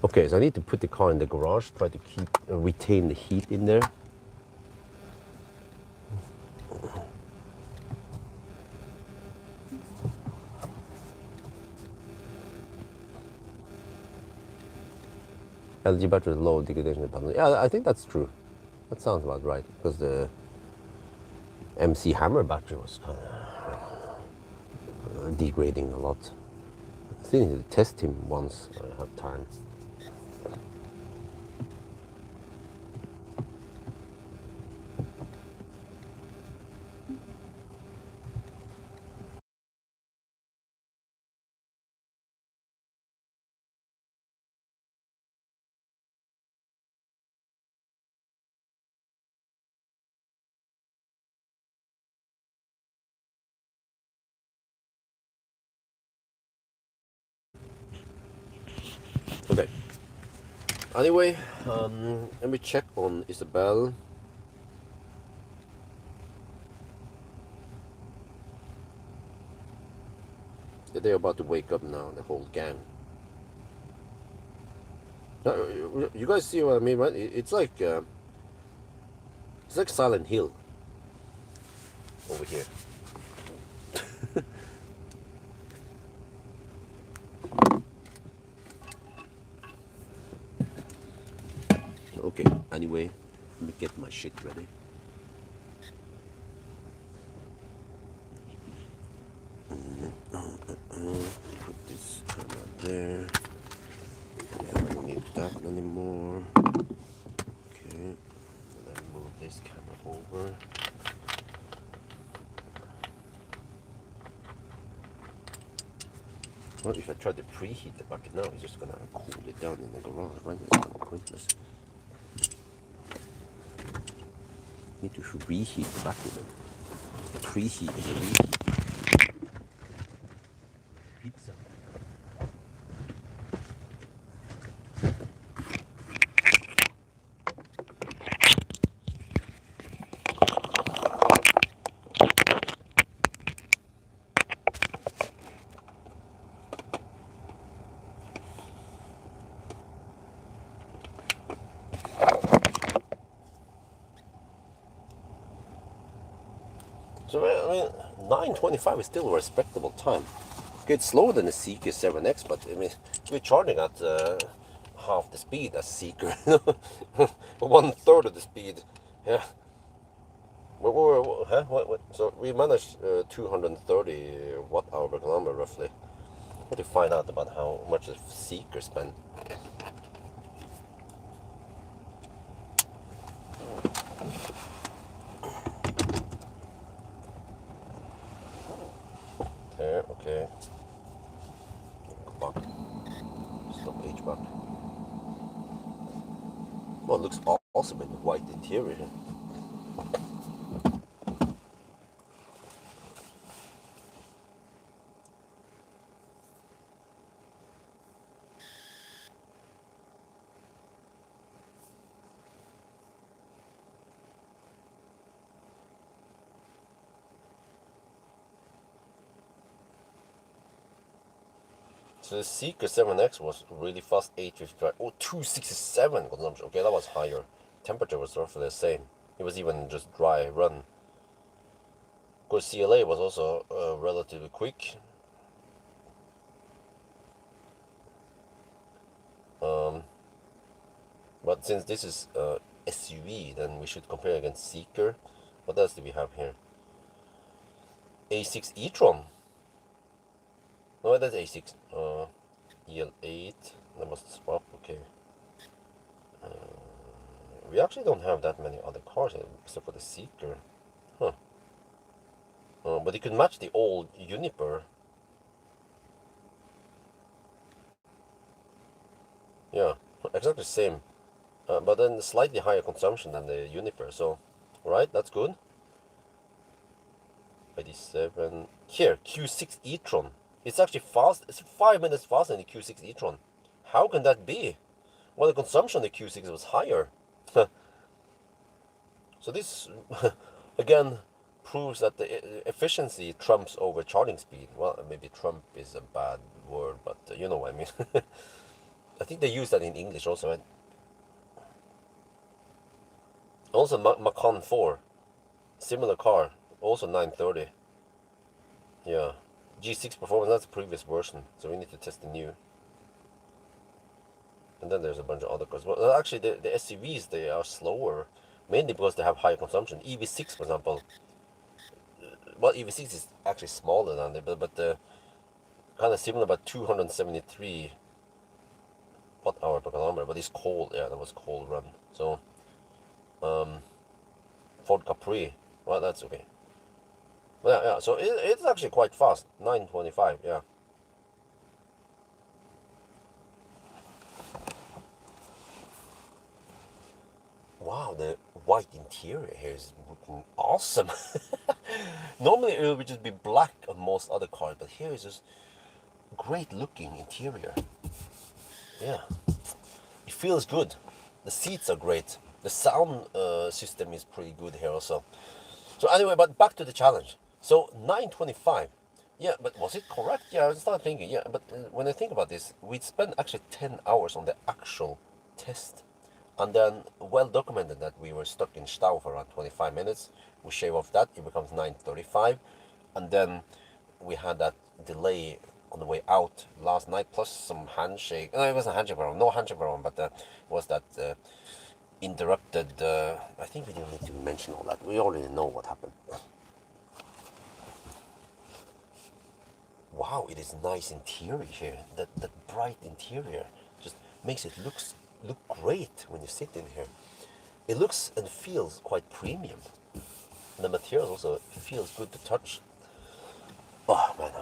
Okay, so I need to put the car in the garage, try to keep retain the heat in there. LG battery low degradation. Yeah, I think that's true. That sounds about right because the MC Hammer battery was kind of degrading a lot. I think I need to test him once I have time. Okay. Anyway, let me check on Isabel. They're about to wake up now, the whole gang. Now, you guys see what I mean, right? It's like Silent Hill over here. Okay, anyway, let me get my shit ready. Put this camera there. Yeah, I don't need that anymore. Okay, and then move this camera over. Well, if I try to preheat the bucket now, it's just gonna cool it down in the garage, right? It's kind of pointless. Need to reheat the bucket then. Preheat and reheat. Pizza. So I mean, 9:25 is still a respectable time. Okay, it's slower than the Seeker 7X, but I mean, we're charging at half the speed as Seeker, 1/3 of the speed. Yeah. What? So we managed 230 watt hour per kilometer roughly. What to find out about how much a Seeker spend. There, okay. Go back. Stop H back. Well, it looks awesome in the white interior. So the Seeker 7X was really fast, 855. Oh, 267 consumption. Okay, that was higher. Temperature was roughly the same. It was even just dry run. Of course, CLA was also relatively quick. But since this is SUV, then we should compare against Seeker. What else do we have here? A6 e-tron. No, that's A6. EL8. That must swap. Okay. We actually don't have that many other cars here, except for the Seeker. Huh. But you could match the old Uniper. Yeah, exactly the same. But then slightly higher consumption than the Uniper. So, right, that's good. 87. Here, Q6 e-tron. It's actually fast. It's 5 minutes faster than the Q6 e-tron. How can that be? Well, the consumption of the Q6 was higher. So this, again, proves that the efficiency trumps over charging speed. Well, maybe trump is a bad word, but you know what I mean. I think they use that in English also. Right? Also, Macan 4, similar car, also 930. Yeah, G6 performance, that's the previous version, so we need to test the new. And then there's a bunch of other cars. Well, actually, the SUVs, they are slower, mainly because they have higher consumption. EV6, for example, well, EV6 is actually smaller than it, but kind of similar, but 273 watt hour per kilometer. But it's cold, yeah, that was cold run. So, Ford Capri, well, that's okay. Yeah, so it's actually quite fast, 925, yeah. Wow, the white interior here is looking awesome. Normally it would just be black on most other cars, but here is just great looking interior. Yeah, it feels good. The seats are great. The sound system is pretty good here also. So anyway, but back to the challenge. So 925. Yeah, but was it correct? Yeah, I started thinking. Yeah, but when I think about this, we spent actually 10 hours on the actual test. And then well documented that we were stuck in Stau for around 25 minutes. We shave off that, it becomes 9:35. And then we had that delay on the way out last night, plus some handshake. No, it wasn't a handshake problem, no handshake problem, but it was that interrupted. I think we didn't need to mention all that. We already know what happened. Wow, it is nice interior here. That bright interior just makes it look great when you sit in here. It looks and feels quite premium. The material also feels good to touch. Oh man,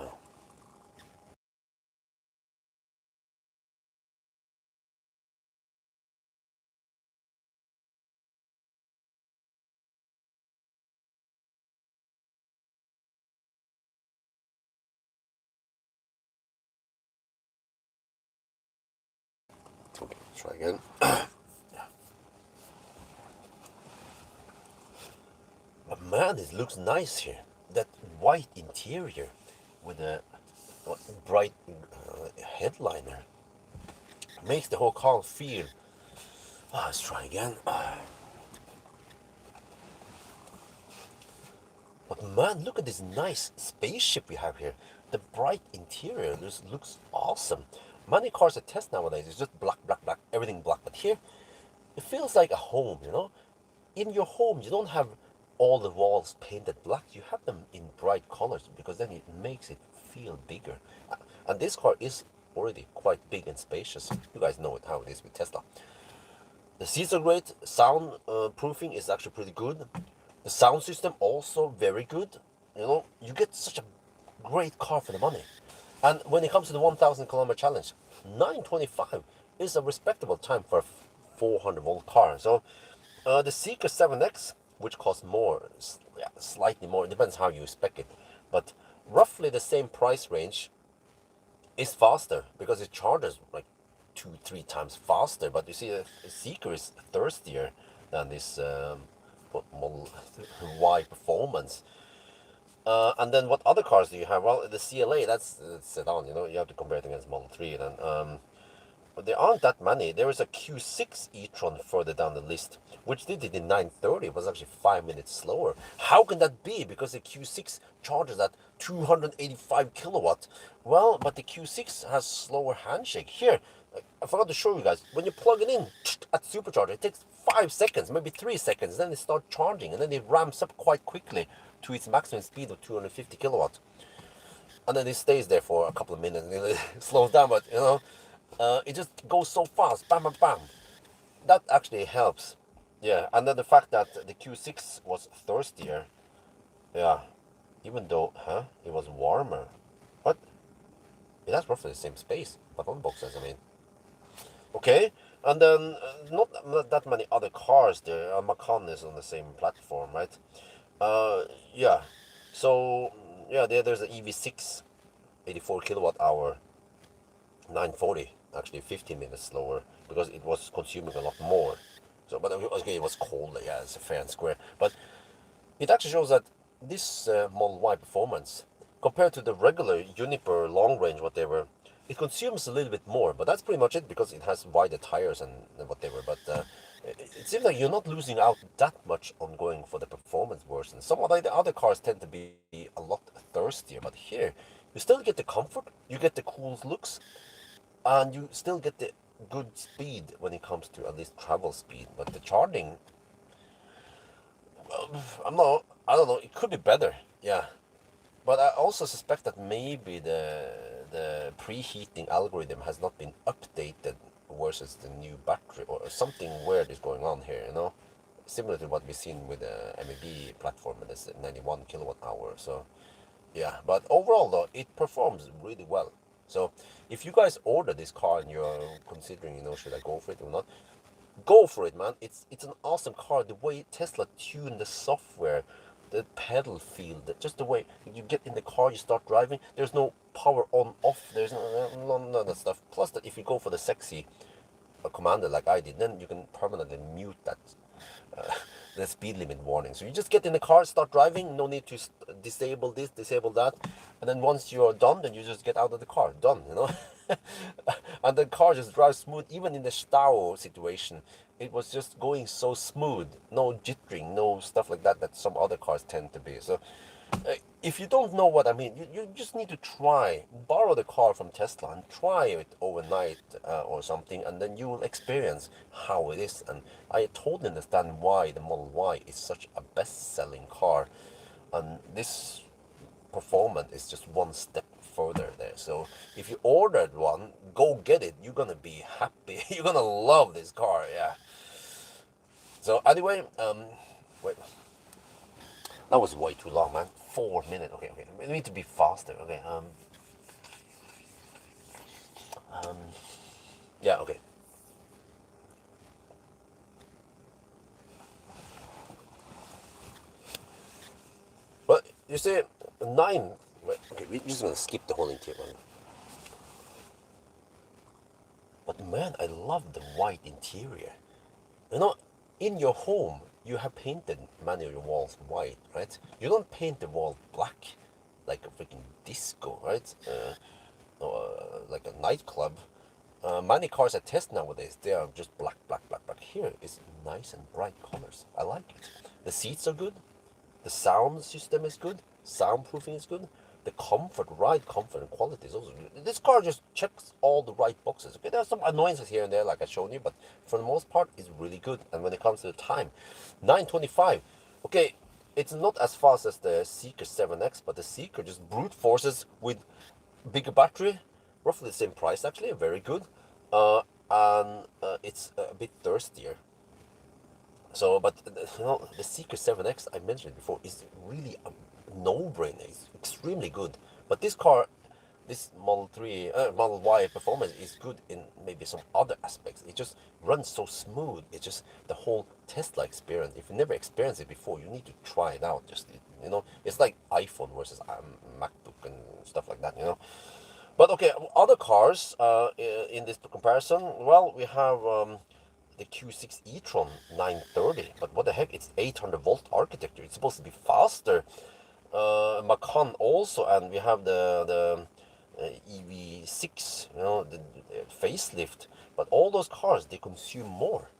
okay, try again. But man, it looks nice here. That white interior with a bright headliner makes the whole car feel. Oh, let's try again. But man, look at this nice spaceship we have here. The bright interior, this looks awesome. Many cars I test nowadays is just black, black, black, everything black. But here, it feels like a home, you know? In your home, you don't have all the walls painted black. You have them in bright colors because then it makes it feel bigger. And this car is already quite big and spacious. You guys know it, how it is with Tesla. The seats are great. Sound proofing is actually pretty good. The sound system also very good. You know, you get such a great car for the money. And when it comes to the 1,000 kilometer challenge, 9:25 is a respectable time for a 400 volt car. So the Seeker 7X, which costs more, yeah, slightly more, it depends how you spec it, but roughly the same price range, is faster because it charges like 2-3 times faster. But you see, the Seeker is thirstier than this Model Y Performance. And then what other cars do you have? Well, the CLA, that's sedan, you know, you have to compare it against Model 3 then. There aren't that many. There is a Q6 e-tron further down the list, which did it in 9:30. It was actually 5 minutes slower. How can that be? Because the Q6 charges at 285 kilowatt. Well, but the Q6 has slower handshake. Here, I forgot to show you guys. When you plug it in at supercharger, it takes 5 seconds, maybe 3 seconds. Then it starts charging, and then it ramps up quite quickly to its maximum speed of 250 kilowatt. And then it stays there for a couple of minutes, and it slows down. But you know, it just goes so fast, bam, bam, bam. That actually helps. Yeah, and then the fact that the Q6 was thirstier, yeah, even though, it was warmer, but it has roughly the same space, but on boxes, I mean. Okay, and then not that many other cars there. Macan is on the same platform, right? Yeah, so, yeah, there's an EV6, 84 kilowatt hour, 940, actually 15 minutes slower because it was consuming a lot more. So, but okay, it was colder, yeah, it's fair and square. But it actually shows that this Model Y Performance, compared to the regular Juniper long range, whatever, it consumes a little bit more. But that's pretty much it because it has wider tires and whatever. But it seems like you're not losing out that much on going for the performance version. Some of the other cars tend to be a lot thirstier, but here you still get the comfort, you get the cool looks, and you still get the good speed when it comes to at least travel speed. But the charging, I don't know, it could be better, yeah. But I also suspect that maybe the preheating algorithm has not been updated versus the new battery, or something weird is going on here, you know, similar to what we've seen with the MEB platform, and it's 91 kilowatt hour. So yeah, but overall though, it performs really well. So if you guys order this car and you're considering, you know, should I go for it or not, go for it, man. It's an awesome car. The way Tesla tuned the software, the pedal feel, just the way you get in the car, you start driving. There's no power on off. There's none of that stuff. Plus, that if you go for the sexy commander like I did, then you can permanently mute that uh, the speed limit warning. So you just get in the car, start driving. No need to disable this, disable that, and then once you're done, then you just get out of the car. Done, you know. And the car just drives smooth. Even in the Stau situation, it was just going so smooth. No jittering, no stuff like that some other cars tend to be. So if you don't know what I mean, you just need to borrow the car from Tesla and try it overnight or something, and then you will experience how it is. And I totally understand why the Model Y is such a best-selling car, and this performance is just one step further there. So if you ordered one, go get it. You're gonna be happy. You're gonna love this car, yeah. So anyway, wait, that was way too long, man. 4 minutes. Okay, we need to be faster. Okay, yeah, okay. Well, you see, 9. Wait, okay, we're just gonna skip the whole interior. But man, I love the white interior. You know, in your home, you have painted many of your walls white, right? You don't paint the wall black like a freaking disco, right? Or like a nightclub. Many cars I test nowadays, they are just black, black, black, black. Here it's nice and bright colors. I like it. The seats are good. The sound system is good. Soundproofing is good. The comfort, ride comfort and quality is also good. This car just checks all the right boxes. Okay, there's some annoyances here and there, like I showed you, but for the most part, it's really good. And when it comes to the time, 9:25. Okay, it's not as fast as the Seeker 7X, but the Seeker just brute forces with bigger battery, roughly the same price actually, very good. And it's a bit thirstier. So, but the Seeker 7X, I mentioned it before, is really a no-brainer. It's extremely good. But this car, this Model Y performance is good in maybe some other aspects. It just runs so smooth. It's just the whole Tesla experience. If you never experienced it before, you need to try it out. Just, it's like iPhone versus MacBook and stuff like that, But okay, other cars in this comparison, well, we have the Q6 e-tron 930, but what the heck, it's 800-volt architecture. It's supposed to be faster. Macan also, and we have the EV6, the facelift. But all those cars, they consume more.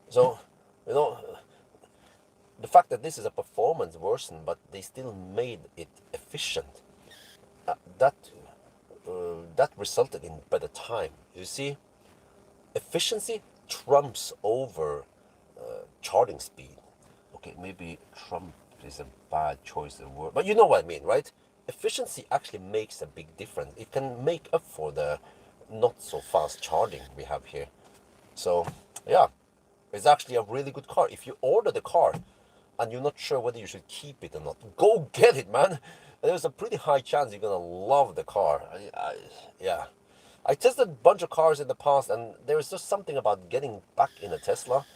So, the fact that this is a performance version, but they still made it efficient, that resulted in better time. You see, efficiency trumps over charging speed. Okay, maybe trump is a bad choice of word, but you know what I mean, right? Efficiency actually makes a big difference. It can make up for the not so fast charging we have here. So yeah, it's actually a really good car. If you order the car and you're not sure whether you should keep it or not, go get it, man. There's a pretty high chance you're gonna love the car. Yeah. I tested a bunch of cars in the past, and there is just something about getting back in a Tesla,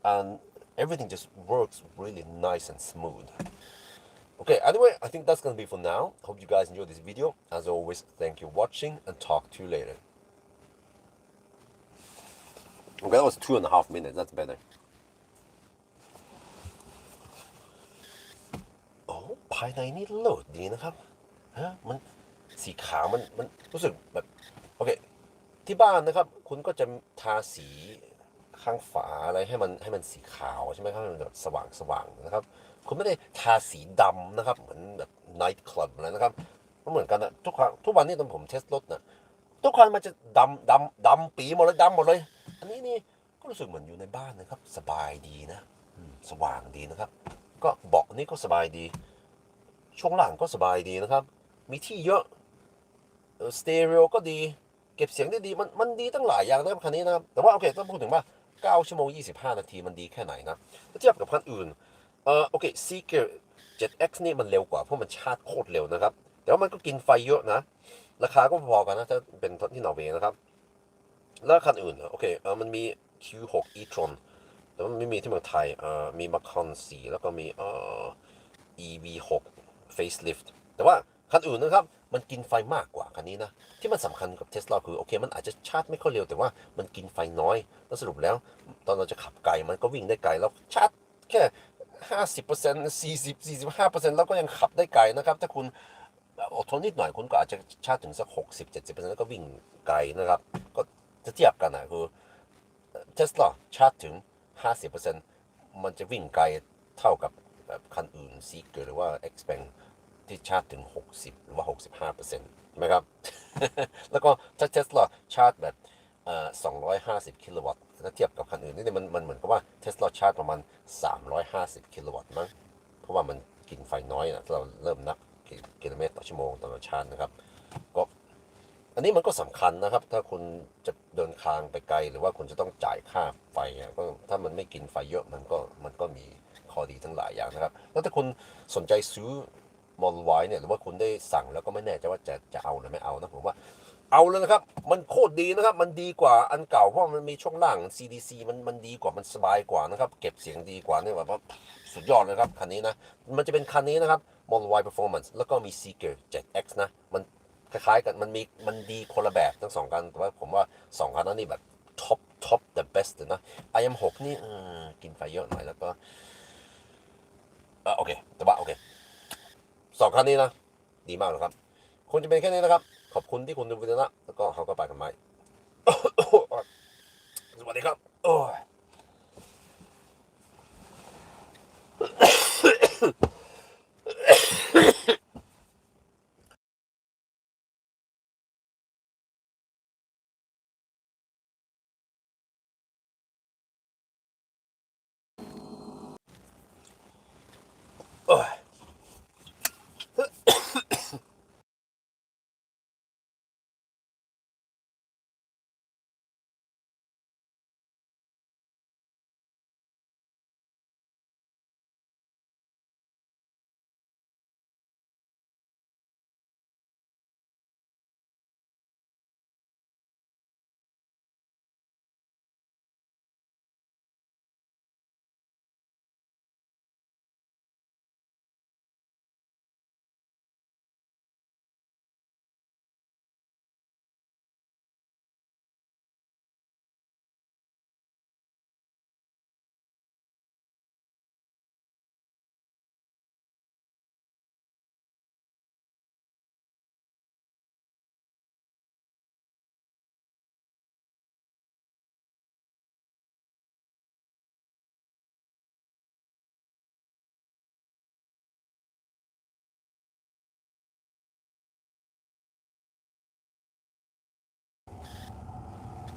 and everything just works really nice and smooth. Okay, anyway, I think that's going to be for now. Hope you guys enjoyed this video. As always, thank you for watching, and talk to you later. Okay, that was 2.5 minutes. That's better. โอ้ภายในนี่โหลดดีนะครับมันสีขาวมันรู้สึกแบบโอเคที่บ้านนะครับคุณก็จะทาสีข้างฝาอะไรให้มันสีขาวใช่ไหมครับให้มันแบบสว่างนะครับคุณไม่ได้ทาสีดำนะครับเหมือนแบบไนท์คลับอะไรนะครับมันเหมือนกันนะทุกวันนี้ตอนผมเทสรถนะทุกคันมันจะดำปีหมดเลยดำหมดเลยอันนี้นี่ก็รู้สึกเหมือนอยู่ในบ้านนะครับสบายดีนะสว่างดีนะครับก็เบาะนี่ก็สบายดีช่วงหลังก็สบายดีนะครับมีที่เยอะสเตอริโอก็ดีเก็บเสียงได้ดีมันดีตั้งหลายอย่างนะครับคันนี้นะครับแต่ว่าโอเคต้องพูดถึงว่า9 ชั่วโมง 25 นาทีมันดีแค่ไหนนะถ้าเทียบกับคันอื่นโอเค Seeker 7X นี่มันเร็วกว่าเพราะมันชาร์จโคตรเร็วนะครับแต่ว่ามันก็กินไฟเยอะนะราคาก็พอกันนะถ้าเป็นที่นอร์เวย์นะครับแล้วคันอื่นโอเคมันมี Q6 e-tron แต่ว่ามันไม่มีที่เมืองไทยมี Macan 4แล้วก็มีEV6 facelift แต่ว่าคันอื่นนะครับมันกินไฟมากกว่าคันนี้นะที่มันสำคัญกับ Tesla คือโอเคมันอาจจะชาร์จไม่ค่อยเร็วแต่ว่ามันกินไฟน้อยแล้วสรุปแล้วตอนเราจะขับไกลมันก็วิ่งได้ไกลแล้วชาร์จแค่50% 40-45%แล้วก็ยังขับได้ไกลนะครับถ้าคุณอดทนนิดหน่อยคุณก็อาจจะชาร์จถึงสัก60-70%แล้วก็วิ่งไกลนะครับก็จะเทียบกันนะคือ Tesla ชาร์จถึง50%มันจะวิ่งไกลเท่ากับแบบคันอื่น Seeker หรือว่า Xpeng ที่ชาร์จถึง60หรือว่า65%ใช่ไหมครับ แล้วก็ถ้า Tesla ชาร์จแบบ250 กิโลวัตต์ถ้าเทียบกับคันอื่นนี่มันเหมือนกับว่า Tesla ชาร์จประมาณ350 กิโลวัตต์มั้งเพราะว่ามันกินไฟน้อยนะถ้าเราเริ่มนับกิโลเมตรต่อชั่วโมงต่อชาร์จนะครับก็อันนี้มันก็สำคัญนะครับถ้าคุณจะเดินทางไปไกลหรือว่าคุณจะต้องจ่ายค่าไฟก็ถ้ามันไม่กินไฟเยอะมันก็มีข้อดีทั้งหลายอย่างนะครับแล้วถ้าคุณสนใจซื้อ Model Y เนี่ยหรือว่าคุณได้สั่งแล้วก็ไม่แน่ใจว่าจะเอาหรือไม่เอานะผมว่าเอาเลยนะครับมันโคตรดีนะครับมันดีกว่าอันเก่าเพราะมันมีช่วงล่าง CDC มันดีกว่ามันสบายกว่านะครับเก็บเสียงดีกว่าเนี่ยแบบว่าสุดยอดเลยครับคันนี้นะมันจะเป็นคันนี้นะครับ Model Y Performance แล้วก็มี Seeker 7X นะมันคล้ายๆกันมันดีคนละแบบทั้ง2คันแต่ว่าผมว่า2คันนั้นนี่แบบท็อป the best นะ IM6 นี่กินไฟเยอะหน่อยแล้วก็โอเคแต่ว่าโอเค2คันนี้นะดีมากเลยครับคงจะเป็นแค่นี้นะครับขอบคุณที่คุณดูวิดีโอนะแล้วก็เขาก็ไปกันไหมสวัสดีครับ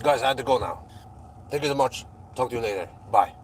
Guys, I have to go now. Thank you so much. Talk to you later. Bye.